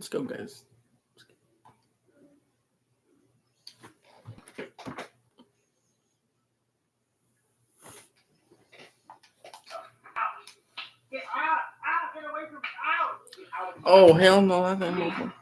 Let's go, guys. Oh, hell no, that ain't over.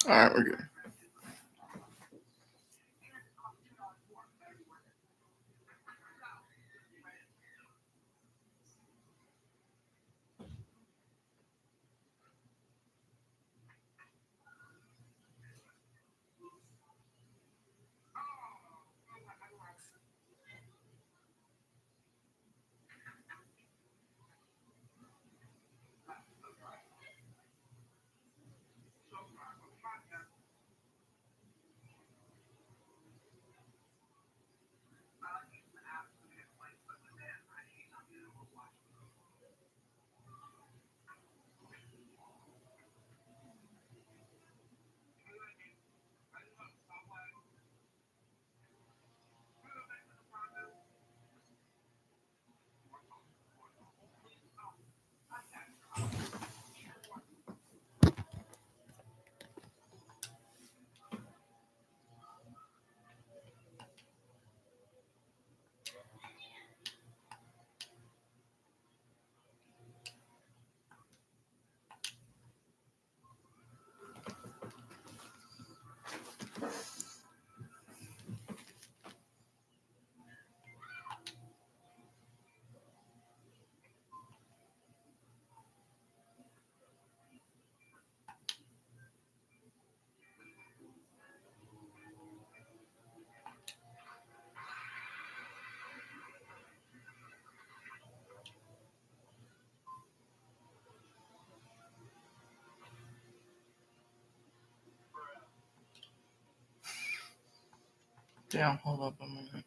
All right, we're good. Damn, hold up a minute.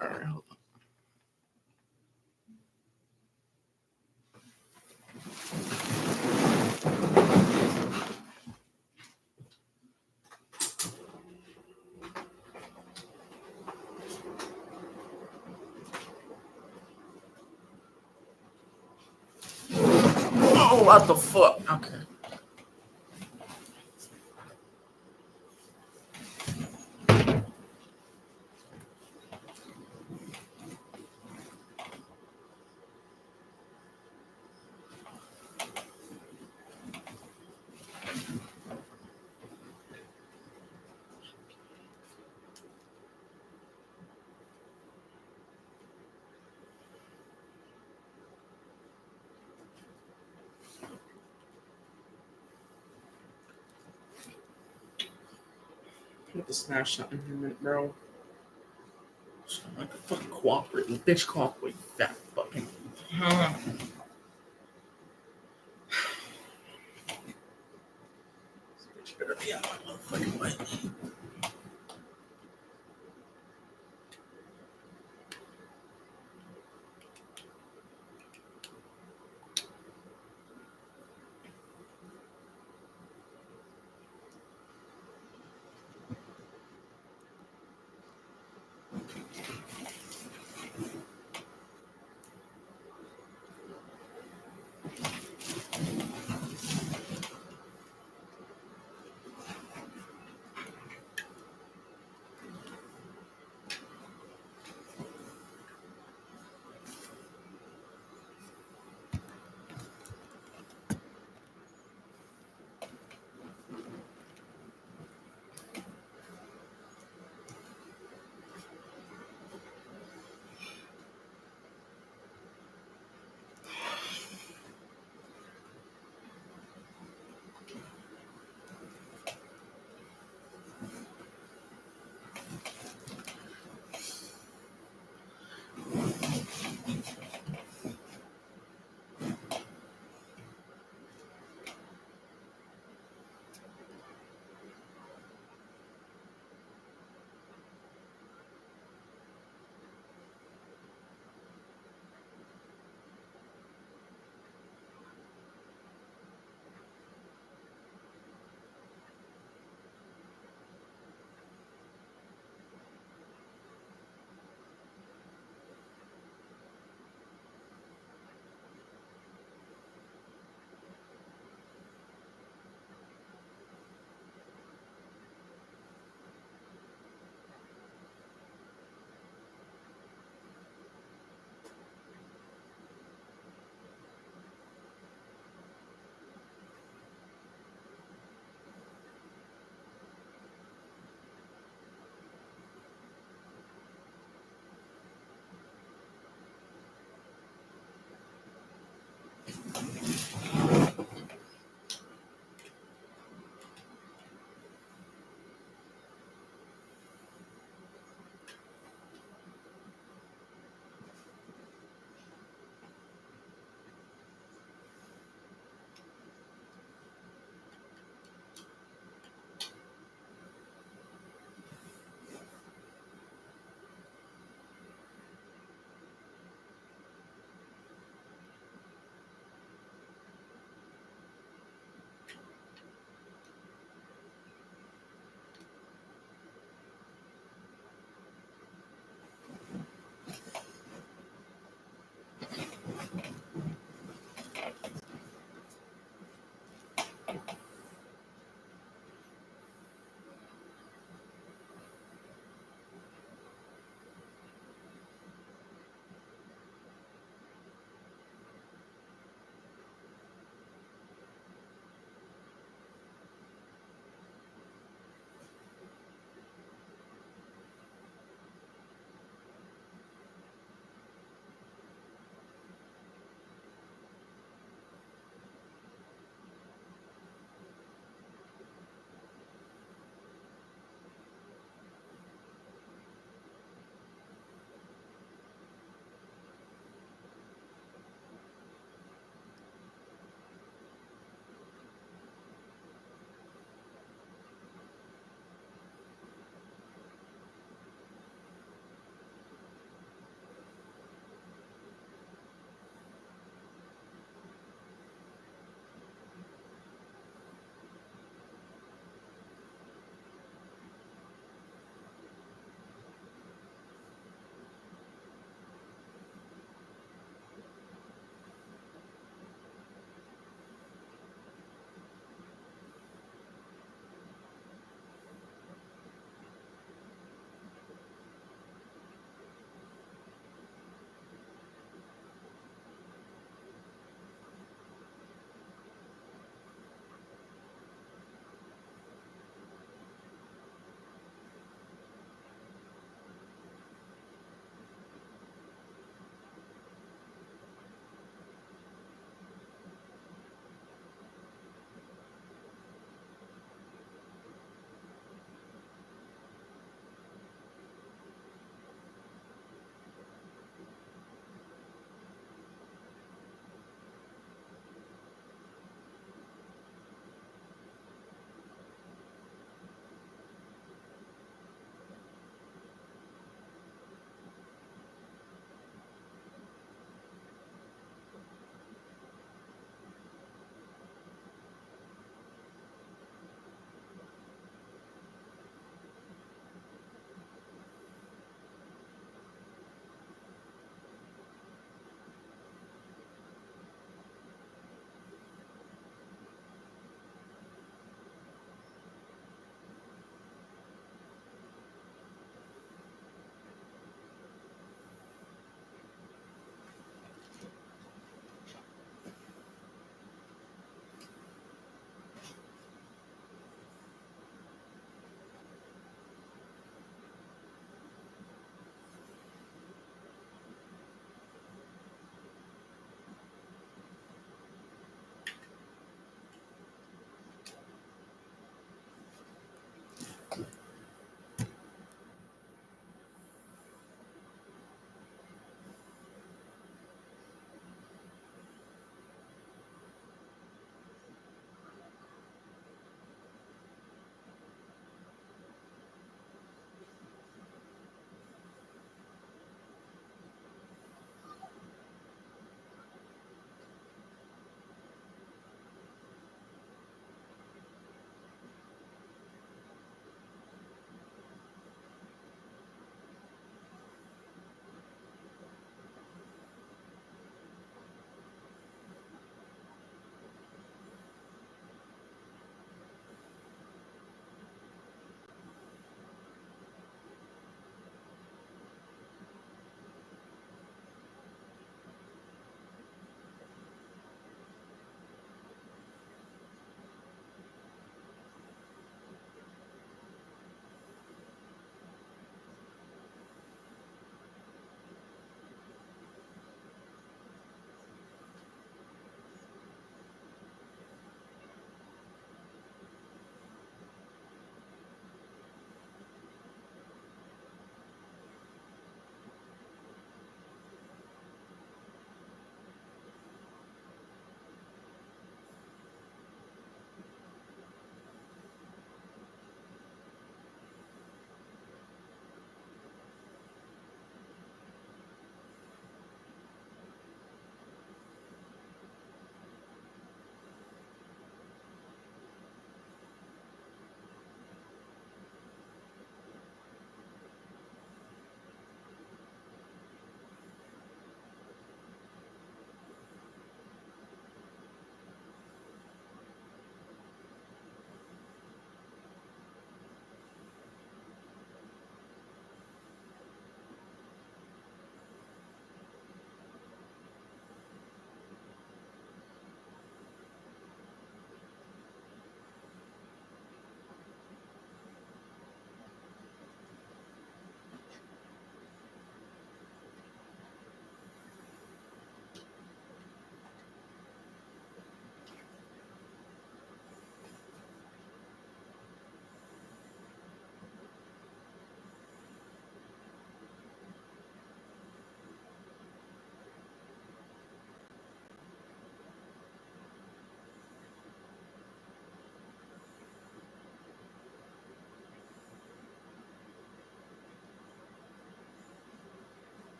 All right, hold on. Oh, what the fuck? Okay. have to smash something in a minute, bro. So I'm like a fucking cooperating bitch, cooperate, fat fucking. This bitch better be out my motherfucking way.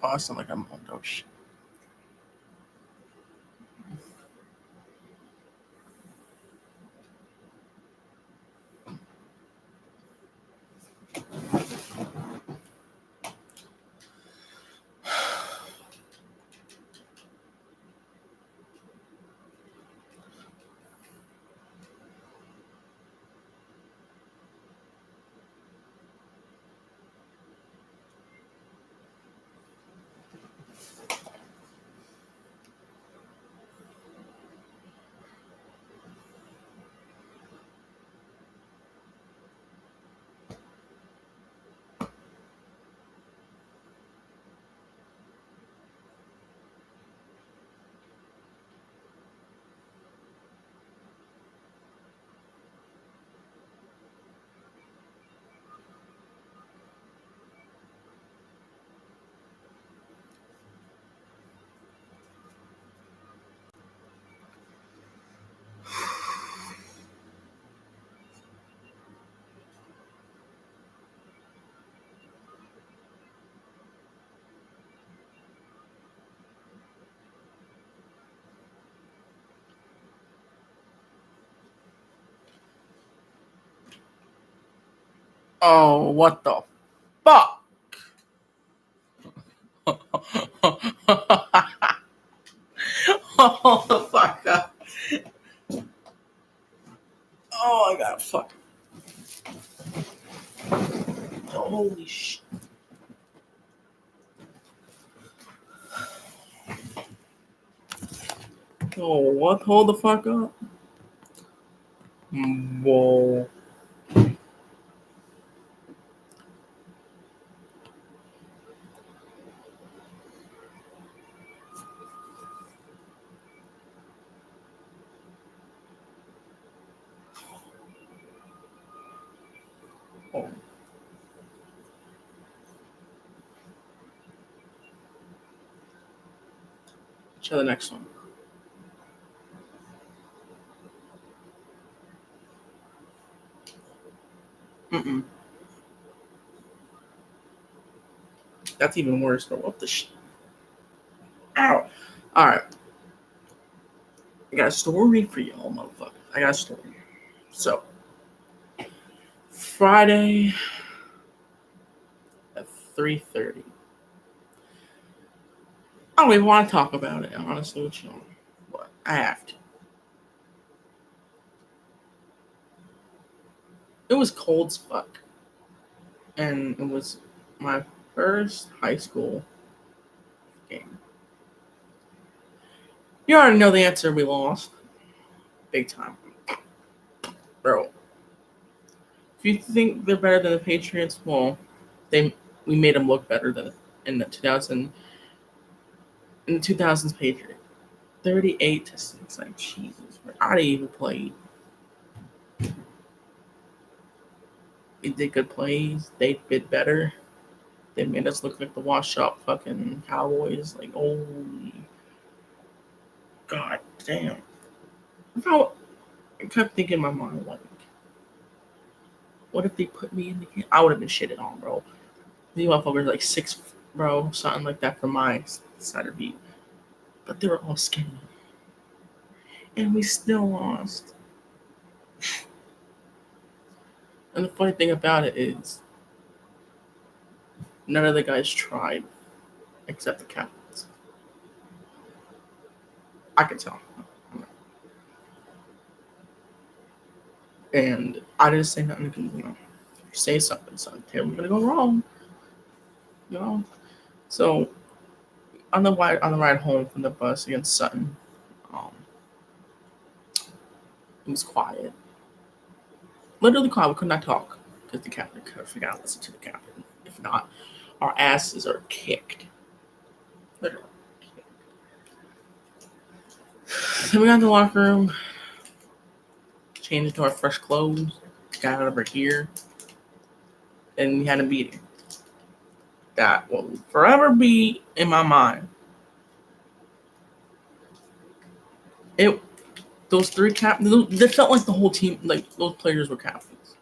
Oh, I sound like I'm on those shit. Oh, what the fuck? Oh, the fuck up. Oh, I got fuck. Holy shit. Oh, what? Hold the fuck up. Whoa. Oh. Try the next one. Mm-mm. That's even worse, bro. What the shit? Ow. Alright. I got a story for y'all, motherfucker. I got a story. So, Friday at 3:30. I don't even want to talk about it, honestly, with you. But I have to. It was cold as fuck. And it was my first high school game. You already know the answer. We lost. Big time. Bro. If you think they're better than the Patriots, well, they we made them look better than in the 2000s Patriots. 38-6. Like Jesus, I didn't even play. They did good plays. They did better. They made us look like the washed up fucking Cowboys. Like, holy god damn. I kept thinking in my mind, like, what if they put me in the game? I would have been shitted on, bro. These motherfuckers like 6, bro, something like that for my side of beat. But they were all skinny. And we still lost. And the funny thing about it is, none of the guys tried except the captains. I can tell. And I didn't say nothing because, say something, something gonna go wrong. You know? So on the ride home from the bus against Sutton, um, it was quiet. Literally quiet. We could not talk because the captain could forgot to listen to the captain. If not, our asses are kicked. Literally. Then we got in the locker room, changed into our fresh clothes, got out of our gear, and we had a meeting. That will forever be in my mind. It those three captains. They felt like the whole team, like those players were captains,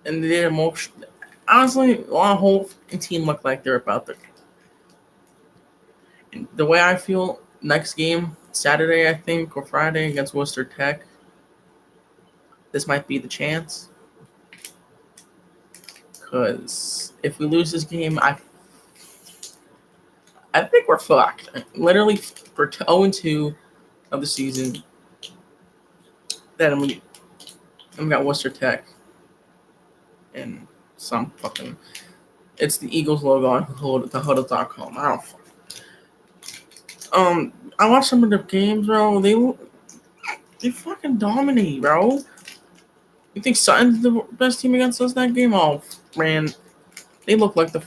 and they emotion. honestly, our whole team looked like they're about to. The way I feel, next game Saturday, I think, or Friday against Worcester Tech. This might be the chance. Because if we lose this game, I think we're fucked. Literally, for 0-2 of the season. Then we got Worcester Tech and some fucking. It's the Eagles logo on the huddle.com. I don't. I watched some of the games, bro. They fucking dominate, bro. You think Sutton's the best team against us that game? Oh, man, they look like the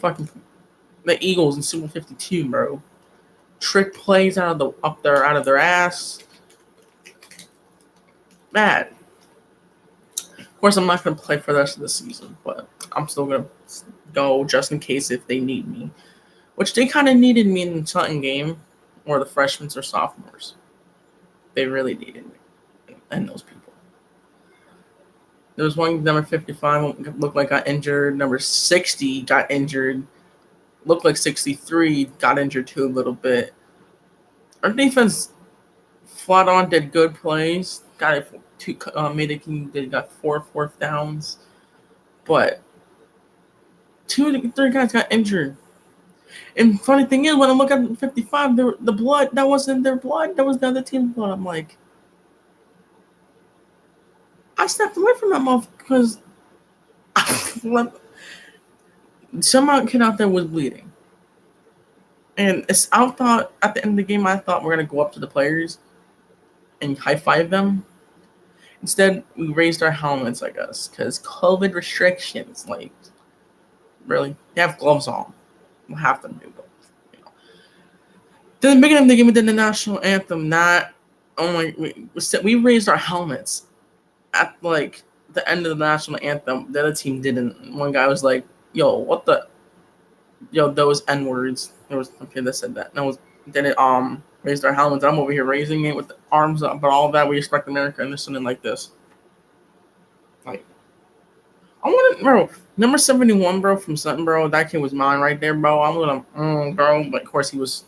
Eagles in Super 52, bro. Trick plays out of their ass. Bad. Of course, I'm not gonna play for the rest of the season, but I'm still gonna go just in case if they need me, which they kind of needed me in the Sutton game, or the freshmen or sophomores. They really needed me and those people. There was one number 55 looked like got injured. Number 60 got injured. Looked like 63 got injured too a little bit. Our defense flat on did good plays. Got it made it. They got 4 fourth downs, but 2 3 guys got injured. And funny thing is, when I look at 55, the blood that wasn't their blood. That was the other team's blood. I'm like, I stepped away from that motherfucker because some kid out there was bleeding. And I thought at the end of the game, I thought we're gonna go up to the players and high five them. Instead, we raised our helmets, I guess, because COVID restrictions. Like, really, they have gloves on. We'll have them do both. Then the beginning of the game, we did the national anthem. Not only we raised our helmets at like the end of the national anthem. The other team didn't. One guy was like, "Yo, what the? Yo, those N words." There was a kid that said that. No, didn't raise our helmets. I'm over here raising it with the arms up, but all that we respect America and there's something like this. Like, I want to, bro. Number 71, bro, from Sutton, bro. That kid was mine right there, bro. I'm gonna, bro. But of course, he was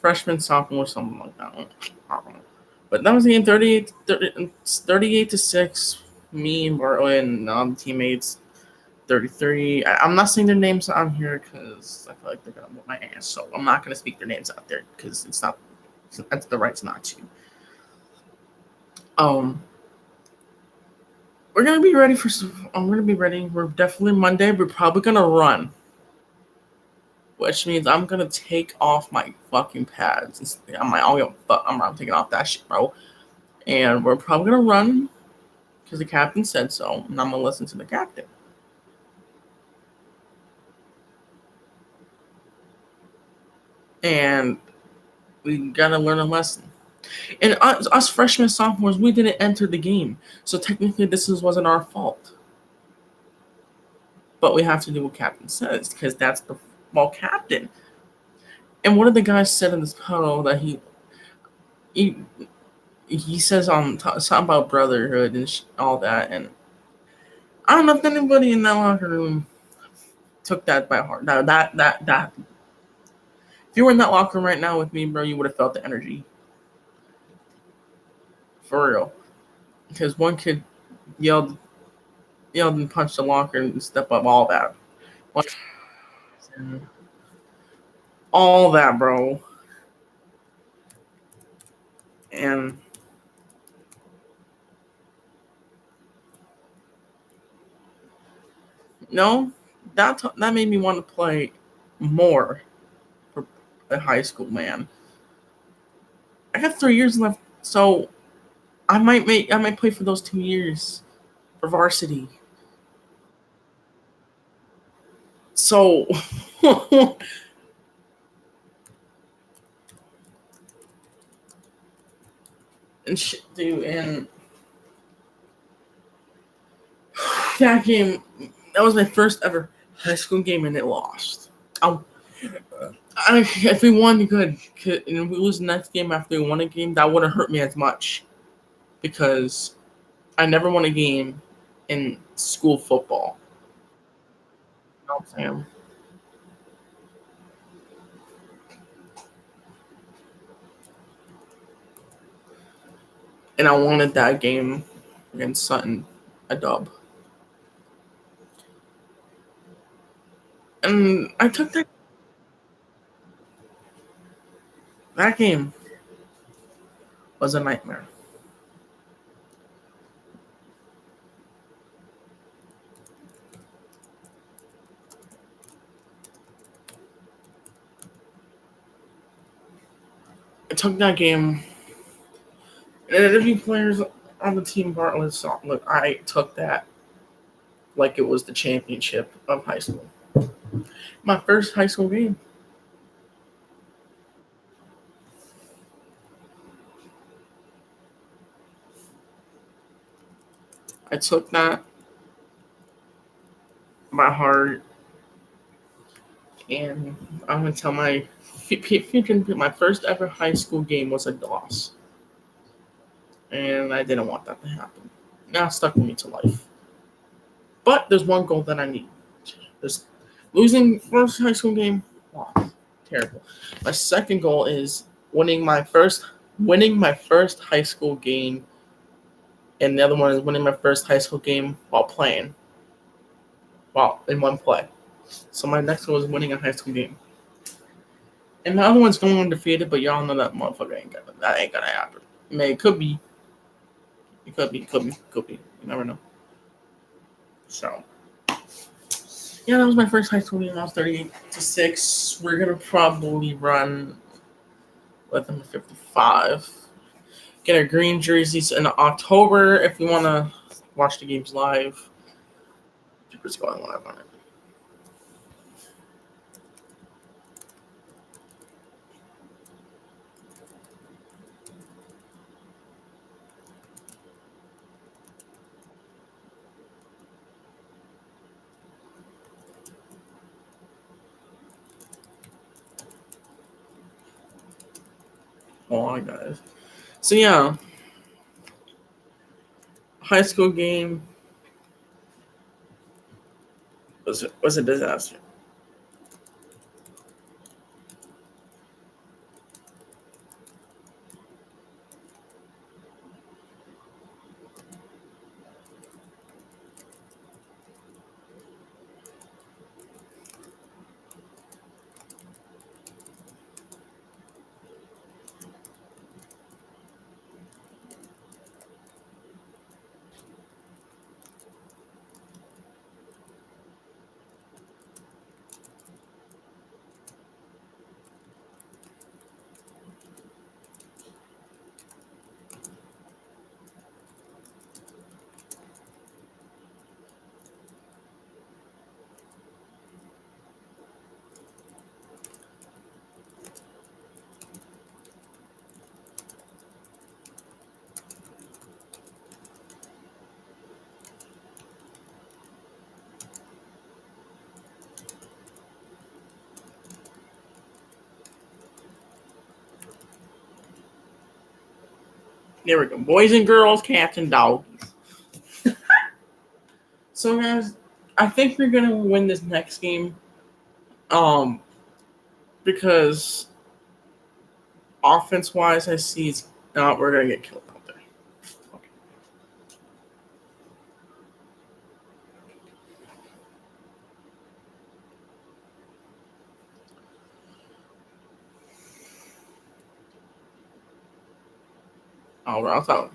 freshman, sophomore, something like that. I don't know. But that was the game 38 to 6. Me and Bartlett and the teammates 33. I'm not saying their names on here because I feel like they're gonna whip my ass. So I'm not gonna speak their names out there because that's the rights not to. We're gonna be ready for. I'm gonna be ready. We're definitely Monday. We're probably gonna run, which means I'm gonna take off my fucking pads. I'm taking off that shit, bro. And we're probably gonna run because the captain said so, and I'm gonna listen to the captain. And we gotta learn a lesson. And us freshmen, sophomores, we didn't enter the game, so technically wasn't our fault. But we have to do what captain says because that's the captain. And one of the guys said in this panel that he says something about brotherhood and all that, and I don't know if anybody in that locker room took that by heart. That if you were in that locker room right now with me, bro, you would have felt the energy. For real. Because one kid yelled and punched the locker and step up, all that. All that, bro. And no, that made me want to play more for a high school, man. I got 3 years left, so I might play for those 2 years for varsity. So and shit, dude, and that game, that was my first ever high school game, and it lost. If we won, good. And if we lose the next game after we won a game, that wouldn't hurt me as much because I never won a game in school football. know what I'm saying? And I wanted that game against Sutton a dub. And I took that game was a nightmare. I took that game, and interview players on the team Bartlett saw. Look, I took that like it was the championship of high school. My first high school game. I took that by heart, and I'm gonna tell my future. My first ever high school game was a loss, and I didn't want that to happen. Now it's stuck with me to life. But there's one goal that I need. There's losing first high school game. Wow, terrible. My second goal is winning my first high school game, and the other one is winning my first high school game while playing, while in one play. So my next goal is winning a high school game. And the other one's going undefeated, but y'all know that motherfucker ain't gonna happen. I mean, it could be. It could be. You never know. So yeah, that was my first high school game. I was 38-6. We're gonna probably run with them 55. Get our green jerseys in October if we wanna watch the games live. What's going on it? Oh my guys. So yeah, high school game was a disaster. There we go. Boys and girls, cats and dogs. So guys, I think we're gonna win this next game. Um, because offense wise, I see it's not. We're gonna get killed out there. Okay. Oh, we're outside.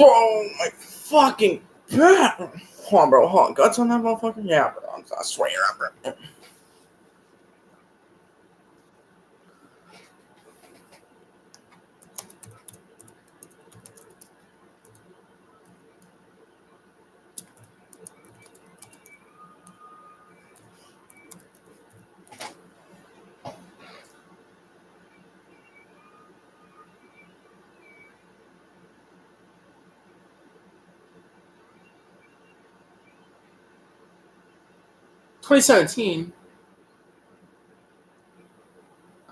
Bro, my fucking god. Hold on, bro. Hold on. Guts on that motherfucker? Yeah, bro. I swear, bro. 2017.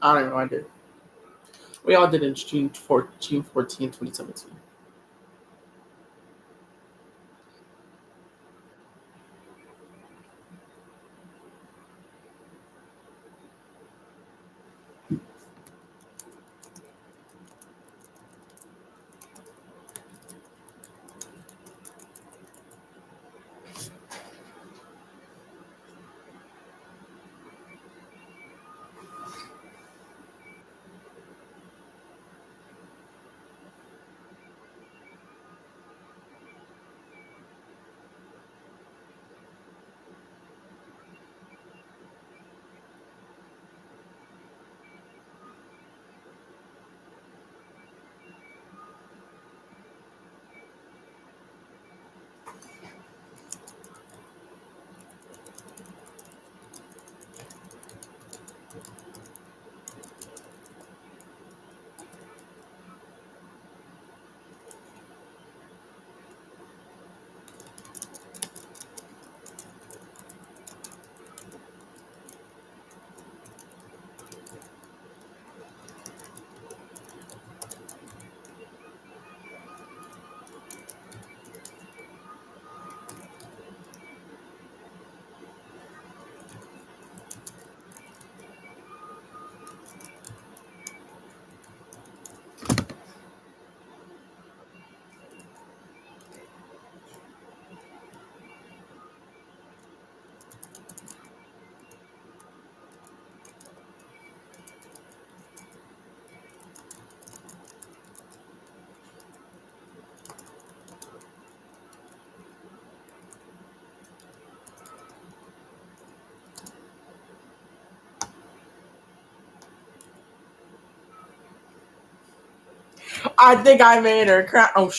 I don't know. I did. We all did in June 14, 2017. I think I made her cry. Oh,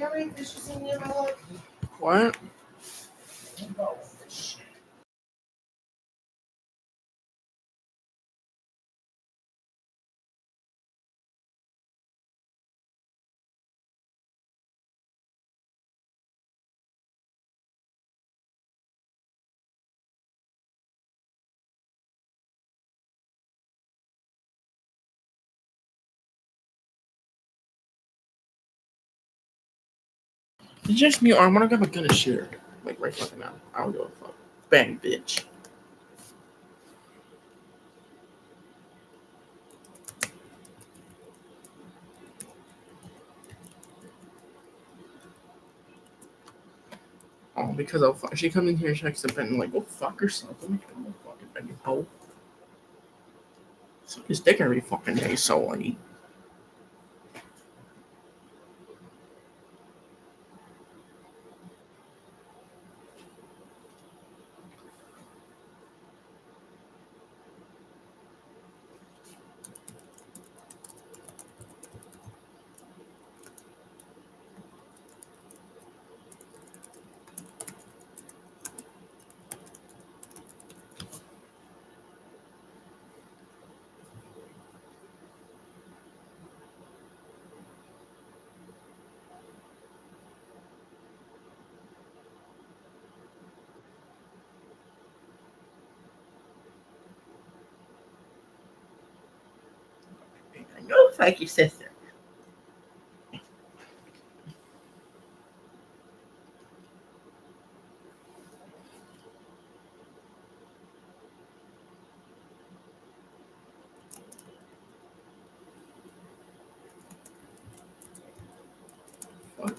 how many fishes in your mouth? What? It's just me, or I'm gonna grab a gun and shoot her. Like right fucking now. I don't give a fuck. Bang, bitch. Oh, because she comes in here, checks the bed, and like, go fuck herself. I'm like, go fucking bed, you hoe. Suck his dick every fucking day, so like. Go fuck your sister. Fuck.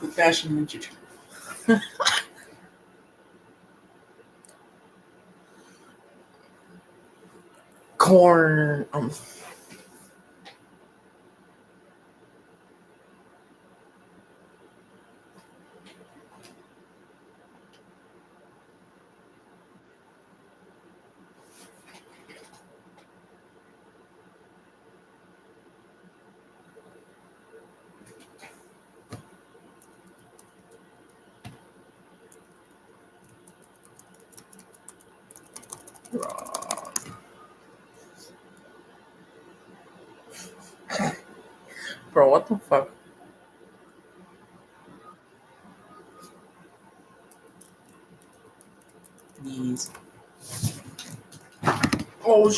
The fashion ninja. Corn. Bro, what the fuck? These. Oh,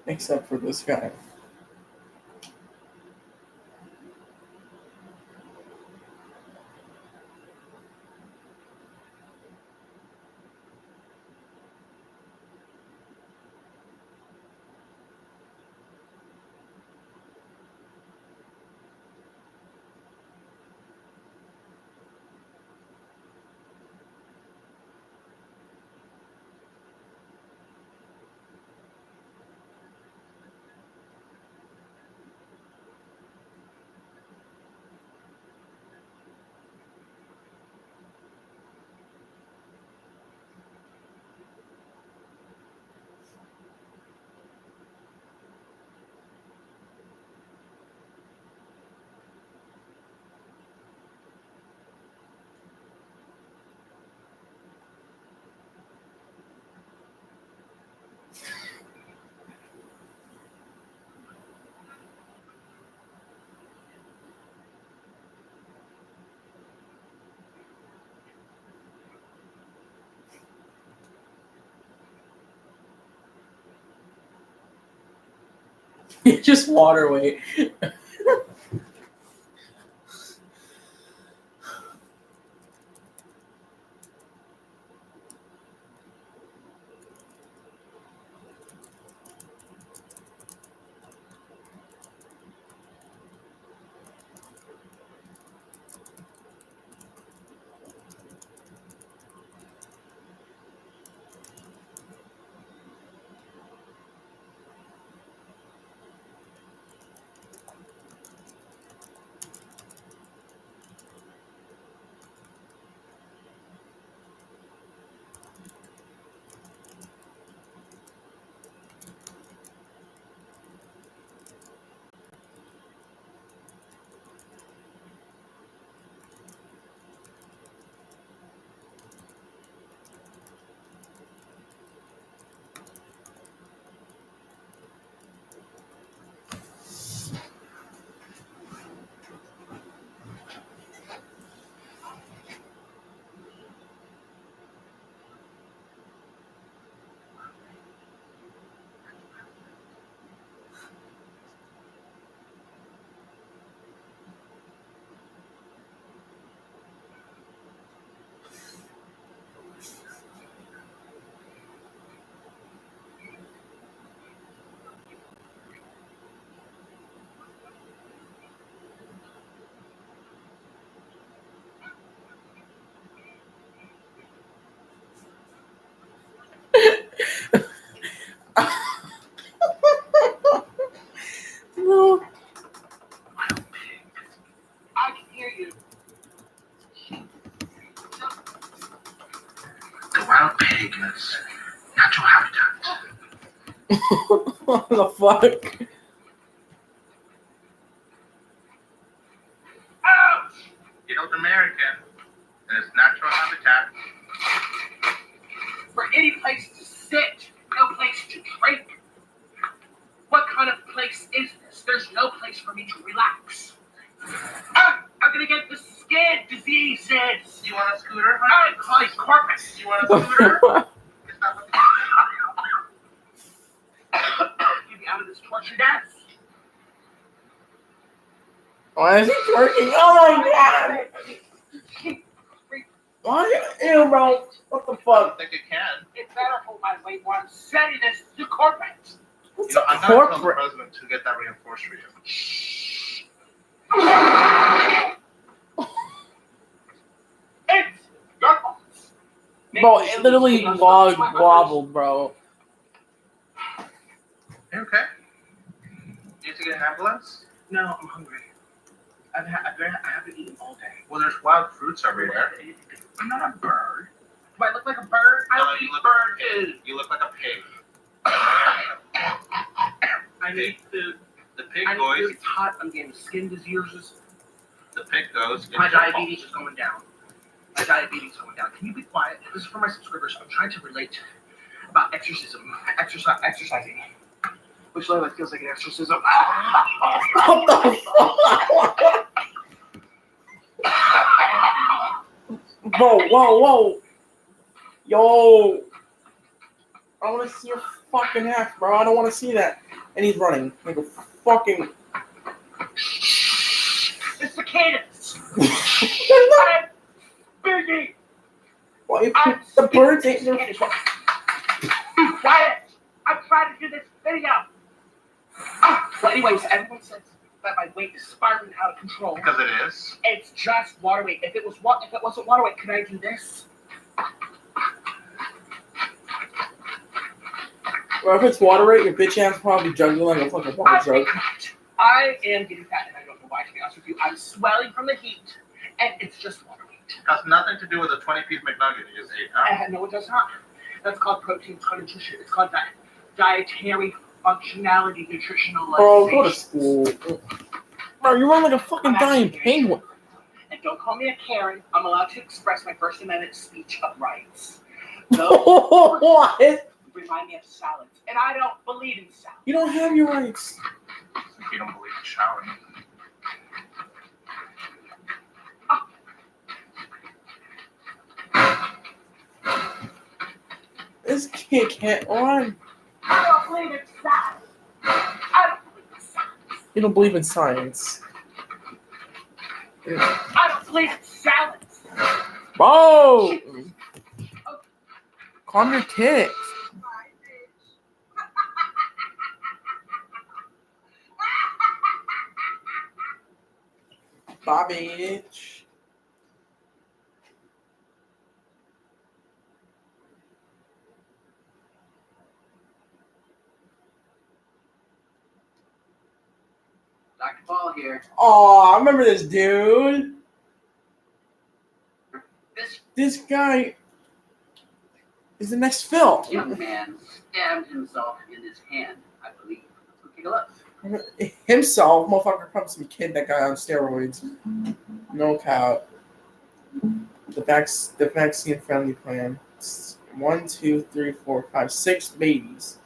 except for this guy. Just water weight. No. I can hear you. The wild pig is natural habitat. What the fuck? Ouch! You know, it's American, and it's natural habitat. For any place to sit, no place to drink. What kind of place is this? There's no place for me to relax. I'm gonna get the skin diseases. You want a scooter? Oh, it's corpus. You want a scooter? Get me out of this torture death. Why is he twerking? Oh my god! Why? Ew, bro. What the I fuck? think it can. It better hold my weight while I'm setting this to corporate. What's You know, a I'm gonna tell the corporate? president to get that reinforced for you. Bro, it literally wobbled, bro. You okay? You need to get an ambulance? No, I'm hungry. I haven't eaten all day. Well, there's wild fruits everywhere. I'm not a bird. Do I look like a bird? I No, don't you eat look bird like a pig. food. You look like a pig. I need food. The pig I need goes. food. It's hot. I'm getting skin diseases. The pig goes. My diabetes is going down. My diabetes is going down. Can you be quiet? This is for my subscribers. I'm trying to relate about exorcising. Which literally feels like an exorcism. What the fuck? Bro, whoa. Yo. I want to see your fucking ass, bro. I don't want to see that. And he's running like a fucking. It's cicadas. I'm busy. Why you put the birds ate your Be quiet. I'm trying to do this video. Well, anyways, everyone says that my weight is spiraling out of control. Because it is. It's just water weight. If it wasn't water weight, could I do this? Well, if it's water rate, your bitch ass probably juggling like a fucking water jug. I am getting fat, and I don't know why, to be honest with you. I'm swelling from the heat, and it's just water weight. It has nothing to do with a 20-piece McNugget you just ate, huh? No, it does not. That's called protein. It's called nutrition. It's called dietary functionality nutritional. Bro, go to school. Bro, you run like a fucking dying penguin. And don't call me a Karen. I'm allowed to express my First Amendment speech of rights. What? Remind me of salads, and I don't believe in salads. You don't have your rights. If you don't believe in showering. This kid can't run. I don't believe in salads. I don't believe in salads. You don't believe in science. I don't believe in salads. Bro! Calm your tits. Bye, bitch. Dr. Paul here. Oh, I remember this dude. This This guy is the next Phil. young man stabbed himself in his hand, I believe. Let's take a look. Himself, motherfucker, comes some kid that guy on steroids. No cow. The vaccine family plan. It's 1, 2, 3, 4, 5, 6 babies.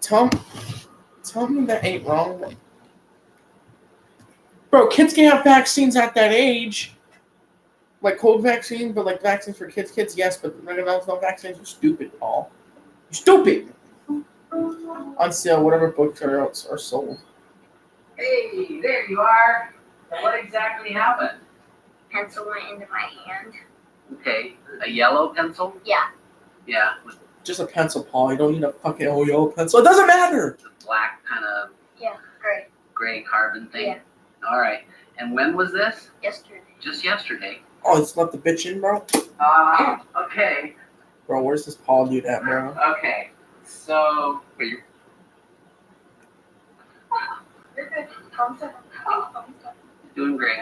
Tell me that ain't wrong. Bro, kids can have vaccines at that age. Like cold vaccine, but like vaccines for kids, yes, but no vaccines are stupid, Paul. You're stupid! On sale, whatever books are sold. Hey, there you are. What exactly happened? Pencil went into my hand. Okay, a yellow pencil? Yeah. Yeah, with Just a pencil, Paul. You don't need a fucking yellow pencil. It doesn't matter! the black kind of Yeah, great. gray carbon thing. Yeah. All right. And when was this? Yesterday. Just yesterday. Oh, it's left the bitch in, bro? Okay. Bro, where's this Paul dude at, bro? Okay. So, doing great.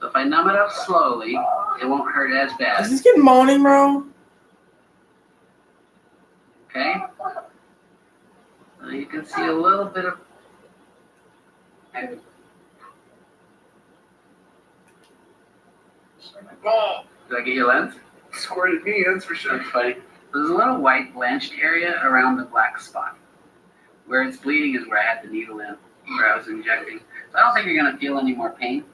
So if I numb it up slowly, it won't hurt as Is bad. this kid moaning, bro? Okay? So you can see a little bit of. Did I get your lens? Squirted me, that's for That's funny. There's a little white blanched area around the black spot. Where it's bleeding is where I had the needle in, where I was injecting. So I don't think you're going to feel any more pain.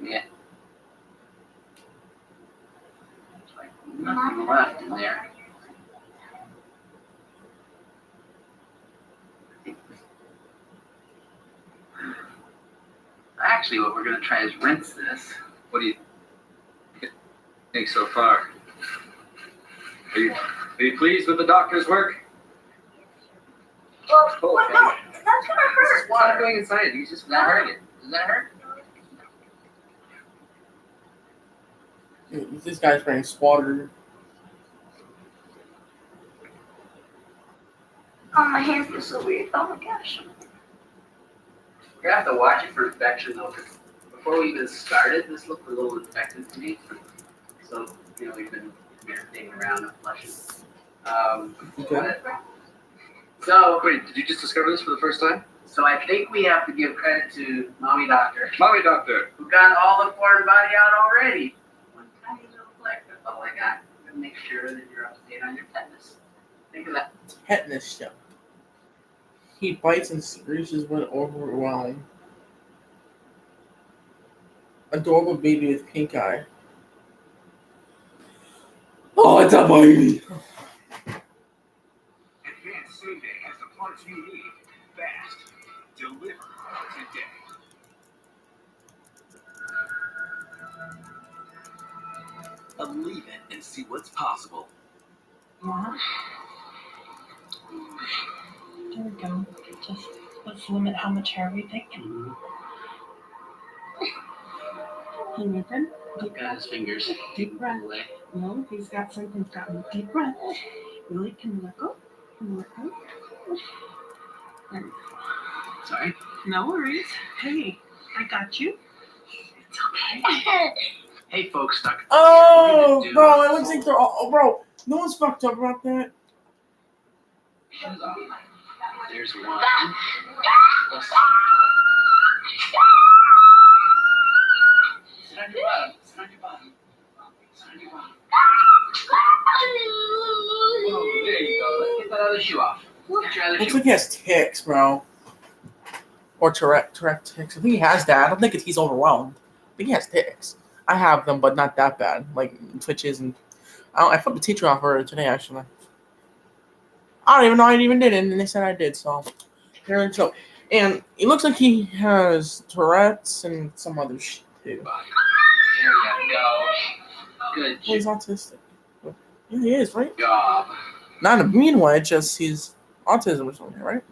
Yeah. It's like nothing left in there. Actually, what we're going to try is rinse this. What do you think so far? Are you pleased with the doctor's work? Well, no, that's gonna hurt. What's going inside? You just not hurt it. Does that hurt? This guy's wearing swatter. Oh, my hands feel so weird. Oh my gosh. You're gonna have to watch it for infection though, because before we even started, this looked a little infected to me. So, we've been dancing around and flushing. Okay. So, Wait, did you just discover this for the first time? so I think we have to give credit to Mommy Doctor, Mommy doctor. who got all the foreign body out already. One tiny little fleck, that's all I got. To make sure that you're up to date on your tetanus. Think of that. Tetanus shot. He bites and screeches when overwhelmed. Adorable baby with pink eye. Oh, it's a baby. Advanced Same Day has the parts you need fast. Deliver today. Believe it and see what's possible. Yeah. There we go. Just let's limit how much hair we take. Hey Nathan, deep Got breath. his fingers. Deep breath. Away. No, he's got something's got him. Deep breath. Really? Can you let go? Can you let go? There we go. Sorry. No worries. Hey, I got you. It's okay. Hey, folks, stuck. Oh, bro, I would think they're all. Oh, bro, no one's fucked up about that. Shoes off. There's one. Sit on your bottom. Sit on your bottom. Sit on your bottom. Whoa, there you go. Let's get that other shoe off. Get your other Looks shoe. like he has ticks, bro. Or Tourette ticks. I think he has that. I don't think he's overwhelmed. I think he has ticks. I have them, but not that bad. Like twitches and I flipped the teacher off her today actually. I don't even know I even did it, and they said I did. So here and so, and it looks like he has Tourette's and some other shit too. There you go. Good Well, he's autistic. Yeah, he is, right? job. Not in a mean way. Just he's autism or something, right?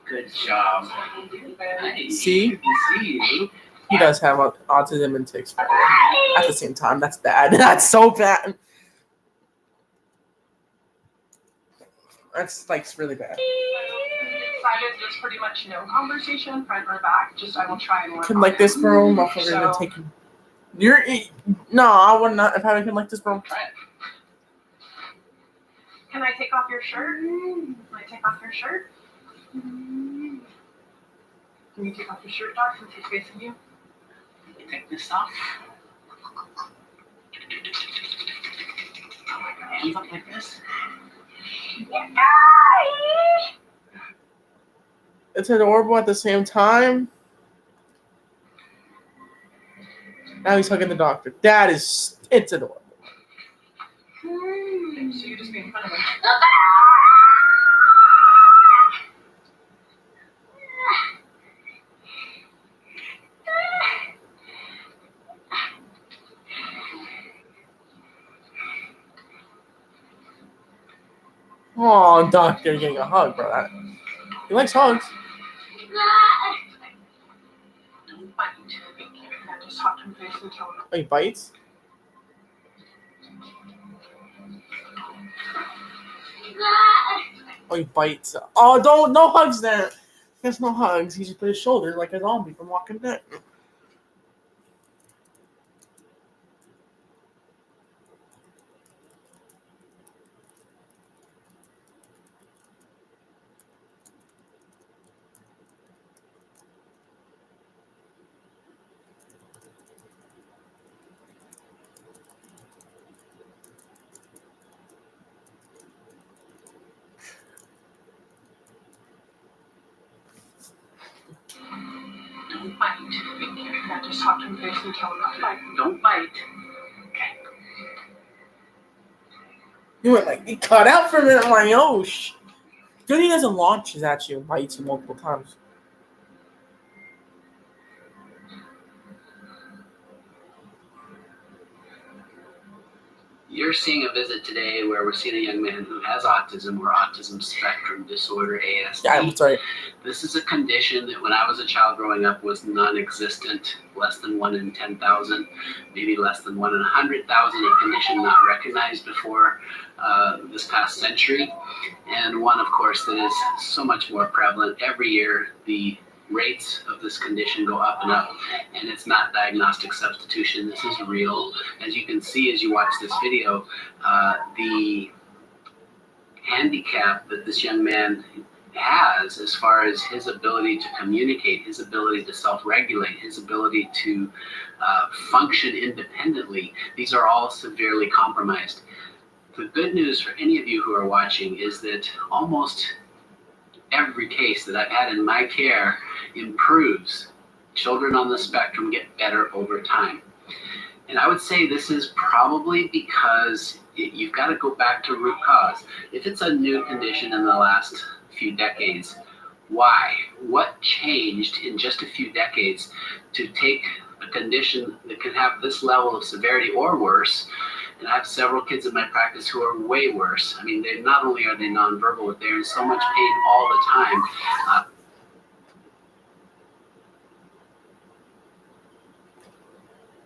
Good job. Nice. See? Good to see you. He does have autism and tics, but at the same time, that's bad. That's so bad. That's like really bad. Decided there's pretty much no conversation, front or back. Just I will try and work Kid on like it. this, bro. Motherfucker gonna So- take him. No, I would not. If I had a kid like this, bro. Try it. Can I take off your shirt? Can I take off your shirt? Can you take off your shirt, Doc, since he's facing you? Take this off. Hands up like this. It's adorable at the same time. Now he's hugging the doctor. It's adorable. So you just be in front of him. Oh, doctor getting a hug, bro. He likes hugs. Don't bite. Now just talk to him face and tone. Oh, he bites. Oh, he bites. Oh, no hugs there. There's no hugs. He just put his shoulder like a zombie from Walking Dead. Don't bite. Now just talk to him face and tone. Not bite. Don't bite. He went like, he cut out for a minute. I'm like, oh, good he doesn't launch at you and bites you multiple times. you're seeing a visit today where we're seeing a young man who has autism or autism spectrum disorder, ASD. Yeah, I'm sorry. This is a condition that when I was a child growing up was non-existent, less than 1 in 10,000, maybe less than 1 in 100,000, a condition not recognized before this past century, and one, of course, that is so much more prevalent. Every year, the rates of this condition go up and up, and it's not diagnostic substitution. This is real. As you can see as you watch this video, the handicap that this young man has as far as his ability to communicate, his ability to self-regulate, his ability to function independently, these are all severely compromised. The good news for any of you who are watching is that almost every case that I've had in my care improves. Children on the spectrum get better over time. And I would say this is probably because you've got to go back to root cause. If it's a new condition in the last few decades, why? What changed in just a few decades to take a condition that can have this level of severity or worse? And I have several kids in my practice who are way worse. I mean, they not only are they nonverbal, but they're in so much pain all the time.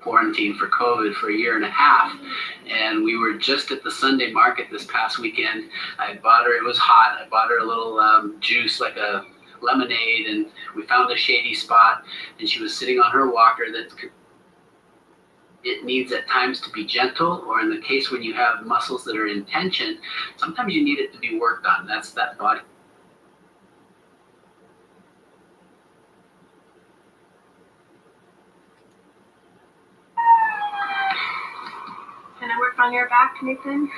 Quarantined for COVID for 1.5 years, and we were just at the Sunday market this past weekend. I bought her, it was hot, I bought her a little juice, like a lemonade, and we found a shady spot, and she was sitting on her walker that it needs at times to be gentle, or in the case when you have muscles that are in tension, sometimes you need it to be worked on. That's that body. Can I work on your back, Nathan?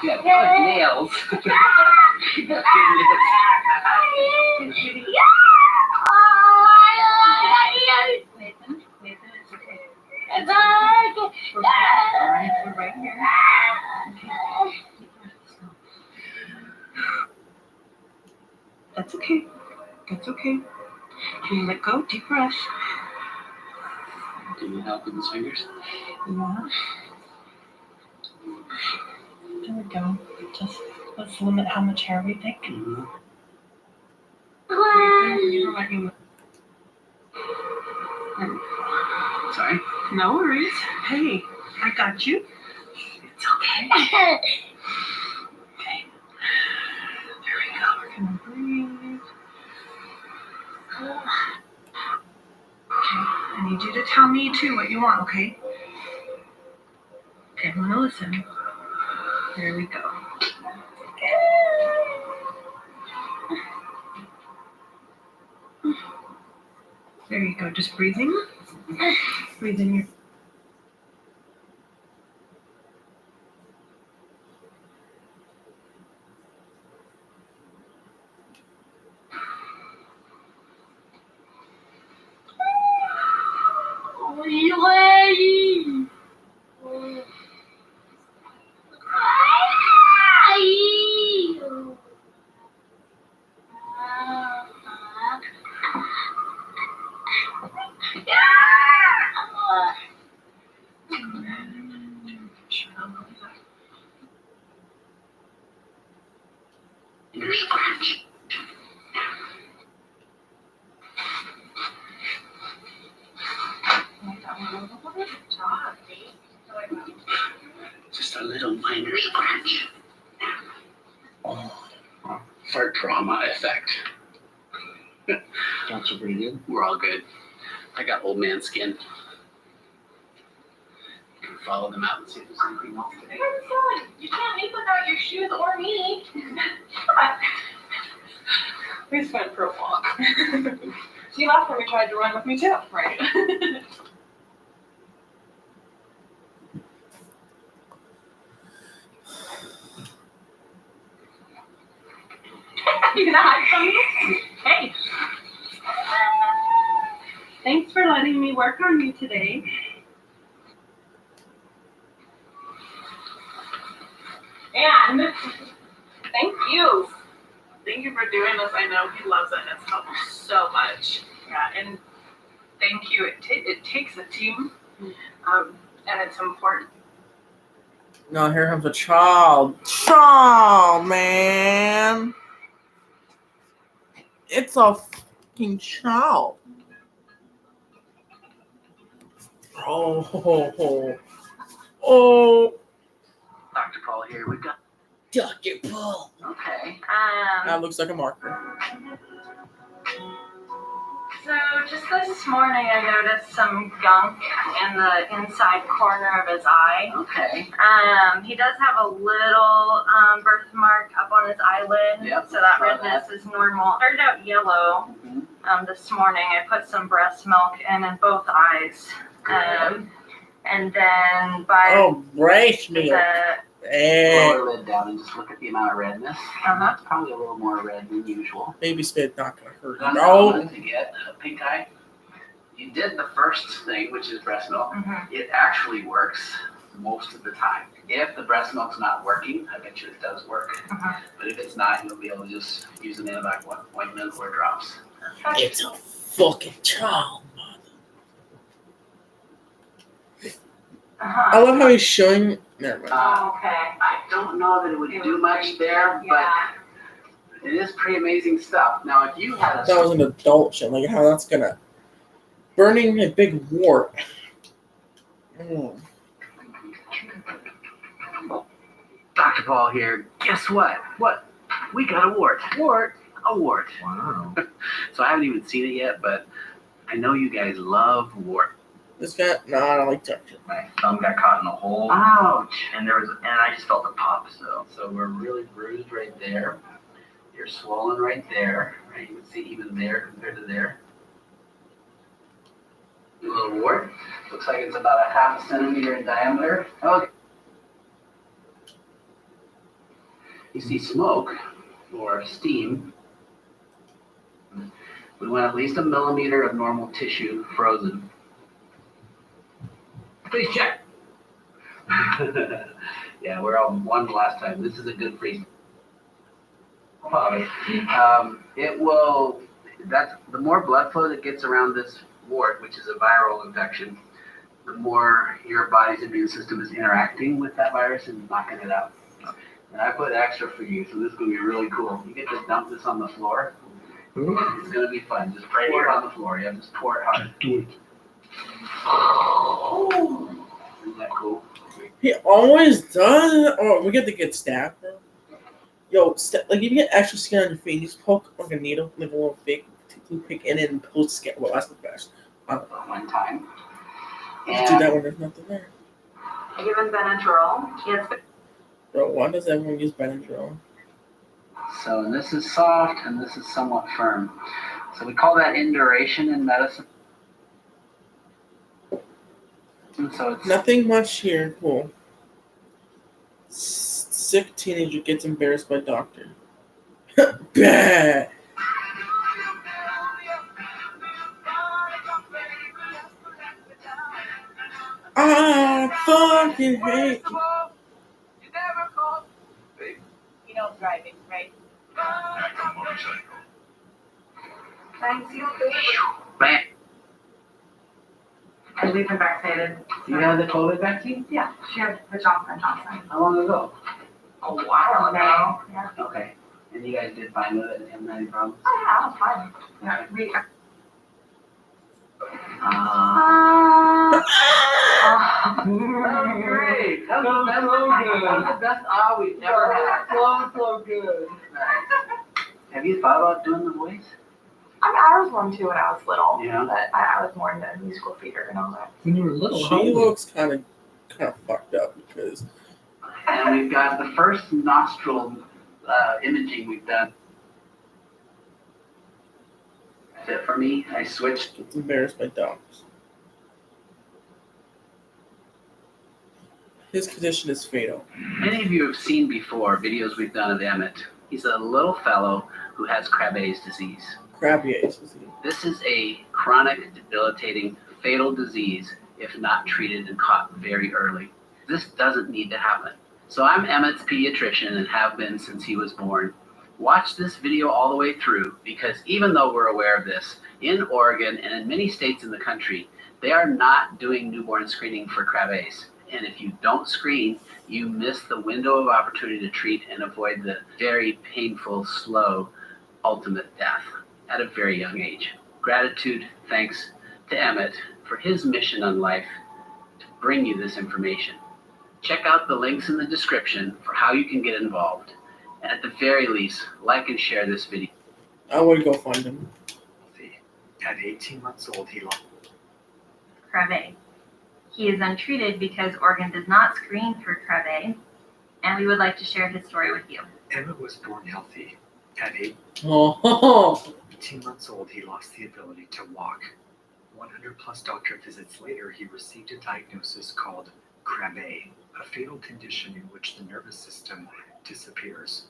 Yeah, good nails. Good Nathan, it's okay. We're right here. That's okay. That's okay. Can you let go? Deep breath. Do you help with his fingers? Yeah. There we go. Just let's limit how much hair we take. Mm-hmm. You don't let me. Sorry? No worries. Hey, I got you. It's okay. Okay. There we go. We're gonna breathe. Okay. I need you to tell me too what you want, okay? Okay, I'm gonna listen. There we go. There you go. Just breathing. Breathe in your. Inner scratch. Just a little minor scratch. For drama effect. That's pretty good. We're all good. I got old man skin. You can follow them out and see if there's anything else today. You can't leave without your shoes or me. We just went for a walk. See, last time you tried to run with me too, right? You're not coming. Hey, Thanks for letting me work on you today. And thank you. Thank you for doing this. I know he loves it and it's helped so much. Yeah, and thank you. It takes a team, and it's important. No, here comes a child. Child, man. It's a fucking child. Oh. Dr. Paul here. We got. Dr. Paul. Okay. That looks like a marker. So just this morning I noticed some gunk in the inside corner of his eye. Okay. He does have a little birthmark up on his eyelid. Yep, So that saw redness is normal. Started out yellow this morning. I put some breast milk in both eyes. And then by Oh, breast milk. Lower lid down and just look at the amount of redness. Uh-huh. It's probably a little more red than usual. Baby spit not gonna hurt. That's No. common to get a pink eye. You did the first thing, which is breast milk. Mhm. It actually works most of the time. If the breast milk's not working, I bet you it does work. But if it's not, you'll be able to just use an antibiotic ointment or drops. It's a fucking child. I love how he's showing. Never mind. Okay. I don't know that it would do much there, but it is pretty amazing stuff. Now, if you had That was an adult shit. Like how that's gonna burning a big wart. Dr. Paul here, guess what? What? We got a wart. A wart. Wow. So I haven't even seen it yet, but I know you guys love wart. This guy, no, I don't like touching. My thumb got caught in a hole, Ouch. and I just felt a pop. So we're really bruised right there. You're swollen right there. Right? You can see even there compared to there. A little wart. Looks like it's about a half a centimeter in diameter. Okay. You see smoke or steam. We want at least a millimeter of normal tissue frozen. Please check. Yeah, we're on one last time. This is a good freeze. It will. That's the more blood flow that gets around this wart, which is a viral infection, the more your body's immune system is interacting with that virus and knocking it out. And I put extra for you, so this is gonna be really cool. You get to dump this on the floor. It's gonna be fun. Just pour it on the floor. Yeah, just pour it hard. Do it. Isn't that cool? He always does it. Oh, we get to get stabbed, bro. Yo, like if you get extra skin on your feet, you just poke like a needle, like a little fake toothpick in it and pull the skin. Well, that's the best. One time. Just do that when there's nothing there. I give him Benadryl. He has Bro, why does everyone use Benadryl? So, and this is soft and this is somewhat firm. So we call that induration in medicine. And so it's Nothing much here. Cool. Sick teenager gets embarrassed by doctor. Bad. I fucking hate you. You know driving, right? Thanks, you. bam. And we've been vaccinated. You had the COVID vaccine? Yeah, she had the Johnson & Johnson. How long ago? A while ago. Yeah. Okay. And you guys did fine with it and haven't had any problems? Oh, yeah, that was fine. Yeah, we. Oh, great. That was the best we've ever had. So good. Have you thought about doing the voice? I mean, I was one too when I was little. Yeah. But I was more into musical theater and all that. When you were little, She looks kind of fucked up because And we've got the first nostril imaging we've done. Fit for me. I switched. it's embarrassed by dogs. His condition is fatal. Many of you have seen before videos we've done of Emmett. He's a little fellow who has Krabbe's disease. Krabbe's disease. This is a chronic, debilitating, fatal disease if not treated and caught very early. This doesn't need to happen. So I'm Emmett's pediatrician and have been since he was born. Watch this video all the way through because even though we're aware of this, in Oregon and in many states in the country, they are not doing newborn screening for Krabbe's. And if you don't screen, you miss the window of opportunity to treat and avoid the very painful, slow, ultimate death at a very young age. Gratitude, thanks to Emmett for his mission on life to bring you this information. Check out the links in the description for how you can get involved. And at the very least, like and share this video. I would go find him. At 18 months old, he lost. Krabbe. He is untreated because Oregon does not screen for Krabbe, and we would like to share his story with you. Emmett was born healthy. At 18 months old, he lost the ability to walk. 100 plus doctor visits later, he received a diagnosis called Krabbe, a fatal condition in which the nervous system disappears.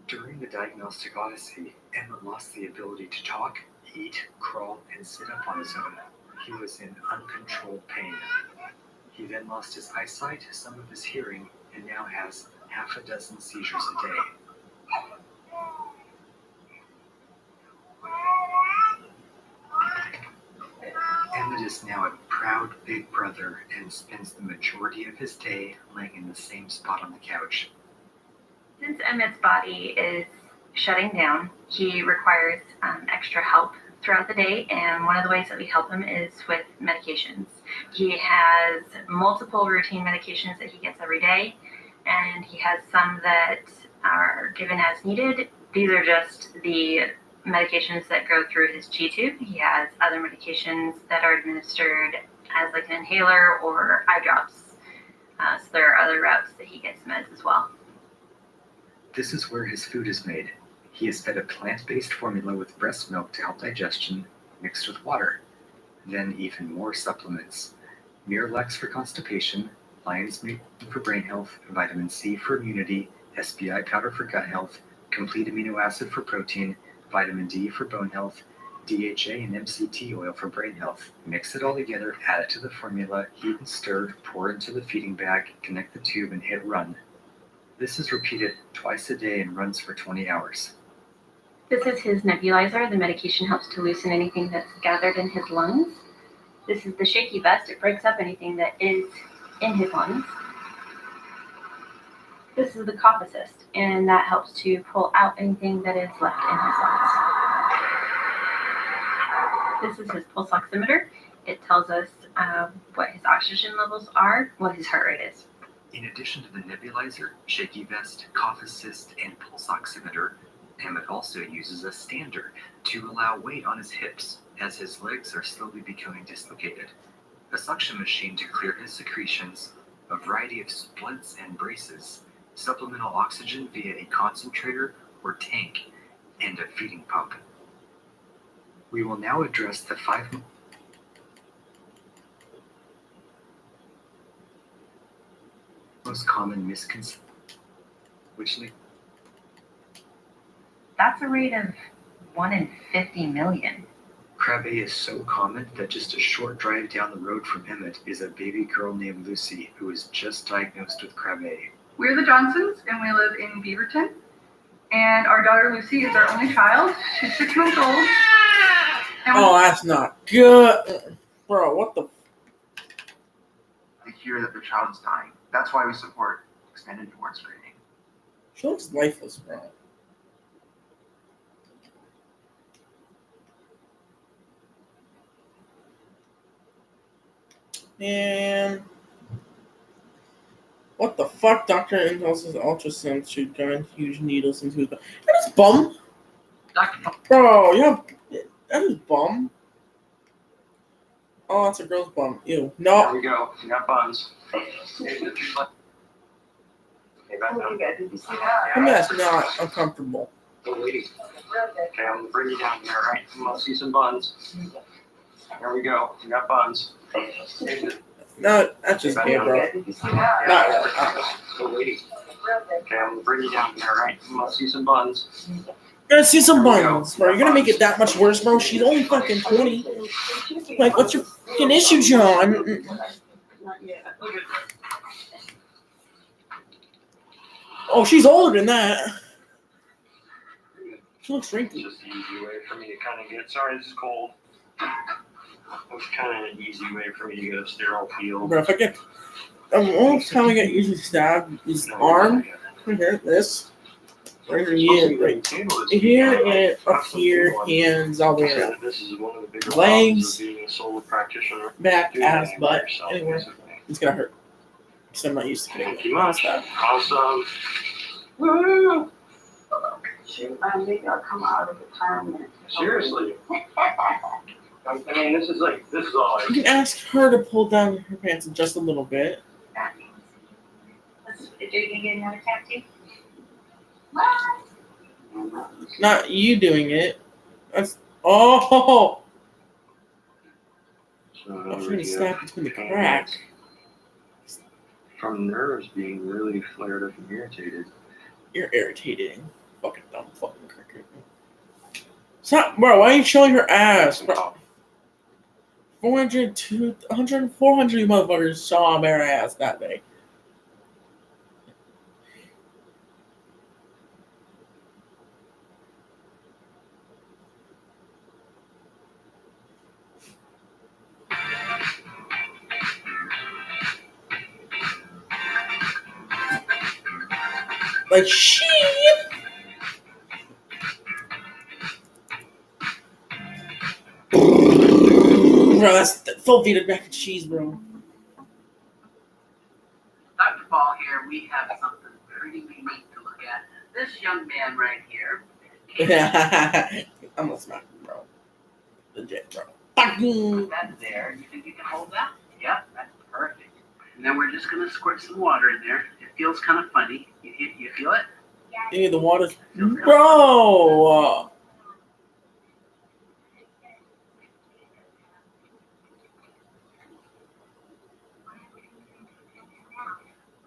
During the diagnostic odyssey, Emmett lost the ability to talk, eat, crawl, and sit up on his own. He was in uncontrolled pain. He then lost his eyesight, some of his hearing, and now has half a dozen seizures a day. Emmett is now a proud big brother and spends the majority of his day laying in the same spot on the couch. Since Emmett's body is shutting down, he requires extra help throughout the day, and one of the ways that we help him is with medications. He has multiple routine medications that he gets every day, and he has some that are given as needed. These are just the medications that go through his G-tube. He has other medications that are administered as like an inhaler or eye drops. So there are other routes that he gets meds as well. This is where his food is made. He is fed a plant-based formula with breast milk to help digestion, mixed with water. Then even more supplements. Miralax for constipation, lion's mane for brain health, vitamin C for immunity, SBI powder for gut health, complete amino acid for protein, vitamin D for bone health, DHA and MCT oil for brain health. Mix it all together, add it to the formula, heat and stir, pour into the feeding bag, connect the tube, and hit run. This is repeated twice a day and runs for 20 hours. This is his nebulizer. The medication helps to loosen anything that's gathered in his lungs. This is the shaky vest. It breaks up anything that is in his lungs. This is the cough assist, and that helps to pull out anything that is left in his lungs. This is his pulse oximeter. It tells us what his oxygen levels are, what his heart rate is. In addition to the nebulizer, shaky vest, cough assist, and pulse oximeter, Emmett also uses a stander to allow weight on his hips as his legs are slowly becoming dislocated, a suction machine to clear his secretions, a variety of splints and braces, supplemental oxygen via a concentrator or tank, and a feeding pump. We will now address the 5 most common misconceptions, which That's a rate of 1 in 50 million. Krabbe is so common that just a short drive down the road from Emmett is a baby girl named Lucy who is just diagnosed with Krabbe. We're the Johnsons, and we live in Beaverton. And our daughter Lucy is our only child. She's 6 months old. Oh, that's not good. Bro, what the? They hear that their child is dying. That's why we support expanded newborn screening. She looks lifeless, bro. And what the fuck? Dr. Intel's ultrasound shoot gun huge needles into his back. That is bum. Bro, yeah, that is bum. Oh, that's a girl's bum. Ew. No. There we go. You got buns. Okay, back down. Did you see that? I mean, that's not uncomfortable. Still waiting. Okay, I'm gonna bring you down here, all right? I'm gonna see some buns. There we go. You got buns. No, that's just gay, bro. Did you see that? Still waiting. Okay, I'm gonna bring you down here, all right? I'm gonna see some buns. Gotta see some buns, bro. You're gonna make it that much worse, bro. She's only fucking 20. Like, what's your fucking issue, John? Oh, she's older than that. She looks wrinkly. It's just an easy way for me to kind of get. Sorry, this is cold. It's kind of an easy way for me to get a sterile feel. Bro, if I get. The only time I get usually stabbed is arm. Right here, this. Right here, right here, and up here, hands all the way around. This is one of the bigger Legs, problems of being a solo practitioner. back, Doing ass, anything by butt, yourself, anywhere. basically. It's gonna hurt. Because I'm not used to Thank it. you much. Awesome. Woo! Shoot, maybe I'll come out of retirement. Seriously. I mean, this is all I You can ask her to pull down her pants just a little bit. Are you gonna get another tattoo? Not you doing it. That's oh. So, I'm trying to yeah, snap between the crack. from nerves being really flared up and irritated. You're irritating. Fucking dumb fucking cricket. Stop, bro. Why are you showing her ass, bro? 400, 400 you motherfuckers saw bare ass that day. Like shit. Bro, that's full feet of mac and cheese, bro. Dr. Ball here, we have something pretty unique to look at. This young man right here. I'm gonna smack him, bro. Legit, bro. Put that there. You think you can hold that? Yep, that's perfect. And then we're just gonna squirt some water in there. It feels kind of funny. You feel it? Yeah, the water's bro.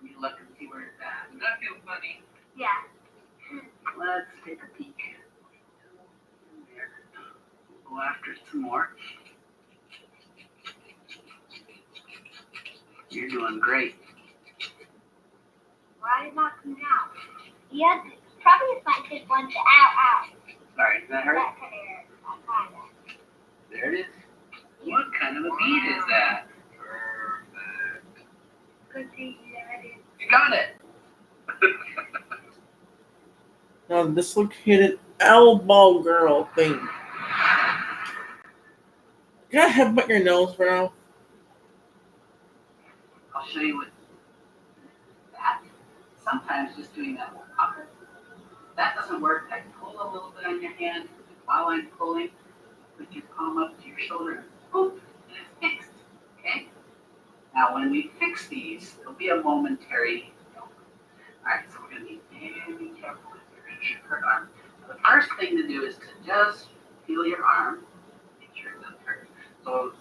You look and see where it's at. Does that feel funny? Yeah. Let's take a peek. There. We'll go after it some more. You're doing great. Why did it not come down? Yeah, probably it's not good one to ow. Sorry, does that hurt? That kind of. There it is. What kind of a bead is that? Good thing that is. You got it. Now, dislocated elbow girl thing. Can I headbutt your nose, bro? I'll show you what that. Sometimes just doing that will cover. That doesn't work. I can pull a little bit on your hand. While I'm pulling, put your palm up to your shoulder. Boop, and it's fixed. Okay? Now, when we fix these, there'll be a momentary. Alright, so we're going to be very careful with your her arm. Now, the first thing to do is to just feel your arm. Make sure it doesn't hurt. So,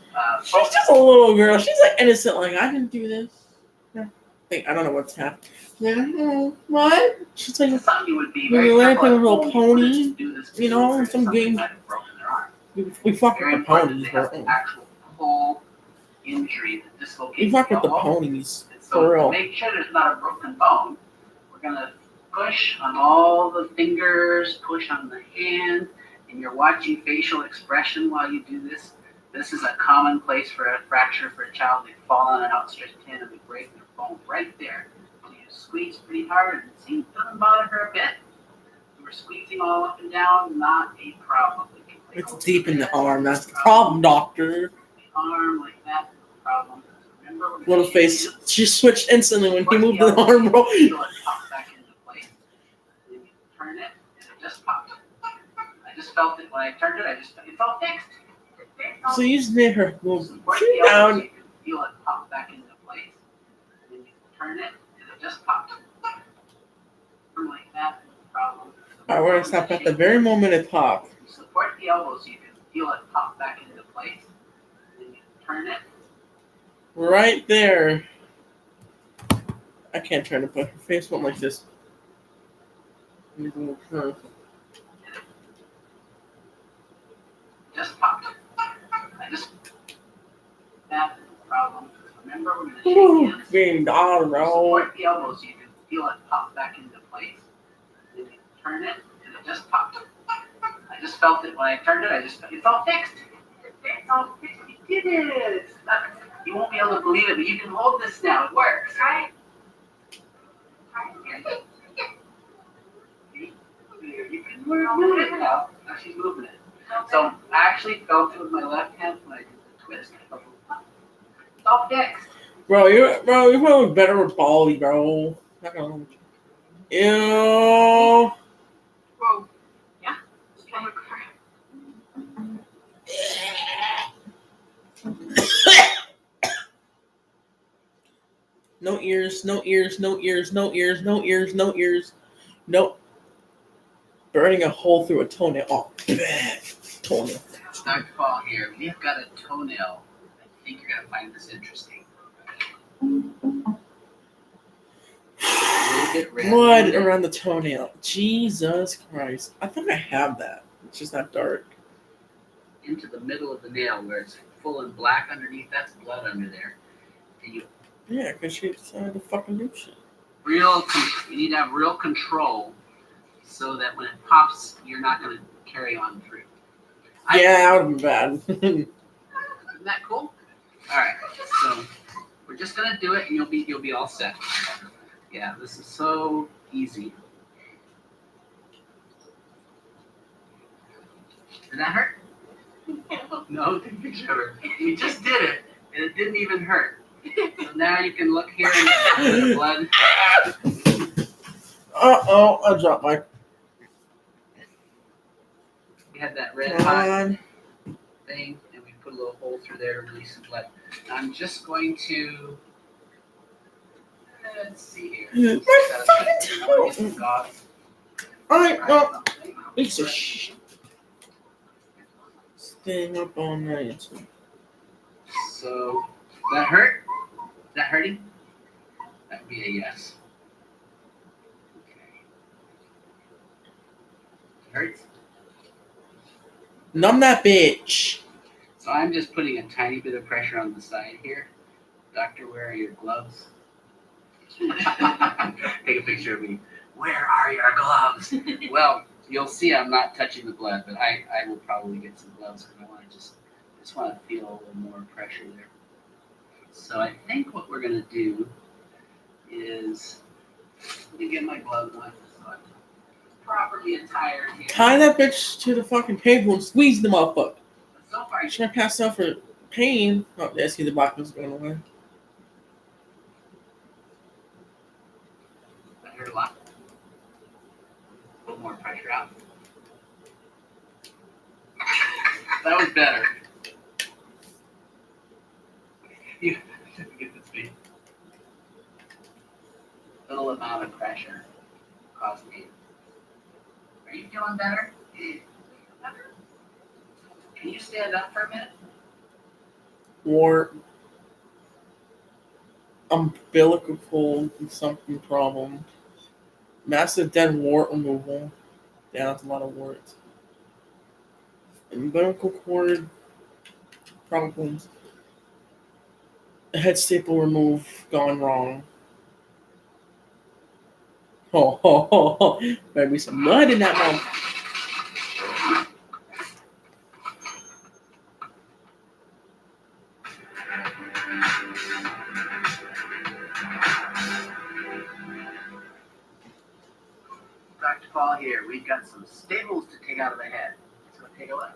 She's just a little girl. She's like innocent. Like I didn't do this. Yeah. I don't know what's happening. Yeah. What? She's like something you would be we very went careful a little at pony. do this You know, if some something games. might have broken their arm. We fuck Very with the important ponies, that they have bro. an actual full injury that dislocates We fuck with the elbow. ponies. And so For to real. make sure there's not a broken bone, we're gonna push on all the fingers, push on the hand, and you're watching facial expression while you do this. This is a common place for a fracture for a child. They fall on an outstretched hand and they break their bone right there. So you squeeze pretty hard and see, it doesn't bother her a bit. We're squeezing all up and down, not a problem. We can It's deep in the arm. That's the problem, doctor. The arm like that, no problem. Remember, we're Little gonna face. use She switched instantly when he Put moved the elbow, arm, bro. feel it pop back into place. Then you turn it, and it just popped. I just felt it when I turned it. It felt fixed. So you just made her move Support the elbow so down. you can feel it pop back into place. And then you turn it, and it just popped. Something like that, no problem. Alright, we're gonna stop at the very moment it popped. Support the elbow so you can feel it pop back into place. And then you turn it. Right there. I can't turn it, but her face went like this. just popped. I just that problem. Remember, we're gonna shake hands. Being dog, bro. Support the elbows so you can feel it pop back into place. Then you turn it, and it just popped. I just felt it when I turned it. It's all fixed. It's all fixed. You did it. You won't be able to believe it, but you can hold this now. It works, right? You can move it now. Now she's moving it. So I actually felt it with my left hand when I did the twist. It's all fixed. Bro, you're probably better with Bali, bro. Not gonna lie with you. Ew. Whoa. Yeah. Oh, crap. No ears, no ears, no ears, no ears, no ears, no ears. Nope. Burning a hole through a toenail. Oh, toenail. Dr. Paul here. We've got a toenail. I think you're gonna find this interesting. A little bit red. Blood around the toenail. Jesus Christ. I think I have that. It's just not dark. Into the middle of the nail where it's full and black underneath. That's blood under there. And you Yeah, because she decided to fucking do shit. you need to have real control so that when it pops, you're not gonna carry on through. Yeah, that would have been bad. Isn't that cool? All right, so we're just gonna do it, and you'll be all set. Yeah, this is so easy. Did that hurt? No, take a picture of her. You just did it, and it didn't even hurt. So now you can look here and the blood. Uh-oh, I dropped my... We had that red Come hot on. thing, and we put a little hole through there to release some blood. I'm just going to let's see here. My fucking toe. Alright, well, piece of shit. Staying up all night. So, that hurt? Is that hurting? That would be a yes. Okay. It hurts? Numb that bitch. So I'm just putting a tiny bit of pressure on the side here. Doctor, where are your gloves? Take a picture of me. Where are your gloves? Well, you'll see I'm not touching the blood, but I will probably get some gloves because I want to just want to feel a little more pressure there. So I think what we're going to do is, let me get my gloves on so I'm properly attired here. Tie that bitch to the fucking table and squeeze the motherfucker. So far, Should I pass out for pain? Oh, yeah, see the box was going away. that hurt a lot. A little more pressure out. That was better. You get this beat. Little amount of pressure caused pain. Are you feeling better? Can you stand up for a minute? Wart. Umbilical cord and something problem. Massive dead wart removal. Yeah, that's a lot of warts. Umbilical cord problems. Head staple remove gone wrong. Oh, better be some mud in that mouth. Dr. Paul here. We've got some staples to take out of the head. Let's go take a look.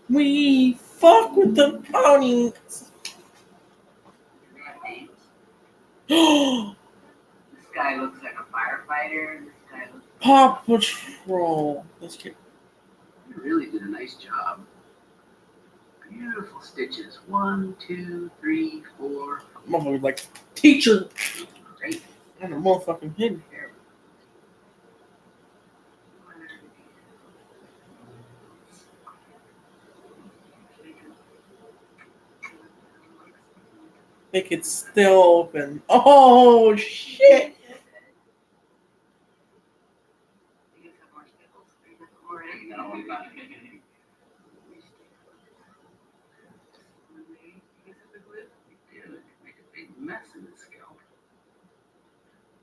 We fuck with the ponies. Do they have names? Paw This guy looks like a firefighter. This guy looks Patrol. Let's get. You really did a nice job. Beautiful stitches. 1, 2, 3, 4. Motherfucker like teacher. Great. And a motherfucking hidden. Make it still open. Oh shit! No, I'm not. mess in his scalp.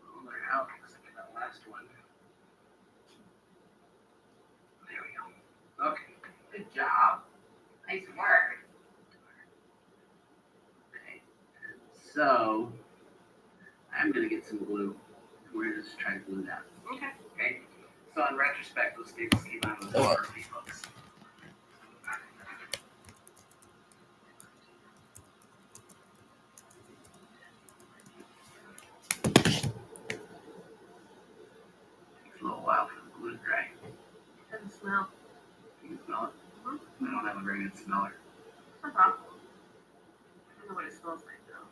Oh, they're out except for that last one. There we go. Okay. Good job. Nice work. Okay. So I'm gonna get some glue. We're gonna just try to glue that. Okay. Okay. So in retrospect, those staples came out of those Murphy books. Takes a little while for the glue to dry. It doesn't smell. You can smell it? Mm-hmm. I don't have a very good smeller. No problem. I don't know what it smells like though.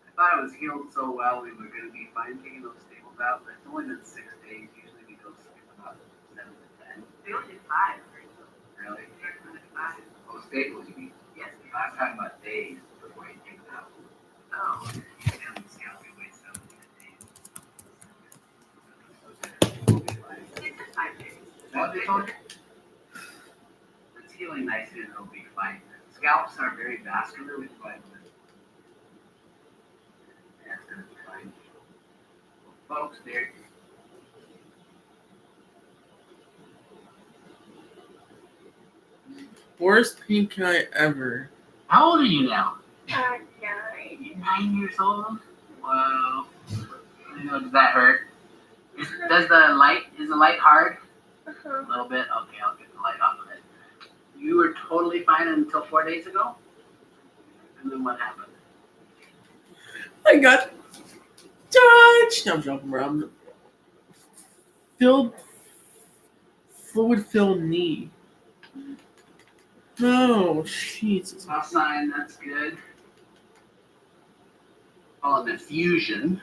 I thought it was healed so well we were going to be fine taking those staples out, but it's only been 6 days. Usually we go about 7 to 10. They only did 5. Really? 5. Oh, staples you mean? Yes. I'm talking about days before you take them out. Oh. And the scalp we wait 7 to 10 days. They said 5 days. Is that what they told you? It's healing nicely and it'll be fine. Scalps are very vascular with fine. Yeah, it's going to be fine. Folks, there. Worst pink eye ever. How old are you now? 9. You're 9 years old? Wow. I know, does that hurt? Is the light hard? Uh-huh. A little bit? Okay, I'll get the light off of it. You were totally fine until 4 days ago? And then what happened? I got touched. I'm jumping around. Fluid-filled knee. No, Jesus. Top sign, that's good. Oh, an effusion.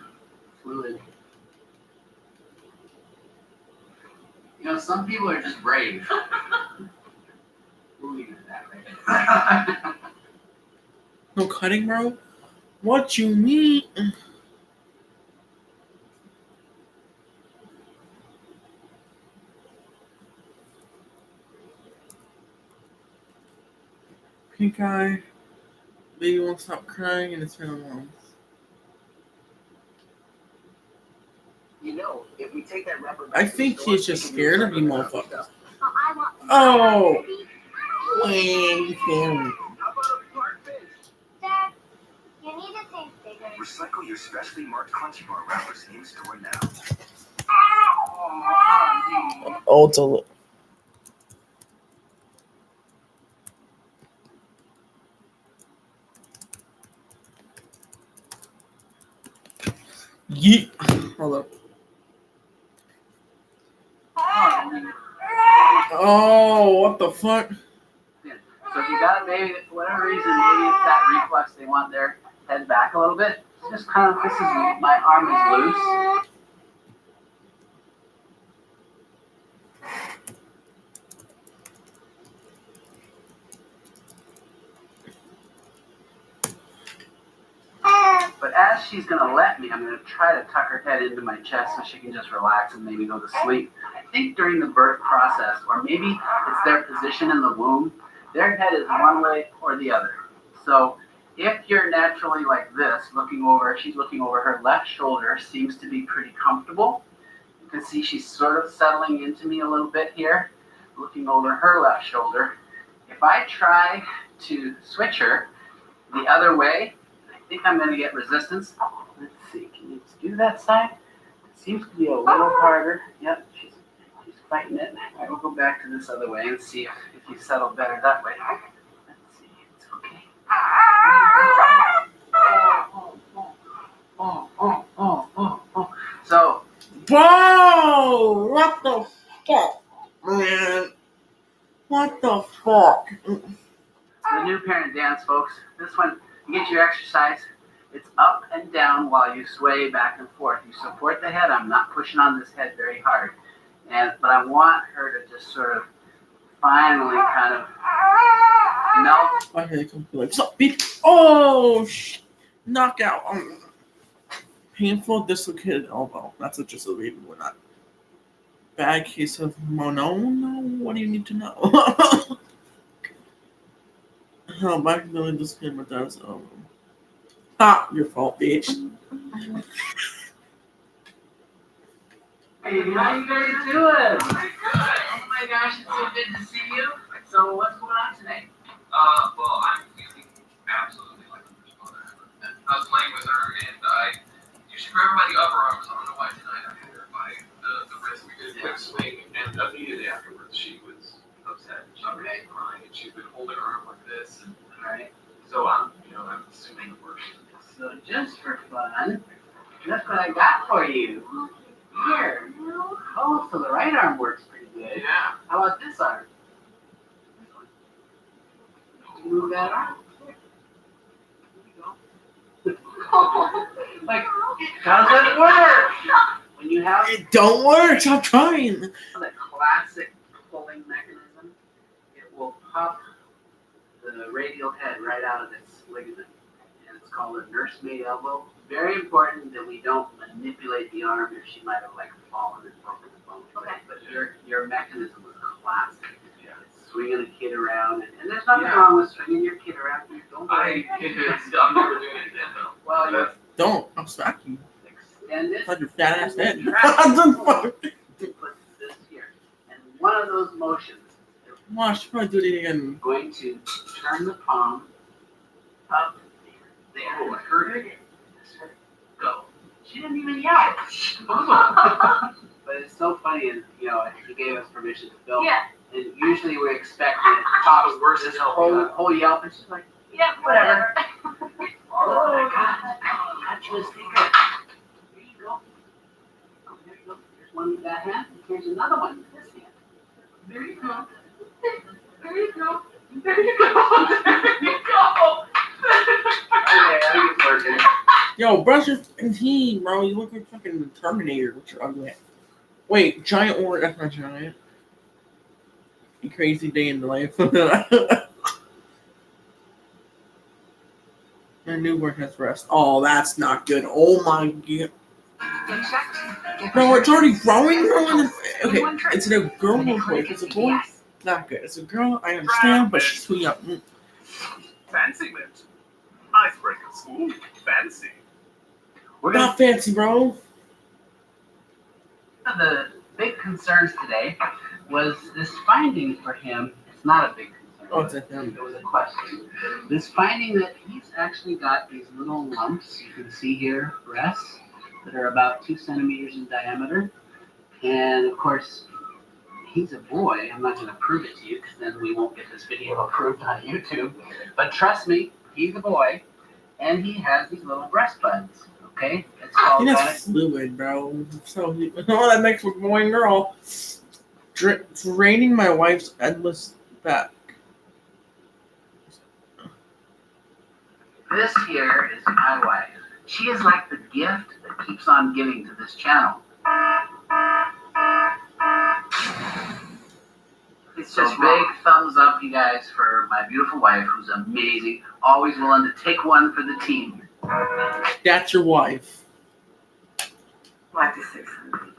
Fluid. You know, some people are just brave. We'll leave it at that, right? No cutting, bro? What you mean? Pink eye. Baby won't stop crying and it's been a month. You know, if we take that rubber I think he's just scared of you motherfuckers. Well, I want Oh! Wait. Wait. How about a Clarkfish? Dad, you need to think bigger. Recycle your specially marked Crunchy Bar wrappers in store now. Oh, it's a little. Yeet. Hold up. Oh, what the fuck? So if you got it, maybe for whatever reason, maybe it's that reflex they want their head back a little bit. Just kind of, my arm is loose. But as she's going to let me, I'm going to try to tuck her head into my chest so she can just relax and maybe go to sleep. I think during the birth process, or maybe it's their position in the womb, their head is one way or the other. So if you're naturally like this, looking over, she's looking over, her left shoulder seems to be pretty comfortable. You can see she's sort of settling into me a little bit here, looking over her left shoulder. If I try to switch her the other way, I think I'm going to get resistance. Let's see, can you do that side? It seems to be a little harder. Yep, she's fighting it. I will go back to this other way and see if you settle better that way. Let's see, it's okay. Oh. So, Bro! What the fuck, man? What the fuck? the new parent dance, folks. This one, you get your exercise. It's up and down while you sway back and forth. You support the head. I'm not pushing on this head very hard. But I want her to just sort of finally kind of melt. My head comes like, stop, bitch. Oh, knockout. Painful, dislocated elbow. That's what just a reason we're not. Bad case of mono. What do you need to know? Hell, back in the day, this camera does. Stop your fault, bitch. Hey, how you guys doing? Oh my gosh, it's so good to see you. So what's going on today? Well, I'm feeling absolutely like a mother. I was playing with her, and you should grab her by the upper arms. I don't know why tonight I hit her by the wrist. We did a quick swing, and immediately afterwards, she was upset. She was crying, and she's been holding her arm like this. And, Alright. so I'm assuming the worst. So just for fun, that's what I got for you. Here. Oh, so the right arm works pretty good. Yeah. How about this arm? Move that arm. There you go. Like, how does that work? When you have It don't work. Stop trying. the classic pulling mechanism, it will pop the radial head right out of this ligament. And it's called a nursemaid elbow. Very important that we don't manipulate the arm, or she might have like fallen and broken the bone. Okay. But your mechanism was classic. Yeah. It's swinging a kid around, and there's nothing wrong with swinging your kid around. Don't worry. I'm never doing it again, though. Well, you Don't. I'll smack you. extend it. Touch your fat ass head. Put this here, and one of those motions is Watch, probably do it again. going to turn the palm up there. Oh, I heard it. Go. She didn't even yell. But it's so funny, and he gave us permission to film. Yeah. And usually we expect it pops Worst this is hell, whole yelp, and she's like, Yeah, whatever. "Oh my God, got you a sticker. Here you go. Oh, there you go. Here's one with that hand. And here's another one with this hand. There you go. There you go. There you go. There you go. Okay, I think it's working. Yo, brush your fucking teeth, bro. You look like fucking Terminator with your ugly ass. Wait, giant or that's not giant. A crazy day in the life. My newborn has rest. Oh, that's not good. Oh my god. Bro, it's already growing, bro. Okay, it's a girl or boy. If it's a boy, not good. It's a girl, I understand, but she's too young. Fancy mint. Icebreaker school. Fancy. We're gonna Not fancy, bro. One of the big concerns today was this finding for him. It's not a big concern. Oh, it's a him. It was a question. This finding that he's actually got these little lumps, you can see here, breasts, that are about 2 centimeters in diameter. And of course, he's a boy. I'm not going to prove it to you because then we won't get this video approved on YouTube. But trust me, he's a boy, and he has these little breast buds. Okay? It's all He has fluid, bro. So, all that makes for boy and girl. Draining my wife's endless back. This here is my wife. She is like the gift that keeps on giving to this channel. It's just big thumbs up, you guys, for my beautiful wife, who's amazing. Always willing to take one for the team. That's your wife. What is it?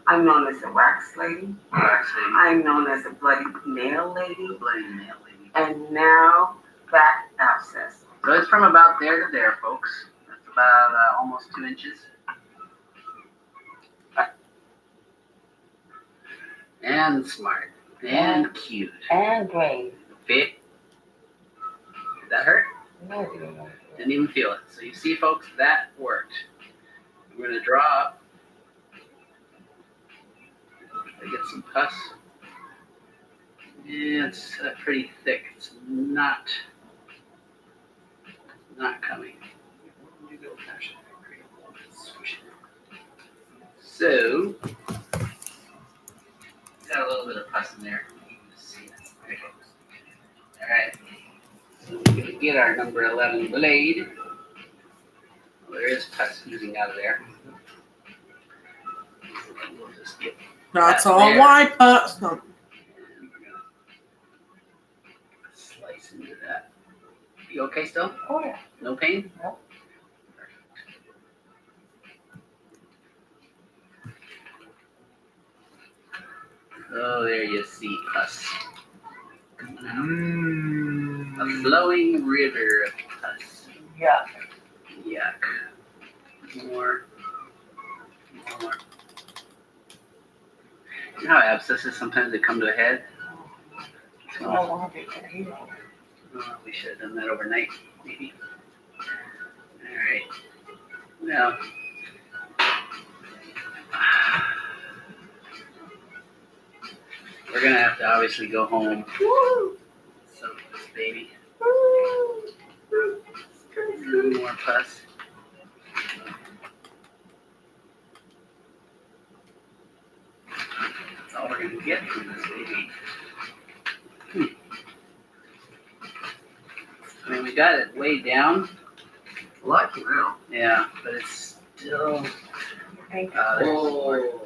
I'm known as a wax lady. Wax lady. I'm known as a bloody nail lady. Bloody nail lady. And now back abscess. So it's from about there to there, folks. That's about almost 2 inches. And smart. And cute. And brave. Fit. Did that hurt? No, it didn't. Didn't even feel it. So you see, folks, that worked. We're going to draw up. I get some pus. Yeah, it's pretty thick. It's not coming. So, got a little bit of pus in there. You can just see it. There. All right. So we're going to get our number 11 blade. Well, there is pus oozing out of there. We'll just get That's that all there. white pus. No. And we're going to slice into that. You okay still? Oh, yeah. No pain? No. Oh, there you see pus. A flowing river of pus. Yuck. Yuck. More. You know how abscesses sometimes they come to a head? Oh, We should have done that overnight, maybe. Alright. Well. We're gonna have to obviously go home. Woo! Soak this baby. More pus. That's all we're gonna get from this baby. I mean, we got it way down. A lot came out. Yeah, but it's still. Whoa.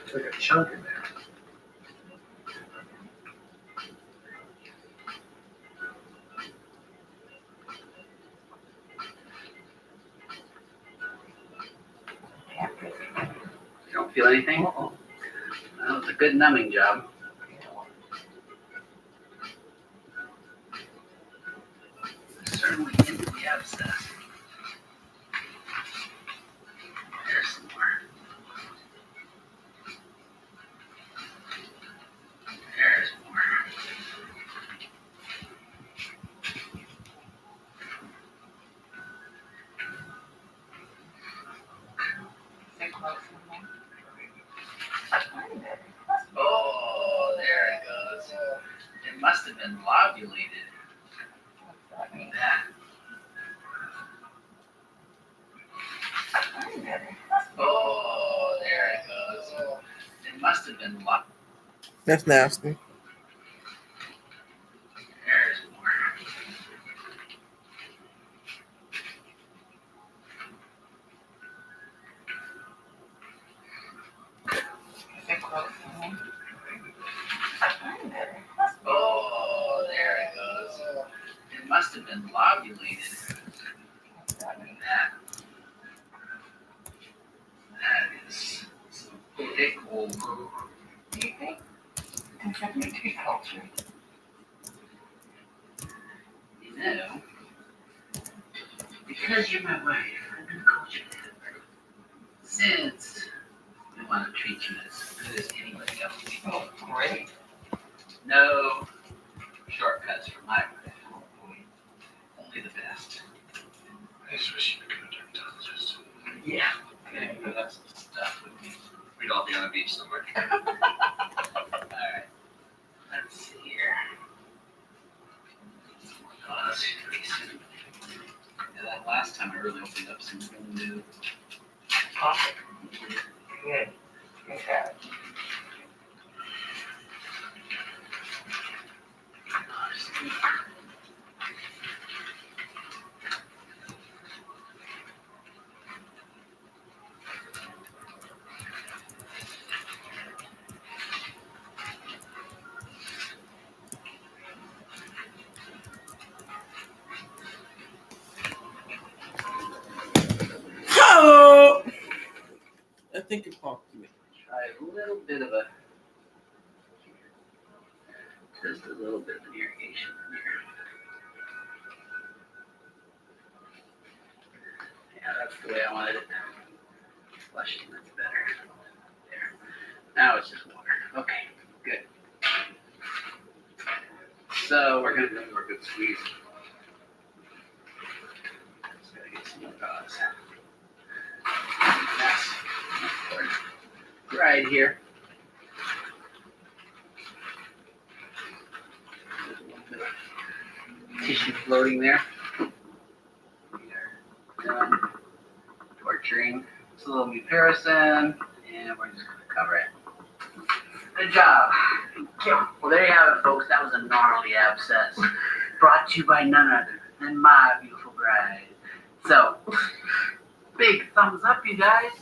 Took a chunk in there. You don't feel anything? Well, it's a good numbing job. Certainly into the abscess. There's some more. There's more. Oh, there it goes. It must have been lobulated. That. Oh, there it goes. It must have been lobulated. That's nasty. There's more. Oh, there it goes. It must have been lobulated. That is some thick old. Do you think? Integrity culture. You know, because you're my wife, I'm gonna culture that. Since we want to treat you as good as anybody else. Oh, great. No shortcuts for my wife. Only the best. I just wish you could have dermatologist. Yeah. Okay, but that's some stuff with me. We'd all be on a beach somewhere. Alright. Let's see here. Oh, that's pretty soon. Yeah, that last time I really opened up some new. Awesome. Good. Good job. Oh! I think it popped me. Try a little bit of a. Just a little bit of an irrigation in here. that's the way I wanted it. Flushing, that's better. There. Now it's just water. Okay, good. So we're gonna do a good squeeze. Just gotta get some gauze. That's right here. There's a little bit of tissue floating there. We are done torturing. It's a little muparison, and we're just gonna cover it. Good job. Well, there you have it, folks. That was a gnarly abscess. Brought to you by none other than my beautiful bride. So, big thumbs up, you guys.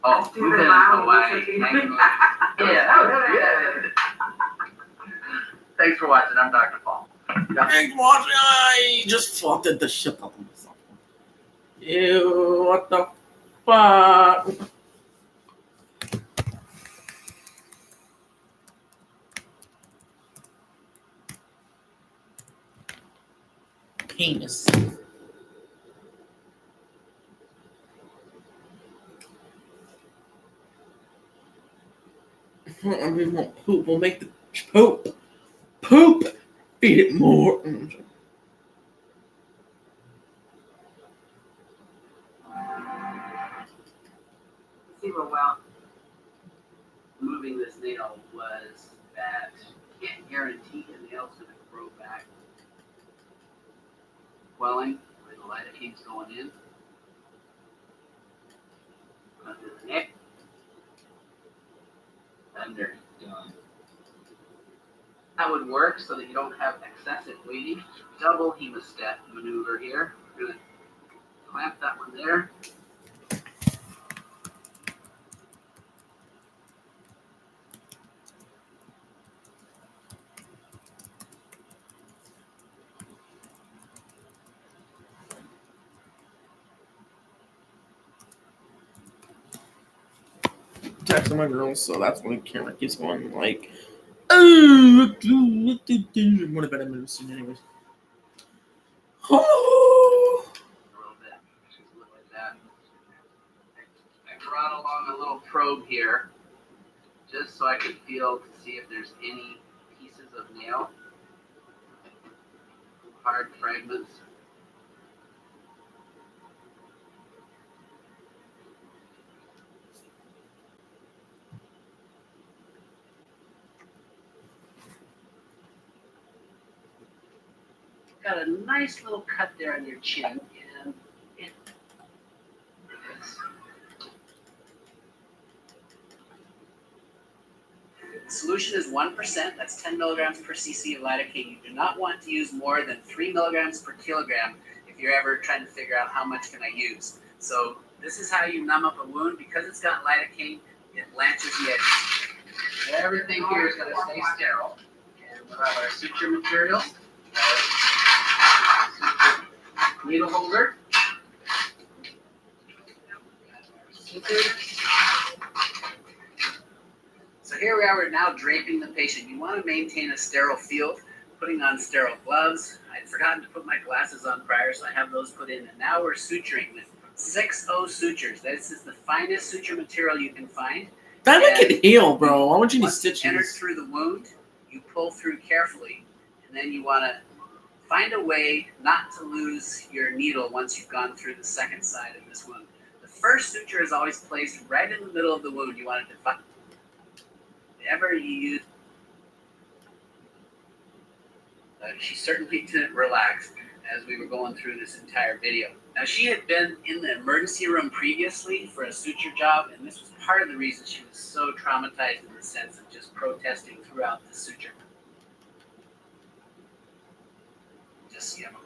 Oh, we've been in Hawaii. Yeah, that was good. Thanks for watching. I'm Dr. Paul. Thanks for watching. I just fucked the shit up of myself. Ew, what the fuck? Penis. I mean, poop will make the poop. Poop. Feed it more. See what well moving this nail was that you can't guarantee the nail's going to grow back. Welling, where the lidocaine's going in. Under the neck. Under. Done. That would work so that you don't have excessive bleeding. Double hemostat maneuver here. We're going to clamp that one there. Texting my girl, so that's when the camera keeps going like, oh, what a better move scene, anyways. Oh. A little bit. Just look like that. I brought along a little probe here, just so I could feel to see if there's any pieces of nail, hard fragments. Got a nice little cut there on your chin, and it is. The solution is 1%. That's 10 milligrams per cc of lidocaine. You do not want to use more than 3 milligrams per kilogram if you're ever trying to figure out how much can I use. So this is how you numb up a wound. Because it's got lidocaine, it blanches the edges. Everything here is going to stay sterile. And we'll have our suture material. Needle holder. So here we are, we're now draping the patient. You want to maintain a sterile field, putting on sterile gloves. I'd forgotten to put my glasses on prior, so I have those put in. And now we're suturing with 6O sutures. This is the finest suture material you can find. That make it heal, bro. I want you to stitch enter through the wound, you pull through carefully, and then you want to find a way not to lose your needle once you've gone through the second side of this wound. The first suture is always placed right in the middle of the wound. You want it to find whatever you use. She certainly didn't relax as we were going through this entire video. Now, she had been in the emergency room previously for a suture job, and this was part of the reason she was so traumatized in the sense of just protesting throughout the suture. Just, you know.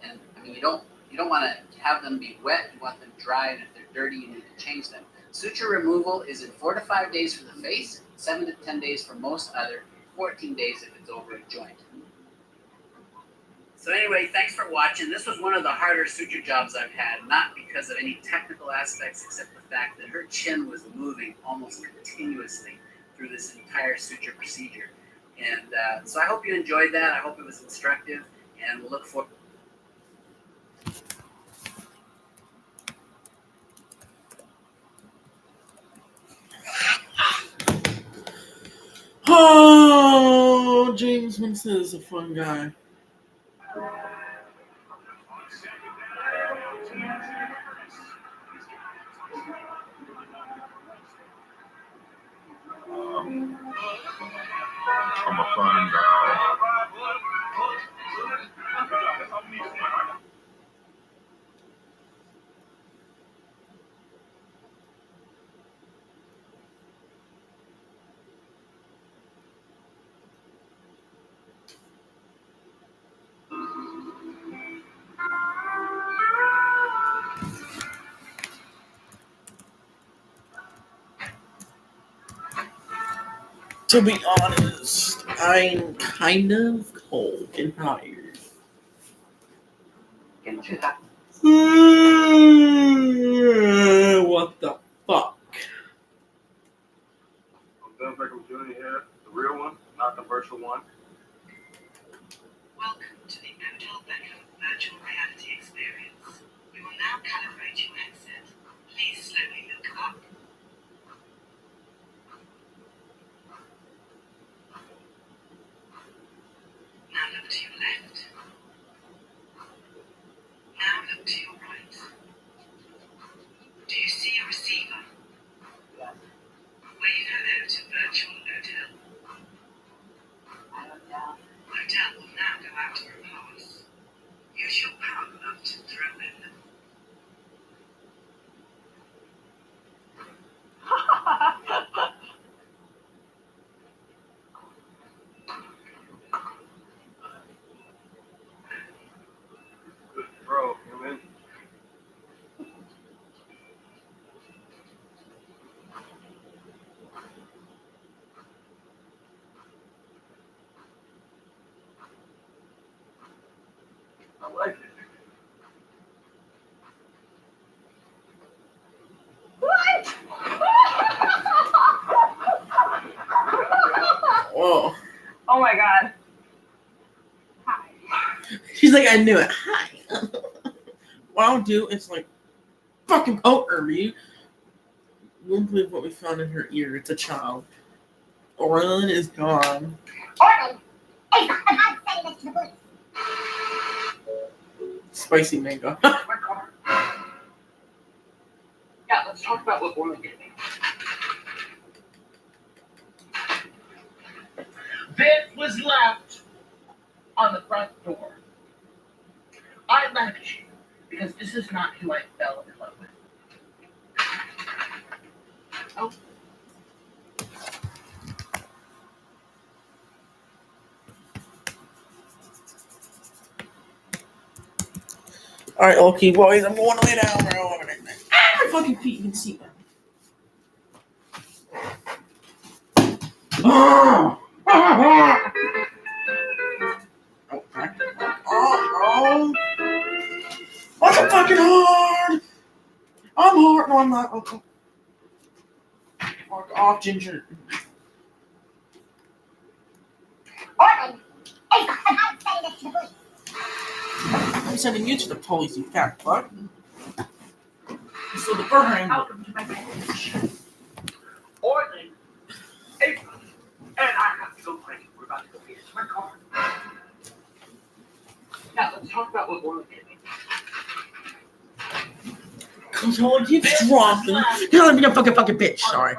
And I mean, you don't want to have them be wet. You want them dry, and if they're dirty, you need to change them. Suture removal is in 4 to 5 days for the face, 7 to 10 days for most other 14 days if it's over a joint. So anyway, thanks for watching. This was one of the harder suture jobs I've had, not because of any technical aspects, except the fact that her chin was moving almost continuously through this entire suture procedure. And so I hope you enjoyed that. I hope it was instructive, and we'll look forward. Oh, James Winston is a fun guy. I'm a fun guy. To be honest, I'm kind of cold and tired. What the fuck? Bill Beckham Jr. here, the real one, not the virtual one. Welcome to the Odell Beckham virtual reality experience. We will now calibrate your headset. Please slowly look up. Now look to your left. Now look to your right. Do you see a receiver? Wave hello to virtual Odell. Odell will now go out of reports. Use your power glove to throw in them. Bro, you in? I like it. Oh, Oh my god. she's like, I knew it. Hi. What I'll do is like, fucking poke her, you. You won't believe what we found in her ear. It's a child. Orlin is gone. Orlin, hey, I'm sending this to the police. Spicy mango. My car. Yeah, let's talk about what Orlin did. This was left on the front door. I left you because this is not who I fell in love with. Oh. Alright, okay, boys, I'm going to lay down, bro. My fucking feet, you can see them. Oh, oh. What's so fucking hard? I'm hard. No, I'm not. Okay. Fuck off, Ginger. Orlin, hey, I'm sending this to the police. I'm sending you to the police, you fat fuck. So the burger angle. Orlin, hey, and I have to go crazy. We're about to go get into my car. Now, let's talk about what Orlin did. Cause all keeps dropping. You're gonna be a fucking bitch. Sorry.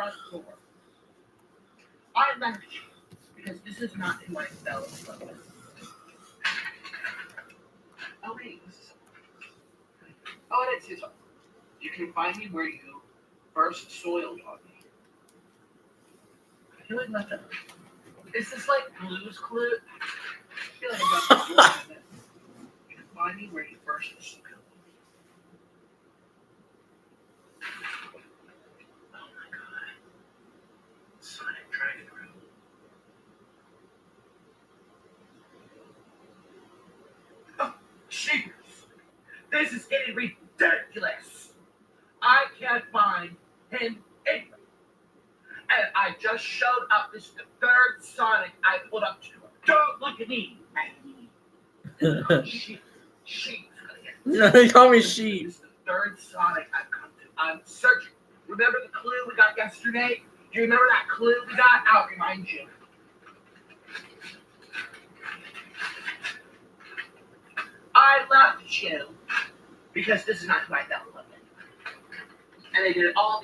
I left you because this is not who I fell in love with. Oh, wait. Oh, that's his. You can find me where you first soiled on me. I feel like nothing. Is this like Blue's Clues? I feel like I got the this. You can find me where you first soiled me. Oh my god. Sonic Dragon Room. Jeez, this is getting ridiculous. I can't find him anywhere. And I just showed up. This is the third Sonic I pulled up to. Don't look at me. Sheep. They call me sheep. This is the third Sonic I've come to. I'm searching. Remember the clue we got yesterday? Do you remember that clue we got? I'll remind you. I left you because this is not who I fell in love with. And they did all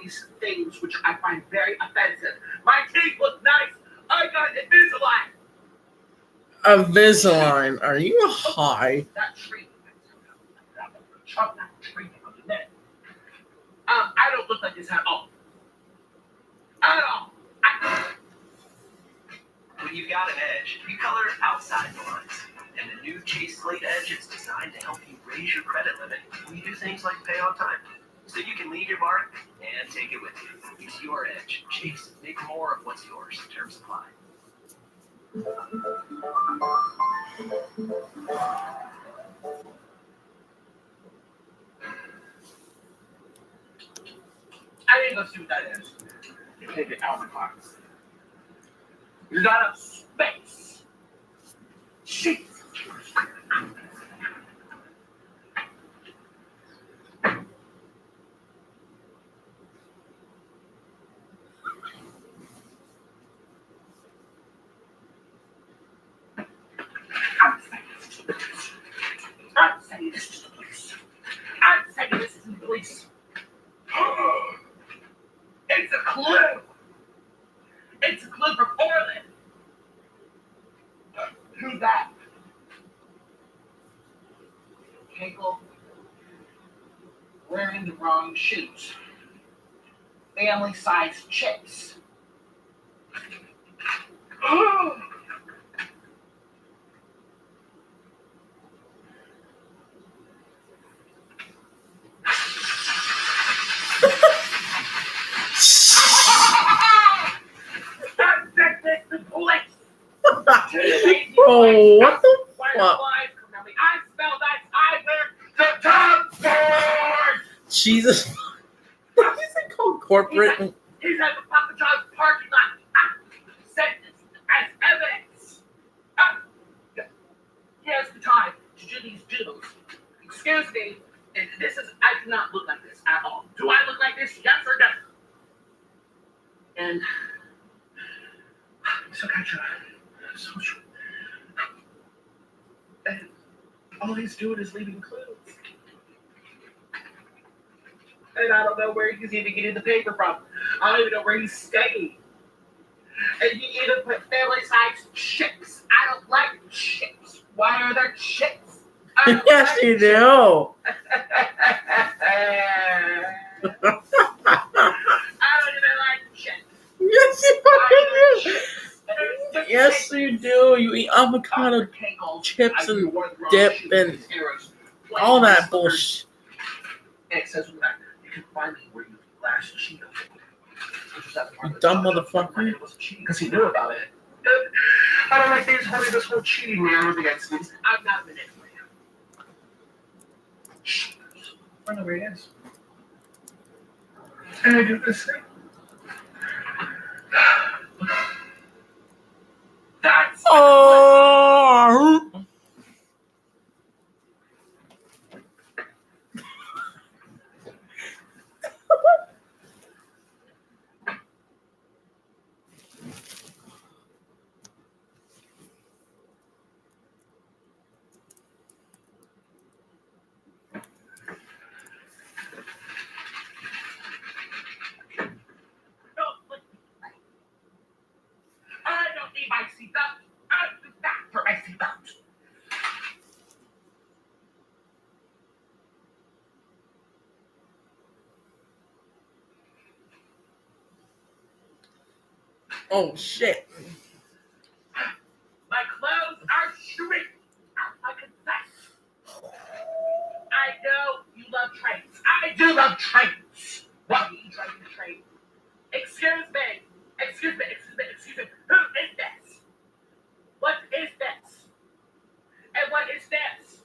these things which I find very offensive. My teeth look nice. I got Invisalign. Invisalign? Are you high? That tree. Chop that tree out of it. I don't look like this at all. At all. When you've got an edge, you color outside the lines. And the new Chase Slate Edge is designed to help you raise your credit limit when you do things like pay on time. So you can leave your mark and take it with you. It's your edge. Chase, make more of what's yours. Terms apply. I need to go see what that is. Take it out of my box. There's not enough space. Jeez. I'm saying this is the police. I'm saying this is the police. It's a clue. It's a clue from Orland. Who's that? Hinkle. Wearing the wrong shoes. Family-sized chips. Oh, what the fuck? I smell that. I wear the top board. Jesus. He's like called corporate. He's at the Papa John's parking lot. Sent this as evidence. He has the time to do these doodles. Excuse me. And this is, I do not look like this at all. Do I look like this? Yes or no? And so kind of social. And all he's doing is leaving clues. And I don't know where he's even getting the paper from. I don't even know where he's staying. And he even put family-sized chips. I don't like chips. Why are there chips? Yes, like you chips. do. I don't even like chips. Yes, you fucking do. Yes, you do. You eat avocado chips and dip and all that bullshit. And it says that you can find me where you last cheated. You dumb motherfucker. Because he knew about it. I don't like this whole cheating narrative against me. I'm not manipulating. I know where he is. And I do this thing. That's oh. I don't need my seatbelt. I'm too fat for my seatbelt. Oh shit. My clothes are shrink. I confess. I know you love trains. I do love trains. Why are you driving the train? Excuse me. Excuse me. Who is this? What is this? And what is this?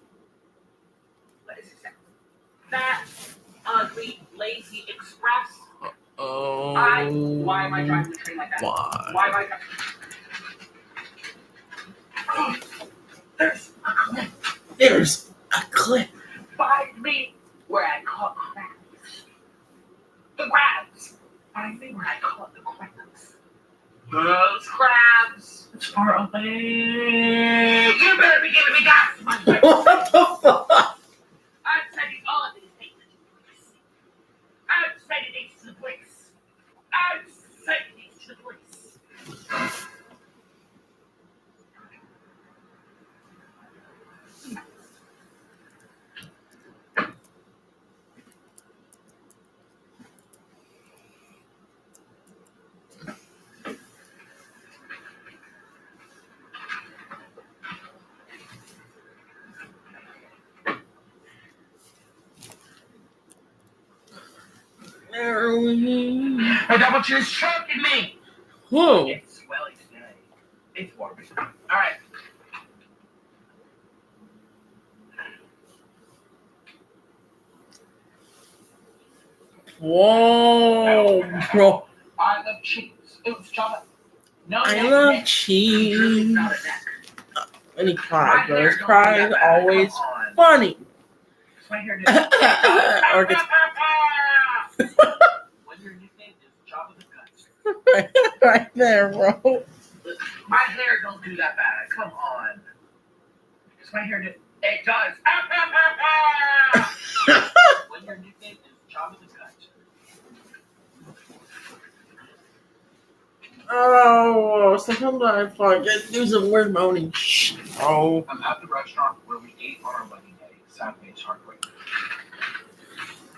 Why am I driving the train like that? Why? Why am I? There's a cliff by me where I caught crabs. The crabs by me where I caught the crabs. Those crabs. It's far away. You better be giving me gas money. What the fuck? I'm sending all of these things to the police. I'm sending these to the police. I'm sending these to the police. My double chin is choking me. Whoa. It's swelling today. It's warming. All right. Whoa, bro. I love cheese. Oops, chocolate. No I neck, love neck. cheese. Jerky's not a neck. And he cries, bro. His Don't cry do is that, man. always Come on. funny. My hair did. Or gets When your nickname is Job of the Guts. right there, bro. My hair don't do that bad. Come on. Because my hair did. It does. When your nickname is Job of the Guts. Oh, sometimes I forget do some weird moaning. Oh. I'm at the restaurant where we ate on our wedding day. Saturday's heartbreak.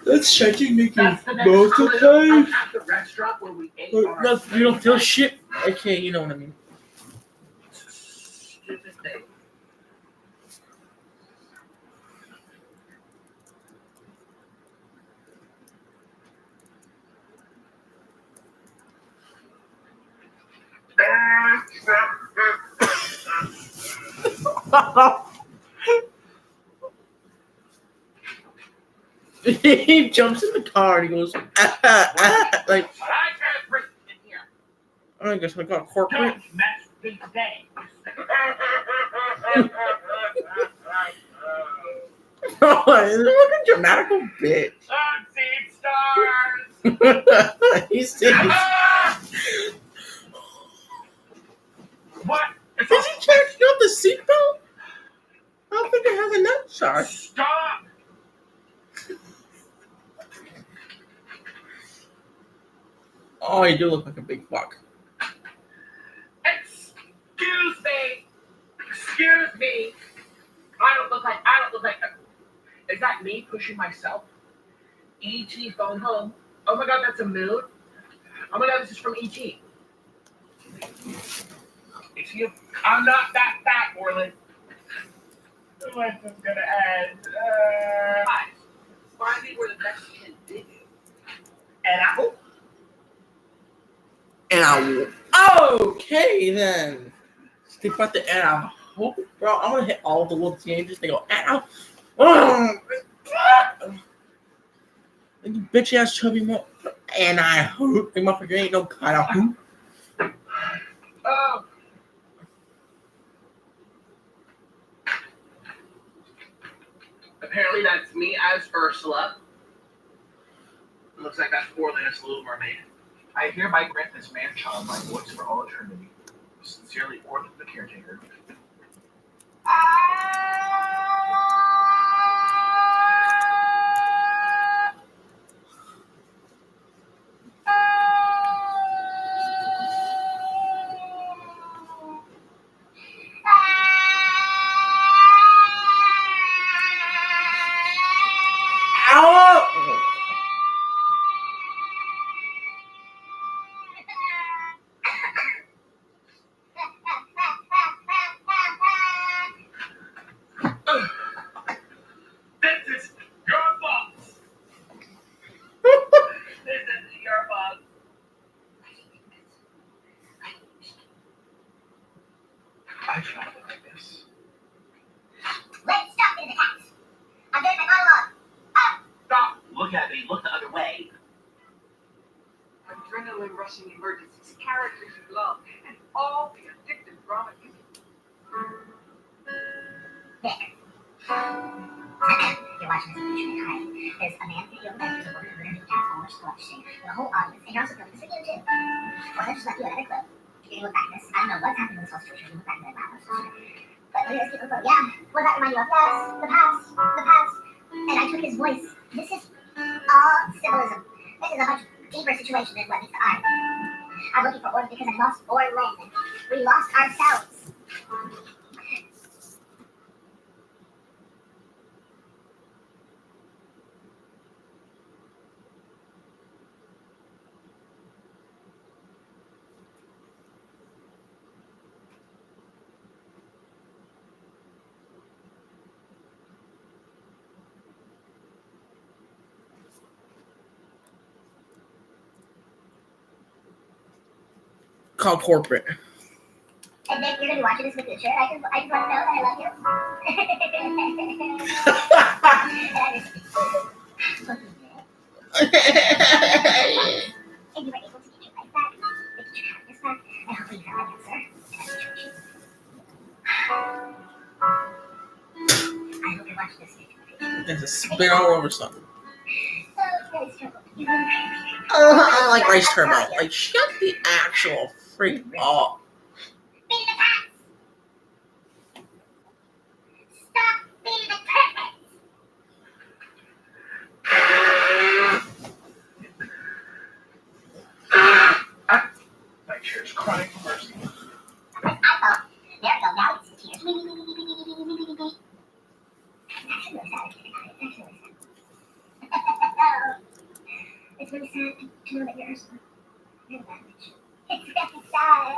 That's checking Mickey That's the next most of the clip. time. I'm at the restaurant where we ate on our No, wedding you don't feel day. shit. Okay, you know what I mean. Stupid thing. He jumps in the car and he goes, like, I can't breathe in here. I guess I got corporate. Don't mess with me today. Oh, look at dramatical bitch. I'm seeing stars. He's seeing. What? Is he checking out the seatbelt? I don't think it has a nut shot. Stop. Oh, you do look like a big fuck. Excuse me. Excuse me. I don't look like. Is that me pushing myself? E.T. phone home. Oh my God, that's a mood. Oh my God, this is from E.T. It's you. I'm not that fat, Orland. The life is gonna end. Find me where the best can dig you. And I hope. And I okay then. Stick about the and I hope, bro. I'm gonna hit all the little teenagers. They go and bitch ass chubby mo. And I hope they motherfucker ain't no kind of hoop. Oh. Apparently that's me as Ursula. Looks like that's Orlando's Little Mermaid. I hereby grant this man-child my voice for all eternity. Sincerely, Orland the caretaker. gut-crushing emergencies, characters you love, and all the addictive drama you You're watching this feature in There's a man video that is a woman who literally has so much blushing. The whole audience, and you're also filming this video too. Or let's just let you another clip. You can look back at this. I don't know what's happening in this whole situation. You look back at it, wow, that's so shit. But look at this people quote. Yeah, what does that remind you of? Yes, the past, the past. And I took his voice. This is all symbolism. This is a much deeper situation than what meets the eye. I'm looking for order because I lost Orlin. We lost ourselves. Called corporate. And Nick, you're gonna be watching this in the future. I just want to know that I love you. And you were able to get your life back, get your happiness back, and hopefully you found that answer. I hope you're watching this video. There's a spit all over something. So, guys, you really I like Rice Turbo. Like, shut the actual freak up. Stop being the perfect. My chair's crying for mercy. I thought, there we go, now it's tears. Actually, really sad. It's actually really sad. It's really sad to know that you're Ursula. You're the bad bitch. It's really sad.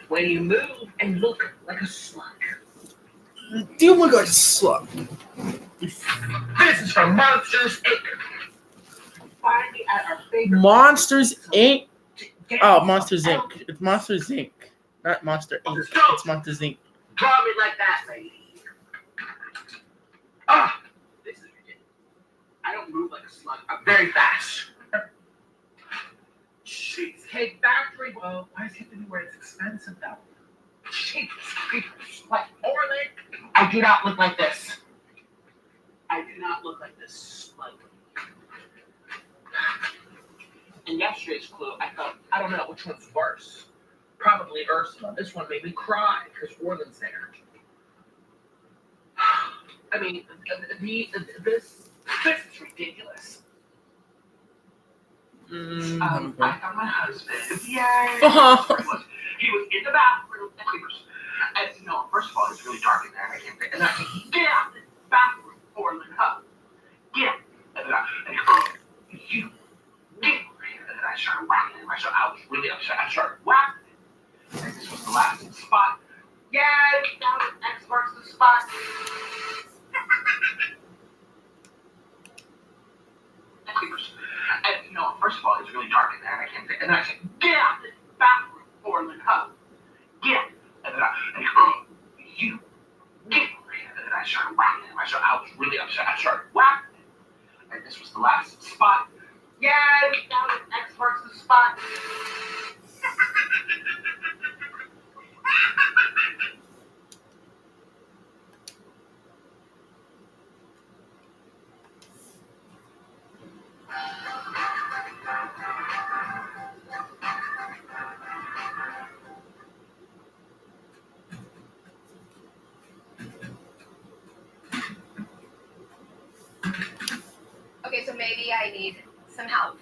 When you move and look like a slug. Do you look like a slut? This is from Monsters Inc. Find me at our favorite Monsters Inc. Oh, Monsters Inc. It's Monsters Inc. Not Monster Inc. It's Monsters Inc. Draw me like that, lady. Ah, this is ridiculous. I don't move like a slug. I'm very fast. Cheesecake Factory. Well, why is it where it's expensive though? Cheesecake like Orlick. I do not look like this. I do not look like this. Like. In yesterday's clue, I thought, I don't know which one's worse. Probably Ursula. This one made me cry because Orlin's there. I mean, this is ridiculous. I found my husband. Yay! He was in the bathroom. As you know, first of all, it's really dark in there. And I can't think. And I said, get out of the bathroom, Orlin. Get out. And then you get over here. And then I started whacking him. I was really upset. I started whacking him. And this was the last spot. Yay! Now X marks the spot. And you know, first of all, it's really dark in there, and I can't think. And I said, get out of the bathroom, Orlin. Get out. And then you get over here. And then I started whacking him. I was really upset. I started whacking him. And this was the last spot. Yay! Now X marks the spot. Okay, so maybe I need some help.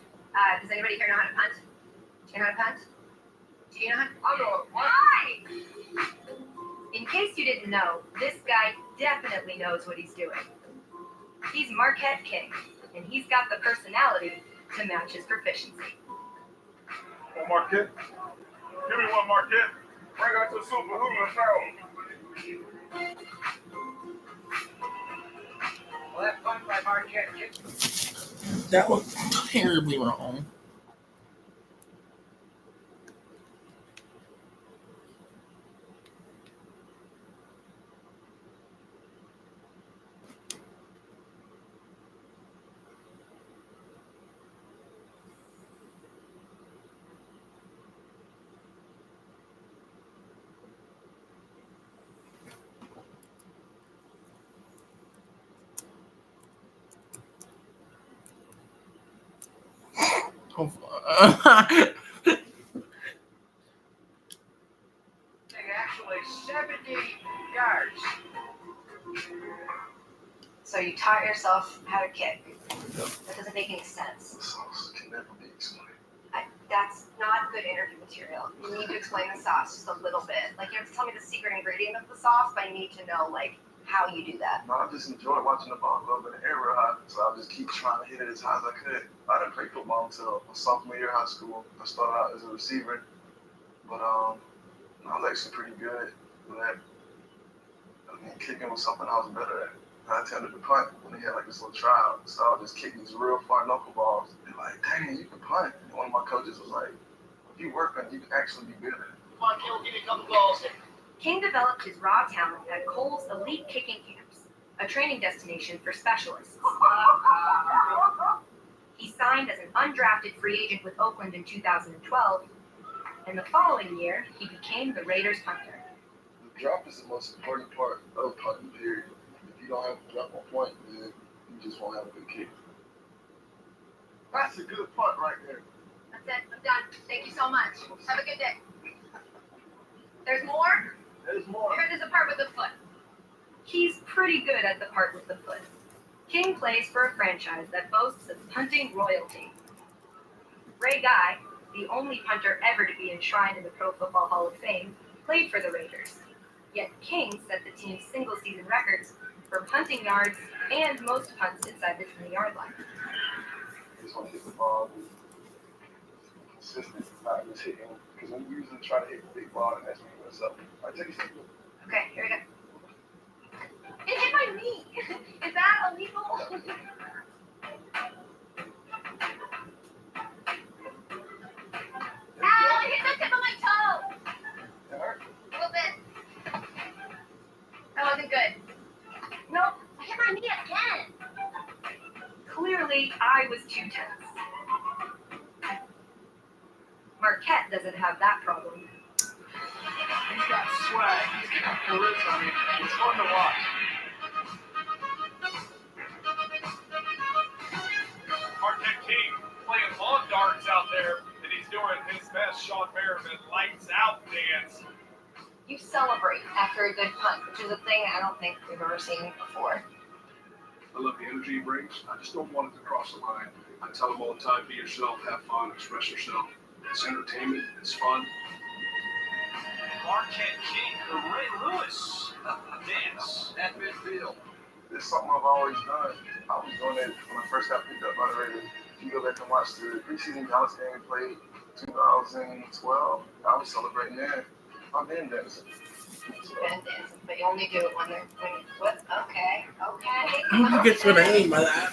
Does anybody here know how to punt? Do you know how to punt? Do you know how to? I know what? Hi! In case you didn't know, this guy definitely knows what he's doing. He's Marquette King, and he's got the personality to match his proficiency. One Marquette. Give me one Marquette. Bring out the super hula show. Well, that punt by Marquette kicked That was terribly wrong. actually 70 yards. So you taught yourself how to kick. That doesn't make any sense. The sauce can never be explained. That's not good interview material. You need to explain the sauce just a little bit. Like, you have to tell me the secret ingredient of the sauce, but I need to know, like, how you do that. No, I just enjoy watching the ball go up in the air real high, so I just keep trying to hit it as high as I could. I didn't play football until my sophomore year of high school. I started out as a receiver, but I was actually pretty good at kicking was something I was better at. I attended the punt when they had like this little trial, so I was just kicking these real far knuckleballs. And like, dang, you can punt. And one of my coaches was like, if you work on it, you can actually be good at it. Come on, Kill, give me a couple balls. King developed his raw talent at Cole's Elite Kicking Camps, a training destination for specialists. He signed as an undrafted free agent with Oakland in 2012, and the following year, he became the Raiders' punter. The drop is the most important part of punting, period. If you don't have a drop on point, then you just won't have a good kick. That's a good punt right there. That's it. I'm done. Thank you so much. Have a good day. There's more? There's more. I heard there's a part with the foot. He's pretty good at the part with the foot. King plays for a franchise that boasts of punting royalty. Ray Guy, the only punter ever to be enshrined in the Pro Football Hall of Fame, played for the Raiders. Yet King set the team's single-season records for punting yards and most punts inside the 20-yard line. I just want to hit the ball with consistent, not just hitting. Because when you usually try to hit the big ball, and that's when you mess up. All right, take a seat. Okay, here we go. It hit my knee. Is that illegal? Ow, it hit the tip of my toe. That hurt? A little bit. That wasn't good. Nope, I hit my knee again. Clearly, I was too tense. Marquette doesn't have that problem. He's got swag. He's got charisma. It's fun to watch. Marquette King playing lawn darts out there, and he's doing his best Sean Merriman lights out dance. You celebrate after a good punt, which is a thing I don't think we've ever seen before. I love the energy he brings. I just don't want it to cross the line. I tell him all the time, be yourself, have fun, express yourself. It's entertainment, it's fun. Marquette King, Ray Lewis, dance at midfield. It's something I've always done. I was doing it when I first got picked up by the Raiders. If you go back and watch the preseason Dallas game we played 2012, I was celebrating there. I've been dancing. Been dancing, but you only do it when they're what? Okay. Who gets what I mean by that?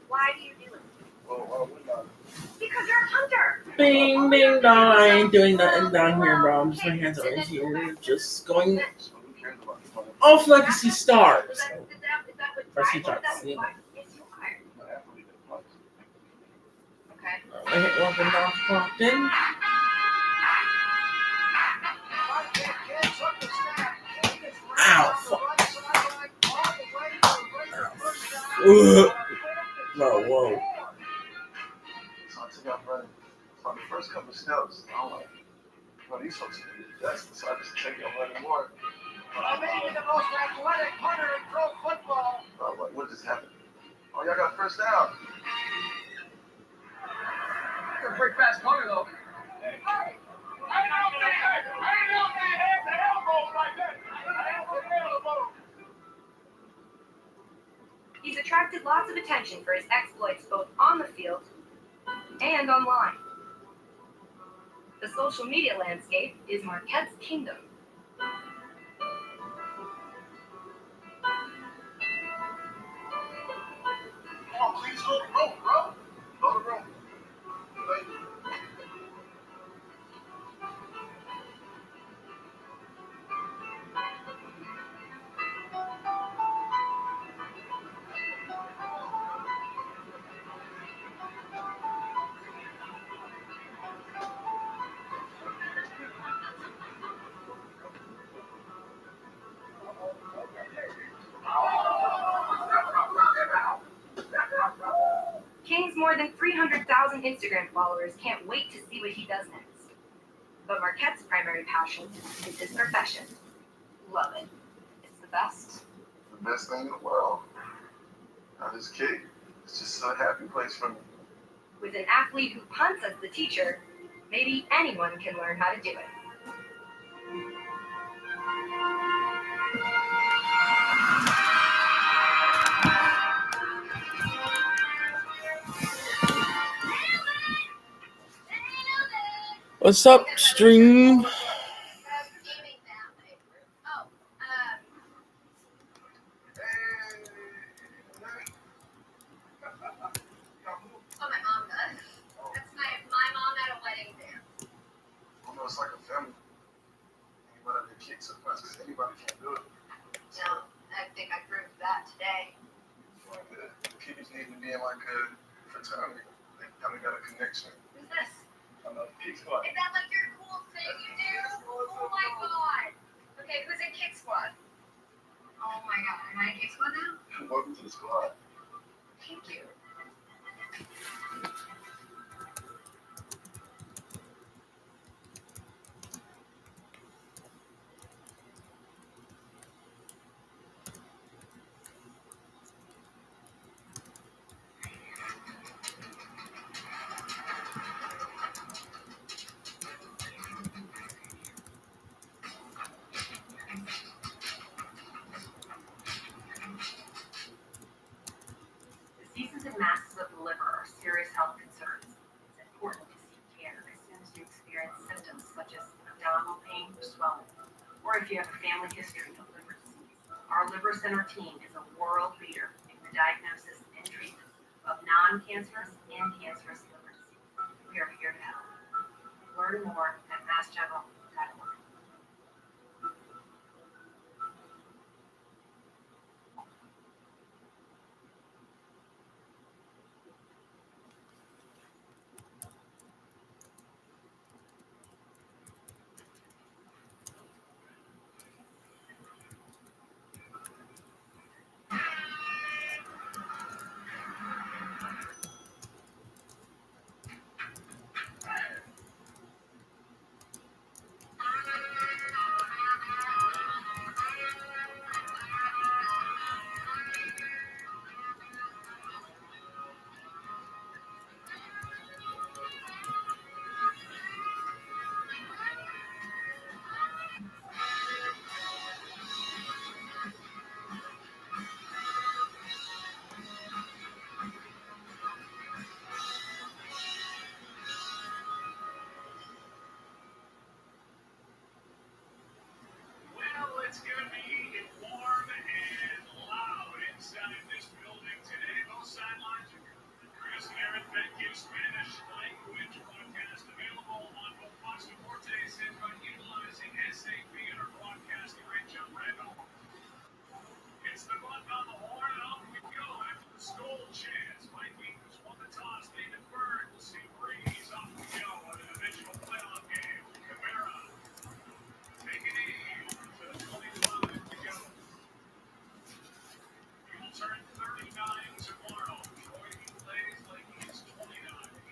Why do you do it? Well, we're not. Because you're a hunter. Bing, ding, dong. I ain't doing nothing down here, bro. I'm just my hands over here, just going off legacy stars. Legacy stars. Yes, you are. Okay. I hit one from off clocked in. Ow, fuck. Whoa. So I took off running. So the first couple of steps, I'm like, well, these folks can do this. So I just take off running more. I made you the most athletic punter in pro football. I was like, what just happened? Oh, y'all got first down. You're a pretty fast punter, though. He's attracted lots of attention for his exploits both on the field and online. The social media landscape is Marquette's kingdom. please hold the rope, bro. Hold the rope. Thank you. King's more than 300,000 Instagram followers can't wait to see what he does next. But Marquette's primary passion is his profession. Love it. It's the best. The best thing in the world. Now this kick, it's just a happy place for me. With an athlete who punts as the teacher, maybe anyone can learn how to do it. What's up, stream? Oh, my mom does. That's my mom at a wedding dance. I know it's like a family. Anybody that kicks or punts, because anybody can do it. No, I think I proved that today. Like the kids need to be in like a fraternity. They kind of got a connection. Who's this? I know the kick squad. Is that like your cool thing you do? Oh my god. Okay, who's in Kick Squad? Oh my god, am I in Kick Squad now? Welcome to the squad. Thank you. Diseases and masses of the liver are serious health concerns. It's important to seek care as soon as you experience symptoms such as abdominal pain or swelling, or if you have a family history of liver disease. Our Liver Center team is a world leader in the diagnosis and treatment of non-cancerous and cancerous liver disease. We are here to help. Learn more at massgeneral.org. Well, it's gonna be warm and loud inside this building today. Both sidelines are Chris and Aaron Beck Spanish language podcast available on both Fox Deportes and by utilizing SAP and our podcast Rich and Randall. It's the button on the horn and off we go after the Skull Chance. Vikings won the toss, they deferred. We'll see Breeze off we go on an eventual playoff game. Camara taking it to the 25 to go. He will turn 39 tomorrow. Troy, he plays like he's 29.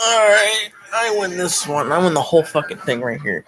Alright, I win this one. I win the whole fucking thing right here.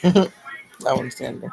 I understand that.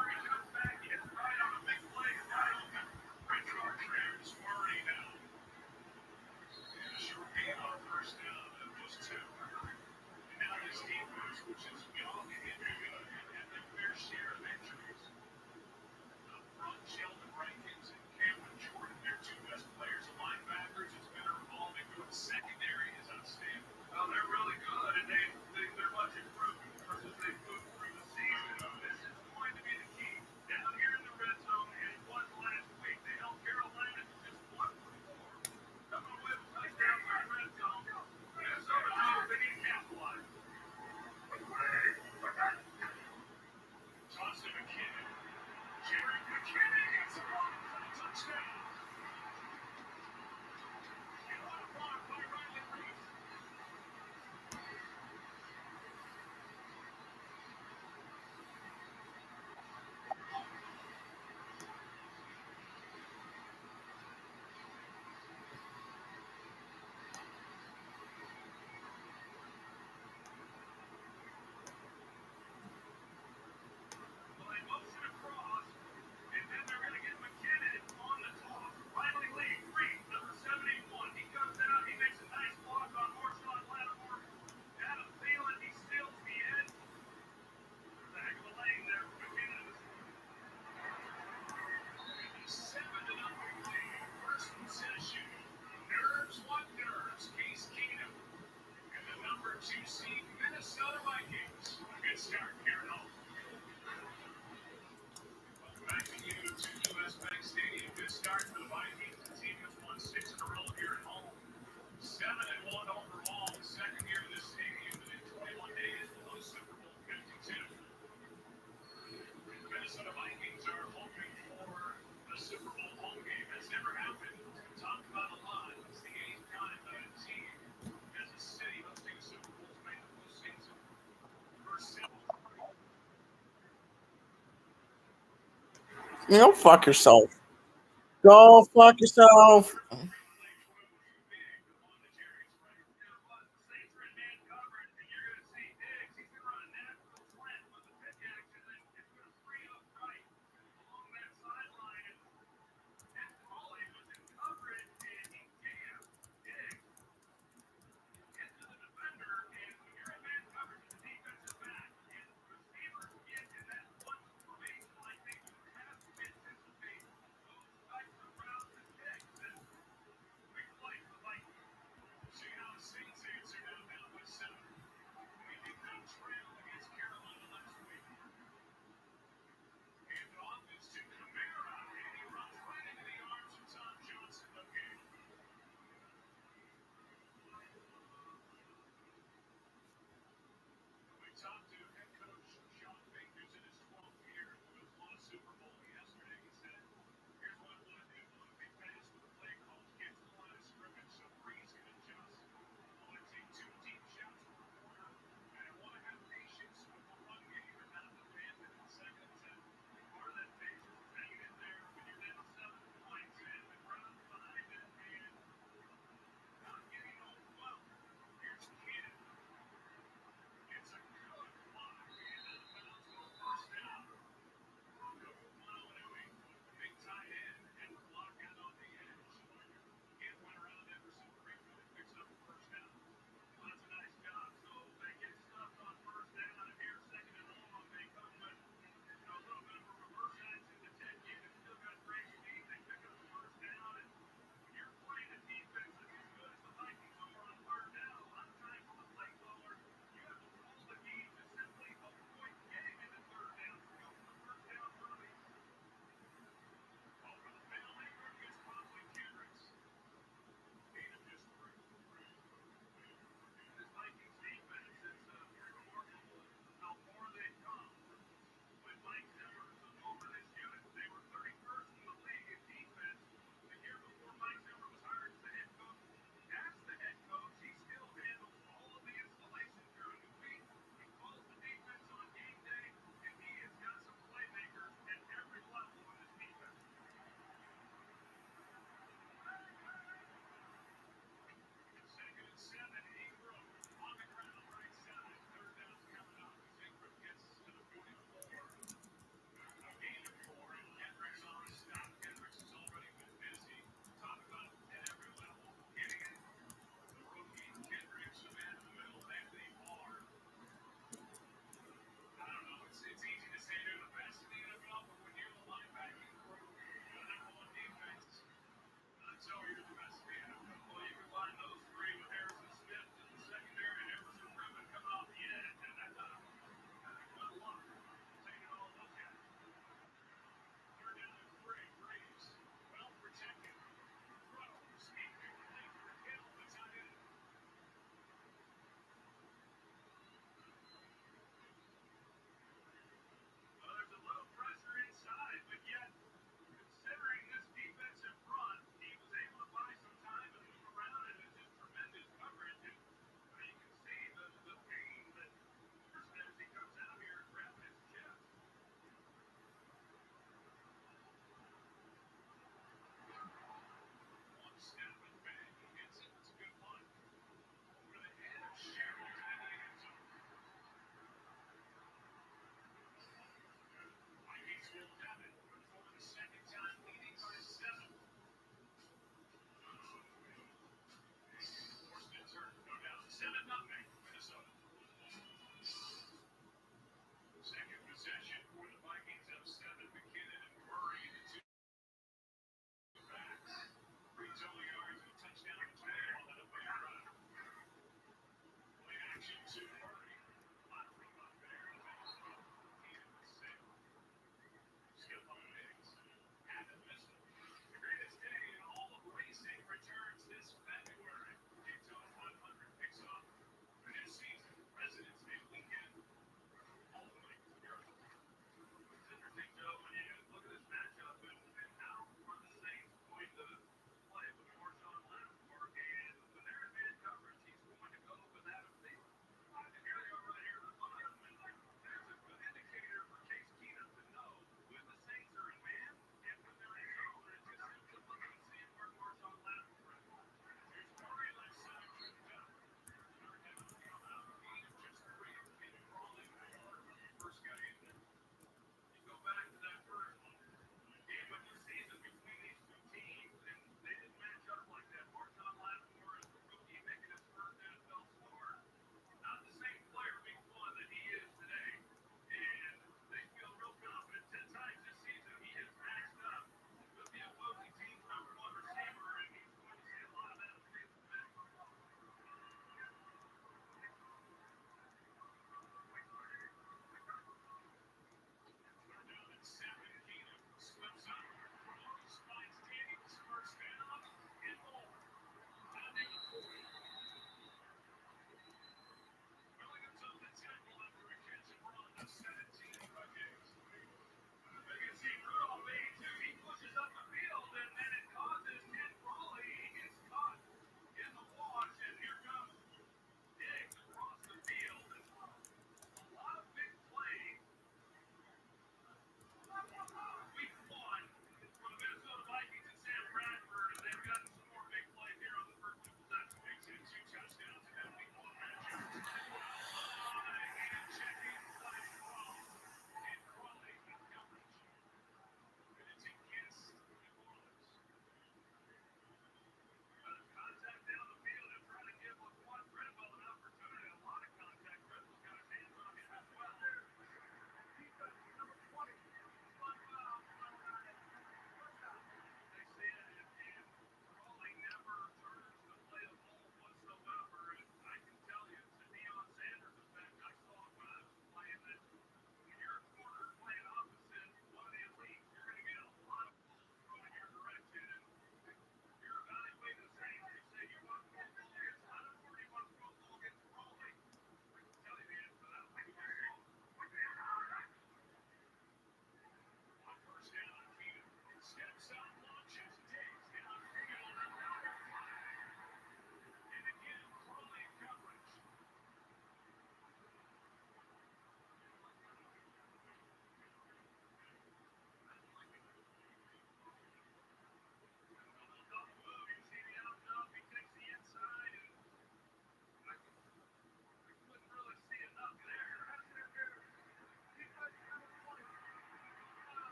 You know, fuck yourself. Go fuck yourself.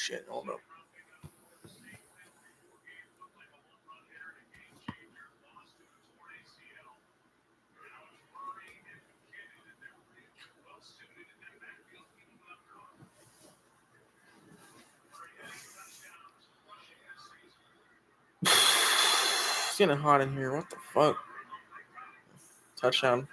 shit. Hold up. It's getting hot in here. What the fuck? Touchdown.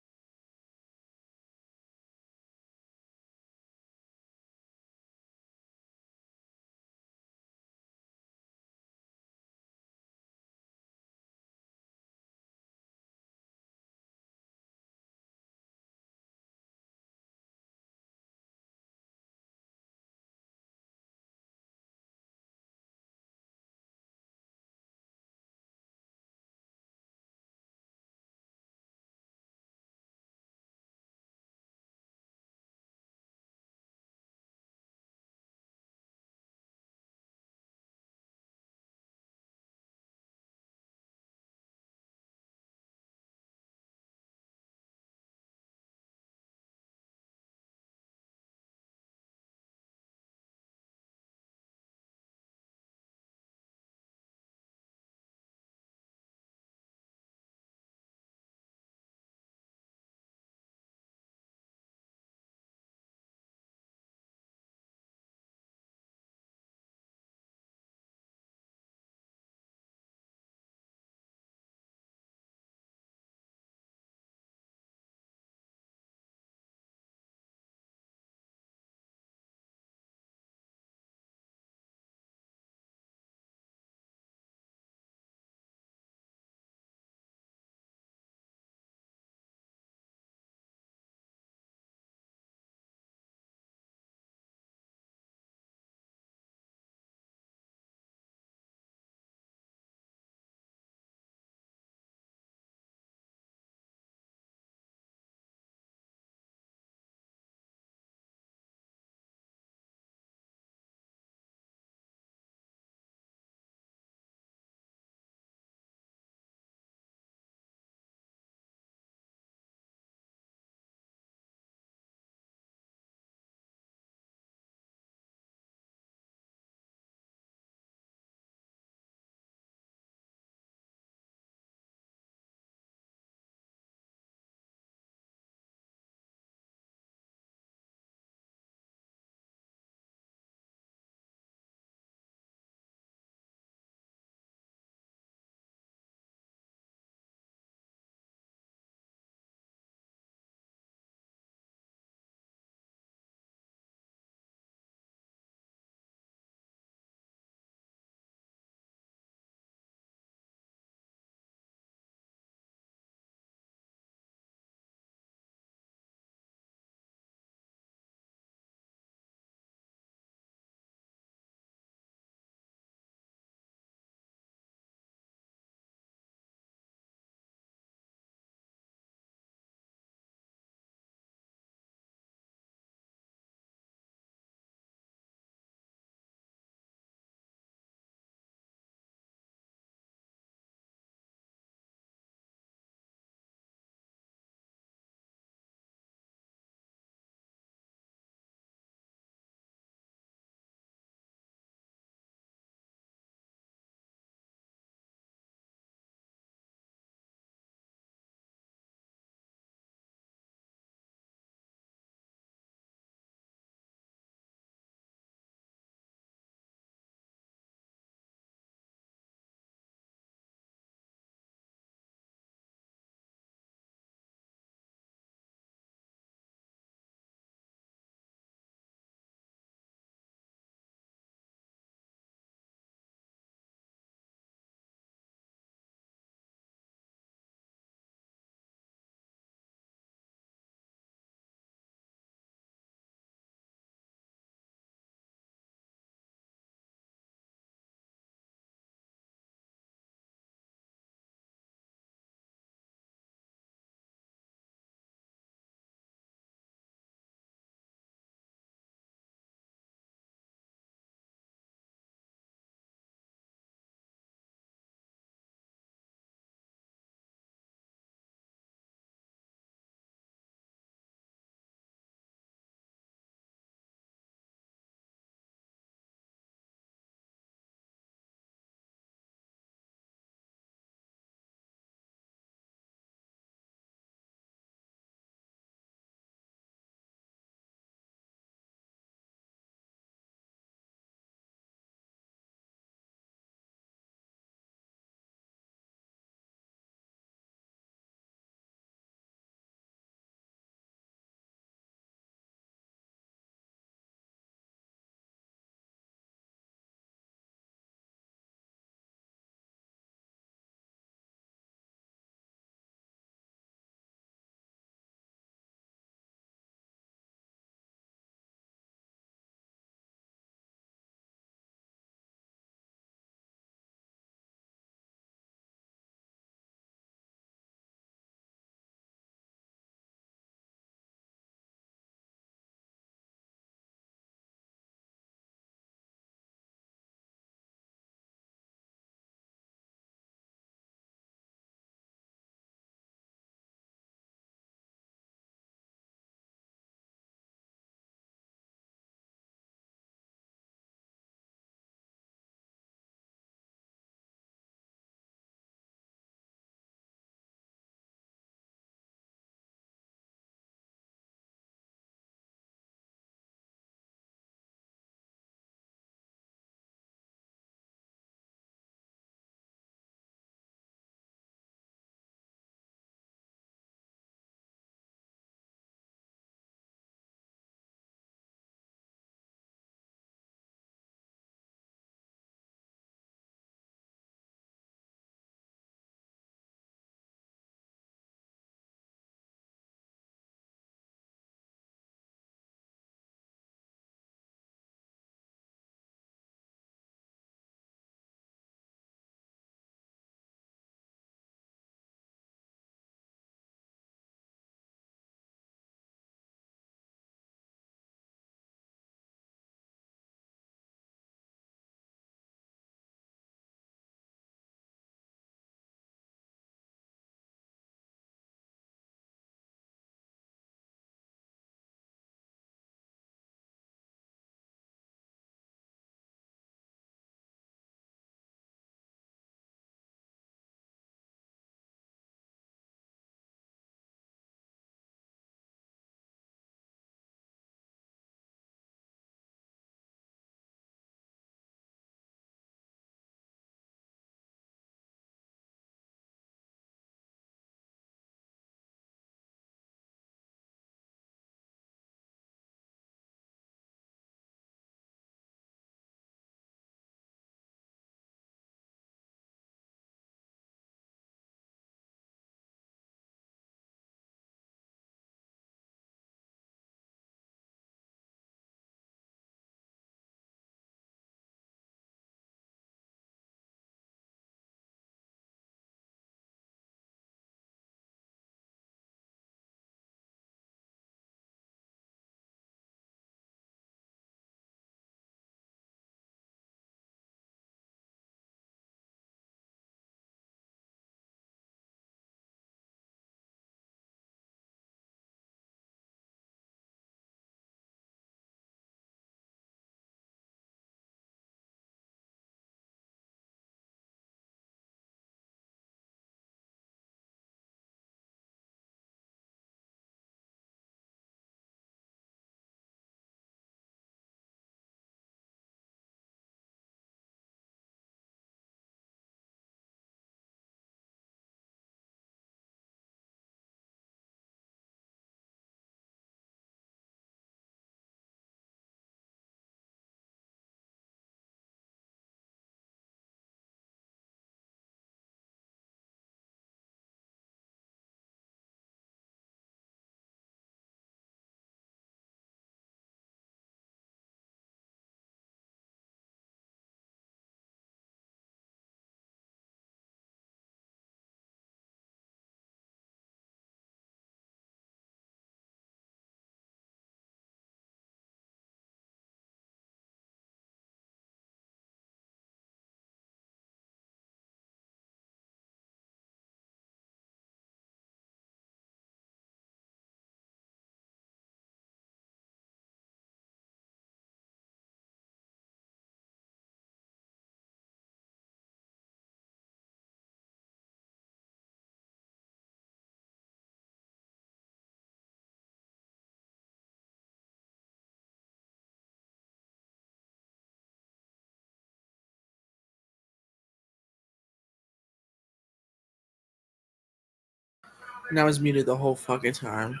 And I was muted the whole fucking time.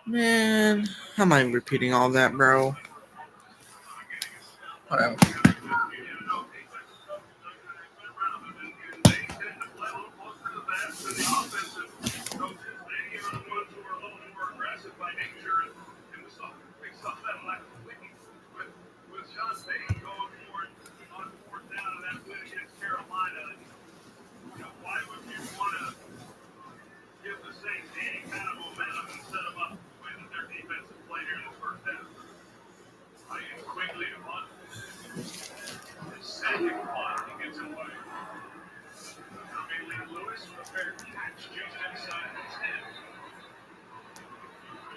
Man, how am I repeating all that, bro? Whatever. With Sean Payton going for it on fourth down in that win against Carolina, why would you want to give the Saints any kind of momentum and set them up with their defensive play here in the first half? I use quickly to punt. His second punt, he gets away. Lee Lewis with a fair catch just inside the 10.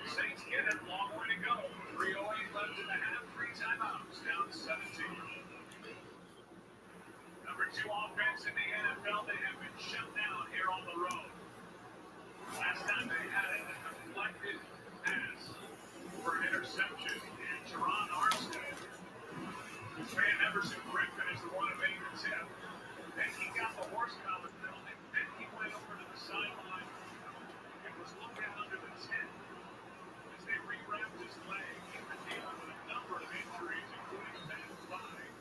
Saints get it, long way to go. 3:08 left in the half, 3 timeouts, down to 17. Number 2 offense in the NFL, they have been shut down here on the road. Last time they had a deflected pass for an interception, and Teron Armstead, Van Everson Griffin is the one who made the tip. Then he got the horsepower penalty. Then he went over to the sideline and was looked at under the tent as they rewrapped his leg. He was dealing with a number of injuries, including a bad thigh.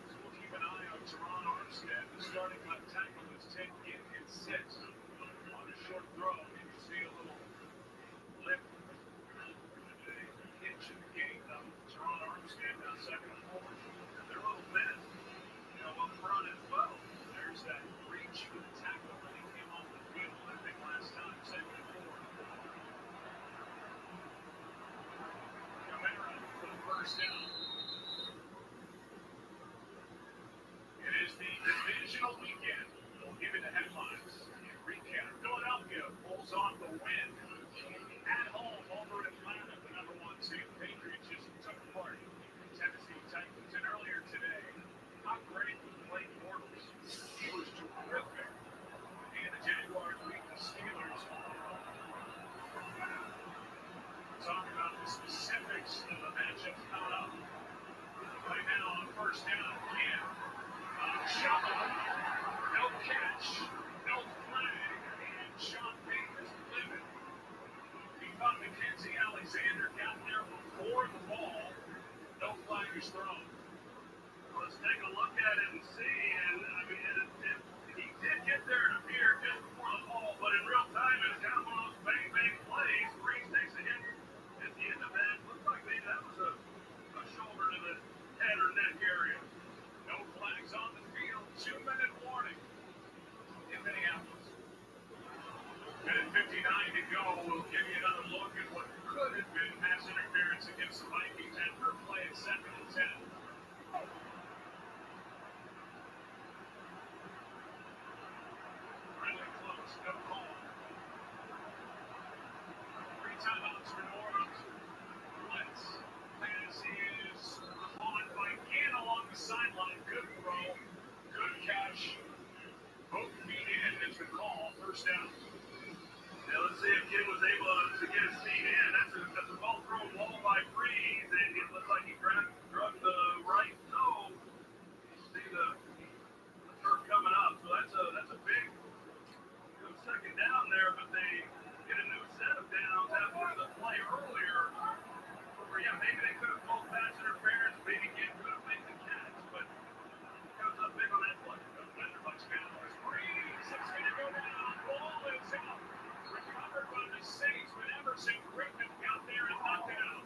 So we'll keep an eye on Teron Armstead. The starting left tackle is Ted Ginn and sits on a short throw. You can see a little lip hitch in the game, though. Teron Armstead now second and forward. They're a little bit, up front as well. There's that reach for the tackle when he came off the field, I think, last time, second and forward. Camara for the first down. It is the divisional weekend. We'll give you the headlines. Recap. Philadelphia pulls off the win at home over Atlanta, the number 1 seed. Patriots just took part in Tennessee Titans. And earlier today, how great was Blake Bortles? He was terrific. And the Jaguars beat the Steelers. Talk about the specifics of the matchups coming up. Right now on first down, again. Shot, no catch, no flag, and Sean Payton is livid. He thought Mackenzie Alexander got there before the ball. No flag is thrown. Let's take a look at it and see. And I mean, he did get there, it appeared, just before the ball, but in real time, it's kind of one of those bang plays. Breeze takes a hit at the end of that. Looks like maybe that was a shoulder to the head or neck area. No flags on the field. 2-minute warning in Minneapolis. Minute 59 to go. We'll give you another look at what could have been pass interference against the Vikings after a play at 2nd and 10. Really close. No call. 3 timeouts for New Orleans. Blitz. Pass is caught by Ginn along the sideline. Good throw. Good catch. Both feet in is the call. First down. Now let's see if Ginn was able to get his feet in. That's a ball thrown wall by Breeze. And it looks like he drug the right toe. You see the turf coming up. So that's a big second down there, but they get a new set of downs after the play earlier. Where, yeah, maybe they could have called pass interference. Maybe Ginn could have made the catch, but comes up big on that play. Another touchdown. Breeze, 6 feet to go down. Ball is out. Recovered by the Saints, but Everson Griffin got there and knocked it out.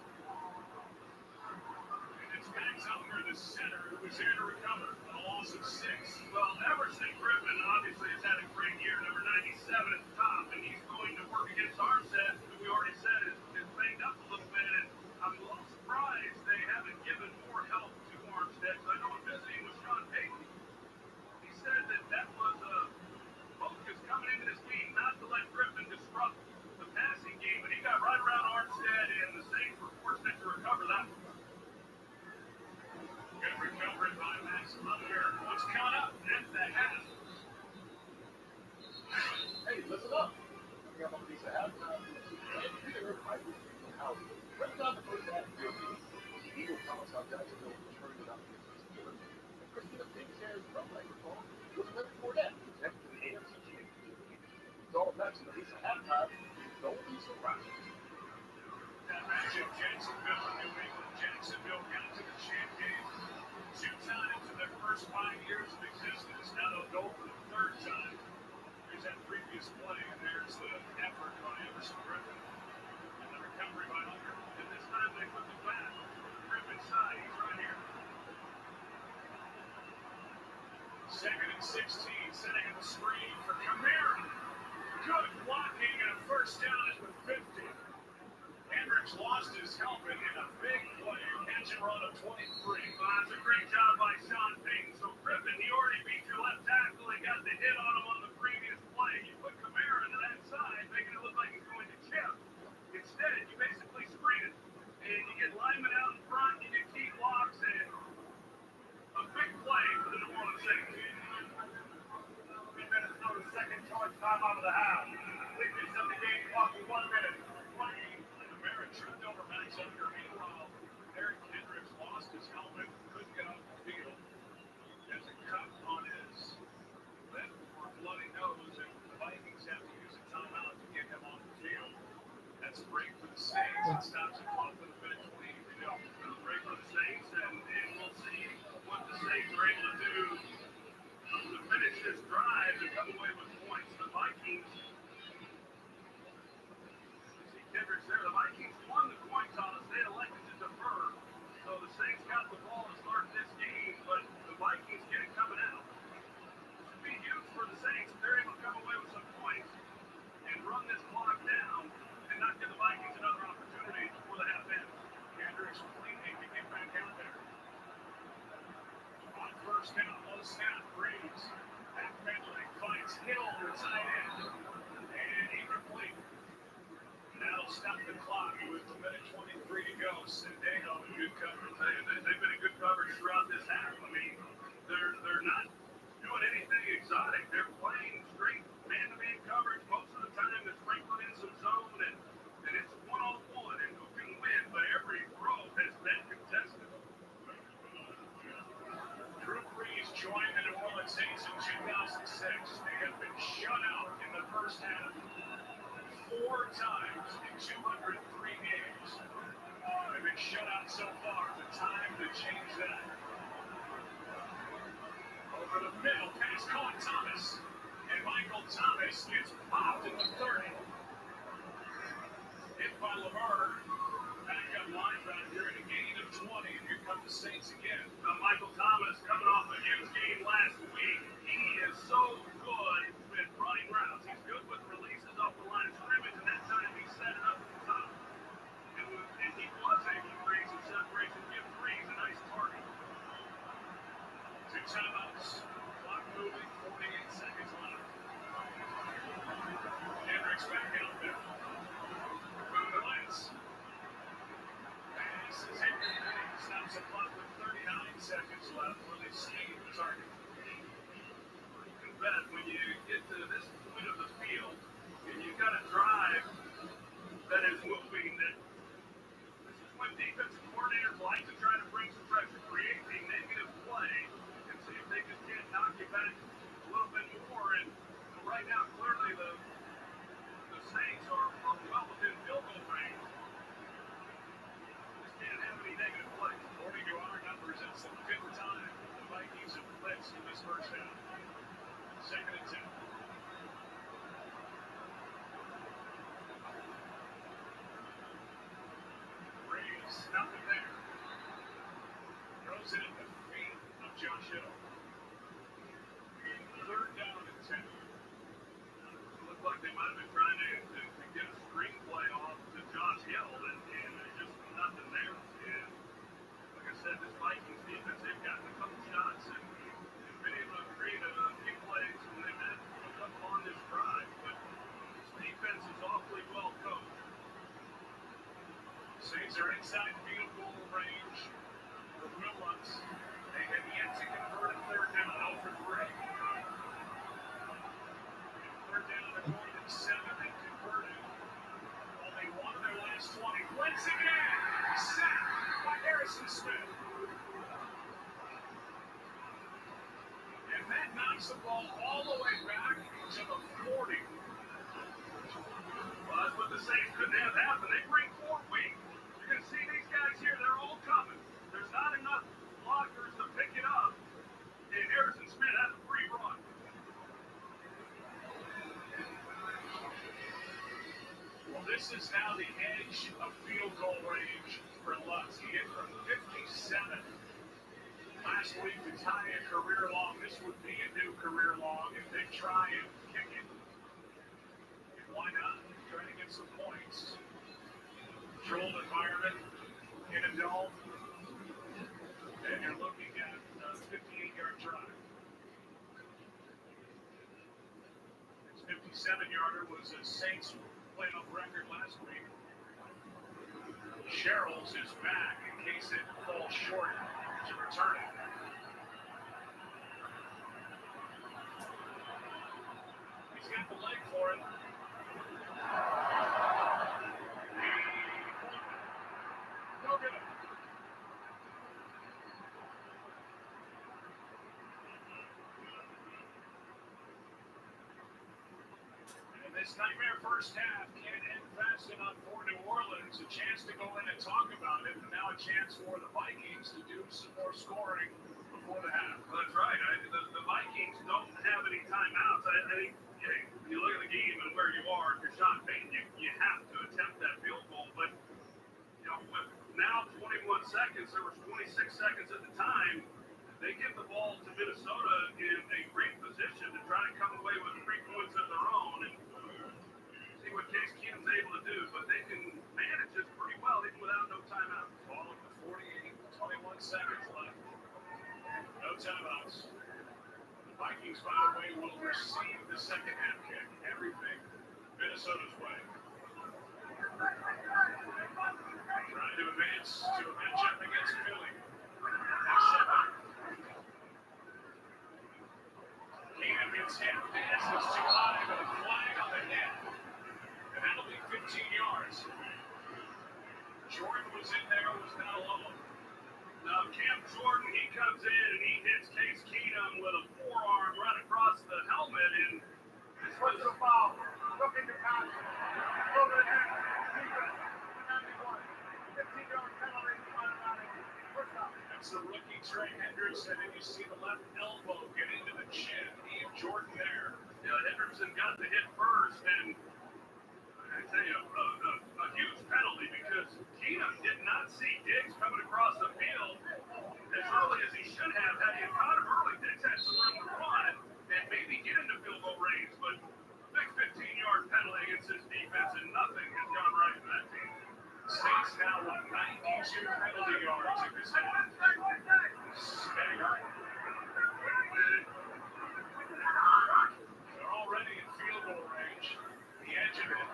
And it's Max Unger, the center, who was here to recover on a loss of 6. Well, Everson Griffin obviously has had a great year, number 97 at the top, and he's going to work against Armstead, who we already said is banged up a little bit. And I'm a little surprised they haven't given more help to Armstead. So I know I'm visiting with Sean Payton. He said that was a focus coming into this game, not to let Griffin disrupt the passing game, but he got right around Armstead, and the Saints were fortunate to recover that one. Good recovery by Max Unger. What's coming up at the half? Hey, listen up. We got a piece of halftime. previous play, and there's the effort by Emerson Griffin. And the recovery by Unger. And this time they put the back. Griffin's side, he's right here. Second and 16, setting up a screen for Kamara. Good blocking and a first down at the 50. Hendricks lost his helmet in a big play. Catch and run of 23. That's a great job by Sean Payton. So Griffin, he already beat your left tackle. He got the hit on him on the previous play. You put Kamara to that side, making it look like he's going to chip. Instead, you basically screen it. And you get linemen out in front, you get key blocks, and a big play for the New Orleans Saints. 3 minutes now, the second choice time out of the half. Quickness of the game, clock 1 minute. Kamara tripped over Max Unger. Meanwhile, Eric Hendricks lost his helmet, couldn't get off the field. There's a cut on his lip or bloody nose, and the Vikings have to use a timeout to get him off the field. That's a break for the Saints. It stops the clock with a minute 20 to go. It's a break for the Saints, and we'll see what the Saints are able to do to finish this drive and come away with points. The Vikings, see Hendricks there, the Vikings won the coin toss. They elected to defer. So the Saints got the ball to start this game, but the Vikings get it coming out. This would be huge for the Saints if they're able to come away with some points and run this clock down and not give the Vikings another opportunity before the half ends. Hendricks cleaning to get back out there. On first down, low snap, Breeze. Back Medley finds Hill, the tight end, and he complete. That'll stop the clock with a minute 23 to go. Sendejo, good coverage. They've been in good coverage throughout this half. I mean, they're not doing anything exotic. They're playing straight man-to-man coverage most of the time. They're sprinkling in some zone, and it's one-on-one, and who can win? But every throw has been contested. Drew Brees joined the New Orleans Saints in 2006. They have been shut out in the first half 4 times in 203 games. They've been shut out so far. The time to change that. Over the middle, pass caught Thomas. And Michael Thomas gets popped in the 30. Hit by Laverne. Backup linebacker and a gain of 20. And here come the Saints again. Michael Thomas coming off a huge game last week. He is so good with running routes. He's good with releases off the line of scrimmage, and that time he set it up at the top. And he was able to create some separation, give Brees a nice target. 2 timeouts. Clock moving, 48 seconds left. Hendricks back out there. Lance. Pass is hit. Stops the clock with 39 seconds left for the Saints. Target. You can bet when you get to this point of the field and you've got a drive that is moving, that this is when defensive coordinators like to try to bring some pressure, create a negative play, and see if they just can't knock you back a little bit more. And right now, clearly the Saints are well within field goal range. Just can't have any negative plays. According to our numbers, it's the 5th time the Vikings have blitzed in this first half. Second and 10. Breeze, nothing there. Throws it at the feet of Josh Hill. 3rd down and 10. Looked like they might have been trying to get a screenplay off to Josh Hill, and there's just nothing there. And like I said, this Vikings defense, they've gotten a couple shots and been able to create a few plays, and they've had a couple on this drive, but this defense is awfully well coached. Saints are inside field goal range for Will Lutz. They have yet to convert a 3rd down, 0 for 3. 3rd down, they're going to 7 and converted. Only one of their last 20. Blitz again! Sacked by Harrison Smith. And that knocks the ball all the way back to the 40. Well, that's what the Saints couldn't have happen. They bring 4 weak. You're going to see these guys here, they're all coming. There's not enough blockers to pick it up. And Harrison Smith has a free run. This is now the edge of field goal range for Lutz. He hit from 57 last week to tie a career long. This would be a new career long if they try and kick it. And why not? Try to get some points. Controlled environment in a dome. And you're looking at a 58-yard drive. His 57-yarder was a Saints playoff record last week. Sherrills is back in case it falls short to return it. He's got the leg for it. No good. And this nightmare first half can't end fast enough for New Orleans. A chance to go in and talk about it, and now a chance for the Vikings to do some more scoring before the half. Well, that's right. The Vikings don't have any timeouts. I think you look at the game and where you are, if you're Sean Payton, you have to attempt that field goal. But with now 21 seconds, there was 26 seconds at the time. They give the ball to Minnesota in a great position to try to come away with 3 points of their own and see what Case Keenum's able to do. But they can manage this pretty well even without no timeout. Ball up to 48, 21 seconds left. No timeouts. The Vikings, by the way, will receive the second half kick. Everything Minnesota's way. Trying to advance to a matchup against Philly. Keenum gets hit. Pass is too high, but a flag on the hit. And that'll be 15 yards. Jordan was in there, was not alone. Now Cam Jordan, he comes in and he hits Case Keenum with a forearm right across the helmet, and this was a foul. Looking to pass. Over the head. Defense. 15-yard penalty. That's the rookie Trey Hendrickson, and you see the left elbow get into the chin. He and Jordan there. Hendrickson got the hit first, and I tell you, a huge penalty because Keenum did not see Diggs coming across the field as early as he should have. Had he caught him early, Diggs had some room to run and maybe get into field goal range, but big 15-yard penalty against his defense, and nothing has gone right in that team. Saints now with 92 penalty yards in this half. Staggering. They're already in field goal range. The edge of it.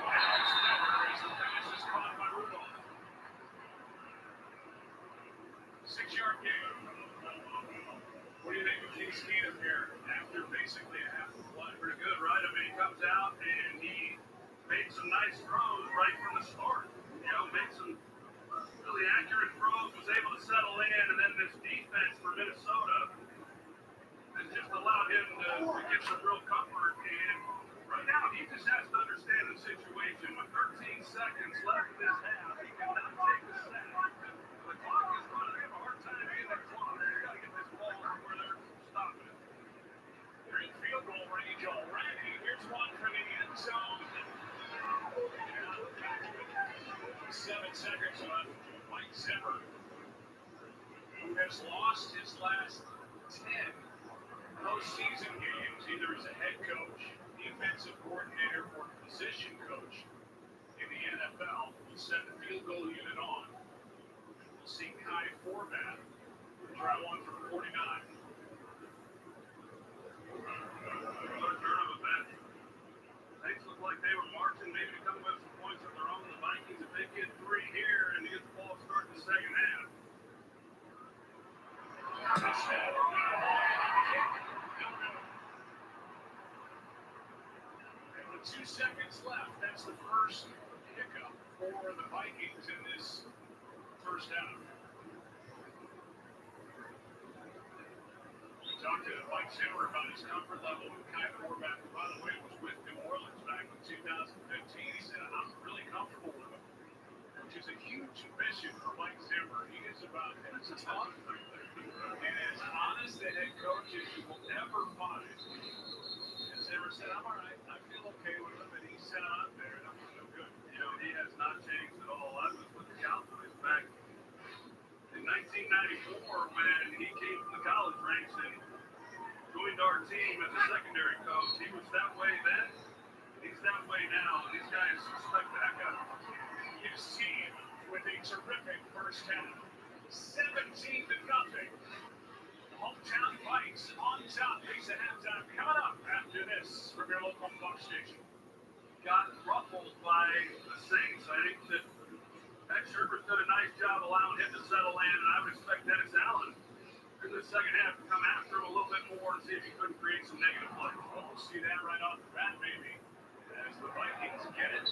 Alex Miller as the pass is caught by Rudolph. 6-yard gain. What do you think of Case Keenum here after basically a half of play? Pretty good, right? I mean, he comes out and he made some nice throws right from the start. Made some really accurate throws, was able to settle in, and then this defense for Minnesota has just allowed him to get some real comfort. And right now, he just has to understand the situation. With 13 seconds left in this half, he cannot take the sack. The clock is running. They have a hard time getting the clock. They've got to get this ball where they're stopping it. They're in field goal range already. Here's one from the end zone. 7 seconds left. Mike Zimmer, who has lost his last 10 postseason games, either as a head coach, defensive coordinator, or position coach in the NFL, will send the field goal unit on. We'll see Kai Forbath try one from 49. Another turn of events. Saints look like they were marching, maybe to come with some points of their own. The Vikings, if they get 3 here and they get the ball starting the second half. And with 2 seconds left, that's the first hiccup for the Vikings in this first half. We talked to Mike Zimmer about his comfort level with Kai Forbath, who, by the way, was with New Orleans back in 2015. He said, I'm really comfortable with him, which is a huge mission for Mike Zimmer. He is about as tough and as honest a head coach as you will ever find. And Zimmer said, I'm all right. I feel okay with him. And he sent out there, and I'm no good. joined our team as a secondary coach. He was that way then. He's that way now. And these guys suspect the heck out of him. His team with a terrific first half. 17-0. Hometown fights on top. Pace at halftime. Coming up after this from your local Fox station. Got ruffled by the Saints. I think that Sherber's done a nice job allowing him to settle in, and I would expect Dennis Allen in the second half to come after him a little bit more and see if he couldn't create some negative plays. Well, we'll see that right off the bat, maybe, as the Vikings get it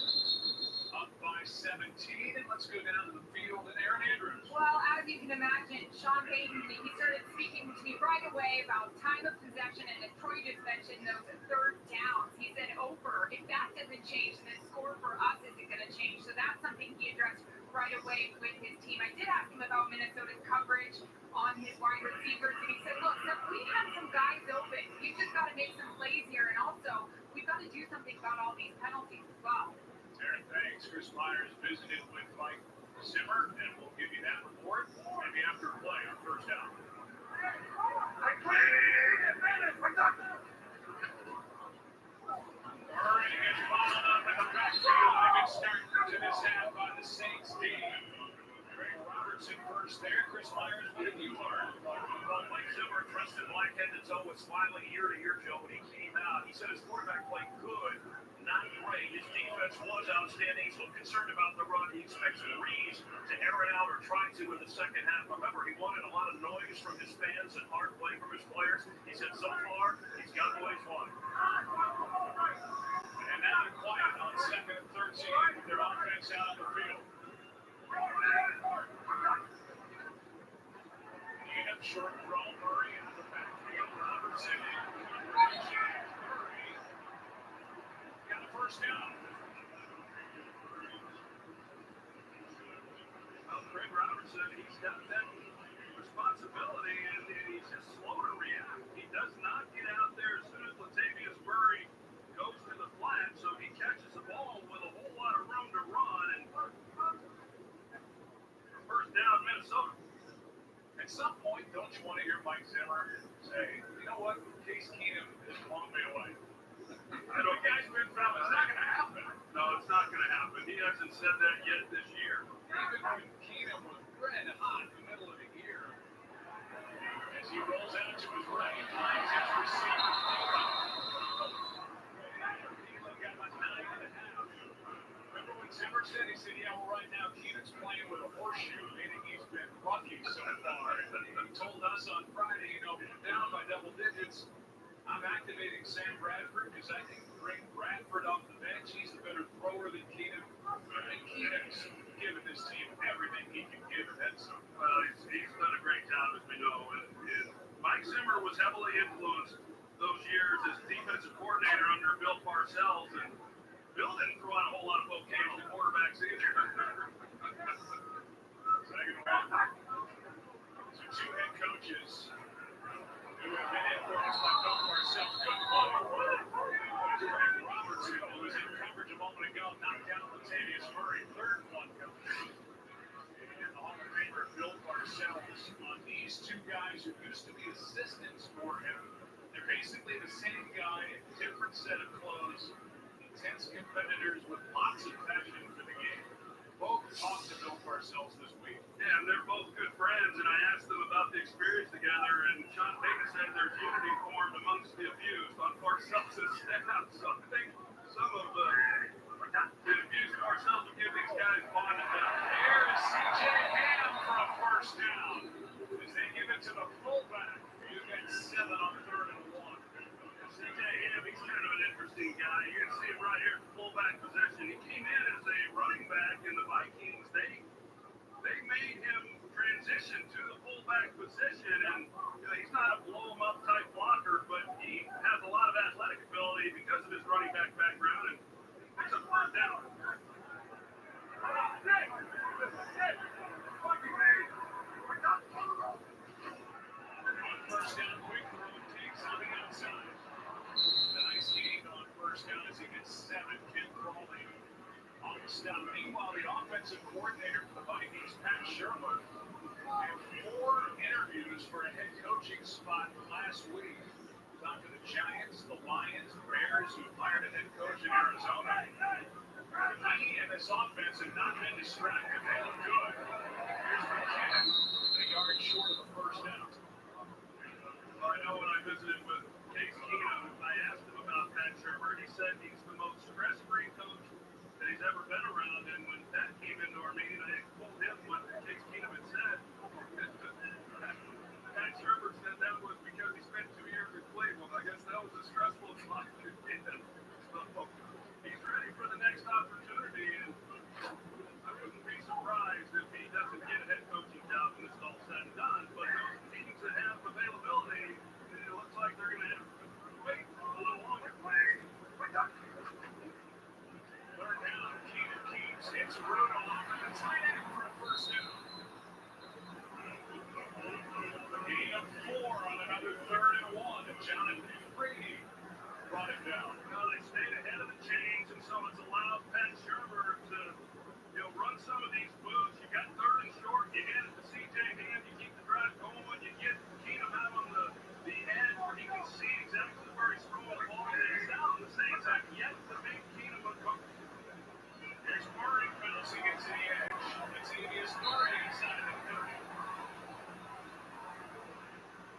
up by 17. And let's go down to the field and Aaron Andrews. Well, as you can imagine, Sean Payton, he started speaking to me right away about time of possession, and as Troy just mentioned, those third downs. He said, over, if that doesn't change, then the score for us isn't going to change. So that's something he addressed right away with his team. I did ask him about Minnesota's coverage on his wide receivers, and he said, look, we have some guys open. We've just got to make some plays here, and also we've got to do something about all these penalties as well. Aaron, thanks. Chris Myers visited with Mike Zimmer, and we'll give you that report maybe after play on first down. Murray gets followed up in the backfield. A good start to this half by the Saints team. Greg Robertson first there. Chris Myers, what did you learn? Well, Mike Zimmer trusted Mike head to toe with smiling ear to ear, Joe, when he came out. He said his quarterback played good, not great. His defense was outstanding. He's a little concerned about the run. He expects Reeves to air it out or try to in the second half. Remember, he wanted a lot of noise from his fans and hard play from his players. He said so far, he's got what he's wanted. And now they're quiet on 2nd and 13 with their offense out on the field. And short throw, Murray out of the backfield. Robertson Murray got the first down. Well, Greg Robertson, he's got that responsibility, and he's just slow to react. He does not get out there as soon as Latavius Murray goes to the flat, so he catches the ball with a whole lot of room to run. And first down, Minnesota. At some point, don't you want to hear Mike Zimmer say, you know what, Case Keenum is a long way away. I know guys been from, it's not going to happen. No, it's not going to happen. He hasn't said that yet this year. Even when Keenum was red hot in the middle of the year, as he rolls out to his right, finds his receiver. Remember when Zimmer said, he said, yeah, well, right now Keenan's playing with a horseshoe, meaning he's been lucky so far. And he told us on Friday, you know, down by double digits, I'm activating Sam Bradford because I can bring Bradford off the bench. He's a better thrower than Keenan. And Keenan's given this team everything he can give. That's, well, he's done a great job, as we know. And Mike Zimmer was heavily influenced those years as defensive coordinator under Bill Parcells. And Bill didn't throw out a whole lot of bouquets to quarterbacks either. Second one. So two head coaches who have been influenced by Bill Parcells. Good play. Greg Robertson, who was in coverage a moment ago, knocked down Latavius Murray. Third one coverage. And the Hall of Famer Bill Parcells on these two guys who used to be assistants for him. They're basically the same guy, different set of clothes. Intense competitors with lots of passion for the game. Both talked to Bill Parcells this week. Yeah, and they're both good friends, and I asked them about the experience together, and Sean Payton said there's unity formed amongst the abused on Parcells' staff. So I think some of the abused Parcells will give these guys bonded down. There is C.J. Ham for a first down as they give it to the fullback. You get 7 on 3rd and 1. C.J. Ham, he's kind of an interesting guy. You can see him right here, fullback possession. He came in as a running back in the Vikings. They made him transition to the fullback position, and you know, he's not a blow-him-up type blocker, but he has a lot of athletic ability because of his running back background, and it's a first down. First down, quick throw, takes on the outside. A nice gain on first down as he gets 7. Ken Crawley on the stop. Meanwhile, the offensive coordinator for the Vikings, Pat Shermer, had 4 interviews for a head coaching spot last week. Talked Arizona. He and this offense have not been distracted. They look good. Here's McKinnon, a yard short of the first down. Well, I know when I visited with Case Keenum, I asked him about Pat Shurmur. He said he's the most stress-free coach that he's ever been around. And when Pat came into our meeting, I told him what Case Keenum had said. Pat Shurmur said that was because he spent 2 years in Cleveland. I guess that was as stressful as life could be. So he's ready for the next opportunity, and I wouldn't be surprised if he doesn't get a head coaching job when it's all said and done. But those teams that have availability, it looks like they're going to have to wait a little longer. Third down, Keenan keeps. It's Bruno off of the tight end for a first down. Gain of 4 on another 3rd and 1, and Jonathan Brady brought it down. Now they stayed ahead of the chains, and so it's allowed Pat Shurmur to run some of these moves. You got 3rd and short, you hand it to C.J. Ham, you keep the drive going, you get Keenum out on the edge where he can see exactly where he's throwing the ball, and it's out on the Saints have yet to make Keenum uncomfortable. There's Murray bouncing into the edge. Latavius Murray inside of the 30.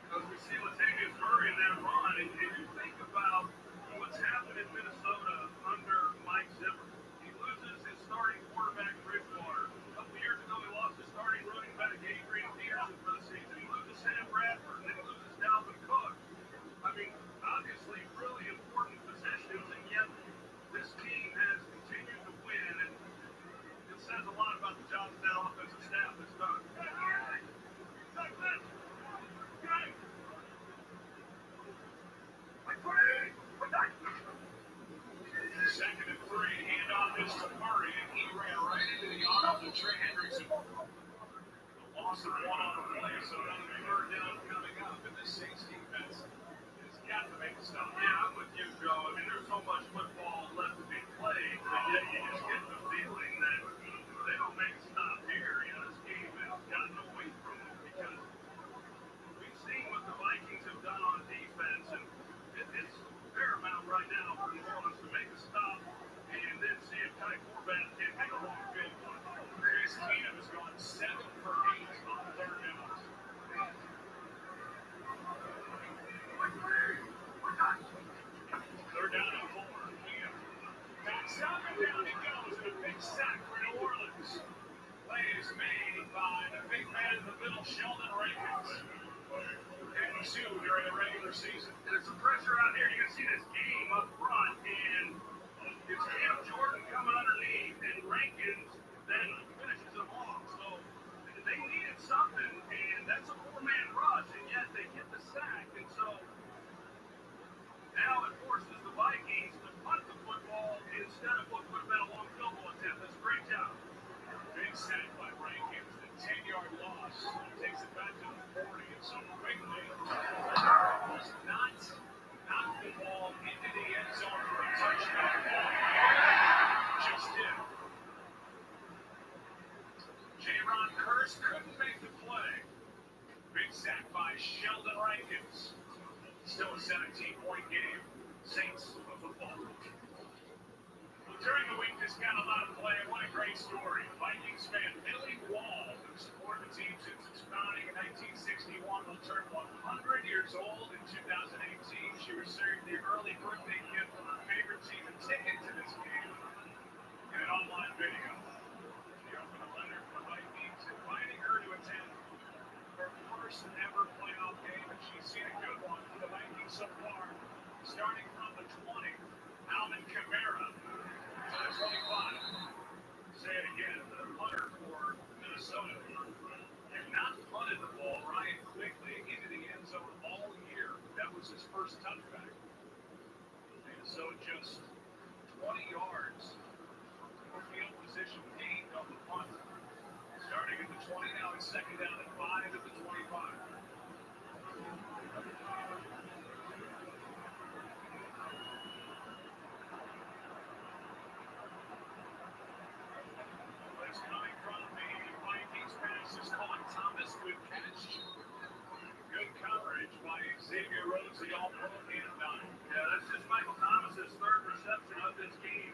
As we see Latavius Murray in that run, and you think about what's happened in Minnesota under Mike Zimmer. He loses his starting quarterback, Bridgewater. A couple of years ago, he lost his starting running back, Adrian Peterson, for the season. He loses Sam Bradford, and then he loses Dalvin Cook. I mean, obviously, really important positions, and yet this team has continued to win, and it says a lot about the job that offensive staff has done. Second and 3, handoff is to Murray, and he ran right into the arms of Trey Hendrickson. A loss of 1 on the play, so another 3rd down coming up, and the Saints defense has got to make a stop. Yeah, I'm with you, Joe. I mean, there's so much football left to be played, but yet you just get the feeling that they don't make a stop here. This game has gotten away from them because we've seen what the Vikings have done on defense, and it's paramount right now for New Orleans to make a stop and then see if Ty Corbett can make a long field goal. Case Keenum has gone 7 for 8 on 3rd downs. Third down and 4. Keenum backs up and down he goes, and a big sack for New Orleans. Play is made by the big man in the middle, Sheldon Rankins. 52 during the regular season. There's some pressure out here. You can see this game up front, and it's Cam Jordan coming underneath, and Rankins then finishes them off. So they needed something, and that's a 4-man rush, and yet they get the sack. And so now it forces the Vikings to punt the football instead of what would have been a long field goal attempt. That's a great job. Big sack by Rankins, the 10-yard loss. Takes it back to the 40, and so quickly was not knocked the ball into the end zone for a touchdown. Just did. J-Ron Curse couldn't make the play. Big sack by Sheldon Rankins. Still a 17-point game. Saints of football. During the week, this got a lot of play. What a great story. Vikings fan Billy Wall, who supported the team since its founding in 1961, will turn 100 years old in 2018. She received the early birthday gift from her favorite team, a ticket to this game, and an online video. She opened a letter for the Vikings, inviting her to attend her first ever playoff game, and she's seen a good one for the Vikings so far, starting from the 20, Alvin Kamara. 25. Say it again. The punter for Minnesota had not punted the ball Ryan quickly into the end zone all year. That was his first touchback. And so just 20 yards for field position gained on the punt. Starting at the 20, now it's second down and 5 at the 25. Coming from the Vikings pass is caught. Thomas, good catch. Good coverage by Xavier Rhodes, the all-pro, and yeah, that's just Michael Thomas's 3rd reception of this game.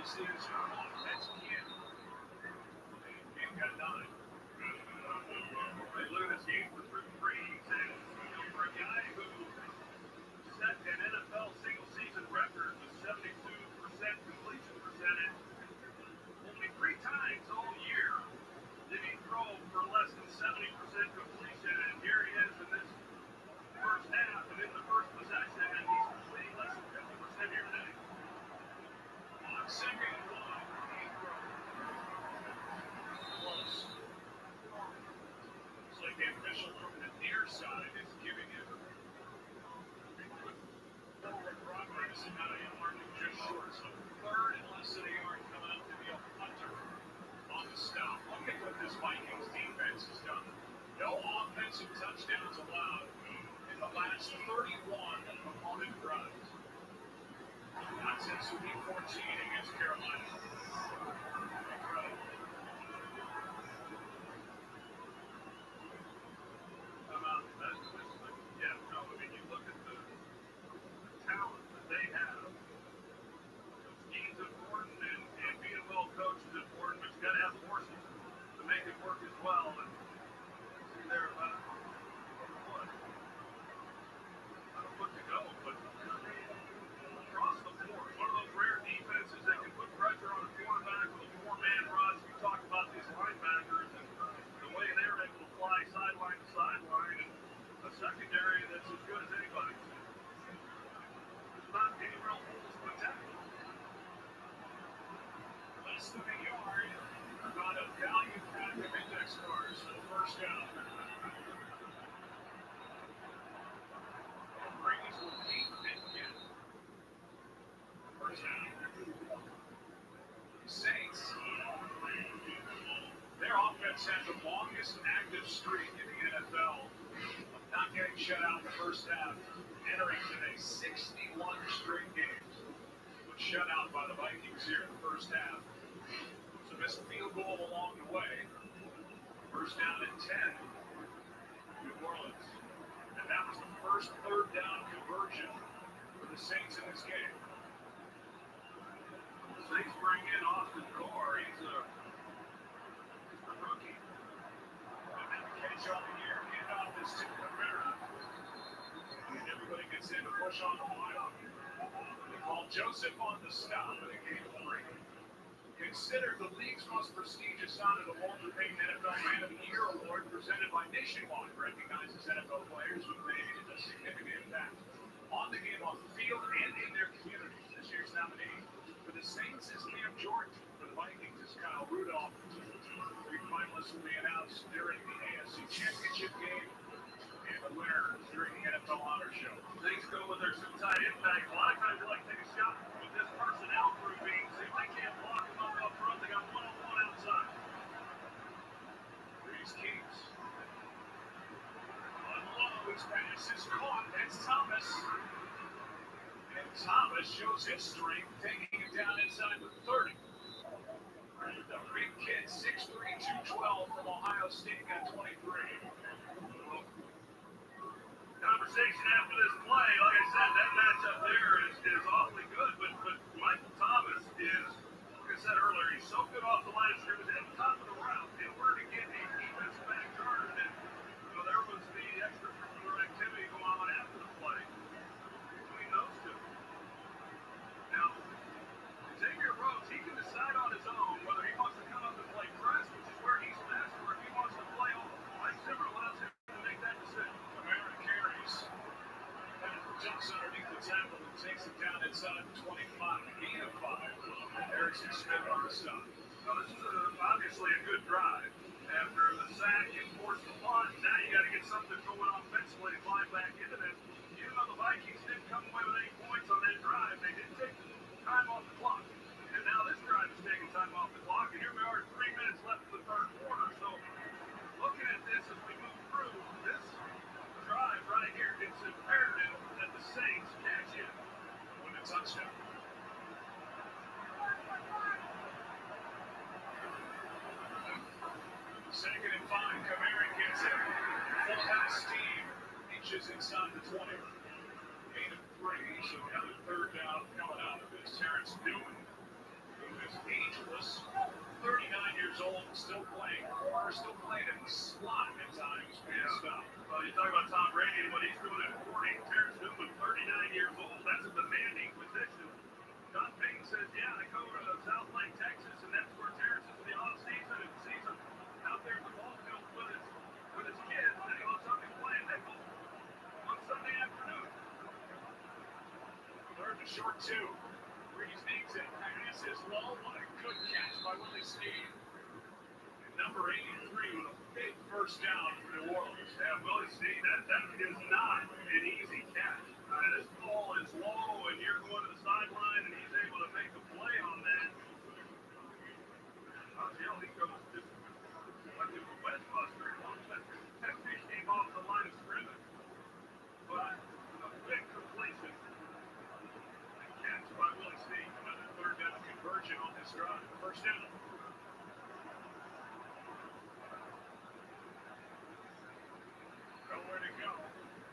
This is your offense again. Game got 9. Hey, look at this game for 3-3. And for a guy who set an NFL single-season record with 72% completion percentage, only 3 times all year did he throw for less than 70% completion. And here he is in this first half and in the first possession, and he's completing less than 50% here today. On 2nd and 1, he throws. Close. It's like the official from the near side is giving him forward progress, and now he's marking just short. So 3rd and less than a yard coming up to be a punter on the stop. Look at what this Vikings defense has done. No offensive touchdowns allowed in the last 31 opponent drives. Not since week 14 against Carolina. Incredible. You look at the talent that they have. Scheme's important, and being well coached is important, but you got to have the horses to make it work as well. And they're about what? I don't know what to go, but across the board, one of those rare defenses that can put pressure on a quarterback with a 4-man rush. We talk about these linebackers and the way they're able to fly sideline to sideline, and a secondary that's as good as anybody's. There's not any real holes to attack. Less than a yard. Got a value pack of index cards for the first down. Brady's will keep it again. First down. Saints. Their offense has the longest active streak in the NFL of not getting shut out in the first half. Entering today, 61 straight games was shut out by the Vikings here in the first half. So missed a field goal along the way. First down at 10. New Orleans. And that was the first 3rd down conversion for the Saints in this game. The Saints bring in Austin Gore. He's a rookie. And the catch on the year. Hand off this to Cabrera. And everybody gets in to push on the line. They call Joseph on the stop in the game 3. Considered the league's most prestigious honor, the Walter Payton NFL Man of the Year Award, presented by Nationwide, recognizes NFL players who made a significant impact on the game, on the field, and in their communities. This year's nominee for the Saints is Cam Jordan. For the Vikings is Kyle Rudolph. 3 finalists will be announced during the AFC Championship game, and the winner during the NFL Honor Show. Things go with their tight impact. A lot of times they like to take a shot with this personnel grouping. See if they can't block them up front. They got 1-on-1 outside. Breeze keeps. Unloads. Pass is caught. That's Thomas. And Thomas shows his strength, taking it down inside the 30. The big kid, 6'3", 212 from Ohio State, got 23. Conversation after this play, like I said, that matchup there is awfully good, but Michael Thomas is, like I said earlier, he's so good off the line of scrimmage at the top of the route in order to get a defense back turn. And there was the extracurricular activity going on after the play between those two. Now, Xavier Rhodes, he can decide on his own whether he wants to come up and play press, which is where he's best, or if he wants to play off. Mike Zimmer allows him to make that decision. America carries. Jumps underneath the tackle and takes it down inside the 25. Gain of 5. Erickson Smith on the stop. Now, this is obviously a good drive. After the sack and forced the punt, now you got to get something going offensively to climb back into this. Even though the Vikings didn't come away with any points on that drive, they did take time off the clock. And now this drive is taking time off the clock, and here we are 3 minutes left in the 3rd quarter. So looking at this as we move through, this drive right here, it's imperative that the Saints catch in with a touchdown. Second and 5, Kamara gets it. Full pass steam, inches inside the 20. Gain of 3, so another 3rd down coming out of this. Terrence Newman moving Regardless, 39 years old and still playing. We're still playing in the slot at times. Yeah. Well, you talk about Tom Brady and what he's doing at 40. Terrence Newman, 39 years old. That's a demanding position. John Payton says, yeah, I go to South Lake, Texas, and that's where Terrence is in the off-season and sees him out there at the ball field with his kids, and he loves something playing nickel on Sunday afternoon. Third and short two. Breeze needs it. Pass is low. What a good catch by Willie Snead. Number 83 with a big first down for New Orleans. Yeah, Willie Snead, that is not an easy catch. This ball is low, and you're going to the sideline, and he's able to make a play on that. He goes just like a wedge buster. That fish came off the line of scrimmage. But a big completion. Catch by Willie Snead. Another third down conversion on this drive. First down. Nowhere to go.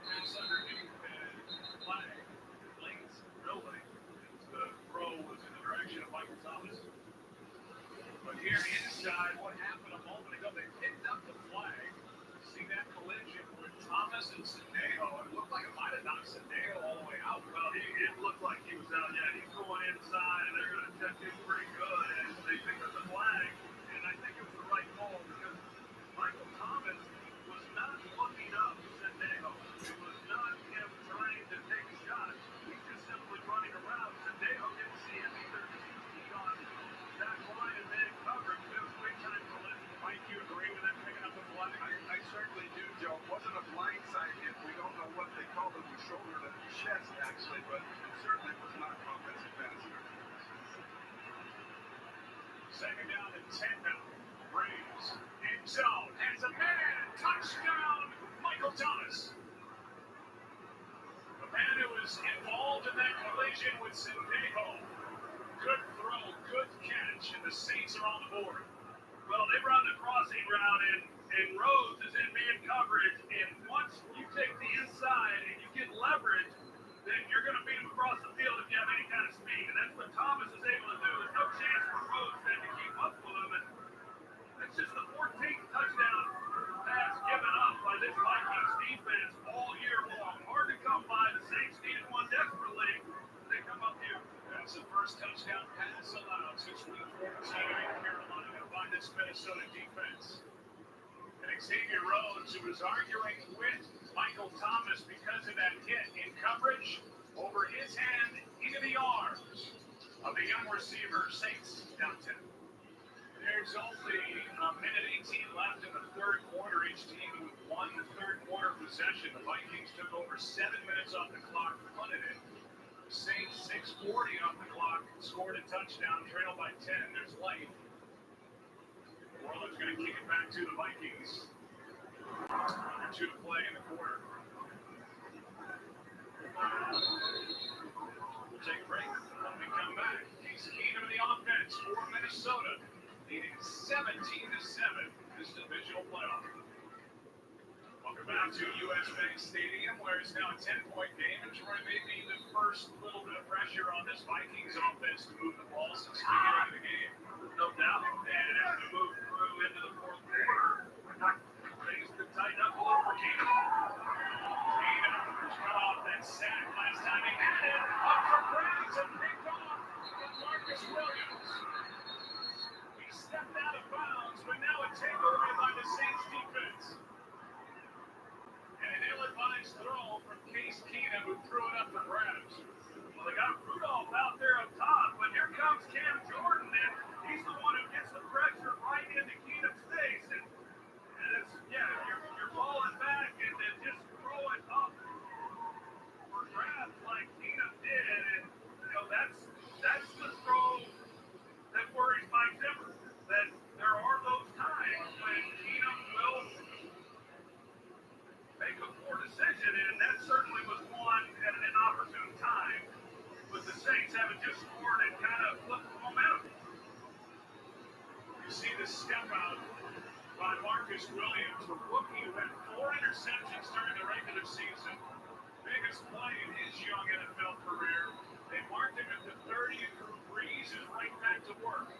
Pass underneath and flag. Lanes, no lane. The throw was in the direction of Michael Thomas. But here inside, what happened a moment ago, they picked up the flag. See that collision with Thomas and Sandejo. It looked like it might have knocked Sandejo all the way out. Well, it looked like he was out. Yeah, he's going inside, and they're going to check him pretty good. And they picked up the flag, and I think it was the right call because Michael Thomas was not looking up Sandejo. It was not him trying to take a shot. He's just simply running around. Sandejo didn't see him either. He's on that line and then covered. It was a big time collision. Mike, you agree with that picking up the flag? I certainly do, Joe. It wasn't a blindside hit. We don't know what they called it, the shoulder to the chest, actually, but it certainly was not offensive pass interference. Second down and 10 now. Braves in zone. Has a man. Touchdown, Michael Thomas. The man who was involved in that collision with Sandejo. Good throw, good catch, and the Saints are on the board. Well, they run the crossing route, and Rhodes is in man coverage, and once you take the inside and you get leverage, then you're going to beat him across the field if you have any kind of speed, and that's what Thomas is able to do. There's no chance for Rhodes then to keep up with him, and that's just the 14th touchdown pass given up by this Vikings defense all year long. Hard to come by. The Saints needed one desperately. They come up here. That's the first touchdown pass allowed since week 14 in Carolina by this Minnesota defense. And Xavier Rhodes, who was arguing with Michael Thomas because of that hit in coverage over his hand into the arms of the young receiver. Saints down 10. There's only a minute 18 left in the third quarter. Each team with one third quarter possession. The Vikings took over 7 minutes off the clock, punted it. Saints 6:40 off the clock, scored a touchdown, trailed by 10. There's light. Orland's going to kick it back to the Vikings. Under 2 to play in the quarter. We'll take a break. When we come back, Case Keenum in the offense for Minnesota, leading 17-7 this divisional playoff. Welcome back to U.S. Bank Stadium, where it's now a 10-point game, and Troy may be the first little bit of pressure on this Vikings offense to move the ball since the beginning of the game. No doubt. And as we move through into the fourth quarter, things could tighten up a little for Keenum. Keenum was cut off that sack last time he had it. Up for grabs and picked off by Marcus Williams. He stepped out of bounds, but now a takeaway by the Saints defense. And an ill-advised throw from Case Keenum, who threw it up for grabs. Well, they got Rudolph out there up top, but here comes Cam Jordan, and he's the one who gets the pressure right into Keenum's face. And it's, you're falling back and then just throw it up for grabs like Keenum did. And, that's the throw that worries Mike Zimmer. That there are those times when Keenum will make a poor decision, and that certainly was one at an inopportune time, with the Saints having just scored and kind of flipped the momentum. You see the step out by Marcus Williams, the rookie who had 4 interceptions during the regular season, biggest play in his young NFL career. They marked him at the 30, and Drew Brees is right back to work.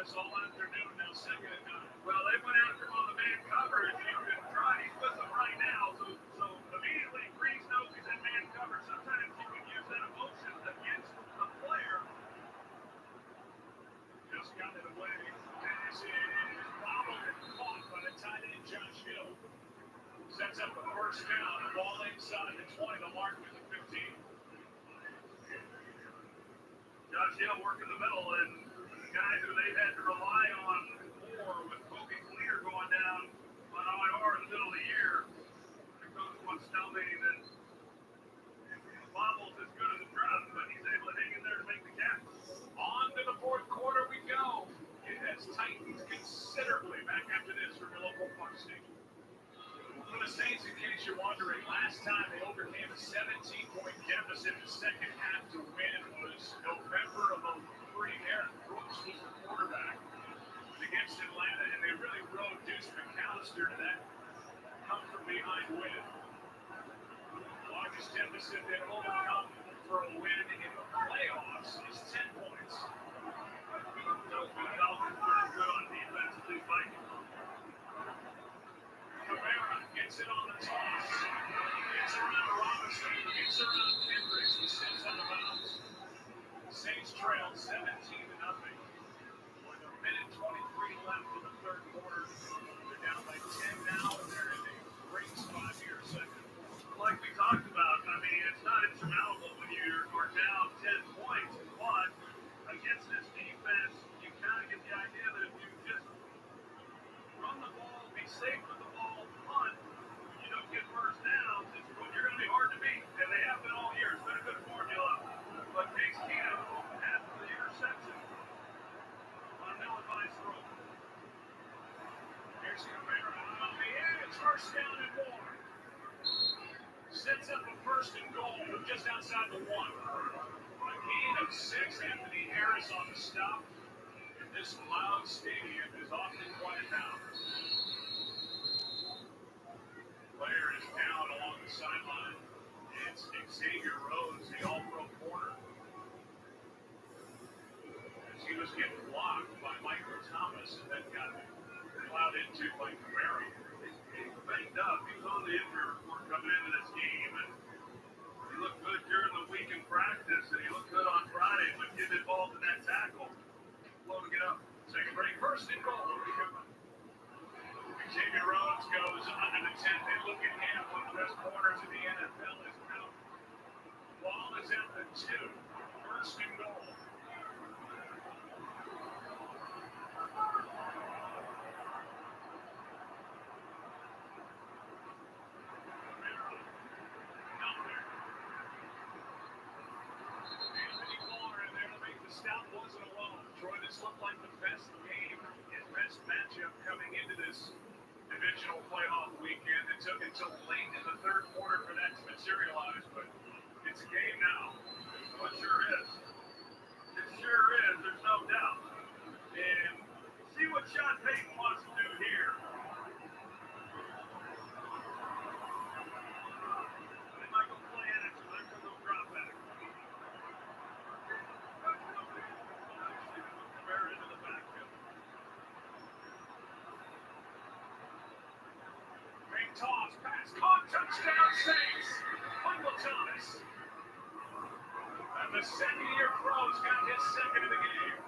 this all afternoon, now second and 9. Well, they went after him on the man coverage. You can try. He's with them right now. So immediately Breeze knows he's in man cover. Sometimes you can use that emotion against the player. Just got it away. Pass is bobbled and caught by the tight end Josh Hill. Sets up the first down. The ball inside the 20. The mark was at 15. Josh Hill working the middle, and the guy who they've had to rely on more with Kobe Clear going down on IR in the middle of the year. The coach wants to tell me that Bobble's as good as a drum, but he's able to hang in there to make the catch. On to the fourth quarter we go. It has tightened considerably back after this from your local park station. For the Saints, in case you're wondering, last time they overcame a 17-point deficit in the second half to win was November of 03. Aaron Brooks was the quarterback against Atlanta, and they really rode Deuce McAllister to that comfort behind win. Largest deficit they've overcome for a win in the playoffs is 10 points. So the Dolphins pretty good on defense, at least Vikings. Camara gets it on the toss. Gets around Robinson. Gets around Kendricks. He sits out of bounds. Saints trail 17-0. With a minute 23 left in the third quarter. They're down by 10 now, and they're in a great spot here, second. Like we talked about, I mean, it's not insurmountable when you are down 10 points, but against this defense, you kind of get the idea that if you just run the ball, be safe with the ball, punt, you don't get first downs, you're going to be hard to beat. And they have been all year. It's been a good formula. But Case Keenum had the interception on an ill-advised throw. Here's Camara on the edge. First down and more. Sets up a first and goal just outside the 1. A gain of 6. Anthony Harris on the stop. And this loud stadium is often quiet down. Player is down along the sideline. It's Xavier Rhodes, the all-pro corner. As he was getting blocked by Michael Thomas and then got plowed into by Camara. He's banged up. He was on the injury report coming into this game, and he looked good during the week in practice, and he looked good on Friday, but getting involved in that tackle. Blowing it up. Second break, first and goal. Xavier Rhodes goes under the 10. They look at him. One of the best corners in the NFL is out. Ball is at the 2. First and goal. Stout wasn't alone. Troy, this looked like the best game, his best matchup coming into this divisional playoff weekend. It took until late in the third quarter for that to materialize, but it's a game now. Well, it sure is. It sure is, there's no doubt. And see what Sean Payton wants to do here. They might go play action, they might go drop back. Into the backfield. Great toss, pass, caught, touchdown, Saints. Michael Thomas. And the second-year pro's got his second of the game.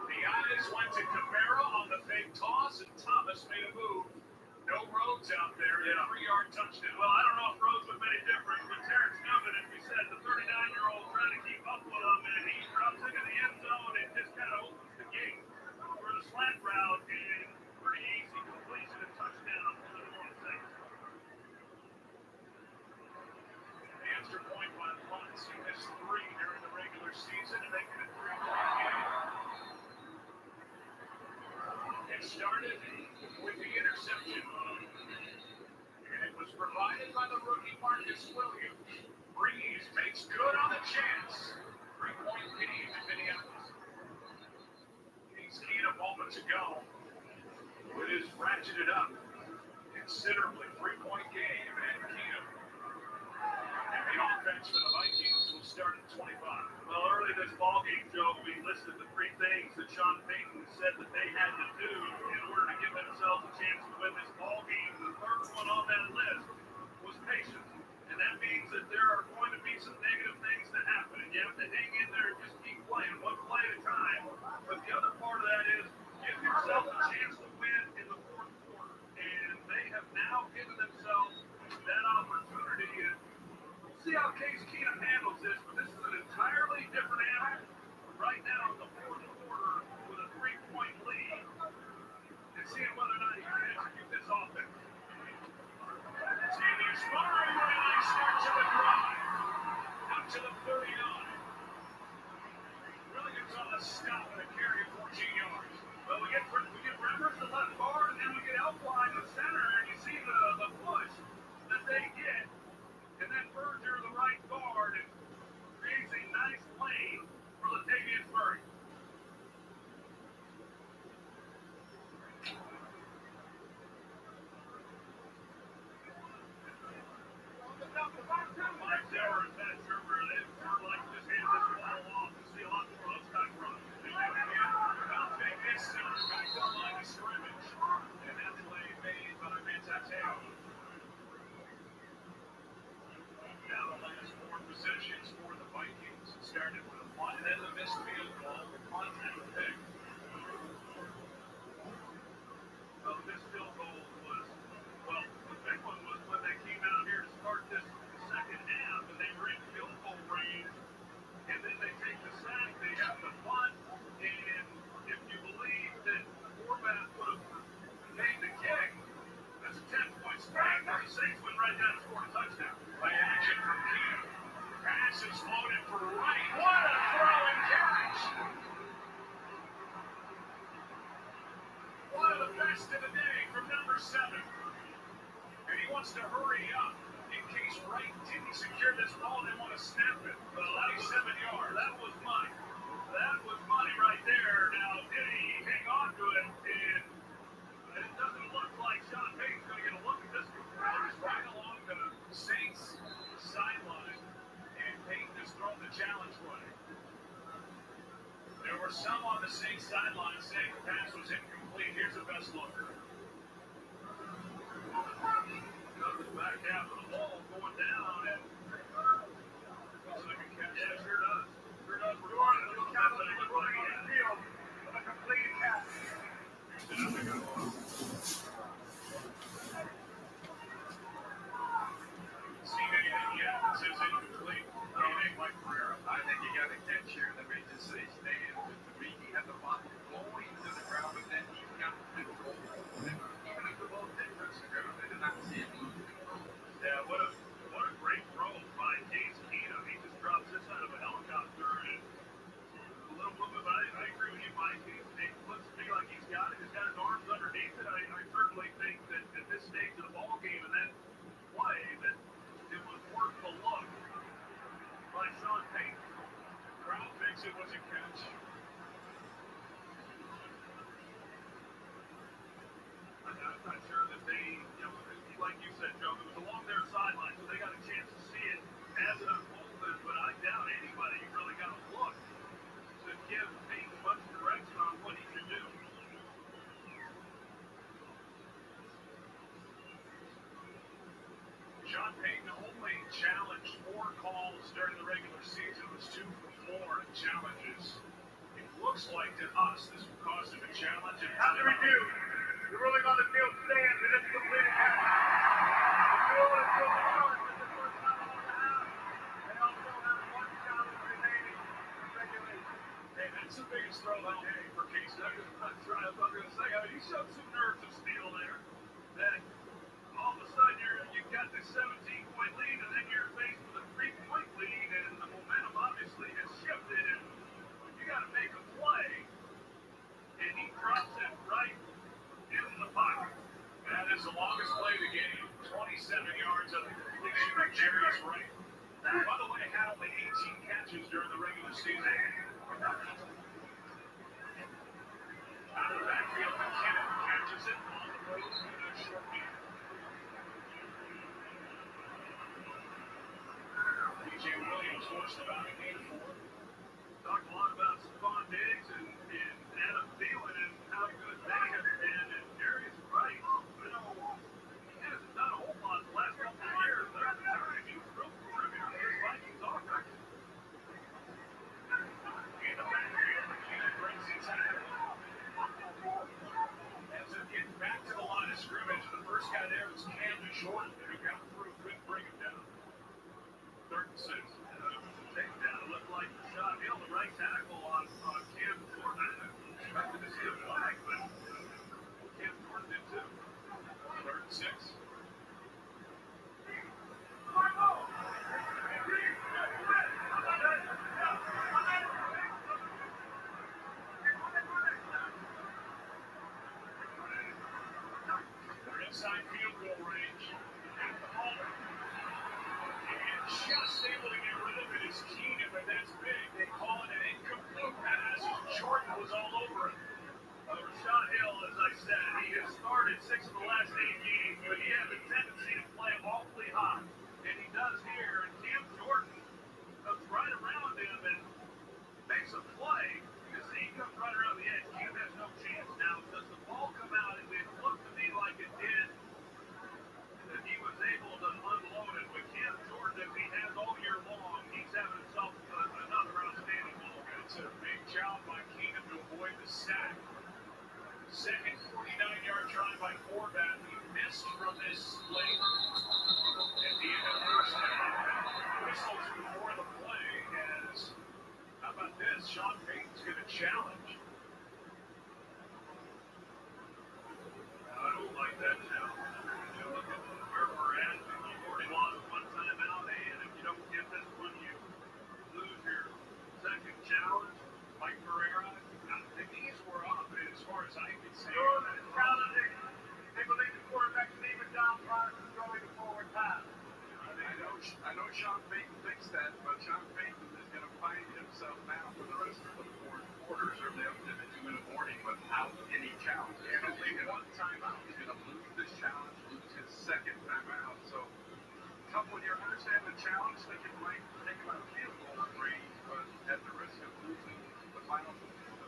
The eyes went to Camara on the fake toss, and Thomas made a move. No Rhodes out there, and a 3-yard touchdown. Well, I don't know if Rhodes would have made a difference, but Terrence Newman, as we said, the 39-year-old trying to keep up with him, and he drops into the end zone and just kind of opens the gate for the slant route, and pretty easy completion and touchdown for the North Saints. The extra point by Lutz, he missed 3 during the regular season, and making it 3-point game. It started with the interception, and it was provided by the rookie Marcus Williams. Breeze makes good on the chance. 3-point lead in Minneapolis. He's keyed a moment to go. It is ratcheted up considerably. 3-point game, and Keenum. And the offense for the Vikings will started at 25. Well, early this ballgame, Joe, we listed the three things that Sean Payton said that they had to do in order to give themselves a chance to win this ballgame. The third one on that list was patience. And that means that there are going to be some negative things that happen. And you have to hang in there and just keep playing, one play at a time. But the other part of that is give yourself a chance to win in the fourth quarter. And they have now given themselves that opportunity. And we'll see how Case Keenum handles this, but this is an entirely different animal. Right now in the fourth quarter with a 3-point lead and seeing whether or not he can execute this offense. See the inspiring running line start to the drive. Out to the 39. Really gets on the stop and a carry of 14 yards. Well, we get Rivers the left guard, and then we get Elfline the center, and you see the push that they get. And then Berger, the right guard, and creates a nice lane for Latavius Murray. Mike Sauer and Pat Shermer, they like to just hand this ball off and see a lot more of those type runs. I'll take this back to the line of scrimmage. And that play made by Mantateo. Now the last 4 possessions for the Vikings. Started with a punt and then the missed field goal, the punt and the pick. Well, this field goal was, well, the big one was when they came out here to start this second half and they were in field goal range. And then they take the sack, they have the punt, and if you believe that Horvath would have made the kick, that's a 10-point swing. Now the Saints went right down and scored a touchdown. By action from Keenum. Pass is loaded for right. What a throw and catch! One of the best of the day from number 7. And he wants to hurry up in case Wright didn't secure this ball and they want to snap it. But 97 yards. That was money. That was money right there. Now, did he hang on to it? And it doesn't look like Sean Payton's going to get a look at this one. He's right along the Saints sideline. And Payton has thrown the challenge play. There were some on the Saints sideline saying the pass was incomplete. Here's the best look. Nothing back half of the ball going down, and looks like a catch. Yeah, sure does. Sure does. We're going to look at the field of a completed catch. Seen anything yet that says incomplete? Mike Pereira. I think he got a catch here that made this say stand. To me, he had the ball going to the ground, but then he got the goal. Even if the ball did touch the ground, I did not see it move. Yeah, what a great throw by Case Keenum. He just drops this out of a helicopter, and a little movement. I agree with you, Mike. It looks to me like he's got it. He's got his arms underneath it. I certainly think that at this stage of the ball game and that play, that it was worth the look by Sean Payton. Crowd thinks it was a catch. I'm not sure that they, like you said, Joe, it was along their sideline, so they got a chance to see it as it unfolded, but I doubt anybody really got a look to give Payton much direction on what he should do. Sean Payton only challenged 4 calls during the regular season. It was 2 for 4 challenges. It looks like to us this will cause him a challenge. And how do we do? The ruling on the field stands, and it's completed. The field is still short. This is the first time on the half. They also have 1 challenge remaining in regulation. Hey, that's the biggest throw of the day for Case. I'm going to say, he showed some nerves of steel there. That all of a sudden you've got this 17-point lead, and then you're faced with a 3-point lead, and the momentum obviously has shifted, and you got to make a play, and he drops it right into the pocket. That is the longest play of the game. 27 yards of the completion of Jarius Wright. By the way, had only 18 catches during the regular season. Out of the backfield, McKinnon catches it on the road to the short field. DJ Williams forced about a game before. Talked a lot about Stephon Diggs and Adam Thielen and how good they have been. And Darius Wright, you know, he hasn't done a whole lot the last couple of years, but at the time he was real contributor to this Vikings offense. In the backfield, McKinnon brings it tackle. As they're getting back to the line of scrimmage, the first guy there was Camden Jordan, who got through, couldn't bring him down. 3rd and 6. Takedown looked like Sean Hill, the right tackle on Cam Jordan. I expected to see a flag, but Cam Jordan did too. 3rd and 6. They're inside field goal range at the moment. And just able to get rid of it is Keenan, but that's big. They call it an incomplete pass. Jordan was all over it. Rashad Hill, as I said, he has started 6 of the last 8 games, but he has a tendency to play awfully hot. And he does here. And Cam Jordan comes right around him and makes a play. You see, he comes right around the edge. Cam has no chance. Now, does the ball come out? It looked to me like it did. That he was able to unload it. But Cam Jordan, as he has all year long, he's having himself another outstanding ball. It's a big job by Keenan to avoid the sack. Second 49-yard try by Forbat. He missed from this play at the end of the first half. Whistles before the play as, how about this? Sean Payton's going to challenge. I don't like that challenge. You look at where we're at. You've already lost one timeout, and if you don't get this one, you lose your second challenge. Mike Pereira, the knees were up as far as I can see. They believe the quarterback can even down prior to throwing the forward pass. I know Sean Payton thinks that, but Sean Payton is going to find himself now for the rest of the 4 quarters or in the morning without any challenge. He's going to leave one timeout. He's going to lose this challenge, lose his second timeout. So, when you understand the challenge, they might think about field goal range, but at the risk of losing the final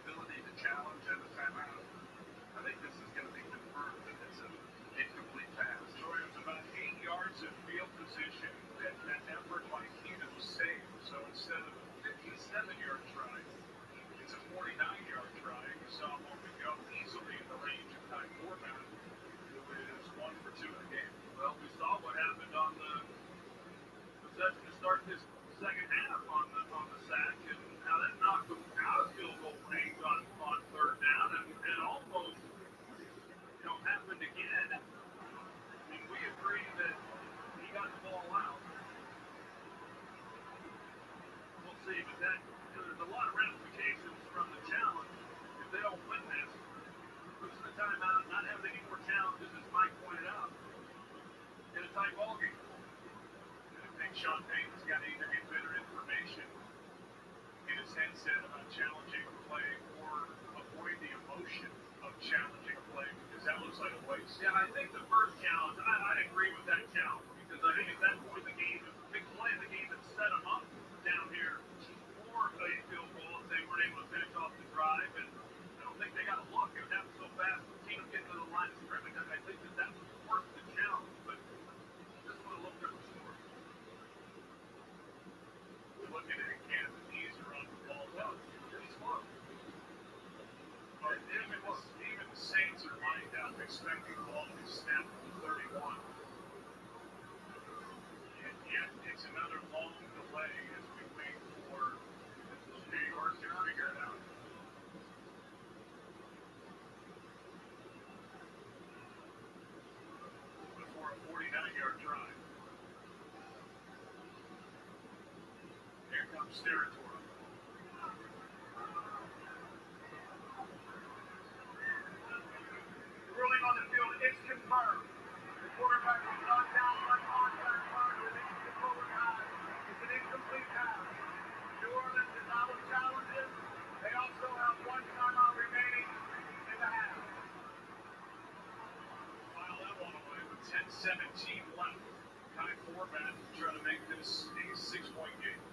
ability to challenge and the timeout, I think this is going to be confirmed that it's an incomplete pass. So it was about 8 yards of field position. That effort by Keenan was saved. So instead of a 57-yard try, it's a 49-yard try. You saw Morgan go easily in the range of Ty Forbat, who is 1 for 2 in the game. Well, we saw what happened on the possession to start this second half on the sack, and how that knocked them out of field goal range on 3rd down, and almost, happened again. I mean, we agree that he got the ball out. We'll see, but there's a lot of ramifications from the challenge. If they don't win this, losing the timeout, not having any more challenges, as Mike pointed out, in a tight ball game. And I think Sean Payton's got to either get better information in his headset about challenging a play or avoid the emotion of challenging a play, because that looks like a waste. Yeah, I think the first challenge, I'd agree with that challenge, because I think at that point the game, the big play of the game that set them up down here for a field goal if they weren't able to finish off the drive, and I don't think they got a look. It happened so fast, the team getting to the line of scrimmage. I think that was worth the challenge, but just would have looked at the score. Looking at Kansas, these are on the ball up. It's slow. But even the Saints are lined up expecting the ball to be snapped from 31. And yet it's another long delay as we wait for New York to figure it out. Before a 49-yard drive. Here comes territory. Ruling on the field is confirmed. The quarterback was knocked down by contact prior to releasing the forward pass. It's an incomplete pass. New Orleans is out of challenges. They also have 1 timeout remaining in the half. File that one away with 10-17 left. Ty Forbat trying to make this a 6-point game.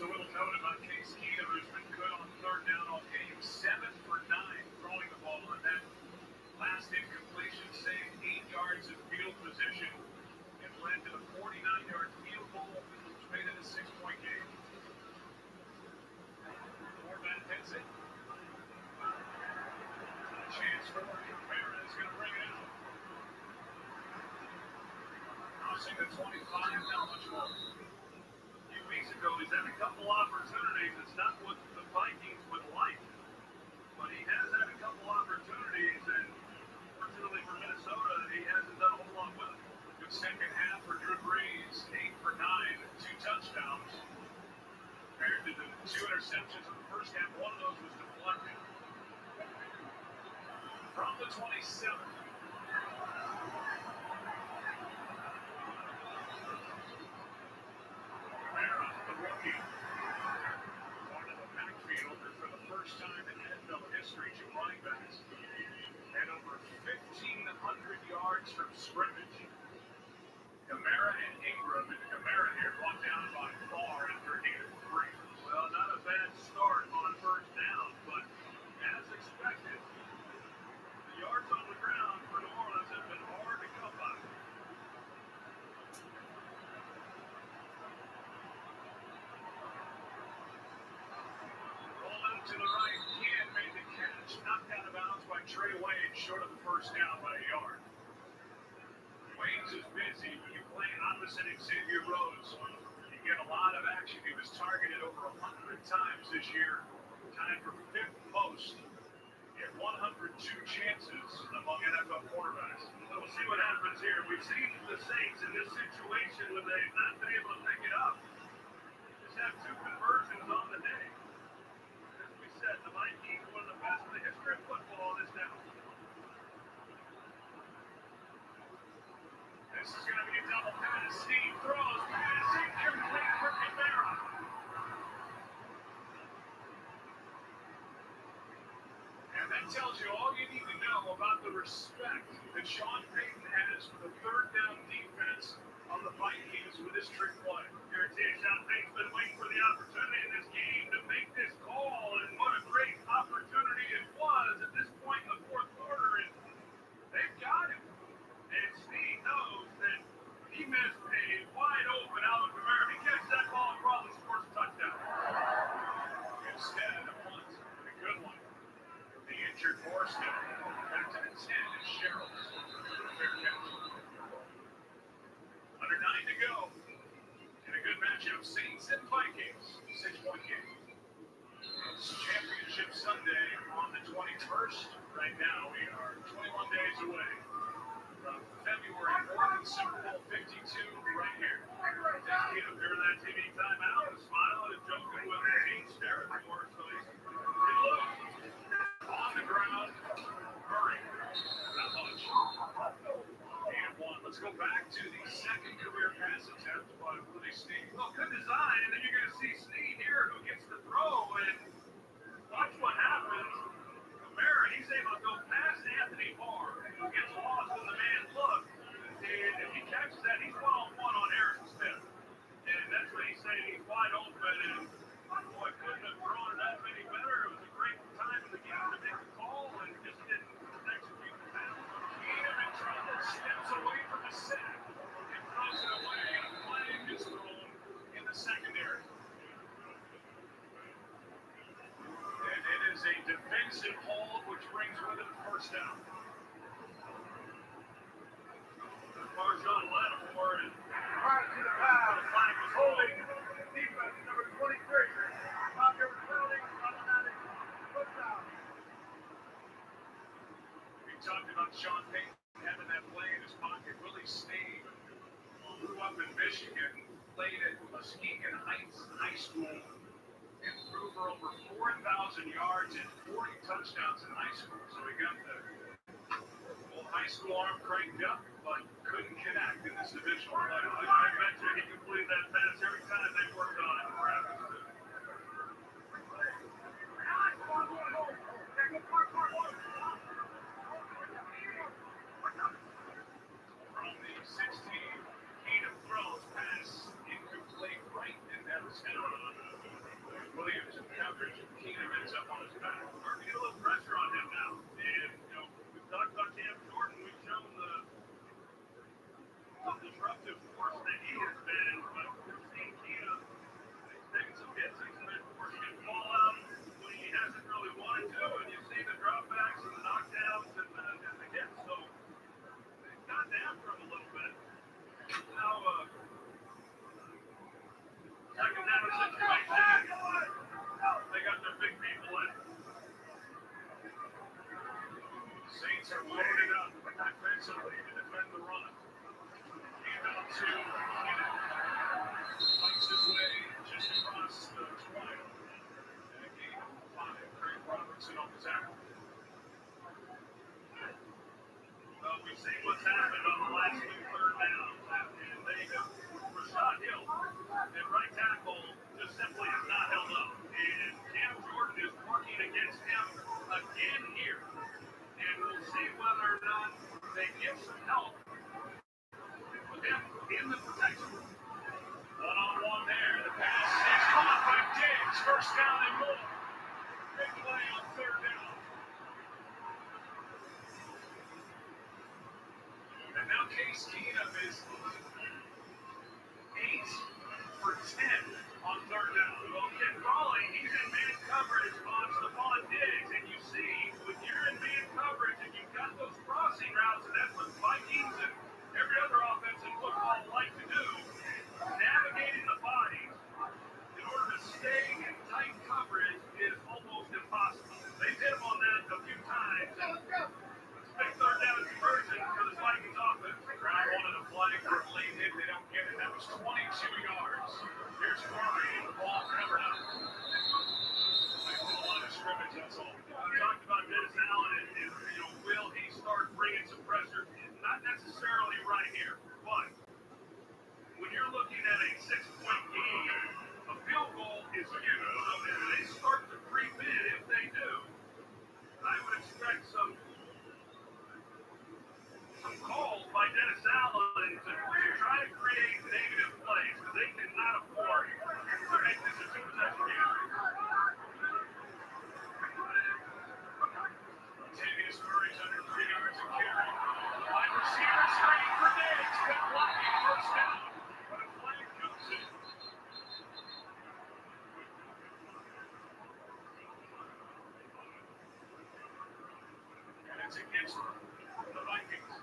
a little note about Case Keenum, who's been good on third down all game. 7 for 9 throwing the ball, and that last incompletion saved 8 yards of field position and led to the 49-yard field goal, which made it a 6-point game. Format hits it. A chance for Rivera is going to bring it out. Crossing the 25, not much more. A few weeks ago, he's had a couple opportunities. It's not what the Vikings would like, but he has had a couple opportunities, and fortunately for Minnesota, he hasn't done a whole lot with it. Good second half for Drew Brees, 8 for 9, 2 touchdowns. Compared to the 2 interceptions in the first half, one of those was deflected. From the 27. Rivera, the rookie. Part of the backfield, and for the first time in NFL history, 2 running backs had over 1,500 yards from scrimmage. Kamara and Ingram, and Kamara here brought down by far after a gain of 3. Well, not a bad start on first down, but as expected, the yards on the ground for New Orleans have been hard to come by. Rolling to the right, Ken made the catch, knocked out of bounds by Trey Wayne, short of the first down by a yard. Wayne's is busy, but you play opposite Xavier Rhodes. You get a lot of action. He was targeted over 100 times this year, tied for 5th most. He had 102 chances among NFL quarterbacks. So we'll see what happens here. We've seen the Saints in this situation when they've not been able to pick it up. Just have 2 conversions on the day. As we said, the Vikings, one of the best in the history of football, is down. This is going to be a double pass. Steve throws. Pass incomplete for Kamara. And that tells you all you need to know about the respect that Sean Payton has for the third down defense on the Vikings with this trick play. Guarantee Sean Payton's been waiting for the opportunity in this game to make this call, and what a great opportunity it was at this point in the fourth quarter, and they've got him. And Steve knows that he missed a wide open Alvin Kamara. If he catches that ball, he probably scores a touchdown. Instead, a punt, a good one. The injured Morrison back to the 10 is Sherrill. Fair catch. Under 9 to go. In a good matchup, Saints and Vikings. 6-point game. It's Championship Sunday on the 21st. Right now, we are 21 days away from February 4th and Super Bowl 52 right here. Taking up during that TV timeout, smiling and joking with the Saints territory. So he's on the ground, Murray, not much. And 1. Let's go back to the second career pass attempt by Willie Snead. Well, good design, and then you're going to see Snead here who gets the throw, and watch what happens. Kamara, he's able to go past Anthony Barr, who gets lost in the man look, and if he catches that, he's one-on-one on Aaron Smith. And that's what he's saying, he's wide open, and boy, couldn't have thrown it that many better. It was a great time in the game to make the call, and just didn't execute the pass. Keenum in trouble, steps away from the sack, and throws it away, and a flag is thrown in the secondary. And it is a defensive hold, which brings with it a first down. Marshawn Lattimore and right to the foul. The flag was holding. Defense number 23. Roger penalty, automatic first down. We talked about Sean Payton having that play in his pocket. Willie Snead grew up in Michigan, played at Muskegon Heights High School, and threw for over 4,000 yards and 40 touchdowns in high school. So he got the old high school arm cranked up, but couldn't connect in this divisional play. I bet you he completed that pass every time they worked on it in practice. From the 16, Keenum throws pass incomplete right in that center. First down and more. Big play on third down. And now Case Keenum is 8 for 10 on third down. Well, Ken Crawley, he's in man coverage on Stephon Diggs. And you see, when you're in man coverage and you've got those crossing routes, and that's what Vikings and every other offense in football like to do, navigating the bodies in order to stay in tight coverage is almost impossible. They've hit him on that a few times. It's a big third down conversion for the Vikings offense. Brown wanted a flag for a late hit. They don't get it. That was 22 yards. Here's Murray. The ball covered up. A lot of scrimmage, that's all. We talked about Dennis Allen and will he start bringing some pressure? Not necessarily right here, but when you're looking at a 6-point game, a field goal is huge. So if they start to creep in, if they do, I would expect some calls by Dennis Allen to try to create negative plays because they cannot afford to make this a two-possession game. Latavius Murray's under 3 yards of carry. Wide receiver screen for Diggs. Good blocking, first down. But a flag comes in. And it's against the Vikings.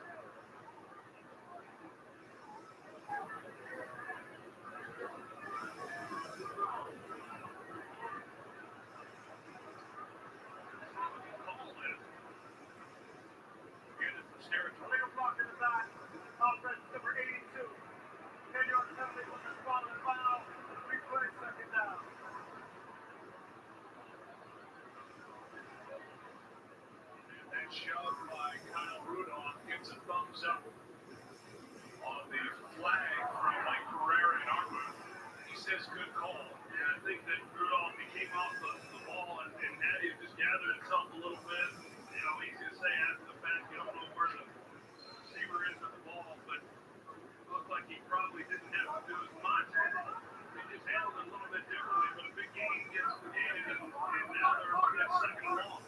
Territorial block in the back. Offense number 82. 10-yard penalty with the spot on the foul. 3 plays, second down. And that shove by Kyle Rudolph gets a thumbs up on the flag from Mike Carrera in our booth. He says good call. And I think that Rudolph, he came off the ball and Natty just gathered himself a little bit. He's going to say after the fact, you don't know where the receiver is with the ball, but it looked like he probably didn't have to do as much. They just handled it a little bit differently, but a big gain gets created, and now they're on that second ball.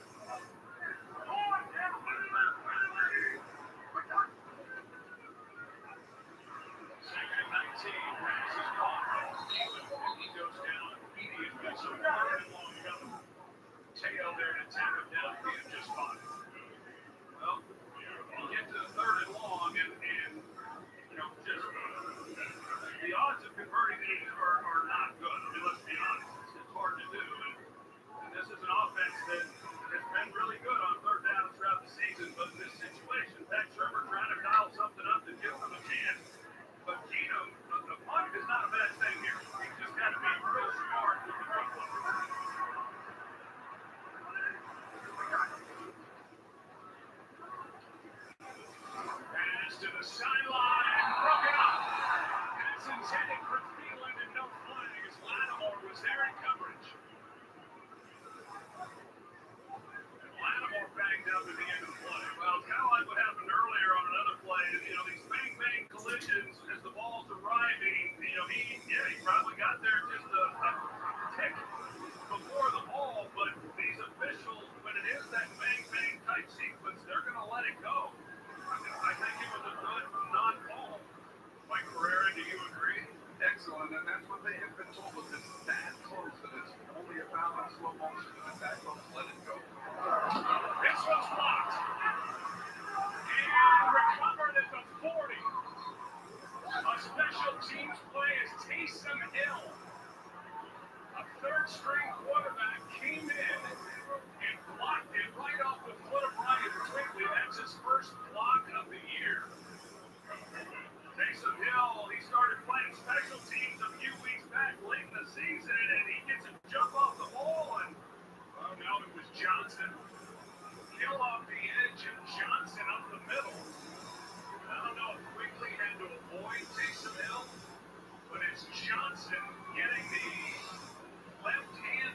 Second and 19, Rams is caught. He goes down immediately, so third and long ago. Tail there to tap him down, being just fine. Well, you get to the third and long, and just the odds of converting these are not good. I mean, let's be honest. It's hard to do. And this is an offense that has been really good on third down throughout the season, but in this situation, Pat Shermer trying to dial something up to give them a chance. But Keenum, the punt is not a bad thing here. He's just got to be real smart with the football. Pass to the sideline, broken up. Pass intended for Thielen and no flag as Lattimore was there in coverage. And Lattimore banged up at the end of the play. Well, it's kind of like what happened earlier on another play. These bang-bang collisions as the ball's arriving. He probably got there just a tick before the ball, but these officials, when it is that bang-bang type sequence, they're going to let it go. I think it was a good non-call. Mike Carrera, do you agree? Excellent, and that's what they have been told. If it's that close that it's only a foul in slow motion, and it's that close, let it go. This one's blocked. And recovered at the 40. A special teams play is Taysom Hill. A third-string quarterback came in and blocked it right off the foot of Ryan Quigley. That's his first block of the year. Taysom Hill, he started playing special teams a few weeks back late in the season, and he gets a jump off the ball, and now it was Johnson. Hill off the edge, and Johnson up the middle. I don't know if Quigley had to avoid Taysom Hill, but it's Johnson getting the left hand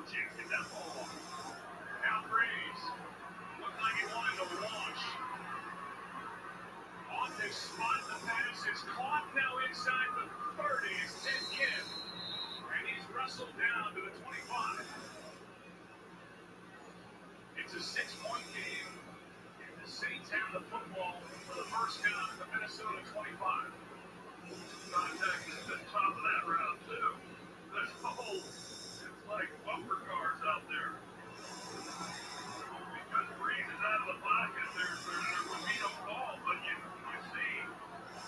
chance to get that ball off. Now Graves. Looked like he wanted to launch. On this spot, the pass is caught now inside the 30. It's Ted Kim. And he's wrestled down to the 25. It's a 6-point game. And the Saints have the football for the first down at the Minnesota 25. Contact at the top of that round, too. That's whole. It's like bumper cars out there. Because Breeze is out of the pocket, there's a no call, but you see,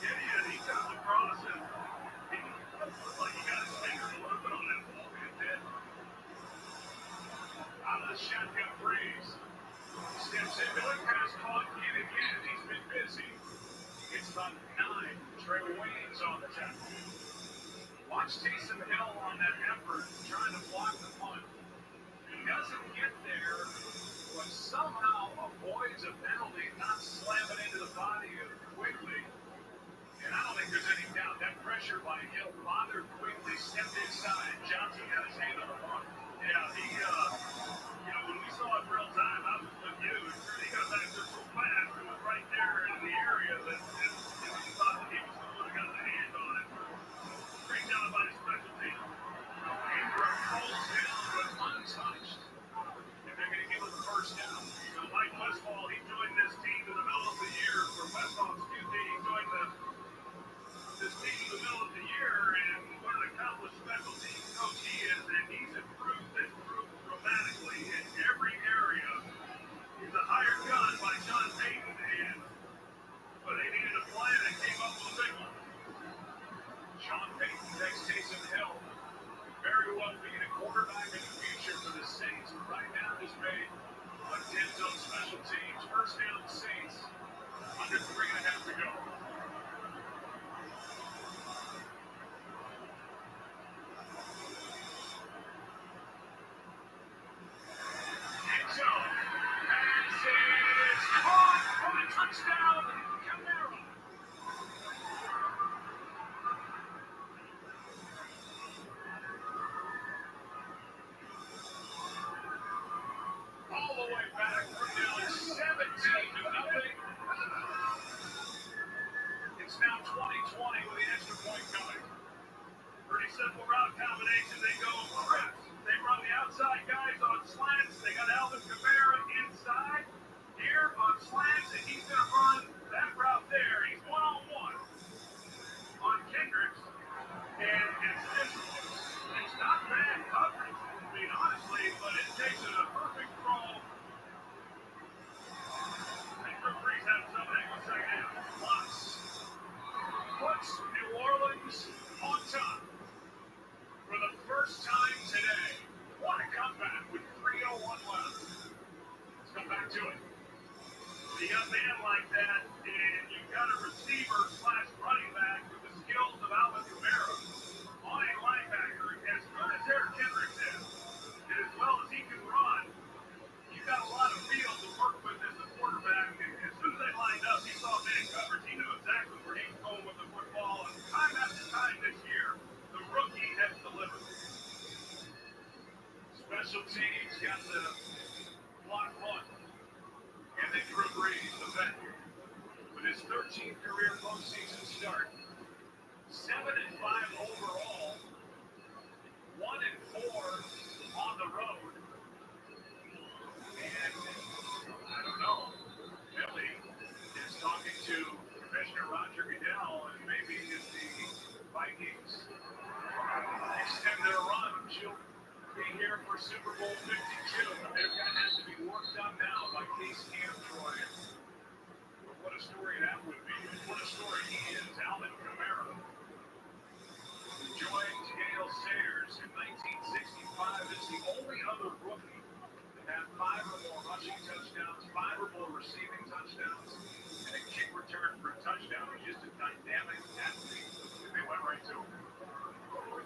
Gideon, he comes across and he looks like he got his fingers a little bit on that ball, he did. Out of the shotgun, Breeze. Steps in, Miller pass caught yet again. He's been busy. It's about 9. Trey Waynes on the tackle. Watch Taysom Hill on that effort, trying to block the punt. He doesn't get there, but somehow avoids a penalty, not slamming into the body of Quigley. And I don't think there's any doubt that pressure by Hill bothered Quigley, stepped inside. Johnson got his hand on the punt. Yeah, he, when we saw it real time, I was with you. He got back there so fast, it was right there in the area that he thought that he was the one who got the hand on it. Great job by the special team. Ingram falls down, but untouched. And they're going to give him the first down. Mike Westfall, he joined this team in the middle of the year. He joined this team in the middle of the year, and what an accomplished special team coach he is, and he's improved this group dramatically in every area. He's a hired gun by John Payton, but they needed a plan and came up with a big one. Sean Payton takes Taysom Hill. Very well being a quarterback in the future for the Saints. Right now, he's made attempts on special teams. First down, the Saints. Under 3.5 to go. End zone. Pass is caught for the touchdown. Camaro. All the way back, we're down 17-0. It's now 2020 with the extra point coming. Pretty simple route combination. They go trips. They run the outside guys on slants. They got Alvin Kamara inside here on slants, and he's going to run that route there. He's one-on-one on Kendricks, and it's not bad coverage, I mean, honestly, but it takes a perfect throw. And Drew Brees had something in the second half. Puts New Orleans on top for the first time today. What a comeback with 3:01 left. Let's come back to it. You got a man like that, and you've got a receiver/running back with the skills of Alvin Kamara on a linebacker as good as Eric Kendricks is, and as well as he can run. You got a lot of field to work with as the quarterback, and as soon as they lined up, he saw man coverage. He knew exactly where he was going with the football, and time after time this year, the rookie has delivered. Special teams got the block punt, and then Drew Brees, the veteran, with his 13th career postseason start, 7-5 overall, 1-4 on the road. And I don't know, Billy is talking to Commissioner Roger Goodell, and maybe if the Vikings extend their run, she'll be here for Super Bowl 52. There's going to have to be work done now by Case Troy. What a story that would be. What a story he is, Alvin Kamara. Joined Gale Sayers in 1965 as the only other rookie to have 5 or more rushing touchdowns, 5 or more receiving touchdowns, and a kick return for a touchdown. He's just a dynamic athlete. And they went right to him.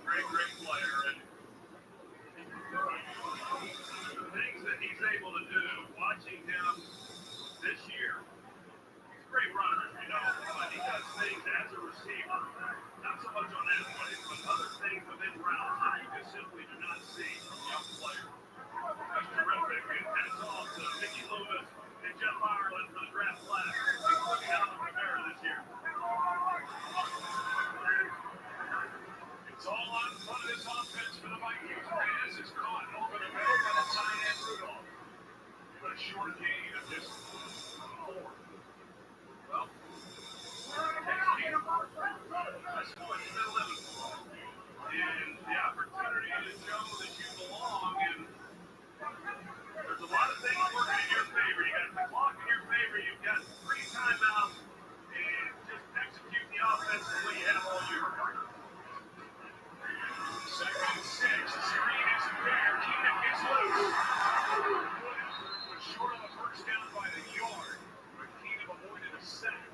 Great player. And the things that he's able to do, watching him this year, he's a great runner, but he does things as a receiver, not so much on athletic, but other things within routes that you just simply do not see short gain of just 4. Well, next game, let's go to the 11. And the opportunity to show that you belong, and there's a lot of things working in your favor. You got the clock in your favor, you've got 3 timeouts, and just execute the offense the way you have all year. Second and 6, the screen isn't there. Keenan gets loose. Was short of a first down by the yard, but Keenan avoided a sack.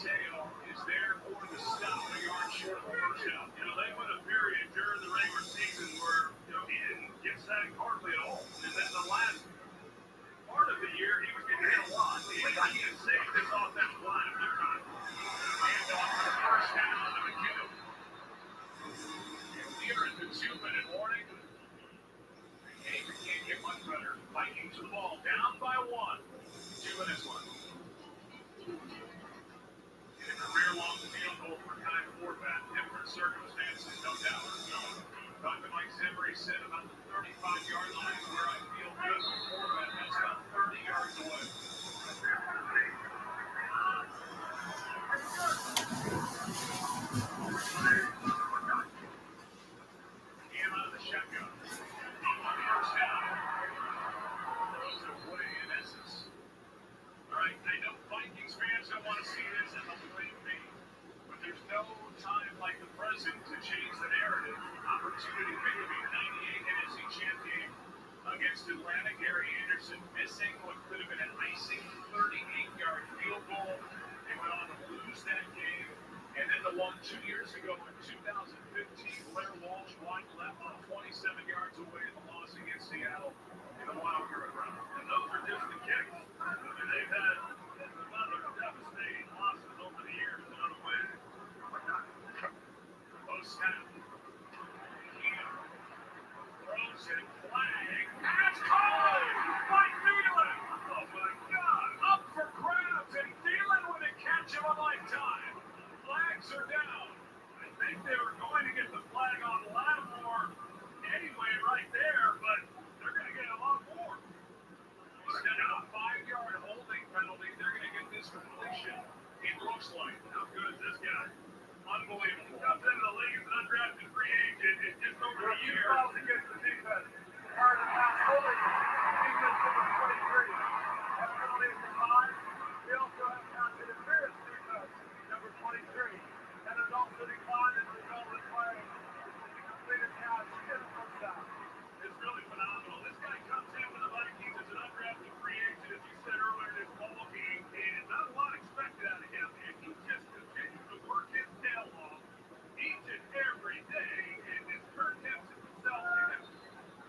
Tail is there for the stop, a yard short of the first down. They went a period during the regular season where he didn't get sacked hardly at all. And then the last part of the year, he was getting hit a lot. He had saved this offensive line a few times. And off for the first down to McKinnon. Here is the 2-minute warning. The game can't get much better. Vikings the ball down by 1. 2 minutes left. A career long field goal for Kai Forbat. Different circumstances, no doubt. Dr. Mike Zimmery said about the 35-yard line is where I feel good with Forbat. That's about 30 yards away. Cam out of the shotgun. First down. Throws it away in essence. All right, I know Vikings fans don't want to see this, and they'll blame me. But there's no time like the present to change the narrative. Opportunity big to be 98 NFC champ game against Atlanta. Gary Anderson missing what could have been an icing 38-yard field goal. They went on to lose that game. And then the one 2 years ago in 2015, Blair Walsh wide left on 27 yards away in the loss against Seattle in the wild card round. And those are just the kicks. And they've had another devastating losses over the years and unaware. Post snap. Keenan throws it, flag. That's called by Thielen. Oh my God! Up for grabs, and Thielen with a catch of a lifetime. Flags are down. I think they were going to get the flag on Lattimore anyway right there, but they're going to get a lot more. Instead of a 5-yard holding penalty, they're going to get this completion. It looks like. How good is this guy? Unbelievable. Comes into the league as an undrafted free agent. It's just over a year. Fouls against the defense. Part of the pass holding. Defense number 23. That penalty is for 5. They also have pass interference defense, number 23. And there's also declined as a result of the play. The completed pass is a first down. It's really phenomenal. This guy comes in with the Vikings as an undrafted free agent, as you said earlier in this ball game, and not a lot expected out of him. And he just continues to work his tail off each and every day, and has turned himself into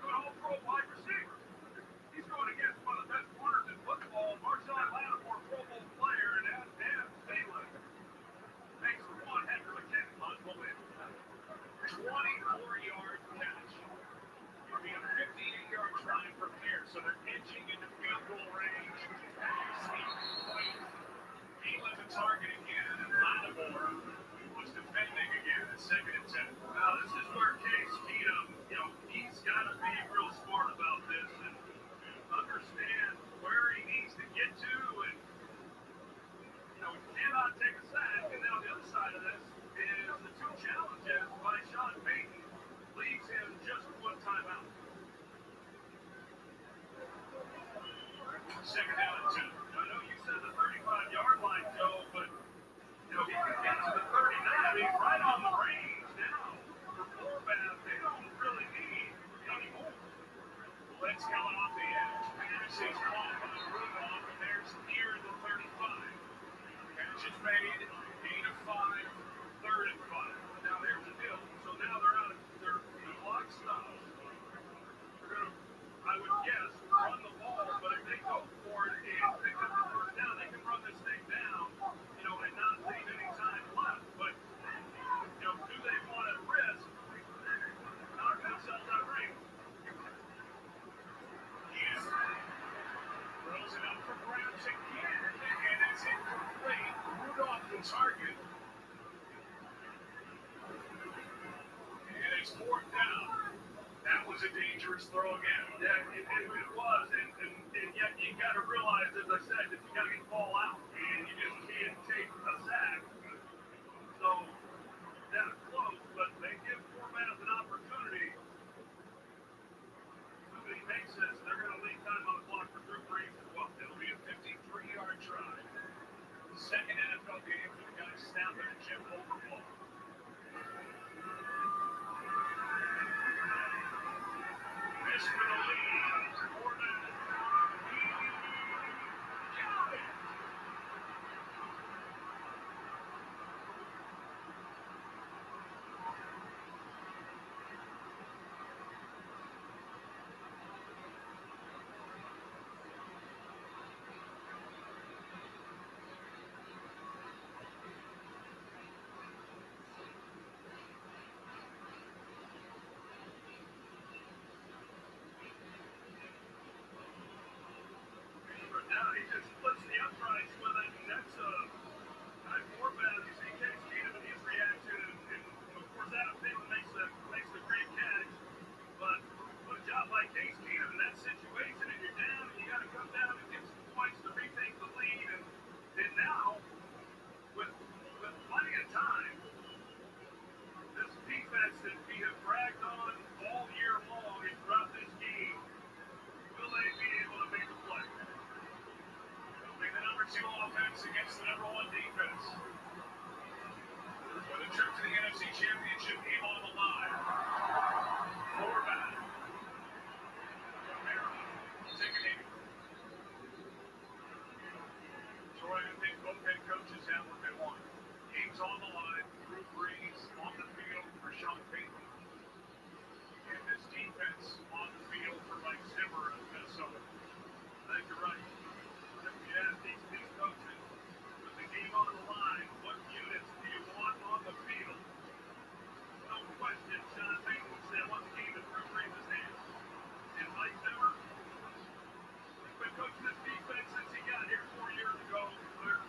an all-pro wide receiver. He's going against one of the best corners in football, Marshawn Lattimore, Pro Bowl player, and Dan Thielen makes one heck of a catch. Unbelievable. 24-yard catch. It'll be a 58-yard try from here, so they're inching into field goal range. Thielen the target again, and Lattimore was defending again at 2nd and 10. Now, this is where Case Keenum, he's got to be real smart about this and understand where he needs to get to, and cannot take a sack. And then on the other side of this is the 2 challenges by Sean Payton leaves him just 1 timeout. 2nd down and 2. I know you said the 35-yard line, Joe, but he can get to the 39. He's right on the range now. For Forbat, they don't really need anymore. Let's go off the edge. Pass is caught by Rudolph, and there's near the 35. Catch is made, gain of 5, 3rd and 5. Now here's the deal. So now they're out of their clock stops. They're going to, I would guess, run the ball, but if they go for it and pick up the first down, they can run this thing down, and not leave any time left. But, do they want to risk knocking themselves out of range? Yeah. Throws it up for grabs again, and it's incomplete. Rudolph the target. was a dangerous throw again. Yeah, it was, and yet you got to realize, as I said, that you got to get the ball out, and you just can't take a sack. So that's close, but they give Forbath an opportunity. Somebody makes this, they're going to leave time on the clock for Drew Brees as well. It'll be a 53-yard try. Second NFL game for the guy snapping a chip over ball. This for the lead. Forbath. Got it. Now he just splits the uprights with it, and that's Forbath. You see Case Keenum and his reaction, and of course Adam Thielen makes the great catch. But good job by Case Keenum in that situation, and you're down, and you got to come down and get some points to retake the lead, and now with plenty of time, this defense that we have dragged on all year long and throughout this game, will they be able to make a play? The number 2 offense against the number 1 defense. For the trip to the NFC Championship game on the line. Forbath. Romero. Take a knee. Troy, I think both head coaches have what they want. Game's on the line. Drew Brees on the field for Sean Payton. And this defense on the field for Mike Zimmer of Minnesota. I think you're right. Yeah, these coaches, with the game on the line, what units do you want on the field? No question, Sean Payton said, I want the game in Drew Brees' hands. And Mike Zimmer, he's been coaching this defense since he got here 4 years ago. They're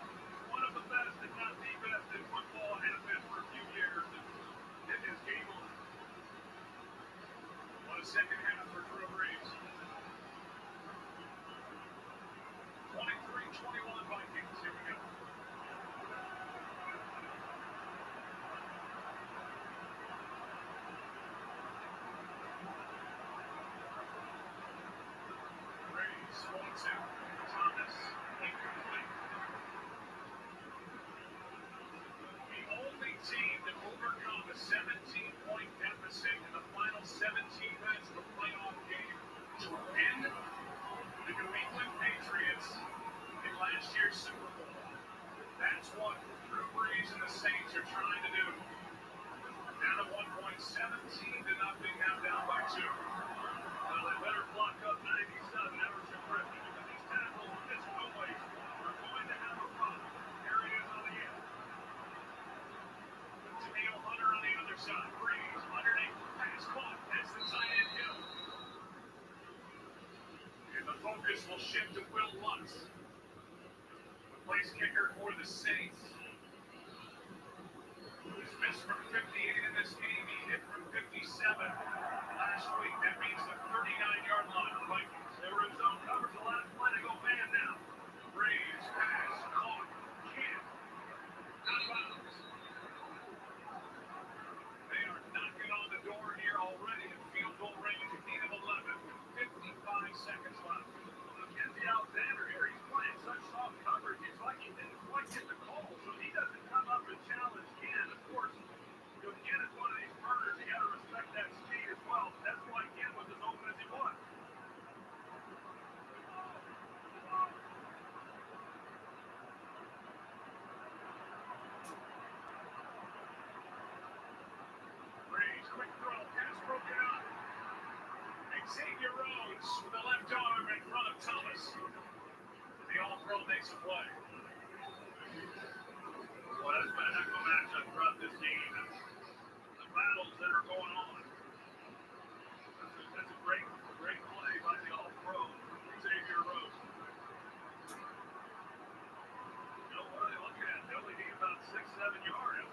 one of the best, if not the best, in football, have been for a few years. And it is game on. What a second half for Drew Brees. 23-21 Vikings. Here we go. Brees wants it. Thomas, incomplete. The only team that overcome a 17-point deficit in the final 17 minutes of the playoff game to win the New England Patriots in last year's Super Bowl. That's what Drew Brees and the Saints are trying to do. Down at 1 point, 17-0, now down by 2. Well, they better block up 97, Everson Griffin, because these tackles with this noise are going to have a problem. Here he is on the end. Jameel Hunter on the other side. Brees, underneath, pass caught. That's the tight end Hill. And the focus will shift to Will Lutz, the place kicker for the Saints. Who's missed from 58 in this game. He hit from 57 last week. That means the 39-yard line. The Vikings, they were in zone coverage the last play. They go man now. Brees, pass, caught, can't. Out of bounds. They are knocking on the door here already in field goal range. A gain of 11 with 55 seconds left. Mackenzie Alexander here, he's playing such soft coverage. It's like he didn't quite get the call, so he doesn't come up and challenge Ken. Of course, Ken is one of these burners. You got to respect that speed as well. That's why Ken was as open as he was. Brees, quick throw, pass broken up. Xavier Rhodes with the left arm in front of Thomas. The All-Pro makes a play. Well, that's been a heck of a matchup throughout this game. The battles that are going on. That's a great play by the All-Pro, Xavier Rhodes. You know, what are they looking at? They only need about 6-7 yards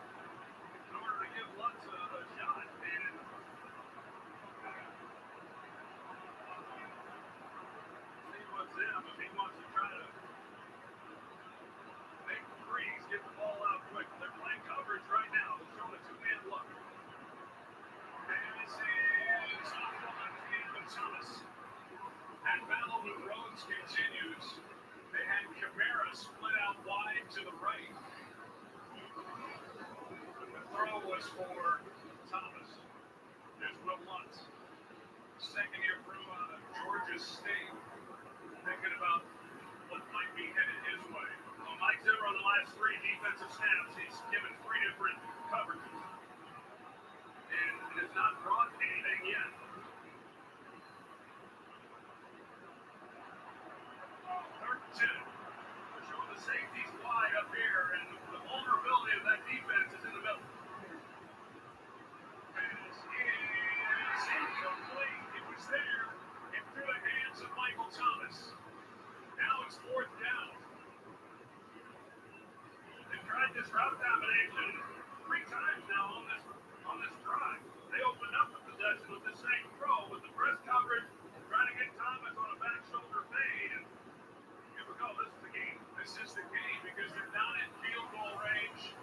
in order to give Lutz a shot. And And battle with Rhodes continues. They had Camara split out wide to the right. The throw was for Thomas. There's Will Lutz. Second year pro out of Georgia State. Thinking about what might be headed his way. Well, Mike Zimmer on the last 3 defensive snaps. He's given 3 different coverages. And has not brought anything yet. Third and 2. They're showing the safeties wide up here, and the vulnerability of that defense is in the middle. Pass is incomplete. It was there. It through the hands of Michael Thomas. Now it's 4th down. They've tried this route combination 3 times now on this drive. They opened up the possession with the same throw with the press coverage, trying to get Thomas on a back shoulder fade. And here we go. This is the game. This is the game because they're not in field goal range.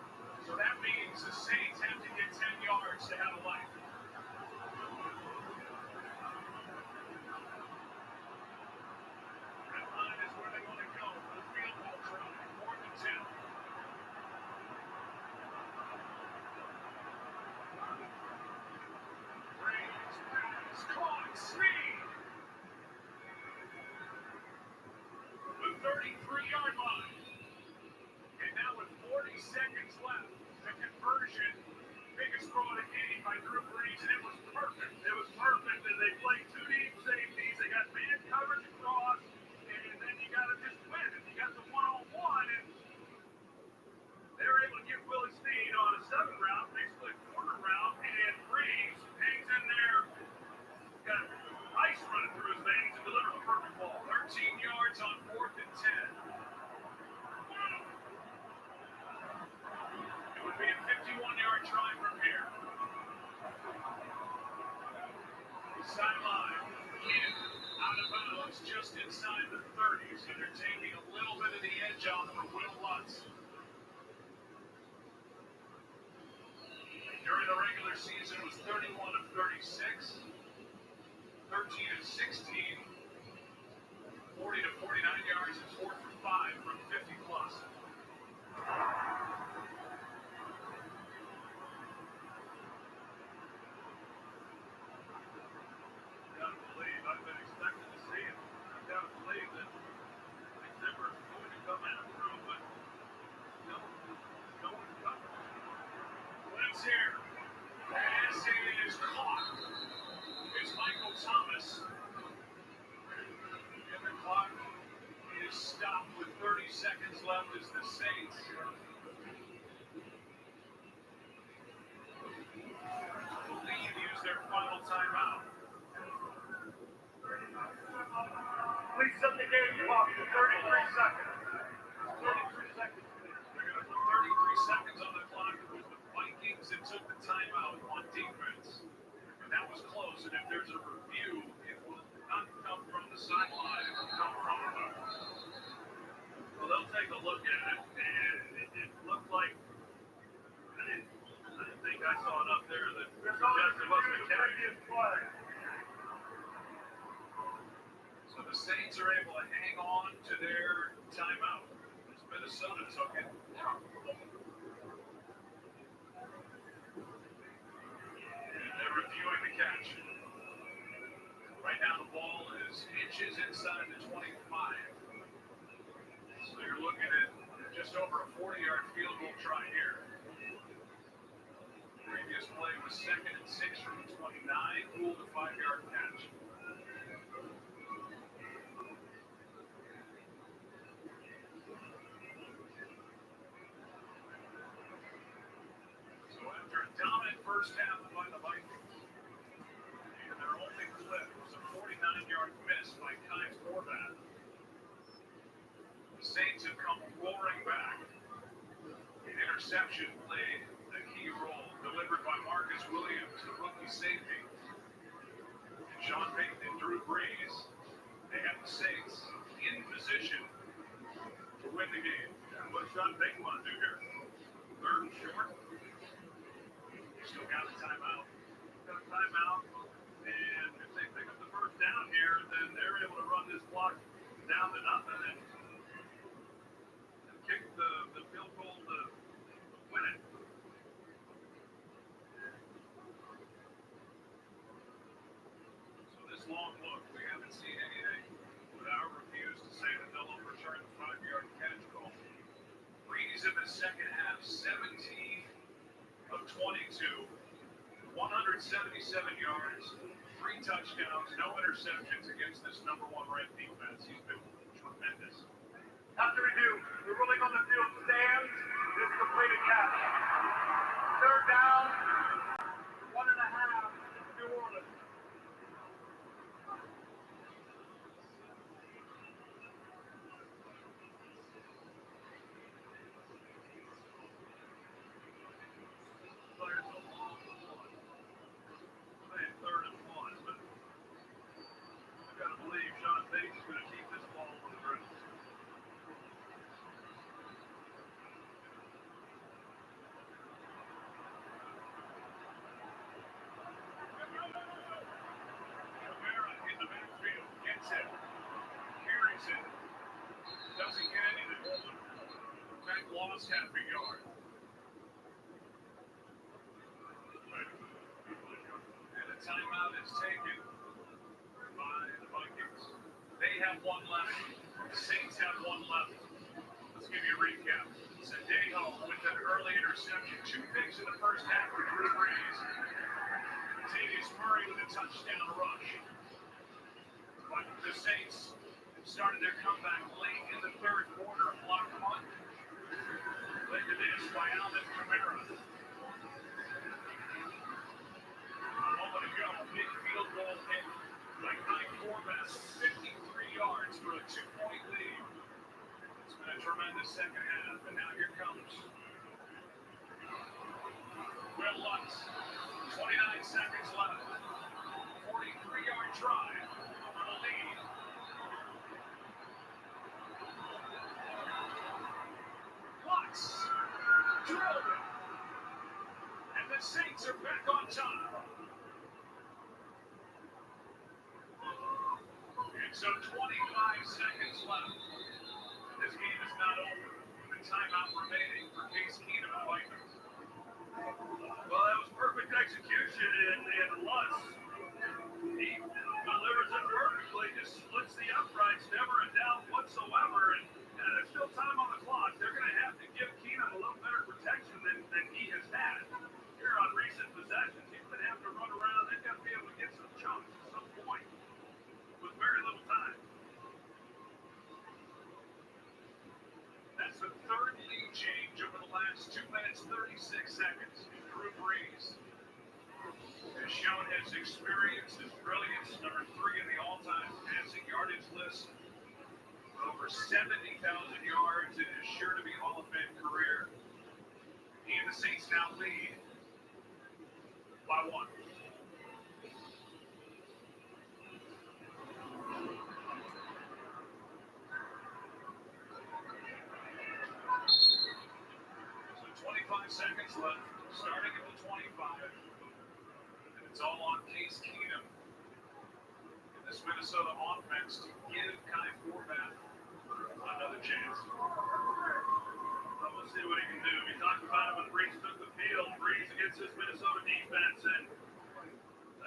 So that means the Saints have to get 10 yards to have a life. That line is where they want to go for the field goal try. 4th and 2. Braves pass caught. Sneed. The 33-yard line. And now with 40 seconds left, the conversion, biggest throw of the game by Drew Brees, and it was perfect. It was perfect, and they played 2 deep safeties. They got man coverage across, and then you got to just win it. You got the one-on-one, and they were able to get Willie Sneed on a 7th round, basically a quarter round, and Brees hangs in there. Got ice running through his veins and delivered a perfect ball. 13 yards on 4th and 10. It would be a 51-yard try from here. Sideline. In. Out of bounds. Just inside the 30. So they're taking a little bit of the edge off for Will Lutz. During the regular season, it was 31 of 36. 13 of 16. 40 to 49 yards and 4 for 5 from 50 plus. I've been expecting to see it. I've got to believe that Zimmer is going to come after him, but no one covered. Blitz here. Pass is caught. It's Michael Thomas. And the clock is stopped with 30 seconds left as the Saints believe use their final timeout. Please set the game clock for 33 seconds. 33 seconds. They're going to put 33 seconds on the clock. It was the Vikings that took the timeout on defense. And that was close. And if there's a review, it will not come from the sideline. It will come from the... Well, they'll take a look at it. And it looked like... I didn't think I saw it up there that suggested it wasn't a catch. So the Saints are able to hang on to their timeout as Minnesota took it. And they're reviewing the catch. Right now the ball is inches inside the 25. So you're looking at just over a 40-yard field goal try here. Previous play was 2nd and 6 from the 29, ruled a 5-yard catch. So after a dominant first half by the Vikings, and their only clip was a 49-yard miss by Kai Forbat, the Saints have come roaring back. An interception played a key role, delivered by Marcus Williams, the rookie safety. And Sean Payton and Drew Brees, they have the Saints in position to win the game. What does Sean Payton want to do here? 3rd and short. Still got a timeout. And if they pick up the first down here, then they're able to run second half, 17 of 22, 177 yards, 3 touchdowns, no interceptions against this number 1 ranked defense. He's been tremendous. After review, the ruling on the field stands. This completed catch. Third down, 1.5, New Orleans. Players a long one. Playing 3rd and 1, but I gotta believe Sean Payton's gonna keep this ball on the ground. Camara in the backfield, gets it, carries it, doesn't get anything. Back lost half a yard. And a timeout is taken by the Vikings. They have 1 left. The Saints have 1 left. Let's give you a recap. Sandejo with an early interception. 2 picks in the first half for Drew Brees. Latavius Murray with a touchdown rush. But the Saints started their comeback late in the 3rd quarter. A block punt. Led to this by Alvin Kamara. A moment ago, big field goal hit by Kai Forbath, 53 yards for a 2-point lead. It's been a tremendous second half, and now here comes Will Lutz. 29 seconds left. 43-yard drive for the lead. Lutz drilled it. And the Saints are back on top. And so 25 seconds left. This game is not over. The timeout remaining for Case Keenum and Vikings. Well, that was perfect execution, and Lutz, he delivers it perfectly, just splits the uprights, never a doubt whatsoever, and there's still time on the clock. They're going to have to give Keenum a little better protection than he has had. Here on recent possessions, he's been having to run around. They've got to be able to get some chunks at some point with very little time. That's the 3rd lead change over the last 2 minutes, 36 seconds. Drew Brees has shown his experience, his brilliance, number 3 in the all-time passing yardage list. Over 70,000 yards in his sure-to-be Hall of Fame career. He and the Saints now lead by 1. So 25 seconds left, starting at the 25. And it's all on Case Keenum in this Minnesota offense to give Kai Forbath another chance. We'll see what he can do. We talked about it when Brees took the field. Brees against this Minnesota defense, and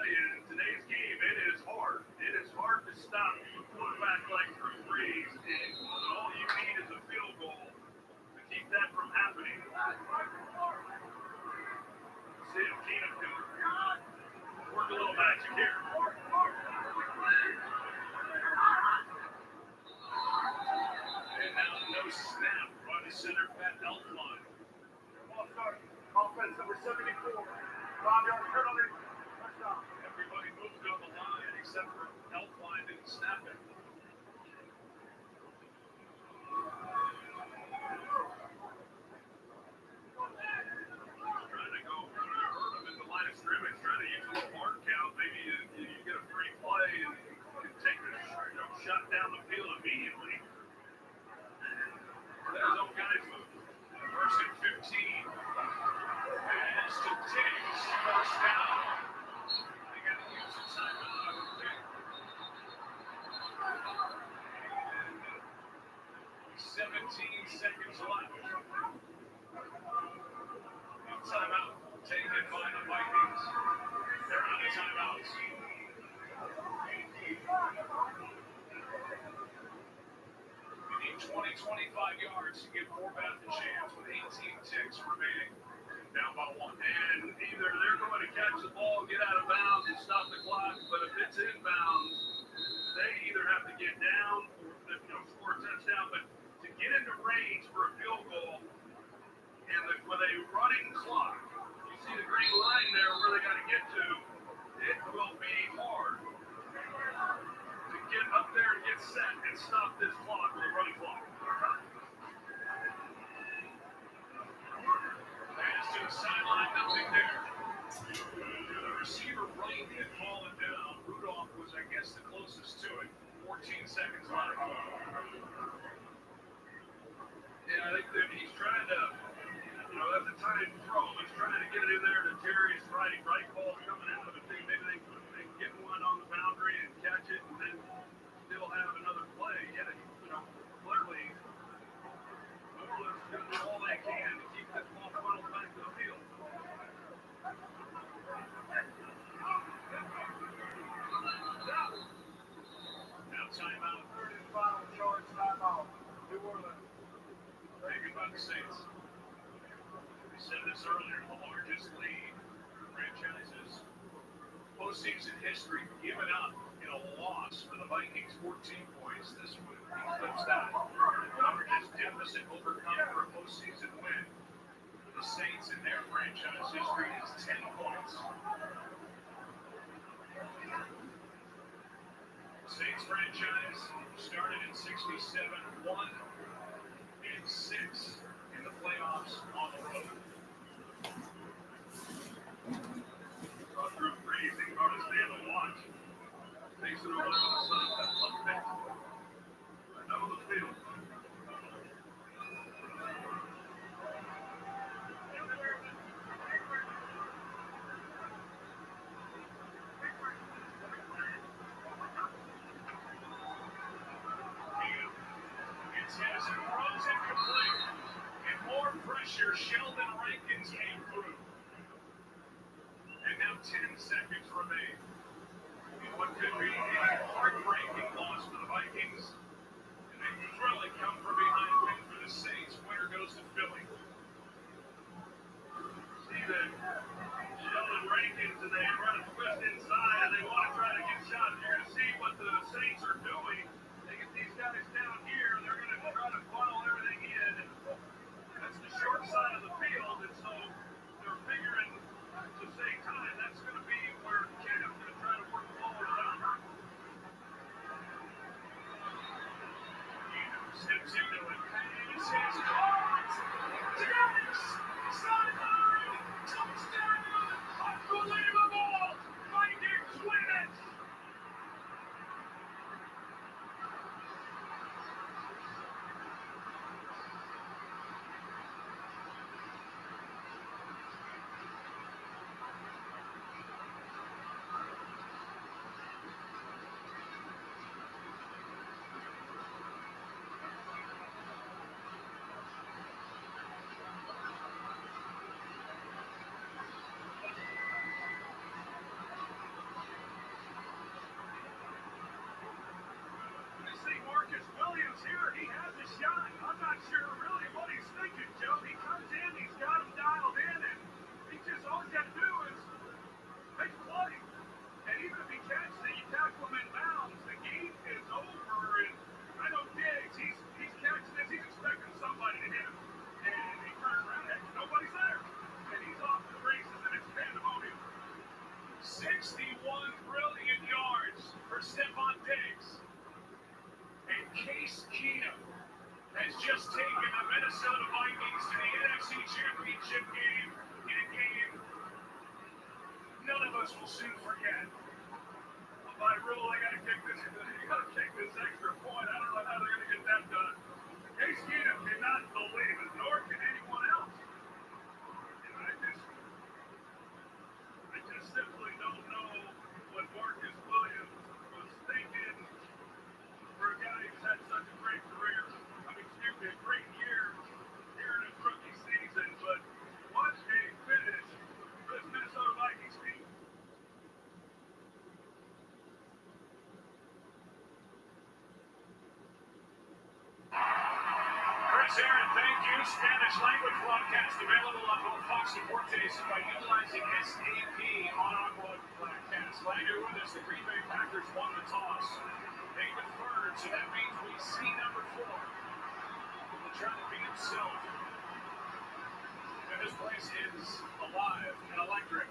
in today's game, it is hard. It is hard to stop a quarterback like Drew Brees, and all you need is a field goal to keep that from happening. See if Keenum can work a little magic here. And now no snap by the center Pat Elfline. Ball start. Offense number 74. 5-yard penalty. Touchdown. Everybody moved on the line except for Elfline didn't snap it. Trying to go hurt him in the line of scrimmage, trying to use a little hard count. Maybe you get a free play and take the shot down the field immediately. There's all kinds of 1st and 15. Pass to Diggs. First down. They got to use the timeout. 17 seconds left. Timeout taken by the Vikings. They're out of timeouts. We need 20, 25 yards. yards to give Fort Bath a chance with 18 ticks remaining. Down by 1. And either they're going to catch the ball, get out of bounds, and stop the clock, but if it's inbounds, they either have to get down or score a touchdown. But to get into range for a field goal, and with a running clock, you see the green line there where they got to get to, it will be hard to get up there and get set and stop this clock, the running clock. Pass to the sideline, nothing there. The receiver right had fallen down. Rudolph was, I guess, the closest to it. 14 seconds left. Yeah, I think that he's trying to, at the time throw, he's trying to get it in there to Terry's right ball coming out of it. Maybe they can get one on the boundary and catch it and then still have another play. Yeah, clearly, more or less doing all they can to keep this ball funneled back to the field. Now timeout, 3rd and final charge timeout. New Orleans. Taken by the Saints. We said this earlier, the largest lead for franchises postseason history given up in a loss for the Vikings, 14 points. This would eclipse that. The largest deficit overcome for a postseason win for the Saints in their franchise history is 10 points. Saints franchise started in 67, 1 and 6 in the playoffs on the road. Drew Brees, the hardest man to watch. Takes it over on the side, that left back. Out of the field. It's his throws incomplete. And more pressure, Sheldon Rankins came through. And now 10 seconds remain. In what could be a heartbreaking loss for the Vikings. And a thrilling come from behind win for the Saints. Winner goes to Philly. See that Sheldon Rankins, and they run a twist inside, and they want to try to get shots. You're going to see what the Saints are doing. They get these guys down here, they're going to try to funnel everything in. And that's the short side of the field, and so they're figuring to save time. That's going to be where Cam's going to try to work the ball around. Steps into it. This is caught. Dennis sideline. Touchdown. Unbelievable. Vikings win it. Here, he has a shot. I'm not sure really what he's thinking, Joe. He comes in, he's got him dialed in, and he just all he's got to do is make a play. And even if he catches it, you tackle him in bounds, the game is over. And I know Diggs, he's catching this, he's expecting somebody to hit him. And he turns around, and nobody's there. And he's off to the races, and it's pandemonium. 61 brilliant yards for Stephon Diggs. And Case Keenum has just taken the Minnesota Vikings to the NFC Championship game in a game none of us will soon forget. By rule, I gotta kick this extra point. I don't know how they're gonna get that done. Case Keenum cannot believe it, nor can anyone else. And I just simply don't know what Marcus Williams was thinking. For a guy who's had such a great career, a great year here in his rookie season, but what a finish for this Minnesota Vikings team. new Spanish language broadcast available on both Fox Deportes by utilizing SAP on our broadcast. Glad you're with us. The Green Bay Packers won the toss. They deferred, so that means we see number 4. Will try to beat himself. And this place is alive and electric.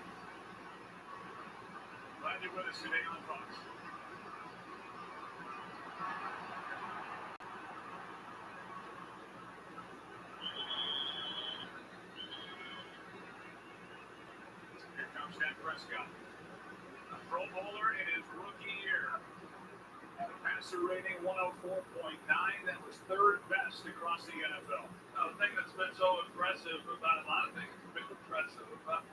Glad you're with us today on Fox. Here comes Dak Prescott, a Pro Bowler in his rookie year. Passer rating 104.9. That was 3rd best across the NFL. The thing that's been so impressive about a lot of things has been impressive about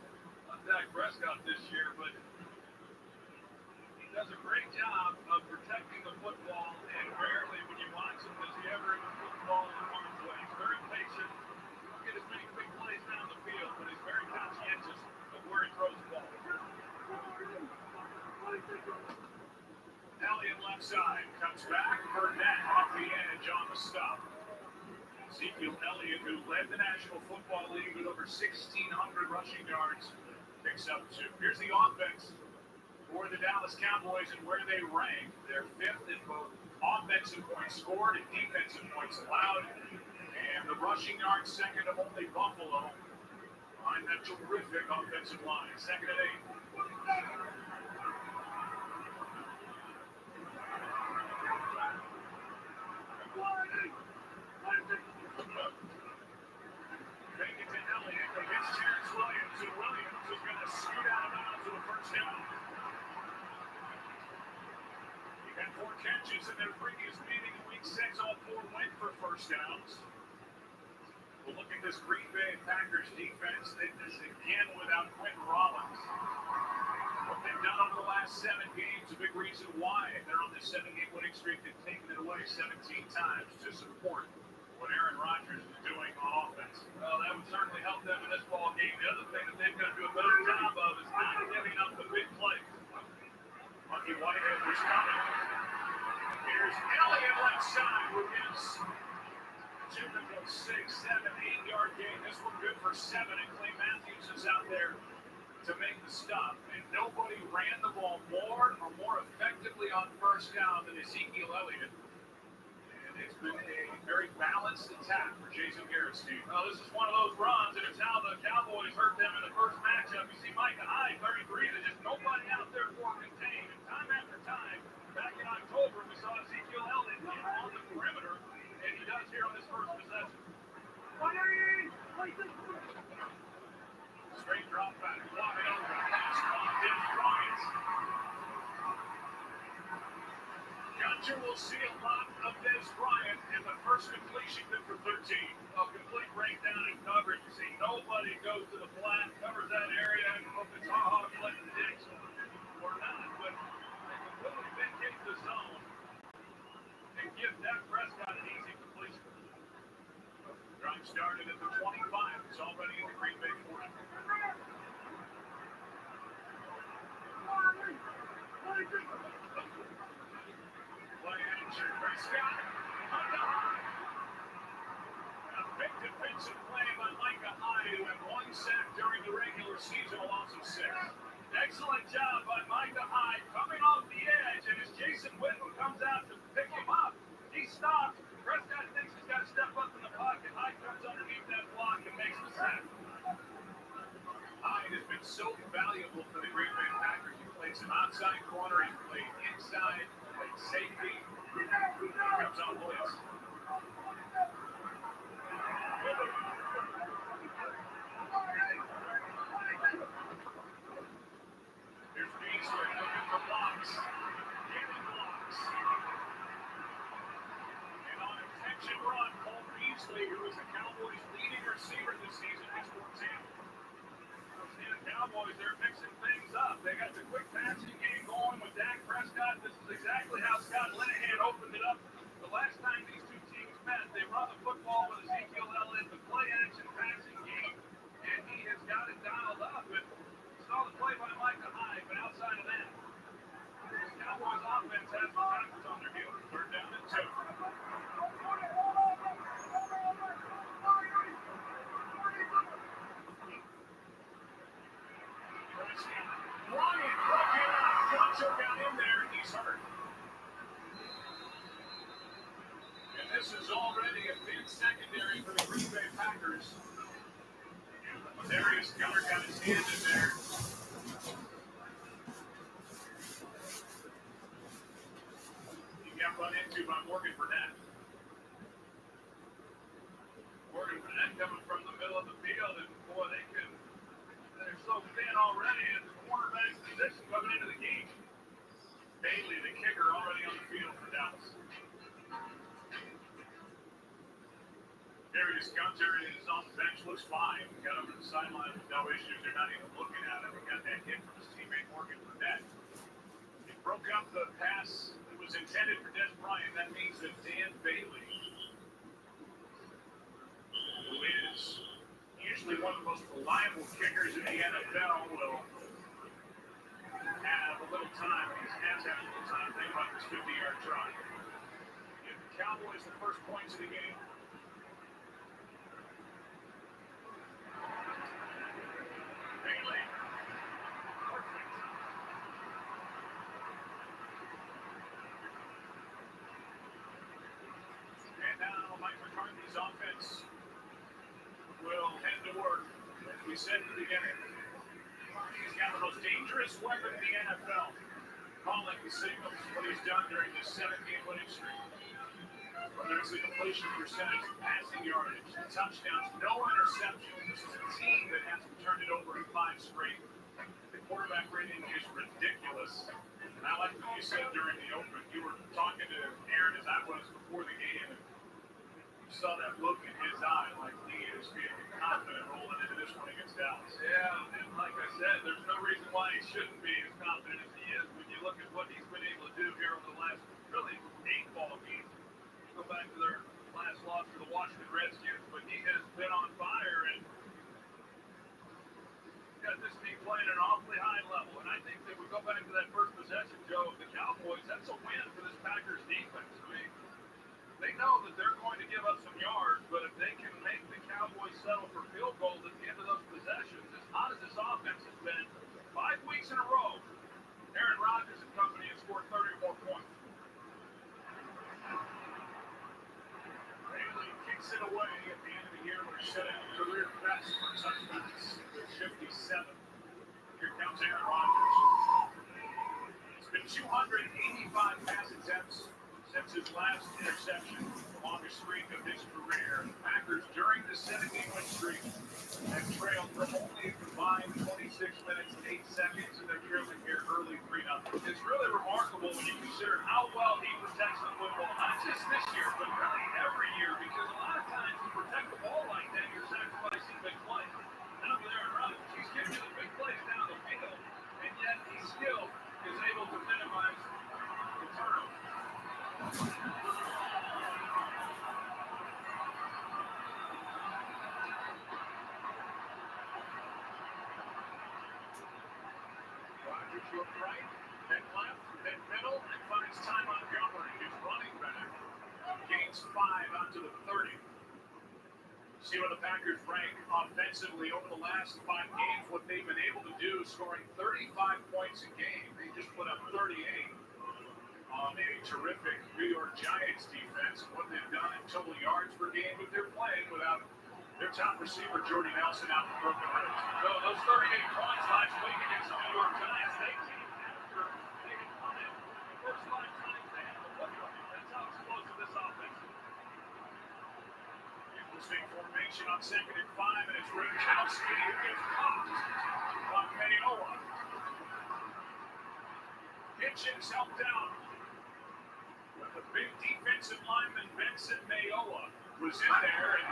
Dak Prescott this year, but he does a great job of protecting the football, and rarely when you watch him does he ever put the ball in harm's way. He's very patient. He'll get as many big plays down the field, but he's very conscientious of where he throws the ball. Elliott left side, comes back, Burnett off the edge on the stop. Ezekiel Elliott, who led the National Football League with over 1,600 rushing yards, picks up 2. Here's the offense for the Dallas Cowboys and where they rank. They're 5th in both offensive points scored and defensive points allowed. And the rushing yards second of only Buffalo behind that terrific offensive line. 2nd and 8. Take it to Elliott against Terrence Williams, and Williams is going to scoot out of bounds with a first down. He had 4 catches in their previous meeting in Week 6. All 4 went for first downs. We'll look at this Green Bay Packers defense. This again without Quentin Rollins. What they've done over the last 7 games, a big reason why they're on this 7-game winning streak. They've taken it away 17 times to support what Aaron Rodgers is doing on offense. Well, that would certainly help them in this ball game. The other thing that they've got to do a better job of is not giving up the big plays. Monkey Whitehead was coming. Here's Elliott left side with his typical 6, 7, 8-yard gain. This one good for 7, and Clay Matthews is out there to make the stop. And nobody ran the ball more or more effectively on first down than Ezekiel Elliott. It's been a very balanced attack for Jason Garrett's team. Well, this is one of those runs, and it's how the Cowboys hurt them in the first matchup. You see Micah Hyde, 33, there's just nobody out there for contain. And time after time, back in October, we saw Ezekiel Elliott get on the perimeter, and he does here on this first possession. Straight drop back, walk it over. Dez Bryant. Gunter will see a lot of Dez Bryant in the first completion, good for 13. A complete breakdown in coverage. You see nobody goes to the flat, covers that area, and hope it's hard to let the ditch or not. But they completely vacate the zone and give Dak Prescott an easy completion. Drive started at the 25. It's already in the Green Bay 40. Play action. Prescott. A big defensive play by Micah Hyde, who had 1 sack during the regular season, a loss of 6. Excellent job by Micah Hyde coming off the edge, and as Jason Witten comes out to pick him up, he stops. Prescott thinks he's got to step up in the pocket. Hyde comes underneath that block and makes the sack. Hyde has been so valuable for the Green Bay Packers. He played some outside corner, he played inside, played safety. He comes on blitz. Here's Beasley looking for blocks. Getting blocks. And on a tension run, Cole Beasley, who is the Cowboys' leading receiver this season, gets 14. The Cowboys, they're mixing things up. They got the quick passing game going with Dak Prescott. This is exactly how Scott Linehan opened it up. The last time these two teams met, they run the football with Ezekiel Elliott, the play-action passing game, and he has got it dialed up. And saw the play by Micah Hyde, but outside of that, this Cowboys offense has the tackles on their heels. 3rd down and 2. in there, and he's hurt. And this is already a big secondary for the Green Bay Packers. Darius Gunner got his hand in there. He got run into by Morgan Burnett. Morgan Burnett coming from the middle of the field, and boy, they're so thin already in the cornerback's position coming into the game. Bailey, the kicker, already on the field for Dallas. Darius Gunter is on the bench, looks fine. Got over the sideline with no issues. They're not even looking at him. He got that hit from his teammate Morgan Burnett. He broke up the pass that was intended for Des Bryant. That means that Dan Bailey, who is usually one of the most reliable kickers in the NFL, will have a little time. He has had a little time. Think about this 50-yard try. Give the Cowboys the first points of the game. Bailey. Perfect. And now Mike McCarthy's offense will head to work. As we said at the beginning, he's got the most dangerous weapon in the NFL. Calling the signals, what he's done during this 7-game winning streak. Whether it's the completion percentage, passing yardage, touchdowns, no interceptions. This is a team that hasn't turned it over in 5 straight. The quarterback rating is ridiculous. And I like what you said during the open. You were talking to Aaron as I was before the game, and you saw that look in his eye, like he is feeling confident rolling into this one against Dallas. Yeah, and like I said, there's no reason why he shouldn't be as confident as he is when you look at what he's been able to do here over the last, really, 8 ball games. Go back to their last loss to the Washington Redskins, but he has been on fire and got this team playing at an awfully high level. And I think that we go back to that first possession, Joe, of the Cowboys, that's a win for this Packers defense. I mean, they know that they're going to give up some yards, but if they can make the Cowboys settle for field goals at the end of those possessions, as hot as this offense has been, 5 weeks in a row, Aaron Rodgers and company have scored 30 or more points. Bailey kicks it away at the end of the year. We're setting a career best for touchdowns with 57. Here comes Aaron Rodgers. It's been 285 pass attempts since his last interception, the longest streak of his career. The Packers, during the 7-game win streak, have trailed for only a combined 26 minutes and 8 seconds, and they're trailing here early 3-0. It's really remarkable when you consider how well he protects the football, not just this year, but really every year, because a lot of times you protect the ball like that, you're sacrificing big plays. Not with Aaron Rodgers, he's giving you the big plays down the field, and yet he still is able to minimize the turnover. Rodgers looked right, then left, then middle, and finds time Montgomery, his running back. Gains 5 out to the 30. See where the Packers rank offensively over the last 5 games. What they've been able to do, scoring 35 points a game. They just put up 38 on a terrific New York Giants defense. What they've done in total yards per game, but they're playing without their top receiver, Jordy Nelson, out with broken ribs. So those 38 points last week against the New York Giants, they came after they had won it the first 5 times they had to look at it. That's how explosive this offense is. Interesting formation on 2nd and 5, and it's Gronkowski who gets popped by Mayowa. Hitchens helped out. But the big defensive lineman, Benson Mayowa, was in there, and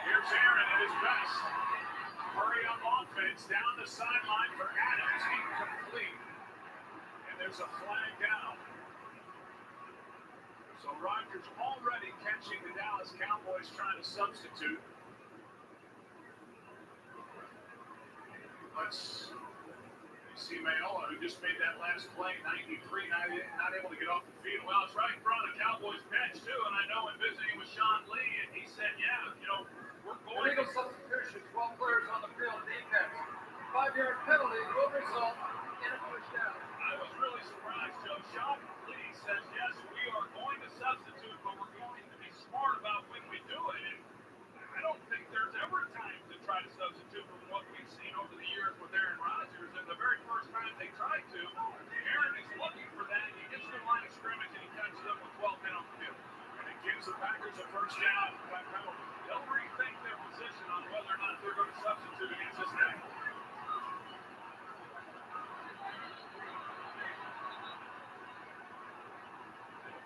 here's Aaron at his best. Hurry up offense, down the sideline for Adams, incomplete. And there's a flag down. So Rodgers already catching the Dallas Cowboys trying to substitute. Let's see Mayowa, who just made that last play, 93, not able to get off the field. Well, it's right in front of the Cowboys bench, too, and I know in visiting with Sean Lee, and he said, yeah, we're going illegal substitution, 12 players on the field, defense. 5-yard penalty will result in a push down. I was really surprised, Joe, first down by penalty. They'll rethink their position on whether or not they're going to substitute against this guy.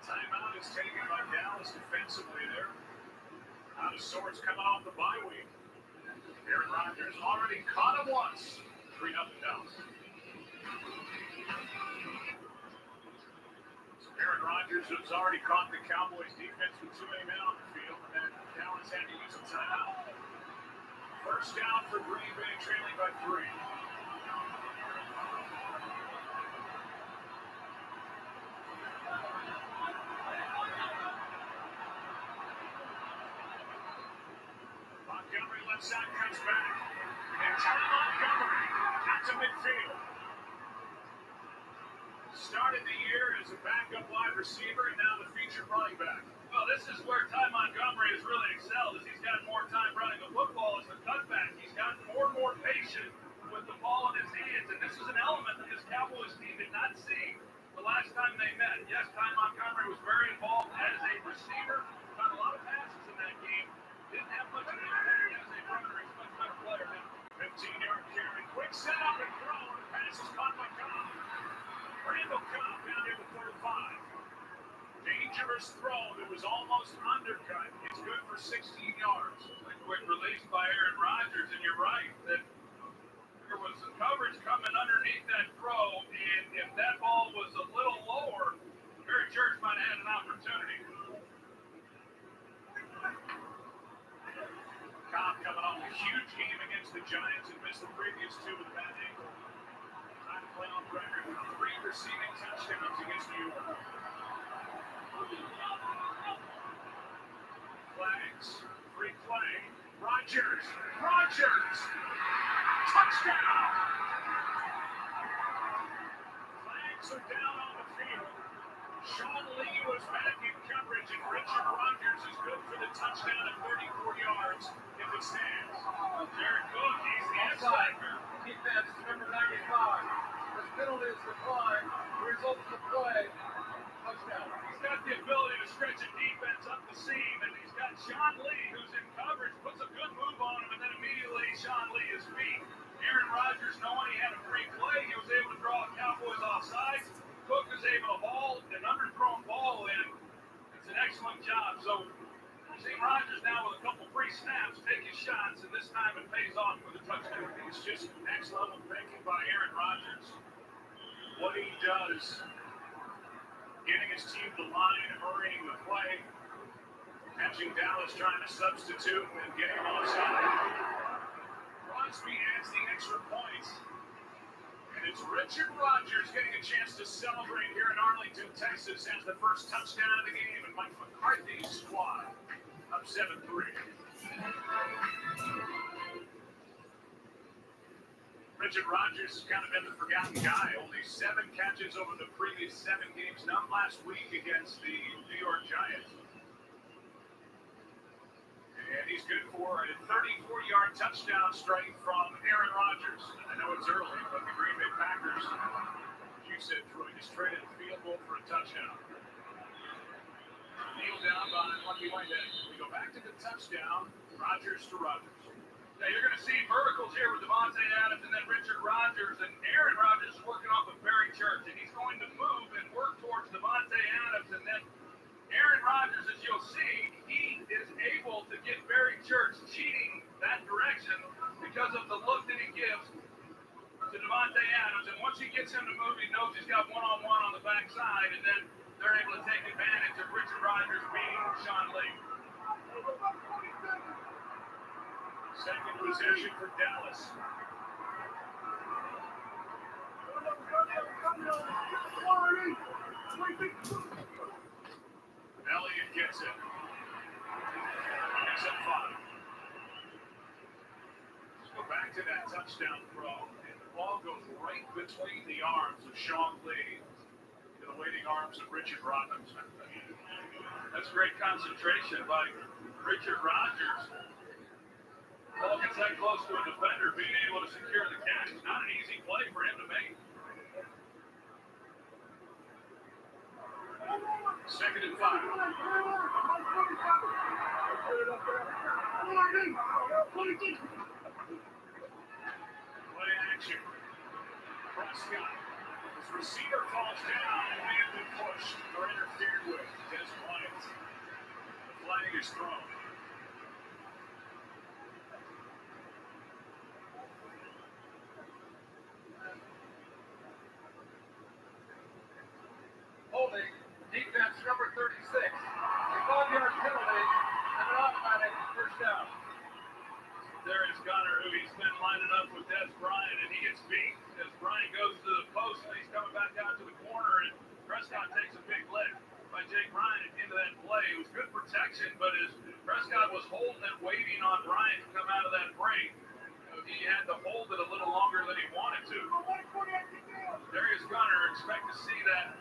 Timeout is taken by Dallas defensively there. Out of sorts coming off the bye week. Aaron Rodgers already caught him once. 3-0 Dallas. So Aaron Rodgers has already caught the Cowboys defense with too many men on the field, and then Dallas had to use a timeout. First down for Green Bay, trailing by 3. Montgomery left side comes back. And Ty Montgomery got to midfield. Started the year as a backup wide receiver and now the featured running back. Well, this is where Ty Montgomery has really excelled, as he's got more time running the football as the cutback. He's gotten more and more patient with the ball in his hands, and this is an element that this Cowboys team did not see the last time they met. Yes, Ty Montgomery was very involved as a receiver, caught a lot of passes in that game. Didn't have much of an impact as a runner. He's a much better player now. 15-yard carry. Quick setup and throw. The pass is caught by Cobb. Randall Cobb down near the 35. Dangerous throw that was almost undercut. It's good for 16 yards. A quick release by Aaron Rodgers, and you're right that there was some coverage coming underneath that throw, and if that ball was a little lower, Barry Church might have had an opportunity. Cobb coming off a huge game against the Giants and missed the previous 2 with a bad ankle. Time to play on record with 3 receiving touchdowns against New York. Flags. Free play. Rodgers. Touchdown. Flags are down on the field. Sean Lee was back in coverage, and Richard Rodgers is good for the touchdown at 34 yards if it stands. Jared Cook, he's the inside. Defense, number 95. The penalty is declined. The result of the play, touchdown. He's got the ability to stretch a defense up the seam, and he's got Sean Lee, who's in coverage, puts a good move on him, and then immediately Sean Lee is beat. Aaron Rodgers, knowing he had a free play, he was able to draw Cowboys offsides. Cook is able to haul an underthrown ball in. It's an excellent job. So, see Rodgers now with a couple free snaps, taking shots, and this time it pays off for the touchdown. It's just next level thinking by Aaron Rodgers. What he does, getting his team to line, hurrying the play, catching Dallas trying to substitute and getting him offside. Crosby adds the extra points. And it's Richard Rodgers getting a chance to celebrate here in Arlington, Texas, as the first touchdown of the game, and Mike McCarthy's squad up 7-3. Richard Rodgers has kind of been the forgotten guy. Only 7 catches over the previous 7 games, none last week against the New York Giants. And he's good for a 34-yard touchdown straight from Aaron Rodgers. I know it's early, but the Green Bay Packers, as you said, Troy, just traded a field goal for a touchdown. Kneel down by Lucky Whitehead. We go back to the touchdown, Rodgers to Rodgers. Now you're going to see verticals here with Devontae Adams and then Richard Rodgers, and Aaron Rodgers is working off of Barry Church, and he's going to move and work towards Devontae Adams, and then Aaron Rodgers, as you'll see, he is able to get Barry Church cheating that direction because of the look that he gives to Devontae Adams. And once he gets him to move, he knows he's got one-on-one on the backside, and then they're able to take advantage of Richard Rodgers beating Sean Lee. Second possession for Dallas. Elliott gets it. It's at 5. Let's go back to that touchdown throw. And the ball goes right between the arms of Sean Lee to the waiting arms of Richard Rodgers. That's great concentration by Richard Rodgers. Ball gets that close to a defender, being able to secure the catch. Not an easy play for him to make. Second and 5. Play action. Prescott. His receiver falls down and may have been pushed or interfered with. Des Bryant. The flag is thrown. Holding, defense number 36. A 5-yard penalty and an automatic first down. There is Gunner, who he's been lining up with Des Bryant, and he gets beat. Des Bryant goes to the post, and he's coming back out to the corner, and Prescott takes a big lick by Jake Bryant at the end of that play. It was good protection, but as Prescott was holding and waiting on Bryant to come out of that break, he had to hold it a little longer than he wanted to. Darius Gunner, expect to see that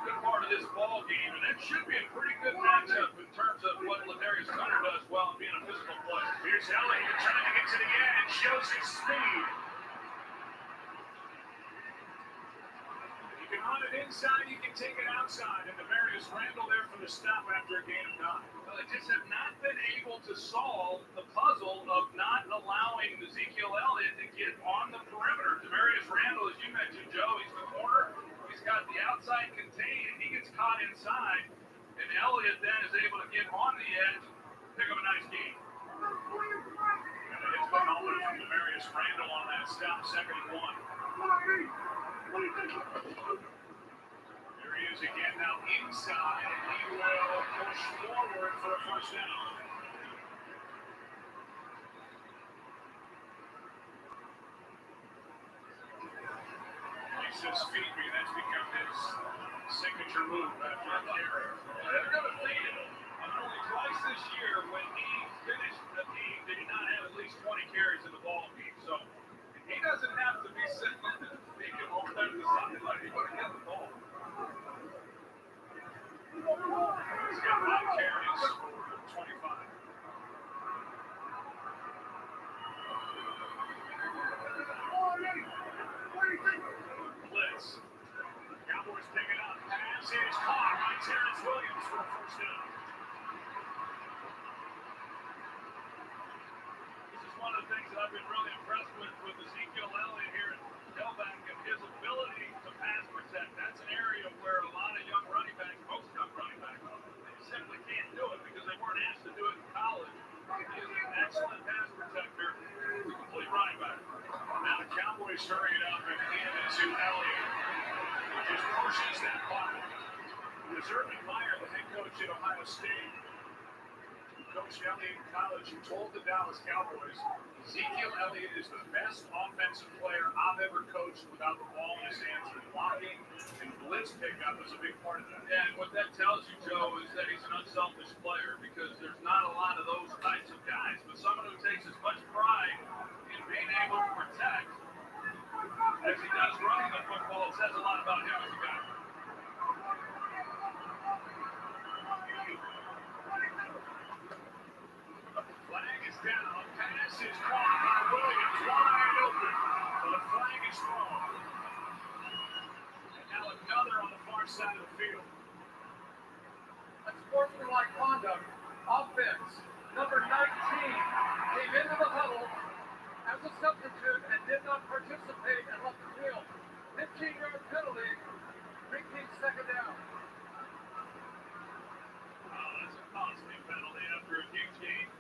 good part of this ball game, and that should be a pretty good matchup in terms of what Ladarius Gunner does well in being a physical player. Here's Elliott trying to get to the edge, shows his speed. You can run it inside, you can take it outside, and Demarius Randall there for the stop after a gain of 9. Well, they just have not been able to solve the puzzle of not allowing Ezekiel Elliott to get on the perimeter. Demarius Randall, as you mentioned, Joe, he's the corner. He's got the outside contained. He gets caught inside, and Elliott then is able to get on the edge, pick up a nice game. And it's been over from Demarius Randall on that stop, 2nd and 1. There he is again now inside, and he will push forward for a first down. He says, "Feed me." That's become his signature move after a carry. They're going to feed him. Only twice this year when he finished a game did he not have at least 20 carries in the ball game. So he doesn't have to be sitting and thinking over there to the sideline. He's going to get the ball. He's got 9 carries for 25. Blitz. Cowboys pick it up. Pass is caught by Terrence Williams for a first down. This is one of the things that I've been really impressed with Ezekiel Elliott here at tailback and his ability to pass protect. That's an area where a lot of young running backs, most young running backs, they simply can't do it because they weren't asked to do it in college. He is an excellent pass protector, complete running back. Now the Cowboys hurry it up and hand it to Elliott, who just pushes that button. It was Urban Meyer, the head coach at Ohio State, Coach Elliott in college, who told the Dallas Cowboys, Ezekiel Elliott is the best offensive player I've ever coached without the ball in his hands, and blocking and blitz pickup is a big part of that. And what that tells you, Joe, is that he's an unselfish player because there's not a lot of those types of guys. But someone who takes as much pride in being able to protect as he does running the football, it says a lot about him as a guy. Flag is down. Pass is caught by Williams. Wide open. But the flag is thrown. And now another on the far side of the field. Unsportsmanlike conduct. Offense. Number 19 came into the huddle as a substitute and did not participate and left the field. 15-yard penalty. Repeat 2nd down. That's a costly penalty after a huge game.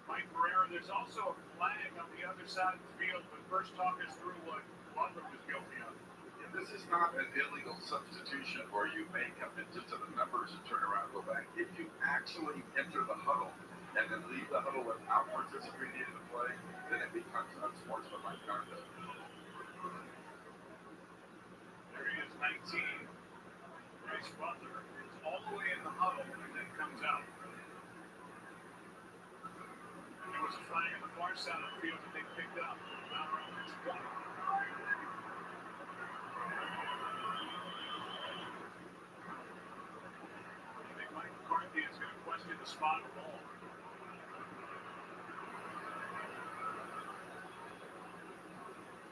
Mike Pereira, there's also a flag on the other side of the field, but first talk us through what Butler was guilty of. Yeah, this is not an illegal substitution where you may come into the numbers and turn around and go back. If you actually enter the huddle and then leave the huddle without participating in the play, then it becomes unsportsmanlike conduct. There he is, 19. Bryce Butler is all the way in the huddle and then comes out. There was a flag on the far side of the field that they picked up. Now we're on this 20. I think Mike McCarthy is going to question the spot of the ball.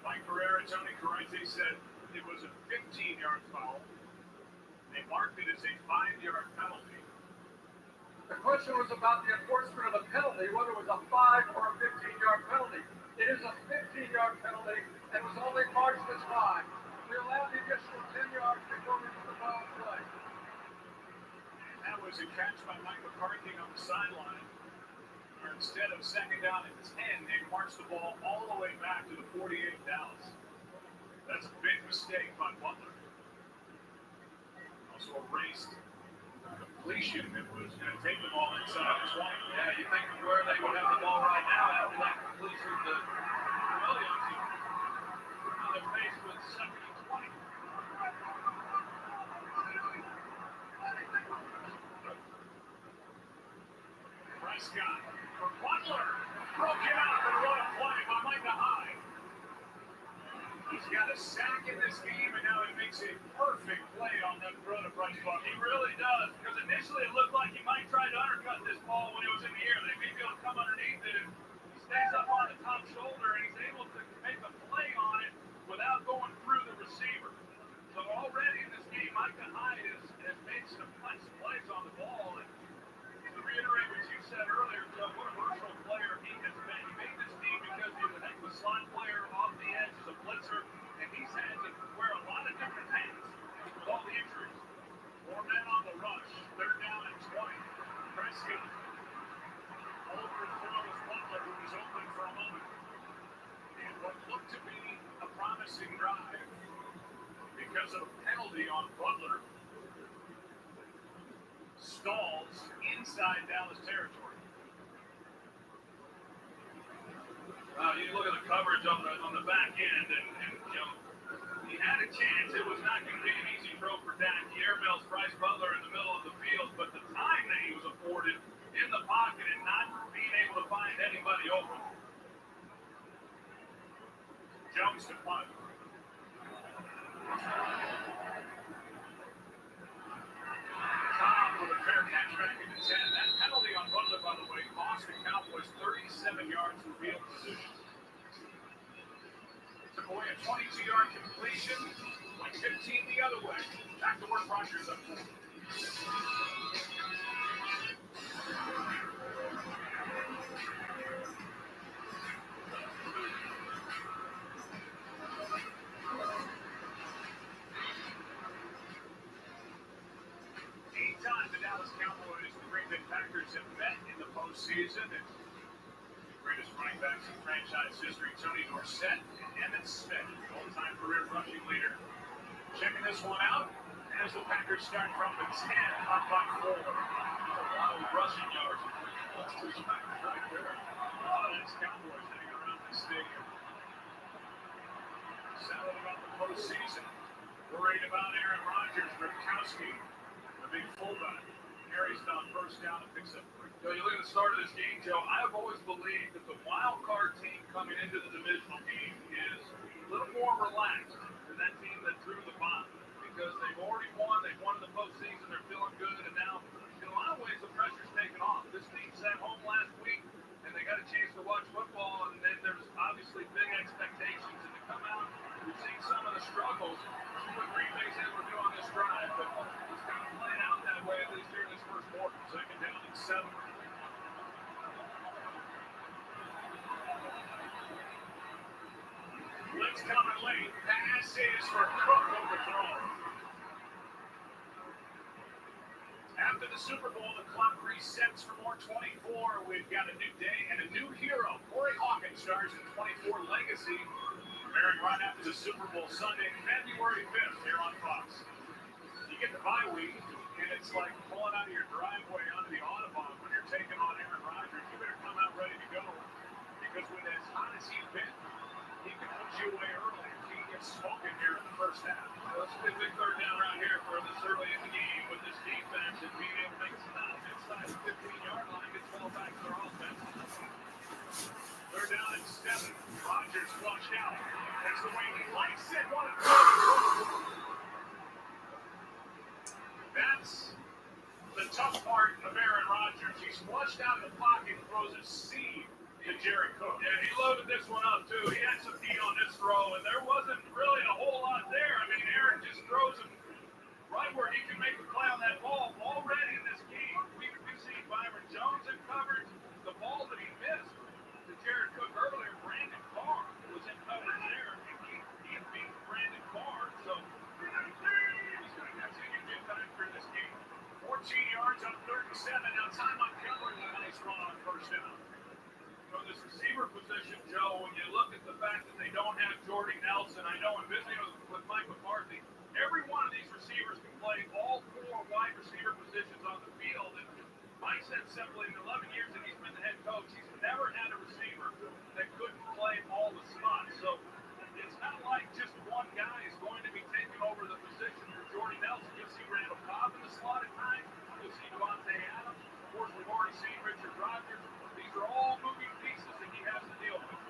Mike Pereira, Tony Carante said it was a 15-yard foul. They marked it as a 5-yard penalty. The question was about the enforcement of the penalty, whether it was a 5 or a 15-yard penalty. It is a 15-yard penalty and was only marked as 5. We allowed the additional 10 yards before we put the ball in play. That was a catch by Mike McCarthy on the sideline. Or instead of second down at 10, they marched the ball all the way back to the 48 of Dallas. That's a big mistake by Butler. Also erased completion that was going to take the ball inside the 20. Yeah, you think of where they would have the ball right now after that completion to Williams. Now they're faced with second and 20. Prescott for Butler. Broken up and what a play by Micah Hyde. He's got a sack in this game, and now he makes a perfect play on that throw to Bryce Buck. He really does, because initially it looked like he might try to undercut this ball when it was in the air. They may be able to come underneath it, and he stays up on the top shoulder, and he's able to make a play on it without going through the receiver. So already in this game, Micah Hyde has made some nice plays on the ball. And to reiterate what you said earlier, Joe, what a versatile player he has been. He made this team because he was a heck of a slot player off the edge as a blitzer, and he's had to wear a lot of different hats with all the injuries. 4 men on the rush, third down and 20. Prescott overthrows Butler, who was open for a moment. And what looked to be a promising drive because of a penalty on Butler stalls inside Dallas territory. You look at the coverage on the back end, and you know, he had a chance. It was not going to be an easy throw for Dak. He airmails Bryce Butler in the middle of the field, but the time that he was afforded in the pocket and not being able to find anybody open. Jones to punt. Tom with a fair catch back in the 10. That penalty on Butler, by the way, cost the Cowboys 37 yards in field position. Took away a 22-yard completion, went 15 the other way. Back to work, Rodgers up 4. 8 times the Dallas Cowboys and the Green Bay Packers have met in the postseason. And greatest running backs in franchise history, Tony Dorsett and Emmitt Smith, all-time career rushing leader. Checking this one out as the Packers start from the 10, up by 4. A lot of rushing yards. Let's push back right there. A lot of these Cowboys hanging around the stadium. Excited about the postseason. Worried about Aaron Rodgers, Gronkowski, the big fullback. Carries down first down and picks up 3. You look at the start of this game, Joe, I've always believed that the wild card team coming into the divisional game is a little more relaxed than that team that drew the bottom, because they've already won, they've won in the postseason, they're feeling good, and now, in a lot of ways, the pressure's taken off. This team sat home last week, and they got a chance to watch football, and then there's obviously big expectations, and to come out, we've seen some of the struggles. See what Green Bay's able to do on this drive, but it's kind of playing out that way, at least here in this first quarter. Second down and 7. Blitz coming late. Pass is for Cook overthrown. After the Super Bowl, the clock resets for more 24. We've got a new day and a new hero. Corey Hawkins stars in 24 Legacy, premiering right after the Super Bowl Sunday, February 5th here on Fox. You get the bye week, and it's like pulling out of your driveway onto the Audubon when you're taking on Aaron Rodgers. You better come out ready to go, because when as hot as he's been, he can put you away early if he gets smoking here in the first half. Let's get a big third down right here for this early in the game with this defense and being able to make stops inside the 15-yard line, gets ball back to their offense. Third down and 7. Rodgers flushed out. That's the way he likes it. What a That's the tough part of Aaron Rodgers. He's flushed out of the pocket and throws a seam to Jared Cook. Yeah, he loaded this one up too. He had some heat on this throw, and there wasn't really a whole lot there. I mean, Aaron just throws him right where he can make a play on that ball. Already in this game, we've seen 5 Joe, when you look at the fact that they don't have Jordy Nelson, I know in visiting with Mike McCarthy, every one of these receivers can play all 4 wide receiver positions on the field. And Mike said simply, in 11 years that he's been the head coach, he's never had a receiver that couldn't play all the spots. So it's not like just one guy is going to be taking over the position for Jordy Nelson. You'll see Randall Cobb in the slot at times. You'll see Devontae Adams. Of course, we've already seen Richard Rodgers. These are all moving pieces that he has to deal with.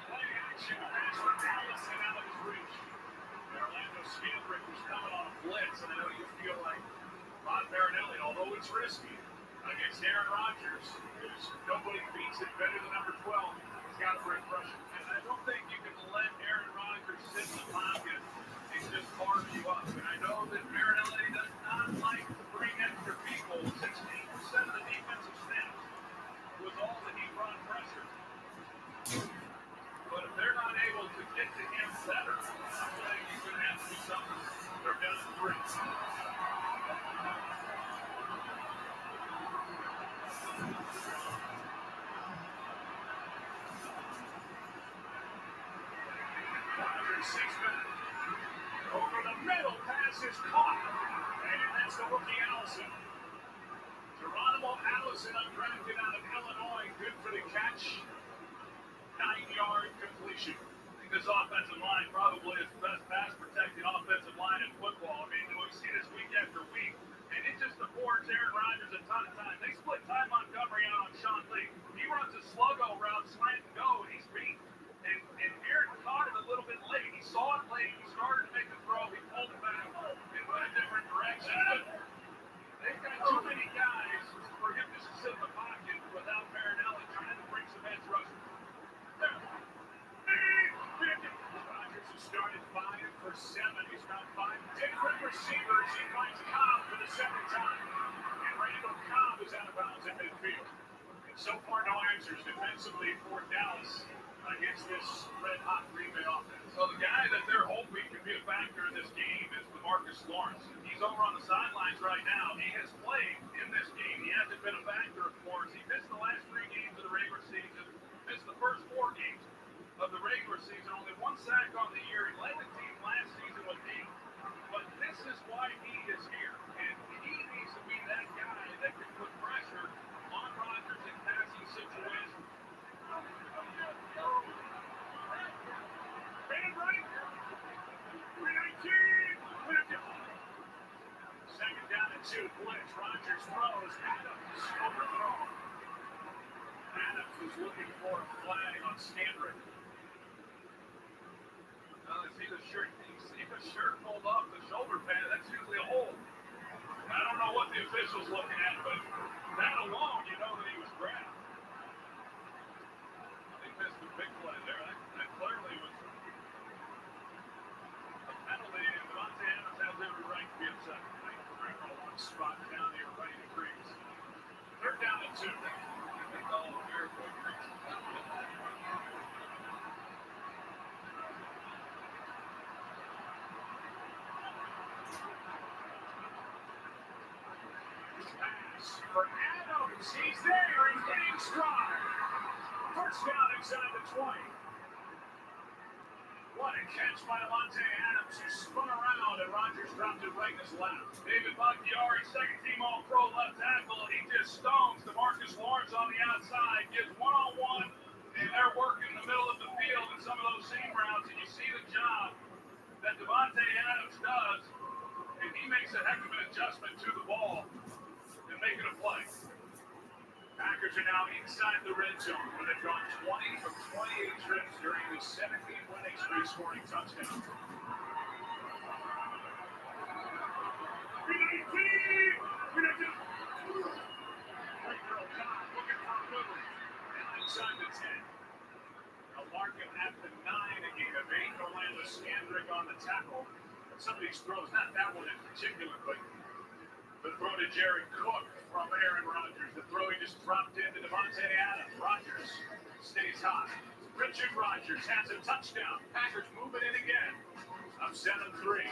Play action pass for Allison out of his reach. Orlando Scandrick was coming on a blitz, and I know you feel like Ron Marinelli, although it's risky, against Aaron Rodgers, nobody beats it better than number 12. He's got to bring pressure. And I don't think you can let Aaron Rodgers sit in the pocket and just carve you up. And I know that Marinelli does not like to bring extra people. 16% of the defensive snaps was all that he brought pressure. But if they're not able to get to him better, I'm saying he's going to have to do something. They're down to 3. Over the middle, pass is caught. And that's the rookie Allison. Geronimo Allison, undrafted out of Illinois. Good for the catch. 9-yard completion. I think this offensive line probably is the best pass protecting offensive line in football. I mean, we see this week after week. And it just affords Aaron Rodgers a ton of time. They split Ty Montgomery out on Sean Lee. He runs a sluggo route, slant and go, and he's beat. And Aaron caught it a little bit late. He saw it late. He started to make the throw. He pulled it back and went a different direction. But they've got too many guys for him to sit in the pocket without Marinelli trying to bring some edge rushers. Rodgers has started 5 for 7. He's got 5 different receivers. He finds Cobb for the second time. And Randall Cobb is out of bounds in midfield. And so far, no answers defensively for Dallas against this red-hot Green Bay offense. So the guy that they're hoping can be a factor in this game is DeMarcus Lawrence. He's over on the sidelines right now. He has played in this game. He hasn't been a factor, of course. He missed the last 3 games of the regular season, missed the first 4 games of the regular season, only 1 sack on the year. He led the team last season with 8. But this is why he is here. And he needs to be that guy that can put pressure on Rodgers in passing situations. Second down and 2, blitz. Rodgers throws. Adams overthrown. Adams was looking for a flag on Scandrick. See the shirt pulled off the shoulder pad. That's usually a hold. I don't know what the official's looking at, but that alone, you know that he was grabbed. They missed a big play there. That clearly was a penalty, and Devontae Adams has every right to be upset. On one spot down here, ready to freeze. Third down and 2. They call it a miracle freeze. Pass for Adams. He's there. He's getting stride. First down inside the 20. What a catch by Devontae Adams. He spun around and Rodgers dropped it right in his lap. David Bakhtiari, second-team All-Pro left tackle, and he just stones DeMarcus Lawrence on the outside, gets one-on-one, and they're working in the middle of the field in some of those seam routes, and you see the job that Devontae Adams does, and he makes a heck of an adjustment to the ball and making a play. Packers are now inside the red zone where they've gone 20 from 28 trips during the 17-winning streak, scoring touchdowns. Inside the 10. A Larkin at the 9, a gain of 8. Orlando Scandrick on the tackle. Some of these throws, not that one in particular, but the throw to Jared Cook from Aaron Rodgers. The throw he just dropped into Devontae Adams. Rodgers stays high. Richard Rodgers has a touchdown. Packers moving in again. Up 7-3.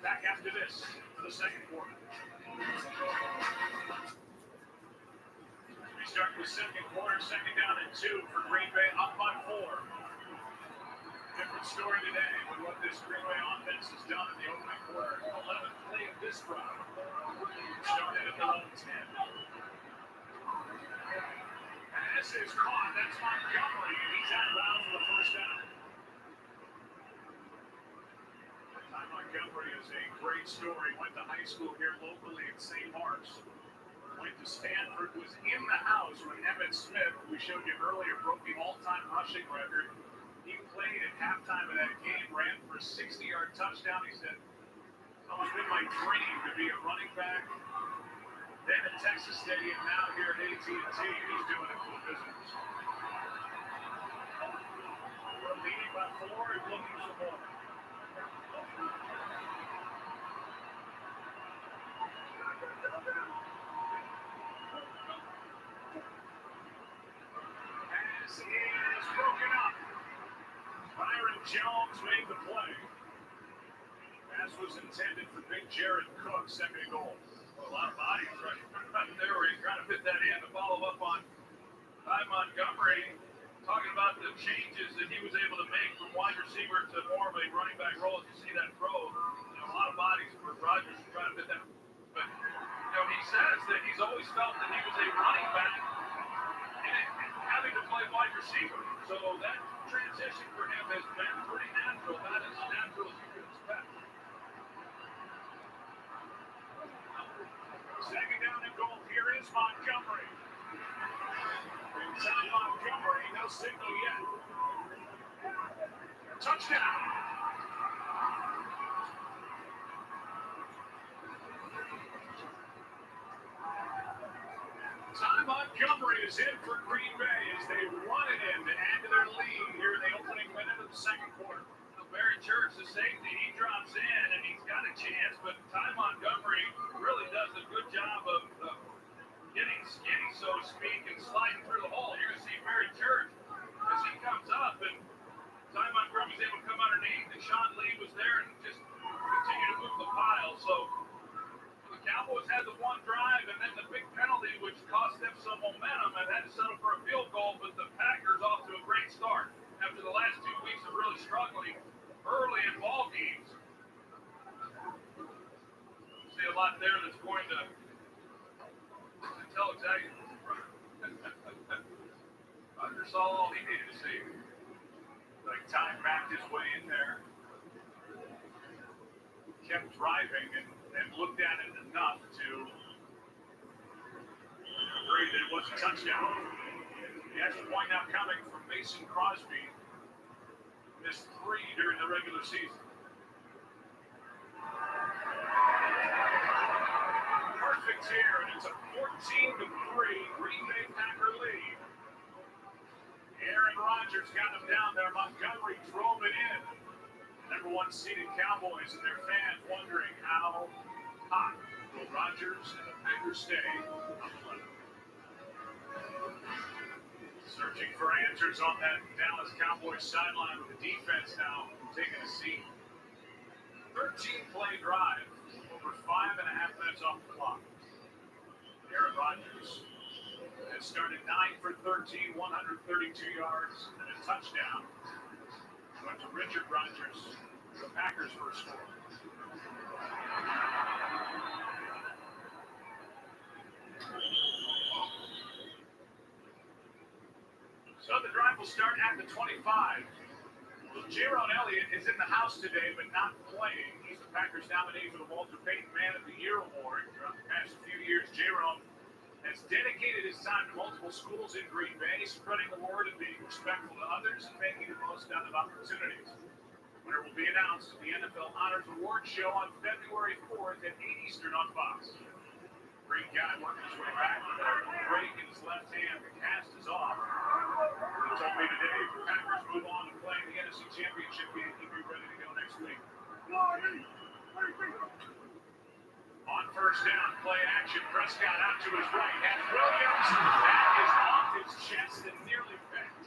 Back after this for the second quarter. We start the second quarter, second down and 2 for Green Bay, up by 4. Different story today with what this Green Bay offense has done in the opening quarter. 11th play of this drive. Started at the 1-10. Pass is caught. That's Montgomery, and he's out of bounds for the first down. Ty Montgomery is a great story. Went to high school here locally in St. Mark's. Went to Stanford, was in the house when Emmitt Smith, who we showed you earlier, broke the all-time rushing record. He played at halftime of that game, ran for a 60-yard touchdown. He said, it's always been my dream to be a running back. Then at Texas Stadium, now here at AT&T, he's doing it for the visitors. We're leading by 4 and looking for more. Pass is broken up. Byron Jones made the play. Pass was intended for Big Jared Cook, second and goal. A lot of bodies right there where he's trying to fit that in to follow up on Ty Montgomery, talking about the changes that he was able to make from wide receiver to more of a running back role. As you see that throw, a lot of bodies for Rodgers trying to fit that. But he says that he's always felt that he was a running back and having to play wide receiver. So that transition for him has been pretty natural, not as natural as you could expect. Second down and goal. Here is Montgomery. Inside Montgomery, no signal yet. Touchdown. Ty Montgomery is in for Green Bay as they run it in to add to their lead here in the opening minute of the second quarter. Barry Church, the safety, he drops in and he's got a chance, but Ty Montgomery really does a good job of getting skinny, so to speak, and sliding through the hole. You're going to see Barry Church as he comes up, and Ty Montgomery's able to come underneath, and Sean Lee was there and just continue to move the pile. So the Cowboys had the one drive and then the big penalty, which cost them some momentum and had to settle for a field goal, but the Packers off to a great start after the last 2 weeks of really struggling early in ball games. See a lot there that's going to tell exactly. Rodgers saw all he needed to see. Like time backed his way in there, kept driving and looked at it enough to agree that it was a touchdown. The extra point now coming from Mason Crosby. Missed 3 during the regular season. Perfect here, and it's a 14-3 Green Bay Packer lead. Aaron Rodgers got him down there. Montgomery drove it in. Number 1 seeded Cowboys and their fans wondering how hot will Rodgers and the Packers stay on the level. Searching for answers on that Dallas Cowboys sideline with the defense now taking a seat. 13-play drive, over 5.5 minutes off the clock. Aaron Rodgers has started 9 for 13, 132 yards, and a touchdown. Went to Richard Rodgers, the Packers' first score. So the drive will start at the 25. Well, Jaron Elliott is in the house today, but not playing. He's the Packers nominee for the Walter Payton Man of the Year award. Throughout the past few years, Jaron has dedicated his time to multiple schools in Green Bay, spreading the word and being respectful to others and making the most out of opportunities. Winner will be announced at the NFL Honors Award Show on February 4th at 8 Eastern on Fox. Green guy working his way back with a break in his left hand. The cast is off. He told me today if the Packers move on to play the NFC Championship game, he'll be ready to go next week. On first down, play action. Prescott out to his right. Has Williams. That is off his chest and nearly bent.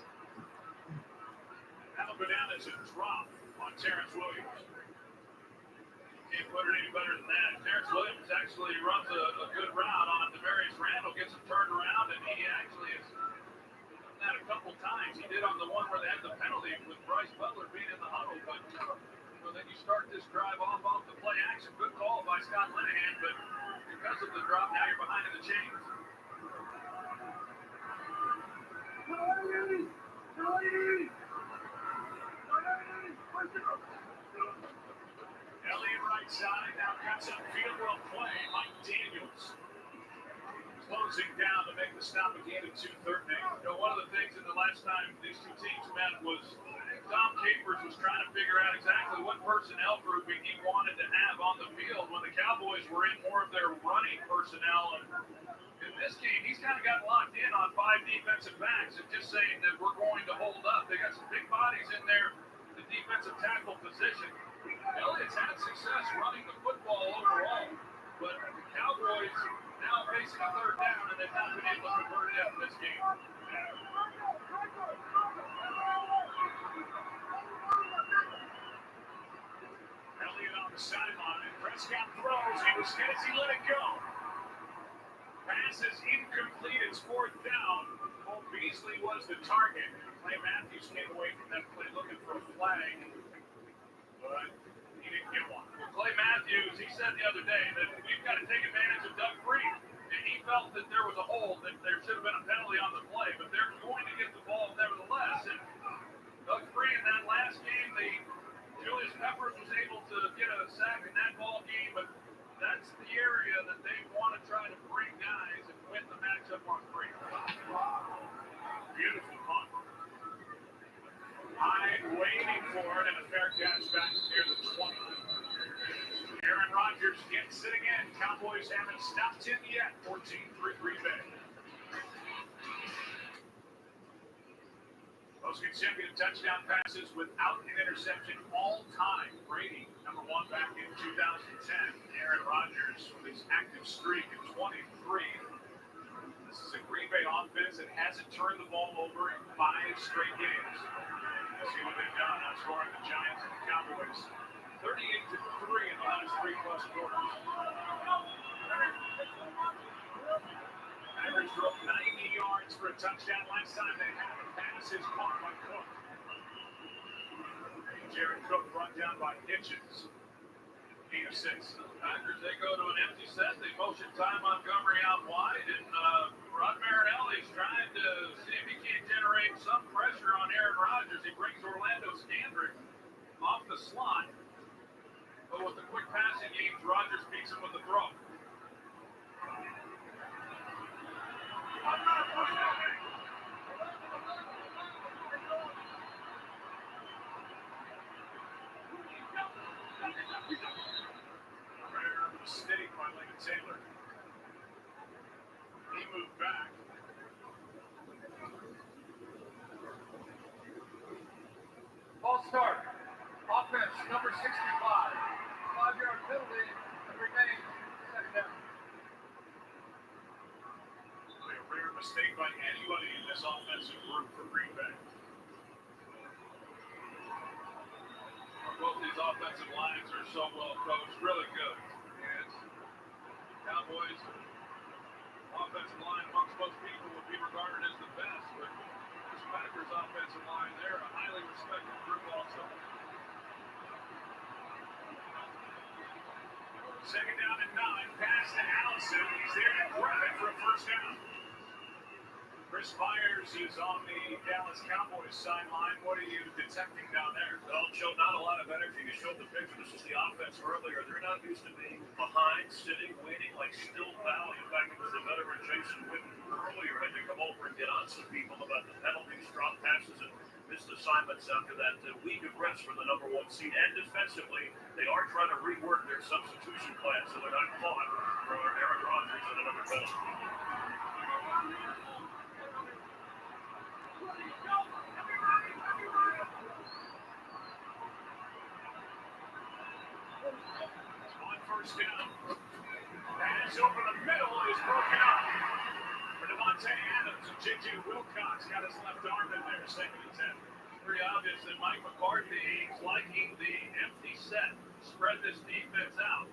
That'll go down as a drop on Terrence Williams. Can't put it better than that. Terrence Williams actually runs a good route on Demarius Randall, gets him turned around, and he actually has done that a couple times. He did on the one where they had the penalty with Bryce Butler being in the huddle, but then you start this drive off the play action. Good call by Scott Linehan, but because of the drop, now you're behind in the chains. Elliott right side, now cuts up field goal play. Mike Daniels closing down to make the stop again at 2:13. One of the things in the last time these two teams met was Tom Capers was trying to figure out exactly what personnel grouping he wanted to have on the field when the Cowboys were in more of their running personnel. And in this game, he's kind of got locked in on 5 defensive backs and just saying that we're going to hold up. They got some big bodies in there, the defensive tackle position. Elliott's had success running the football overall, but the Cowboys now facing a 3rd down, and they've not been able to convert it in this game. Elliott on the sideline. Prescott throws. He was scared as he let it go. Pass is incomplete. It's 4th down. Cole Beasley was the target. Clay Matthews came away from that play looking for a flag, but he didn't get one. Well, Clay Matthews, he said the other day that we've got to take advantage of Doug Free. And he felt that there was a hold, that there should have been a penalty on the play, but they're going to get the ball nevertheless. And Doug Free in that last game, Julius Peppers was able to get a sack in that ball game, but that's the area that they want to try to bring guys and win the matchup on Free. Beautiful punt. Hyde waiting for it, and a fair catch back near the 20. Aaron Rodgers gets it again. Cowboys haven't stopped him yet. 14-3 Green Bay. Most consecutive touchdown passes without an interception all time. Brady, number 1 back in 2010. Aaron Rodgers with his active streak of 23. This is a Green Bay offense that hasn't turned the ball over in 5 straight games. Let's see what they've done outscoring the Giants and the Cowboys. 38-3 in the last 3+ quarters. Packers drove 90 yards for a touchdown last time they had a pass. Is caught by Cook. Jared Cook brought down by Hitchens. 8-6. Packers, they go to an empty set. They motion Ty Montgomery out wide, and Rod Marinelli's trying to see if he can't generate some pressure on Aaron Rodgers. He brings Orlando Scandrick off the slot. But with the quick passing games, Rodgers beats him with the throw. Rare mistake by Lincoln Taylor. He moved back. Ball start. Offense, number 65. 5-yard penalty and remains 2nd down. A rare mistake by anybody in this offensive group for Green Bay. Both these offensive lines are so well coached, really good. And Cowboys offensive line amongst most people would be regarded as the best, but this Packers offensive line, they're a highly respected group also. 2nd down and 9, pass to Allison. He's there to grab it for a 1st down. Chris Myers is on the Dallas Cowboys sideline. What are you detecting down there? Well, Joe, not a lot of energy to show the picture. This is the offense earlier. They're not used to being behind, sitting, waiting, like still battling. In fact, it was the veteran Jason Witten earlier had to come over and get on some people about the penalties, drop passes, and missed assignments after that week of rest for the number 1 seed. And defensively, they are trying to rework their substitution plan so they're not caught for Aaron Rodgers and another penalty. On 1st down. Pass over the middle is broken up. For Devontae Adams and J.J. Wilcox got his left arm in there, 2nd and 10. Pretty obvious that Mike McCarthy is liking the empty set. Spread this defense out.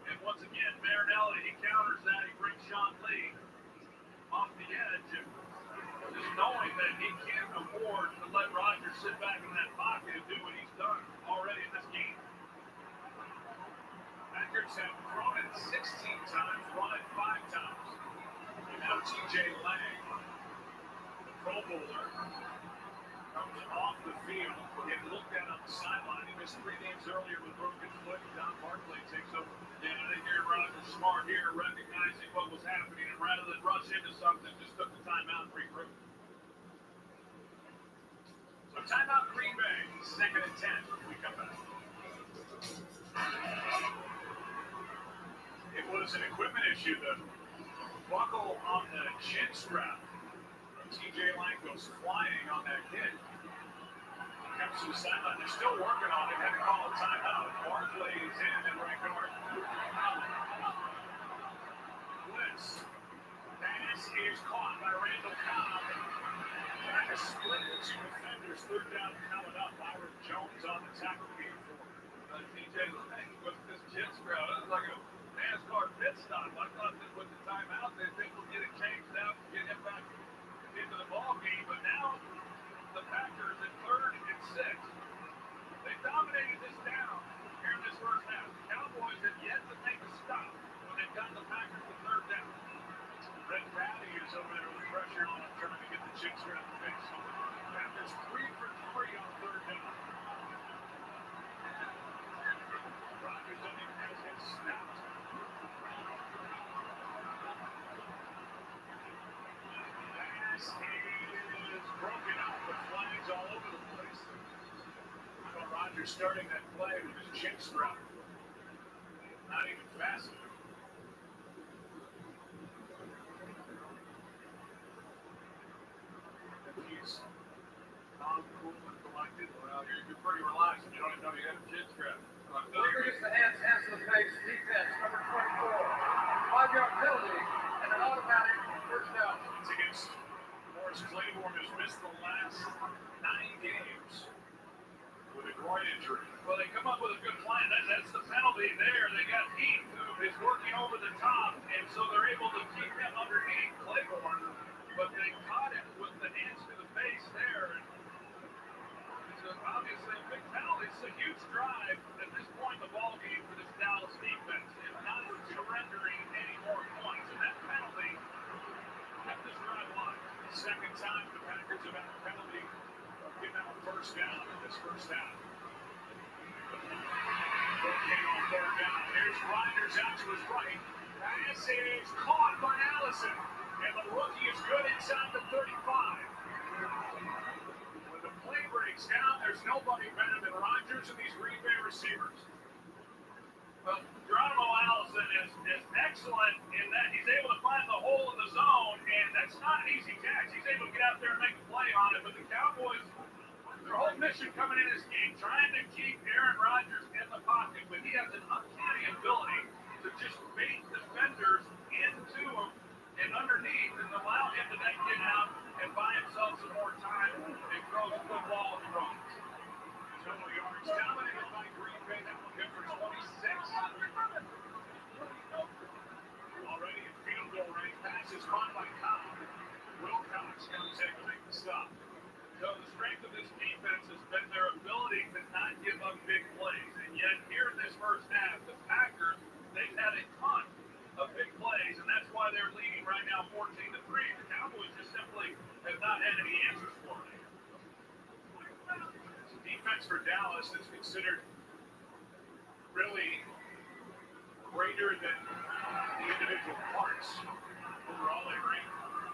And once again, Marinelli, he counters that. He brings Sean Lee off the edge. And just knowing that he can't afford to let Rogers sit back in that pocket and do what he's done already in this game. Packers have thrown it 16 times, run it 5 times. And now TJ Lang, the Pro Bowler, comes off the field, getting looked at on the sideline. He missed 3 games earlier with broken foot. Don Barkley takes over. And I think Aaron Rodgers smart here, recognizing what was happening, and rather than rush into something, just took the timeout and regroup. So timeout Green Bay, 2nd and 10. We come back. It was an equipment issue. The buckle on the chin strap. TJ Lang goes flying on that hit. Comes to the sideline. They're still working on it. Had to call a timeout. Barkley is in and right guard. Blitz. Pass is caught by Randall Cobb. Trying to split the 2 defenders. 3rd down coming up. Byron Jones on the tackle here for TJ Lang with this chin strap. That was like a NASCAR pit stop. I thought that with the timeout, they think we'll get it changed out and get him back into the ball game. But now the Packers at 3rd and 6. They dominated this down here in this first half. The Cowboys have yet to make a stop when they've gotten the Packers to 3rd down. Red Patty is over there with pressure on him, trying to get the chin strap fixed. Packers 3 for 3 on 3rd down. Rodgers doesn't even have his snapped. Pass is broken up with flags all over the place. Rodgers starting that play with his chin strap. Not even fastened. He's calm, cool, and collected. Well, you're pretty relaxed. You don't even know you have a chin strap. Leader gets the hands to the face. Defense, number 24. 5-yard penalty and an automatic first down. It's against Morris Claiborne, who's missed the last 9 games with a groin injury. Well, they come up with a good plan. That's the penalty there. They got Heath, who is working over the top, and so they're able to keep him underneath Claiborne. But they caught him with the hands to the face there. It's obviously a big penalty. It's a huge drive at this point in the ball game for this Dallas defense. It's not surrendering any more points. And that penalty kept this drive alive. The second time the Packers have had a penalty getting out first down in this first half. Okay, on 3rd down. Here's Reinders out to his right. Pass is caught by Allison. And the rookie is good inside the 35. When the play breaks down, there's nobody better than Rodgers and these Green Bay receivers. Well, Geronimo Allison is excellent in that he's able to find the hole in the zone, and that's not an easy catch. He's able to get out there and make a play on it, but the Cowboys, their whole mission coming in this game, trying to keep Aaron Rodgers in the pocket, but he has an uncanny ability to just bait defenders into him and underneath and allow him to then get out and buy himself some more time and throw the football and run. Total yards dominated by Green Bay. That one good for 26. Already in field goal range. Pass is caught by Cobb. Wilcox going to make the stop. So the strength of this defense has been their ability to not give up big plays. And yet here in this first half, the Packers, they've had a ton of big plays, and that's why they're leading right now 14-3. The Cowboys just simply have not had any answers for it. Defense for Dallas is considered really greater than the individual parts. Overall, they rank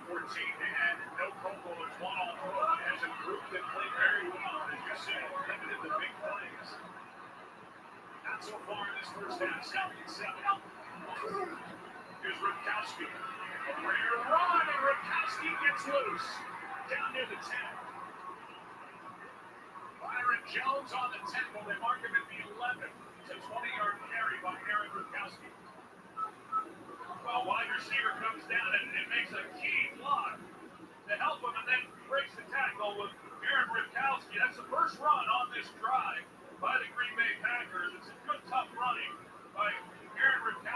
14. They had no Pro Bowlers, 1 All-Pro, as a group that played very well, as you said, limited the big plays. Not so far in this first half, 7-7. Here's Ripkowski. A rare run, and Ripkowski gets loose. Down near the 10. Byron Jones on the 10. Well, they mark him at the 11. It's a 20-yard carry by Aaron Ripkowski. Well, wide receiver comes down and makes a key block to help him, and then breaks the tackle with Aaron Ripkowski. That's the first run on this drive by the Green Bay Packers. It's a good, tough running by Aaron Ripkowski.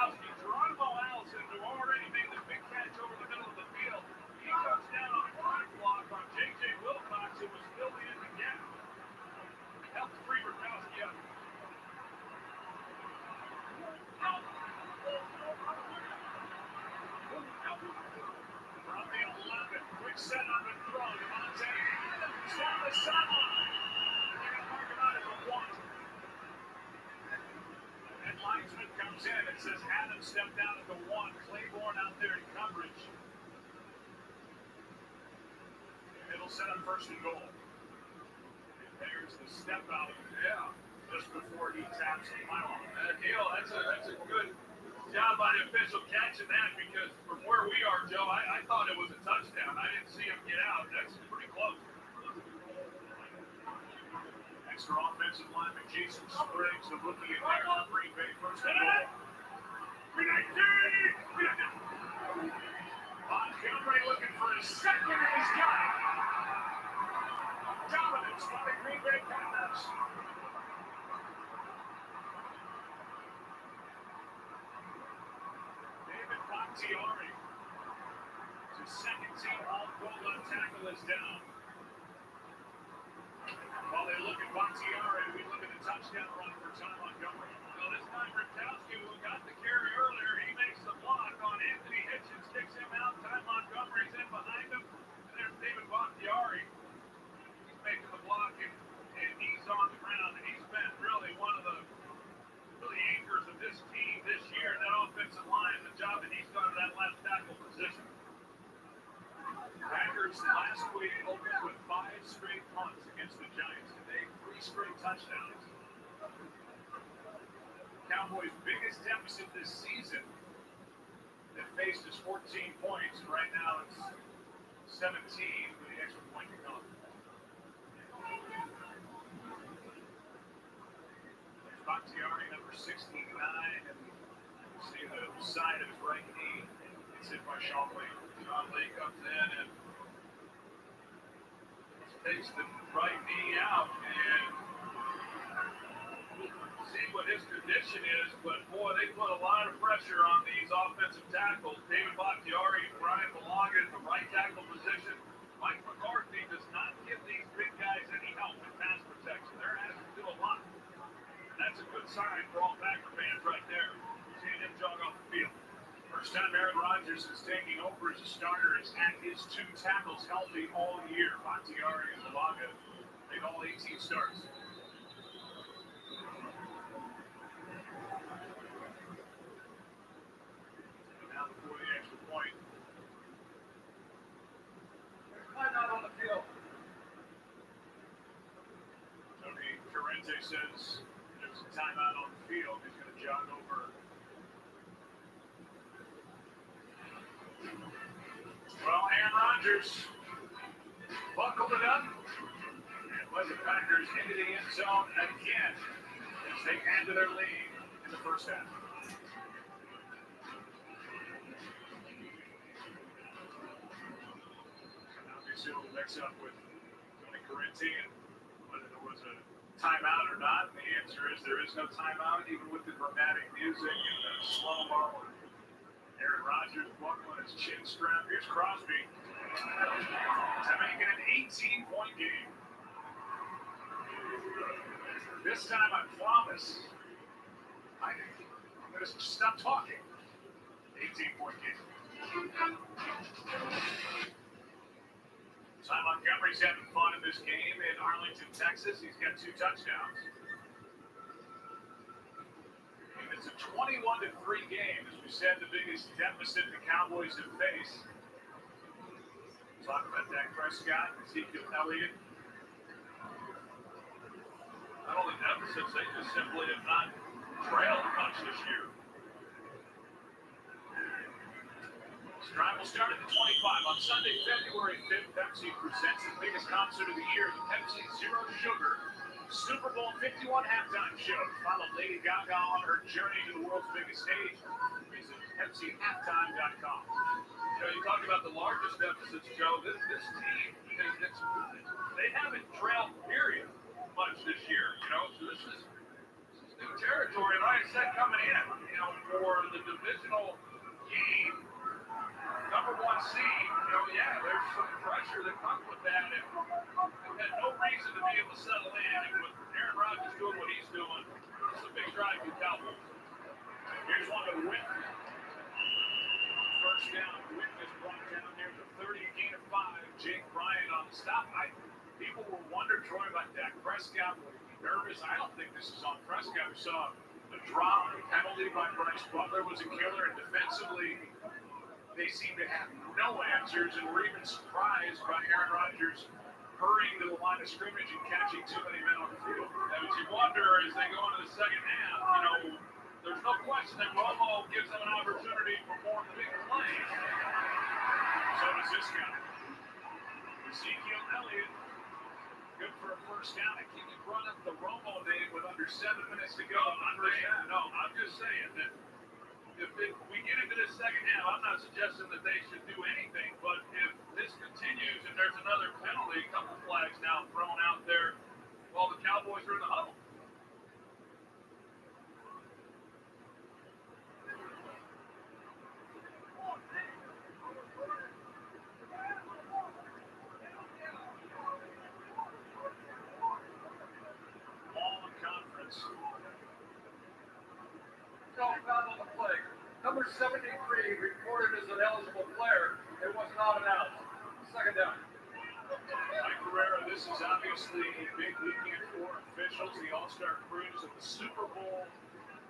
the sideline. They're going to mark him out at the 1. And linesman comes in and says Adams stepped down at the 1. Claiborne out there in coverage. It'll set up first and goal. And there's the step out. Yeah. Just before he taps the pylon. That's a good job by the official catching that, because from where we are, Joe, I thought it was a touchdown. I didn't see him get out. That's pretty close. Extra offensive lineman Jason Spriggs of looking at there for Green Bay first and goal. Montgomery looking for his second, and he's got it. Dominance by the Green Bay Packers. David Bakhtiari, his second team all-pro left tackle, is down. While they look at Bakhtiari, we look at the touchdown run for Ty Montgomery. Well, this time Ripkowski, who got the carry earlier, he makes the block on Anthony Hitchens, kicks him out. Ty Montgomery's in behind him. And there's David Bakhtiari. He's making the block, and he's on the ground. And he's been really one of the anchors of this team this year in that offensive line, the job that he's done in that left tackle position. Packers last week opened with 5 straight punts against the Giants. Today, 3 straight touchdowns. Cowboys' biggest deficit this season that faced is 14 points, and right now it's 17 with the extra point to come. There's Bakhtiari, number 69, and you see the side of his right knee. It's hit by Sean Lee. Sean Lee comes in and takes the right knee out, and see what his condition is, but boy, they put a lot of pressure on these offensive tackles. David Bakhtiari and Brian Balaga at the right tackle position. Mike McCarthy does not give these big guys any help in pass protection. They're having to do a lot. That's a good sign for all Packer fans right there. Seeing him jog off the field. First time Aaron Rodgers is taking over as a starter has had his 2 tackles healthy all year. Bakhtiari and Balaga made all 18 starts. Now before the extra point. There's timeout on the field. Tony Corrente says there's a timeout on the field. He's going to jog over. Well, Aaron Rodgers buckled it up and led the Packers into the end zone again as they add to their lead in the first half. Now Lucille mix up with Tony Corrente and whether there was a timeout or not. The answer is there is no timeout, even with the dramatic music and the slow-mo. Aaron Rodgers buckling his chin strap. Here's Crosby to make it an 18-point game. This time, I promise, I'm going to stop talking. 18-point game. Ty Montgomery's having fun in this game in Arlington, Texas. He's got 2 touchdowns. It's a 21-3 game, as we said, the biggest deficit the Cowboys have faced. Talk about Dak Prescott, Ezekiel Elliott. Not only deficits, they just simply have not trailed much this year. This drive will start at the 25. On Sunday, February 5th, Pepsi presents the biggest concert of the year, the Pepsi Zero Sugar Super Bowl 51 halftime show. Follow Lady Gaga on her journey to the world's biggest stage. Visit PepsiHalftime.com. You know, you talk about the largest deficits, Joe. This team, they haven't trailed, period, much this year. You know, so this is new territory. And like I said, coming in, you know, for the divisional game, number 1 seed, you know, yeah, there's some pressure that comes with that. And had no reason to be able to settle in. And with Aaron Rodgers doing what he's doing, it's a big drive for the Cowboys. Here's one to Witt. First down, Witt is brought down there to 30, gain of 5. Jake Bryant on the stop. People were wondering Prescott will be nervous. I don't think this is on Prescott. We saw a drop, a penalty by Bryce Butler was a killer, and defensively, they seem to have no answers, and we're even surprised by Aaron Rodgers hurrying to the line of scrimmage and catching too many men on the field. And you wonder, as they go into the second half, there's no question that Romo gives them an opportunity for more big plays. So does this guy. Ezekiel Elliott, good for a first down. And can you run up the Romo name with under 7 minutes to go? I'm just saying that if we get into this second half, I'm not suggesting that they should do anything, but if this continues and there's another penalty, a couple flags now thrown out there while the Cowboys are in the huddle. Call foul on the play. Number 73 reported as an eligible player. It was not announced. Second down. Mike Pereira, this is obviously a big weekend for officials. The All-Star Cruise and the Super Bowl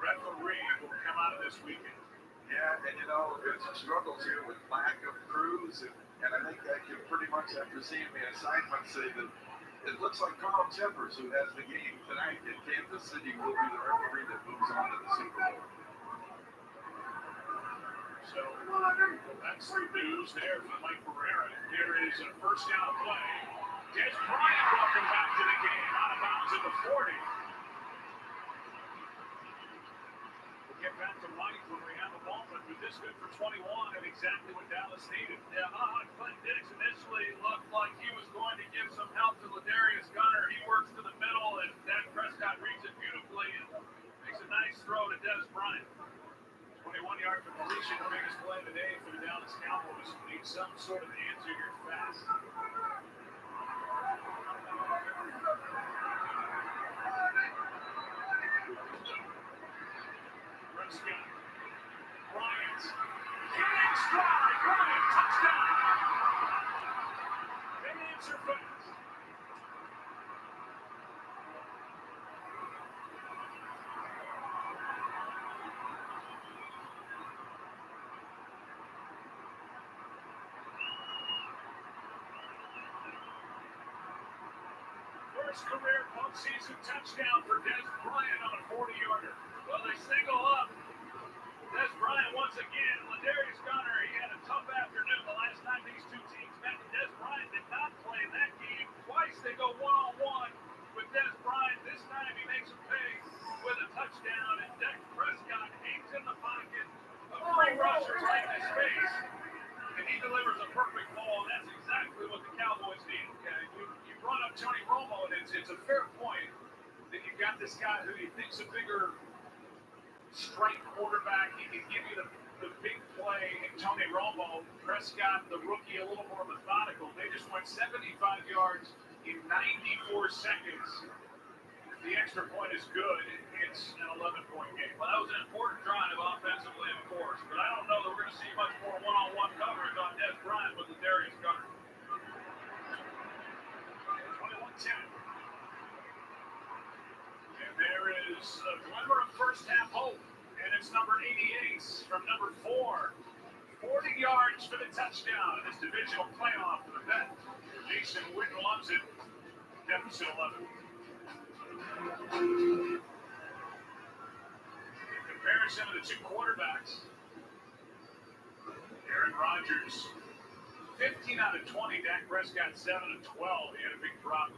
referee will come out of this weekend. Yeah, and there's some struggles here with lack of crews, and I think I can pretty much, after seeing the assignment, say that it looks like Carl Chambers, who has the game tonight in Kansas City, will be the referee that moves on to the Super Bowl. So that's the news there for Mike Pereira. Here is a first down play. Des Bryant welcome back to the game, out of bounds at the 40. We'll get back to Mike when we have a moment, but this good for 21 and exactly what Dallas needed. Clint Dix initially looked like he was going to give some help to Ladarius Gunner. He works to the middle, and Dak Prescott reads it beautifully and makes a nice throw to Des Bryant. 21-yard completion, the biggest play today for the Dallas Cowboys. Need some sort of answer here fast. Prescott. Bryant. Killing stride. Bryant. Touchdown. They answer fast. First career postseason touchdown for Des Bryant on a 40-yarder. Well, they single up Des Bryant once again. Ladarius Gunner, he had a tough afternoon the last time these two teams met. Des Bryant did not play in that game. Twice they go one-on-one with Des Bryant. This time he makes a pay with a touchdown, and Dak Prescott hangs in the pocket of three rushers right in his face, and he delivers a perfect ball. That's exactly what the Cowboys need. Okay, you run up Tony Romo, and it's a fair point that you've got this guy who you think's a bigger strength quarterback. He can give you the big play in Tony Romo. Prescott, the rookie, a little more methodical. They just went 75 yards in 94 seconds. The extra point is good. It's an 11-point game. Well, that was an important drive offensively, of course, but I don't know that we're going to see much more one-on-one coverage on Des Bryant with Ladarius Gunner. 21-10. And there is a glimmer of first half hope, and it's number 88 from number 4. 40 yards for the touchdown in this divisional playoff for the bet. Jason Witten loves it. Deficit 11. In comparison to the two quarterbacks, Aaron Rodgers, 15 out of 20. Dak Prescott, 7 of 12. He had a big drop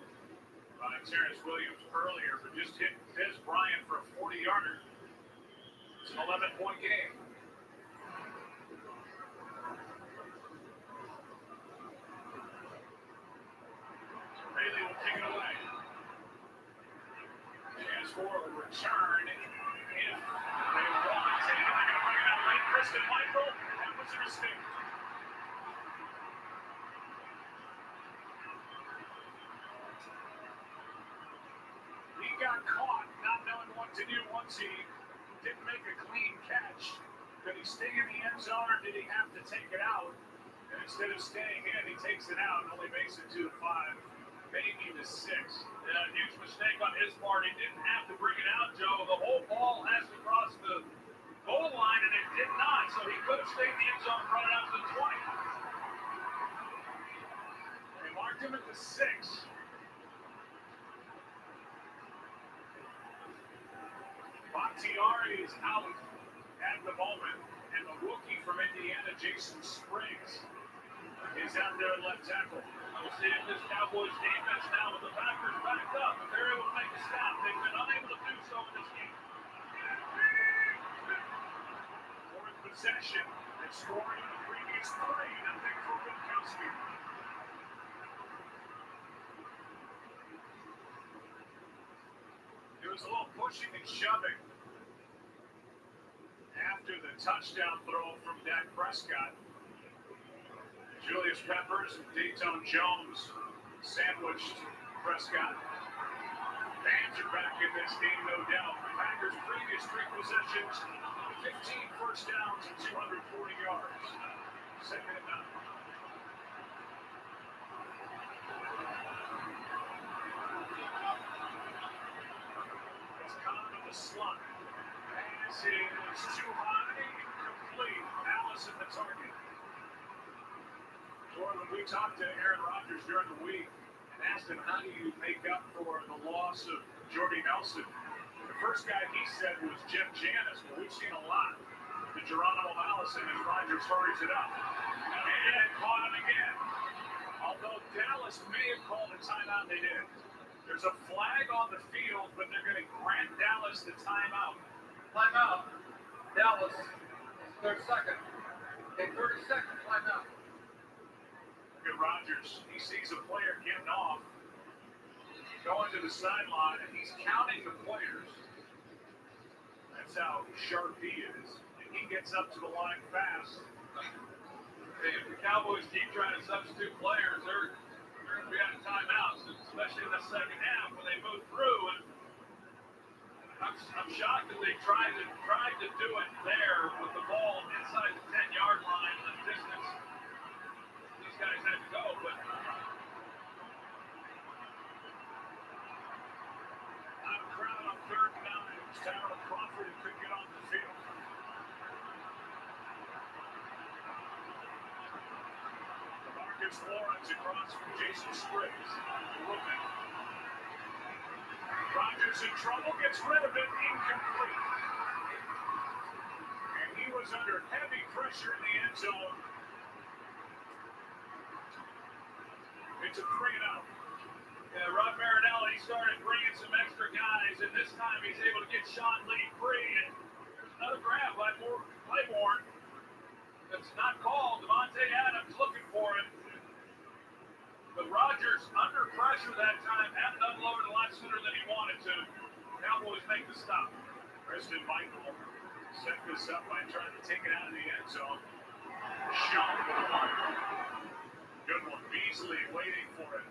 by Terrence Williams earlier, but just hit Des Bryant for a 40-yarder. It's an 11-point game. Bailey will kick it away. Chance for a return if they want. And they're going to bring it out late. Kristen Michael, that was a mistake. He got caught not knowing what to do once he didn't make a clean catch. Did he stay in the end zone or did he have to take it out? And instead of staying in, he takes it out and only makes it to the 5. Maybe to 6. A huge mistake on his part. He didn't have to bring it out, Joe. The whole ball has to cross the goal line, and it did not. So he could have stayed in the end zone and brought it out to the 20. They marked him at the 6. Bakhtiari is out at the moment, and the rookie from Indiana, Jason Spriggs, is out there at left tackle. We'll see if this Cowboys defense now with the Packers backed up, if they're able to make a stop. They've been unable to do so in this game. Fourth possession, they scored in the previous 3, nothing for Witkowski. There was a little pushing and shoving after the touchdown throw from Dak Prescott. Julius Peppers and Dayton Jones sandwiched Prescott. Fans are back in this game, no doubt. The Packers' previous 3 possessions, 15 first downs and 240 yards. Second and 9. It's Conn in the slot. Pass is too high, incomplete. Allison the target. When we talked to Aaron Rodgers during the week and asked him how do you make up for the loss of Jordy Nelson, the first guy he said was Jeff Janis, but we've seen a lot to Geronimo Allison as Rodgers hurries it up. And caught him again. Although Dallas may have called a timeout, they did. There's a flag on the field, but they're going to grant Dallas the timeout. Timeout. Dallas. 30 seconds. Okay, 30 seconds. Timeout. Look at Rodgers. He sees a player getting off, going to the sideline, and he's counting the players. That's how sharp he is. And he gets up to the line fast. If the Cowboys keep trying to substitute players, they're going to be out of timeouts, especially in the second half when they move through. And I'm shocked that they tried to do it there with the ball inside the 10-yard line in the distance. These guys had to go, but out of crowd on 3rd and 9. It was Tyler Crawford who couldn't get on the field. Marcus Lawrence across from Jason Spriggs. Rodgers in trouble, gets rid of it, incomplete. And he was under heavy pressure in the end zone. It's a 3-0. Rod Marinelli started bringing some extra guys, and this time he's able to get Sean Lee free. And there's another grab by Claiborne that's not called. Devontae Adams looking for it. But Rodgers, under pressure that time, had it unloaded a lot sooner than he wanted to. Cowboys make the stop. Preston Michael set this up by trying to take it out of the end zone. Sean with one. Good one. Beasley waiting for it.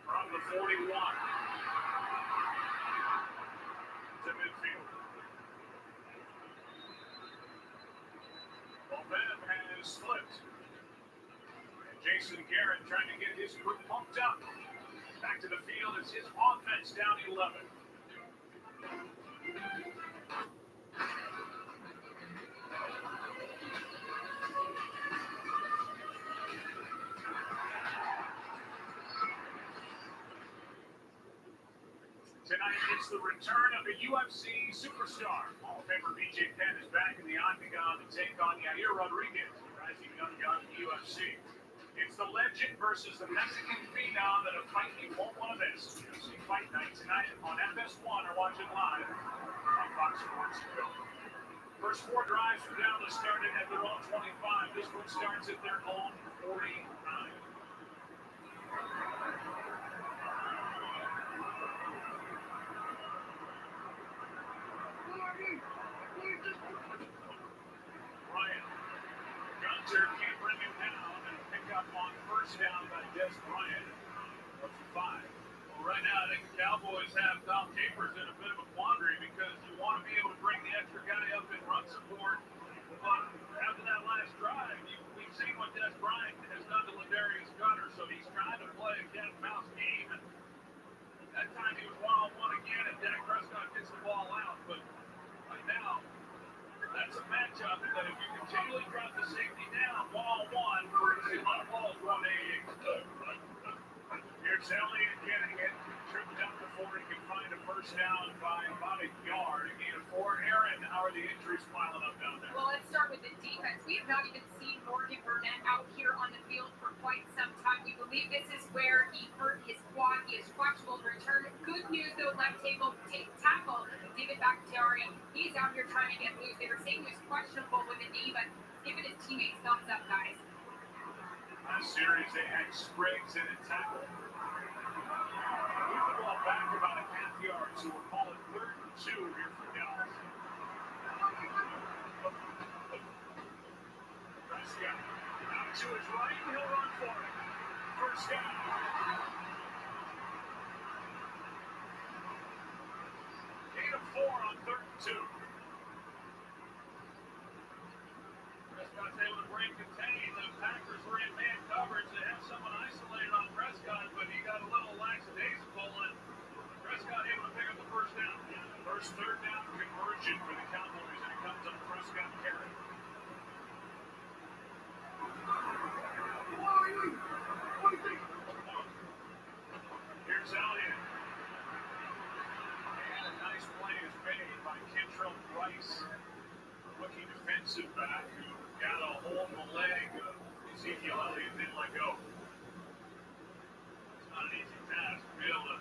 From the 41. To midfield. Momentum has slipped. And Jason Garrett trying to get his group pumped up. Back to the field as his offense down 11. Tonight it's the return of a UFC superstar. Hall of Famer BJ Penn is back in the octagon to take on Yair Rodriguez, rising young gun in the UFC. It's the legend versus the Mexican phenom that a fight you won't want to miss. UFC Fight Night tonight on FS1 or watch it live on Fox Sports Film. First 4 drives from Dallas started at their own 25. This one starts at their own 49. Bryant. Gunter can't bring him down and pick up on first down by Des Bryant. What's the 5? Well, right now, I think the Cowboys have Tom Capers in a bit of a quandary because you want to be able to bring the extra guy up in run support. But after that last drive, we've seen what Des Bryant has done to Ladarius Gunter, so he's trying to play a cat and mouse getting it. Tripped up before he could find a first down by about a yard. A gain of 4. Aaron, how are the injuries piling up down there? Well, let's start with the defense. We have not even seen Morgan Burnett out here on the field for quite some time. We believe this is where he hurt his quad. He is questionable to return. Good news, though, left tackle David Bakhtiari. He's out here trying to get loose. They were saying he was questionable with a knee, but giving his teammates thumbs up, guys. Last series, they had Spriggs in a tackle. Move the ball back about a half yard, so we'll call it 3rd and 2 here for Dallas. Prescott out to his right, he'll run for it. First down. Gain of 4 on 3rd and 2. Prescott's able to break contain. The Packers were in man coverage. They have someone isolated on Prescott, but he got a little lackadaisical, and Prescott able to pick up the first down. First 3rd down conversion for the Cowboys, and it comes on Prescott carry. Here's Elliott. And a nice play is made by Kentrell Bryce, rookie defensive back who got a hold of the leg of Ezekiel Elliott, didn't let go. It's not an easy task to be able to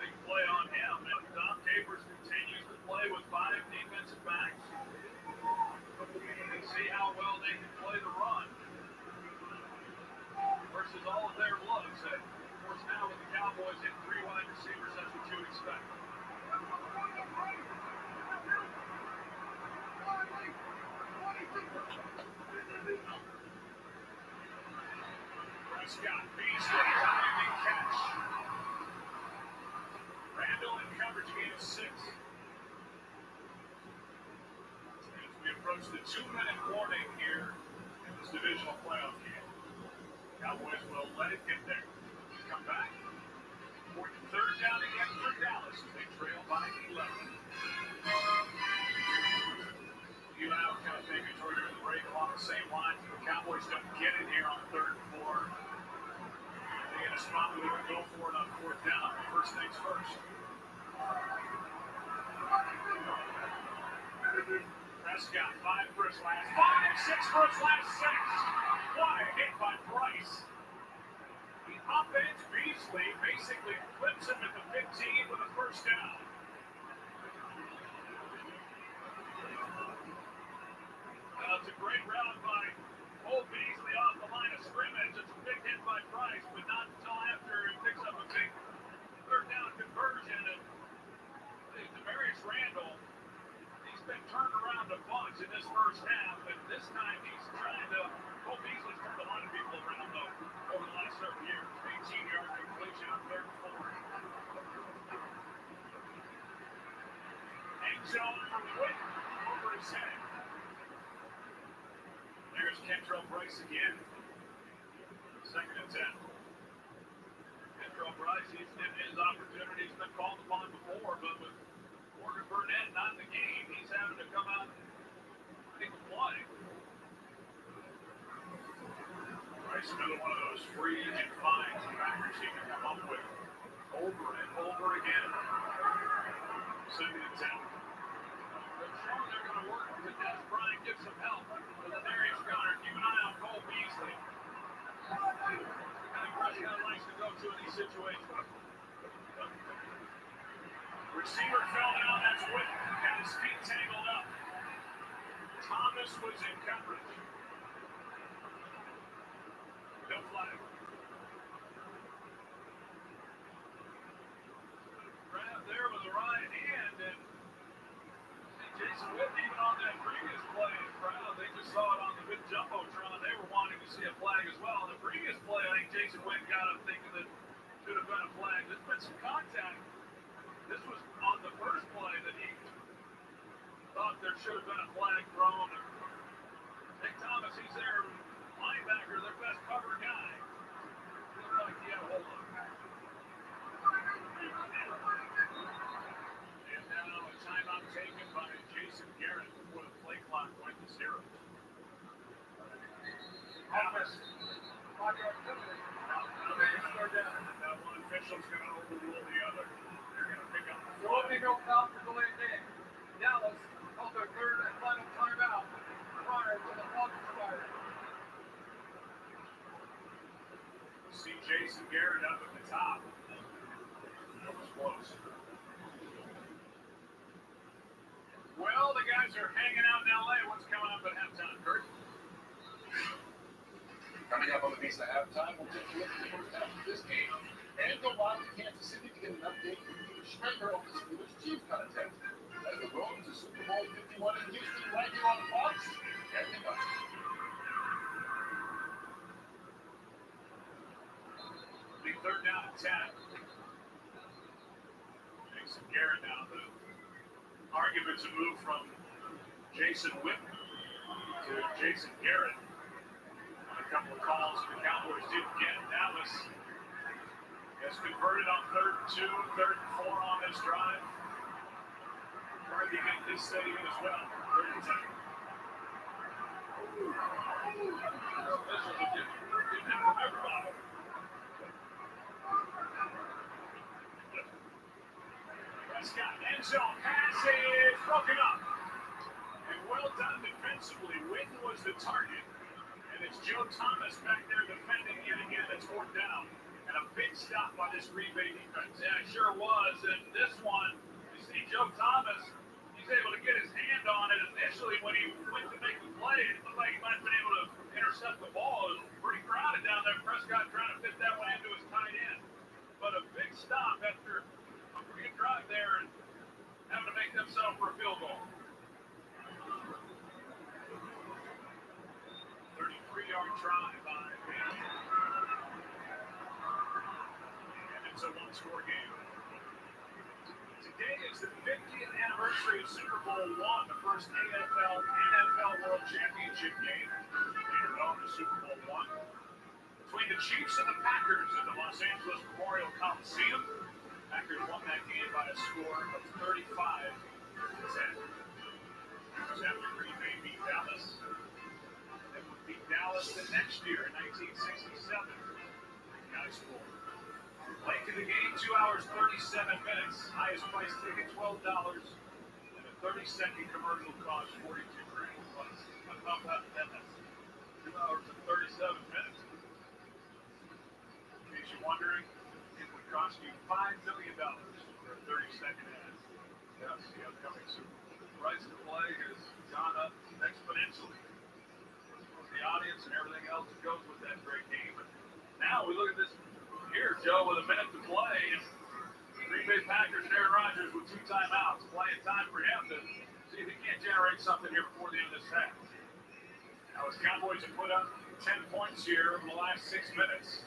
make a play on him. And Dom Capers continues to play with 5 defensive backs. And see how well they can play the run versus all of their looks. And of course, now with the Cowboys hitting 3 wide receivers, that's what you expect. Prescott, Beasley, diving catch. Randall in coverage, gain of 6. As we approach the 2-minute warning here in this divisional playoff game, Cowboys will let it get there. Come back. 3rd down again for Dallas. They trail by 11. You and I were kind of thinking toward the break along the same lines. The Cowboys don't get it here on 3rd and 4. They get a spot where they can go for it on 4th down. First things first. Prescott, 5 for his last 5, 6 for his last 6. What a hit by Bryce. The offense, Beasley basically clips him at the 15 with a first down. It's a great route by Old Beasley off the line of scrimmage. It's a big hit by Bryce, but not until after he picks up a big 3rd down conversion. And Demarius Randall, he's been turned around a bunch in this first half, but this time he's trying to. Old Beasley's turned a lot of people around though over the last several years. 18-yard completion on 3rd and 4. End zone for Witt over his head. There's Kentrell Bryce again. 2nd and 10. Kentrell Bryce, he's getting his opportunity. He's been called upon before, but with Morgan Burnett not in the game, he's having to come out and make a play. Bryce, another one of those free agent finds the Packers seem to come up with over and over again. 2nd and 10. They're showing they're going to work to Des Bryant, give some help. But Darius Gunner, keep an eye on Cole Beasley. Kind of Prescott likes to go to in these situations. Receiver fell down, that's Witt. Got his feet tangled up. Thomas was in coverage. No flag. Grab there with the right hand, and Jason Witt, even on that previous play, crowd, they just saw it on the big jumbotron. They were wanting to see a flag as well. On the previous play, I think Jason Witt got up thinking that should have been a flag. There's been some contact. This was on the first play that he thought there should have been a flag thrown. Nick Thomas, he's their linebacker, their best cover guy. Looked like he had a hold of him. And now a timeout taken by Jason Garrett before the play clock went to 0. Office. Now one official's going to will rule the other. They're going to pick up the So opening no foul for delayed game. Dallas called their third and final timeout prior to the clock expiring. See Jason Garrett up at the top. That was close. Well, the guys are hanging out in LA. What's coming up at halftime, Kurt? Coming up on the Visa halftime, we'll take a look at the first half of this game and go live to Kansas City to get an update from Peter Schrager on the Steelers Chiefs contest. As the road to Super Bowl 51 in Houston, right here on Fox and the Nother. Big third down and 10. Jason Garrett now. The argument's a move from Jason Witten to Jason Garrett. A couple of calls the Cowboys didn't get. Dallas has converted on 3rd and 2, 3rd and 4 on this drive. Worthy get this saving as well. 3rd and 10. Prescott, end zone pass is broken up. And well done defensively. Witten was the target. And it's Joe Thomas back there defending yet again. That's 4th down. And a big stop by this Green Bay defense. Yeah, it sure was. And this one, you see Joe Thomas, he's able to get his hand on it initially when he went to make the play. It looked like he might have been able to intercept the ball. It was pretty crowded down there. Prescott trying to fit that one into his tight end. But a big stop after a pretty good drive there and having to make themselves for a field goal. 33-yard try by Bailey. And it's a one-score game. Today is the 50th anniversary of Super Bowl I, the first NFL World Championship game. Later known as Super Bowl I. Between the Chiefs and the Packers at the Los Angeles Memorial Coliseum. Packers won that game by a score of 35-10. This after Green Bay beat Dallas. They would beat Dallas the next year in 1967. Guys scored. Late to the game, 2 hours, 37 minutes. Highest price ticket, $12. And a 30-second commercial cost $42 grand. How about that? 2 hours and 37 minutes. In case you're wondering, it would cost you $5 million for a 30-second ad. Yes, the upcoming Super Bowl. The price to play has gone up exponentially. The audience and everything else that goes with that great game. But now we look at this here, Joe, with a minute to play. Green Bay Packers and Aaron Rodgers with 2 timeouts. Playing time for him to see if he can't generate something here before the end of this half. Now his Cowboys have put up 10 points here in the last 6 minutes.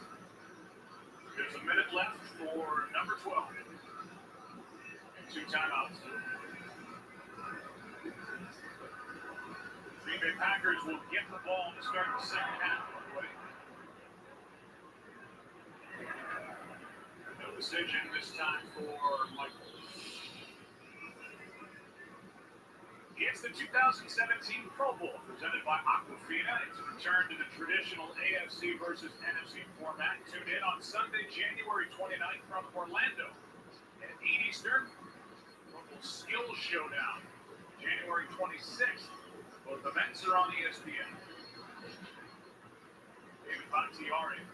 There's a minute left for number 12. And 2 timeouts. Green Bay Packers will get the ball to start the second half. No decision this time for Michael. It's the 2017 Pro Bowl presented by Aquafina. It's a return to the traditional AFC versus NFC format. Tune in on Sunday, January 29th from Orlando at 8 Eastern. Local Skills Showdown, January 26th. Both events are on ESPN. David Bakhtiari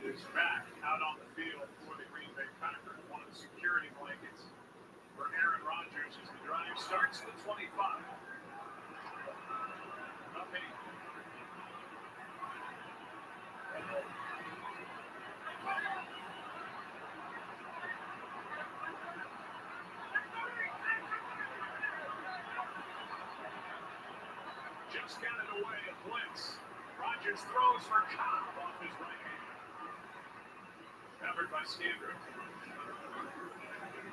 is back out on the field for the Green Bay Packers. One of the security blankets for Aaron Rodgers as the drive starts at the 25. Nothing. Just got it away, a blitz. Rodgers throws for Cobb off his right hand. Covered by Scandrick.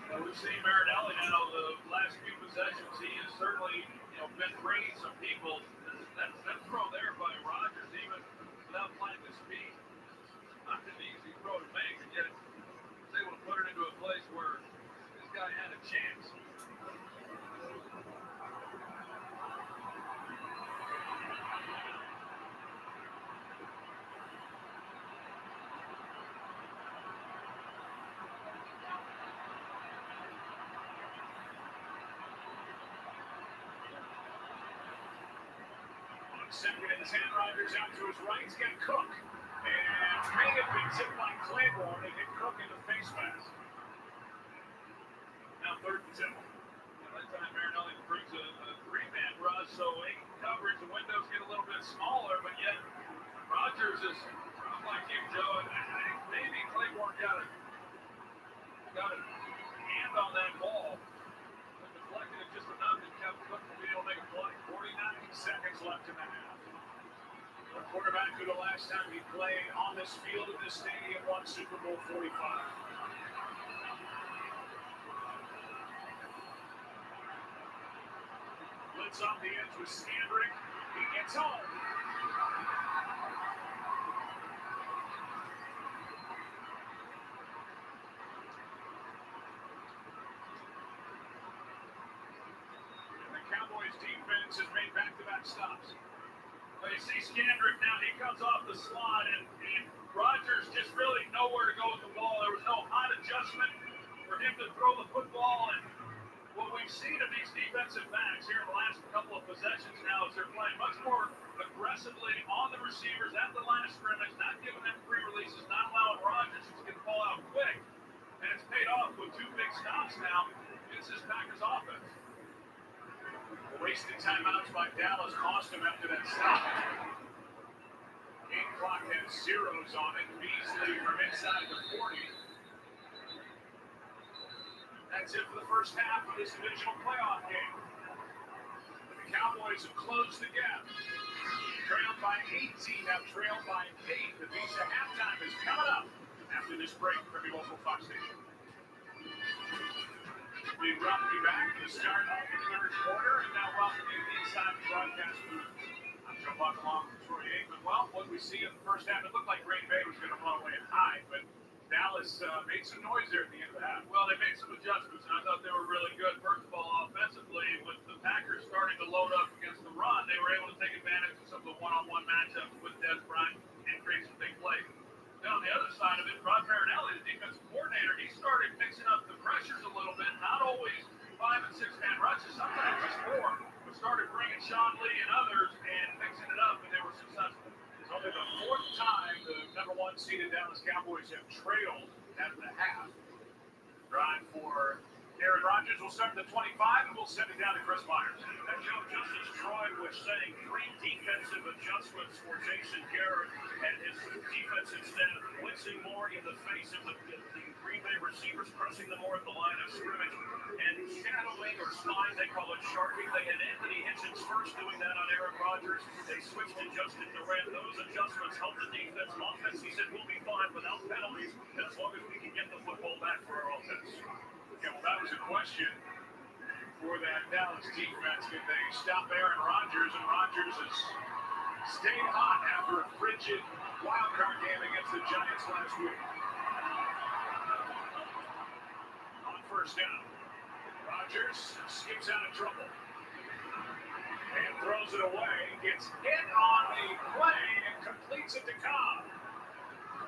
Well, we've seen Marinelli now the last few possessions. He has certainly, been bringing some people. That throw there by Rodgers, even without playing the speed, not an easy throw to make, and yet he's able to put it into a place where this guy had a chance. second in his hand. Rodgers out to his right. He's got Cook. And may have been tipped by Claiborne and hit Cook in the face mask. Now 3rd and 2. That time Marinelli brings a 3-man rush, so 8 coverage. The windows get a little bit smaller, but yet Rodgers is, I'm like you, Joe. Maybe Claiborne got a hand on that ball, but deflected it just enough to kept Cook from being able to make a play. 49 seconds left in the half. The quarterback who the last time he played on this field in this stadium won Super Bowl 45. Blitz off the edge with Scandrick. He gets home. And the Cowboys defense has made back-to-back stops. But you see Scandrick now, he comes off the slot, and Rodgers just really nowhere to go with the ball. There was no hot adjustment for him to throw the football, and what we've seen of these defensive backs here in the last couple of possessions now is they're playing much more aggressively on the receivers at the line of scrimmage, not giving them free releases, not allowing Rodgers to get the ball out quick, and it's paid off with 2 big stops now against this Packers offense. Wasted timeouts by Dallas cost him after that stop. Game clock has zeros on it. Beasley from inside the 40. That's it for the first half of this divisional playoff game. The Cowboys have closed the gap. Trailed by 18, now trailed by 8. The Visa halftime is coming up after this break from your local Fox station. We welcome you back to the start of the 3rd quarter, and now welcome you inside the broadcast booth. I'm Joe Buck along with Troy Aikman. Well, what we see in the first half, it looked like Green Bay was going to run away and hide, but Dallas made some noise there at the end of the half. Well, they made some adjustments, and I thought they were really good. First of all, offensively, with the Packers starting to load up against the run, they were able to take advantage of some of the one-on-one matchups with Des Bryant and create some big plays. Then on the other side of it, Rod Marinelli, the defensive coordinator, he started mixing up the pressures a little bit, not always 5- and 6-man rushes, sometimes just 4, but started bringing Sean Lee and others and mixing it up, and they were successful. It's only the 4th time the number 1 seeded Dallas Cowboys have trailed at the half. Drive for Aaron Rodgers will start at the 25, and we'll send it down to Chris Myers. And Joe, just as Troy was saying, 3 defensive adjustments for Jason Garrett and his defensive staff blitzing more in the face of the Green Bay receivers, pressing them more at the line of scrimmage, and shadowing or slime, they call it sharking. They had Anthony Hitchens first doing that on Aaron Rodgers. They switched to Justin Durant. Those adjustments helped the defense. Offense, he said, we'll be fine without penalties as long as we can get the football back for our offense. Yeah, well, that was a question for that Dallas defense. Can they stop Aaron Rodgers? And Rodgers has stayed hot after a frigid wild card game against the Giants last week. On first down, Rodgers skips out of trouble and throws it away. Gets hit on the play and completes it to Cobb.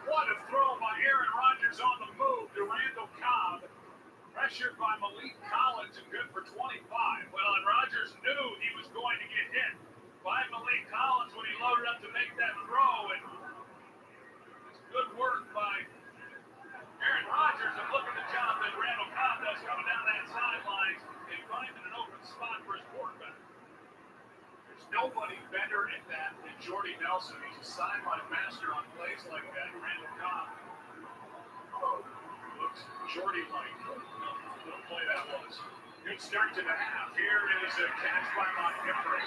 What a throw by Aaron Rodgers on the move to Randall Cobb. Pressured by Malik Collins and good for 25. Well, and Rodgers knew he was going to get hit by Malik Collins when he loaded up to make that throw. And it's good work by Aaron Rodgers. And look at the job that Randall Cobb does coming down that sideline and finding an open spot for his quarterback. There's nobody better at that than Jordy Nelson. He's a sideline master on plays like that. Randall Cobb looks Jordy-like. What play that was. Good start to the half. Here is a catch by Montgomery.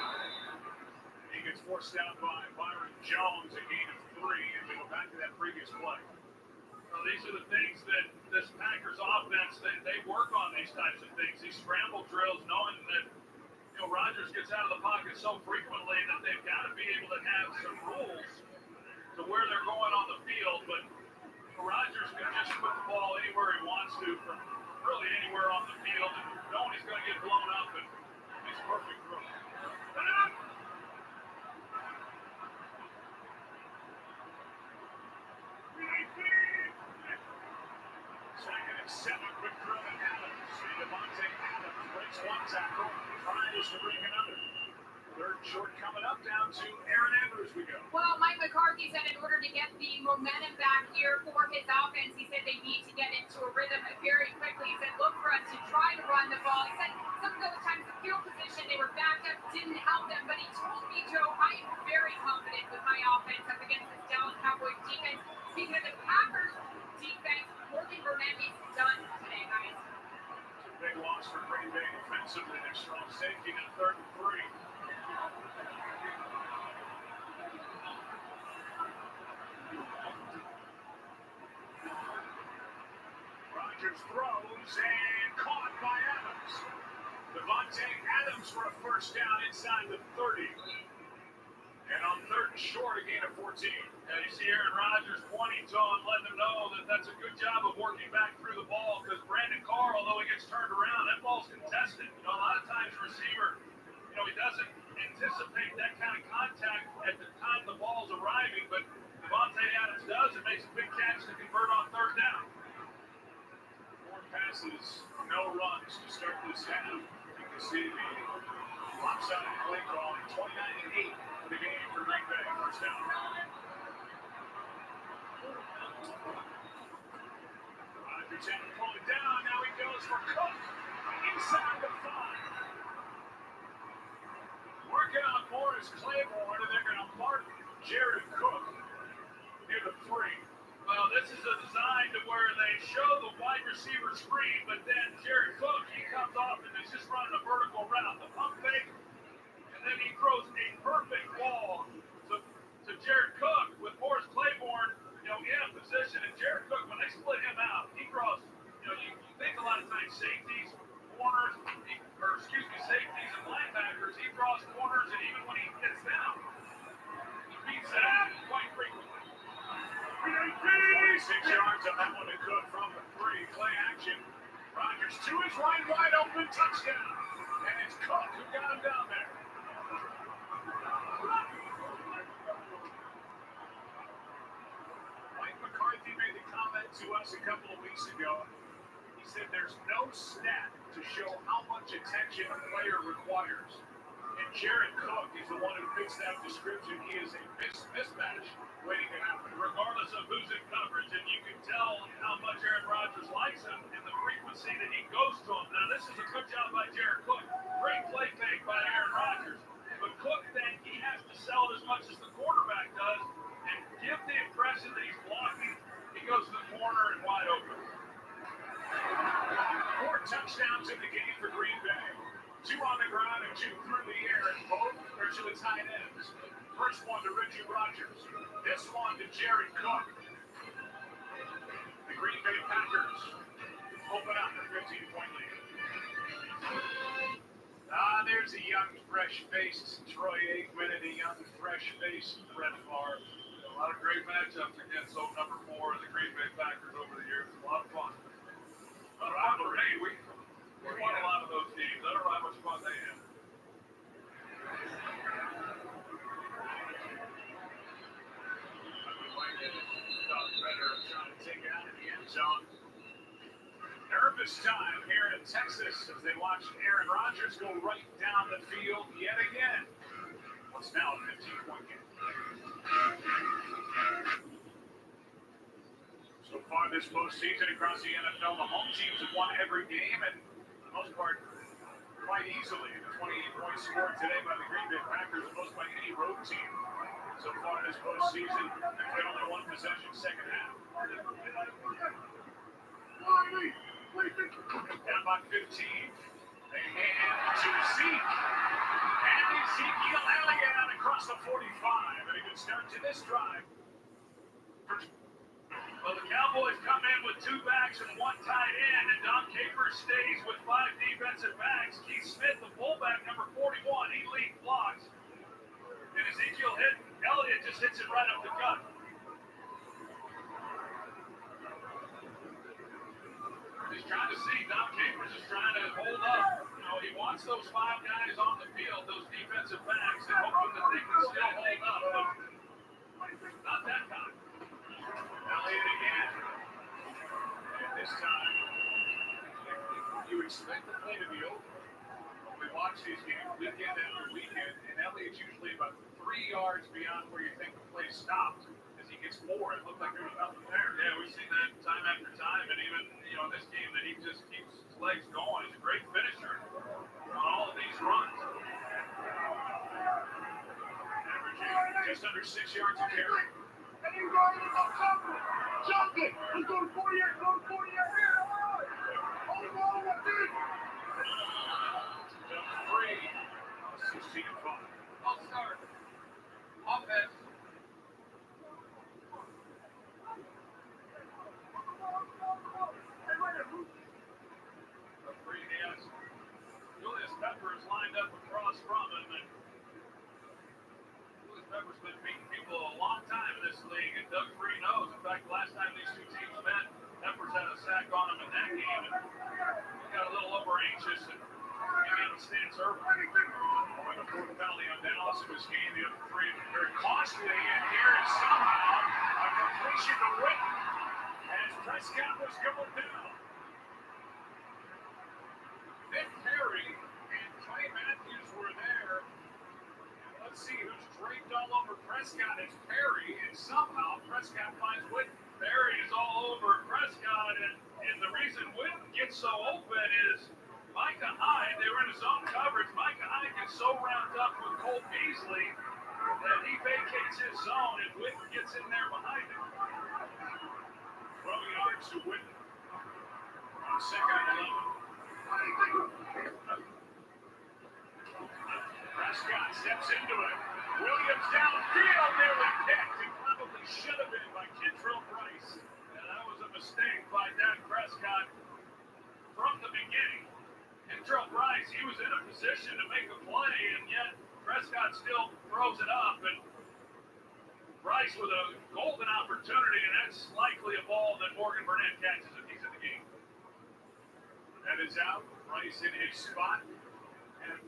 He gets forced out by Byron Jones, a gain of 3, and we go back to that previous play. Well, these are the things that this Packers offense, they work on these types of things, these scramble drills, knowing that Rodgers gets out of the pocket so frequently that they've got to be able to have some rules to where they're going on the field, but Rodgers can just put the ball anywhere he wants to from really anywhere on the field, and knowing he's going to get blown up, and makes a perfect throw. Second and 7, quick throw to Adams. Devontae Adams breaks one tackle, tries to bring another. Third and short coming up, down to Aaron Andrews we go. Well, Mike McCarthy said in order to get the momentum back here for his offense, he said they need to get into a rhythm very quickly. He said, look for us to try to run the ball. He said some of those times the field position, they were backed up, didn't help them. But he told me, Joe, I am very confident with my offense up against this Dallas Cowboys defense. Speaking of the Packers defense, Morgan Burnetti's done today, guys. It's a big loss for Green Bay defensively. Their strong safety in 3rd and 3. Rodgers throws and caught by Adams. Devontae Adams for a first down inside the 30. And on 3rd and short, a gain of 14. And you see Aaron Rodgers pointing to him, letting him know that that's a good job of working back through the ball, because Brandon Carr, although he gets turned around, that ball's contested. You know, a lot of times receiver, you know, he doesn't anticipate that kind of contact at the time the ball's arriving, but Devontae Adams does and makes a big catch to convert on 3rd down. 4 passes, no runs to start this half. You can see the lopsided play call, 29-8 for the game for Green Bay. First down. Rodgers had to pull it down. Now he goes for Cook inside the 5. Working on Morris Claiborne, and they're going to mark Jared Cook near the 3. Well, this is a design to where they show the wide receiver screen, but then Jared Cook, he comes off and is just running a vertical route. The pump fake, and then he throws a perfect ball to Jared Cook with Morris Claiborne, you know, in a position. And Jared Cook, when they split him out, he draws, you know, you think a lot of times safeties, corners, safeties and linebackers, he draws corners, and even when he gets down, he beats that quite frequently. 26 yards on that one to Cook from the 3. Play action. Rodgers to his right, wide open, touchdown. And it's Cook who got him down there. Mike McCarthy made the comment to us a couple of weeks ago. He said there's no stat to show how much attention a player requires. And Jared Cook is the one who fits that description. He is a mismatch waiting to happen, Regardless of who's in coverage, and you can tell how much Aaron Rodgers likes him and the frequency that he goes to him. Now, this is a good job by Jared Cook. Great play fake by Aaron Rodgers. But Cook, then, he has to sell it as much as the quarterback does and give the impression that he's blocking. He goes to the corner and wide open. 4 touchdowns in the game for Green Bay. 2 on the ground and 2 through the air, and both are to the tight ends. First one to Richie Rodgers. This one to Jared Cook. The Green Bay Packers open up a 15-point lead. There's a young, fresh-faced Troy Aikman and a young, fresh-faced Brett Favre. A lot of great matchups against old number 4 of the Green Bay Packers over the years. A lot of fun. Hey, we won a lot of those games. I don't know how much fun they had. Trying to take it out of the end zone. Nervous time here in Texas as they watch Aaron Rodgers go right down the field yet again. What's now a 15-point game? So far this postseason across the NFL, the home teams have won every game, and for the most part, quite easily. The 28 points scored today by the Green Bay Packers, the most by any road team so far this postseason. They played only 1 possession second half. Down by 15. They hand to Zeke. And Ezekiel Elliott across the 45. And a good start to this drive. Well, the Cowboys come in with 2 backs and 1 tight end, and Don Capers stays with 5 defensive backs. Keith Smith, the fullback, number 41, he lead blocks. And Ezekiel Elliott just hits it right up the gut. He's trying to see, Don Capers is trying to hold up. You know, he wants those 5 guys on the field, those defensive backs, and hoping that they can still hold up. But not that time. Elliott again. And this time, you expect the play to be over. we watch these games weekend after weekend, and Elliott's usually about 3 yards beyond where you think the play stopped. As he gets 4, it looked like there was nothing there. Yeah, we've seen that time after time, and even in this game that he just keeps his legs going. He's a great finisher on all of these runs. Averaging just under 6 yards a carry. And you go in and jump it. Let's go to 48, go to 48. Hold the ball, that's it. Jump 3. 16 and 5. I'll start. Offense. Julius Peppers lined up across from him, and Julius Peppers been beating people a long time in this league, and Doug Free knows. In fact, last time these two teams met, Peppers had a sack on him in that game, and he got a little over anxious and began to stand serve. Going to fourth penalty on Dallas in this game, the other 3 very costly, and here is somehow a completion to Witten as Prescott was going down. Nick Perry and Trey Matthews were there. Let's see who's draped all over Prescott. It's Perry, and somehow Prescott finds Witten. Perry is all over Prescott, and the reason Witten gets so open is Micah Hyde. They were in his own coverage. Micah Hyde gets so round up with Cole Beasley that he vacates his zone, and Witten gets in there behind him. 12 yards to Witten on 2nd and 11. Prescott steps into it. Williams downfield, nearly picked, and probably should have been by Kentrell Brice. And that was a mistake by Dak Prescott from the beginning. Kentrell Brice, he was in a position to make a play, and yet Prescott still throws it up, and Brice with a golden opportunity, and that's likely a ball that Morgan Burnett catches if he's in the game. That is out. Brice in his spot. And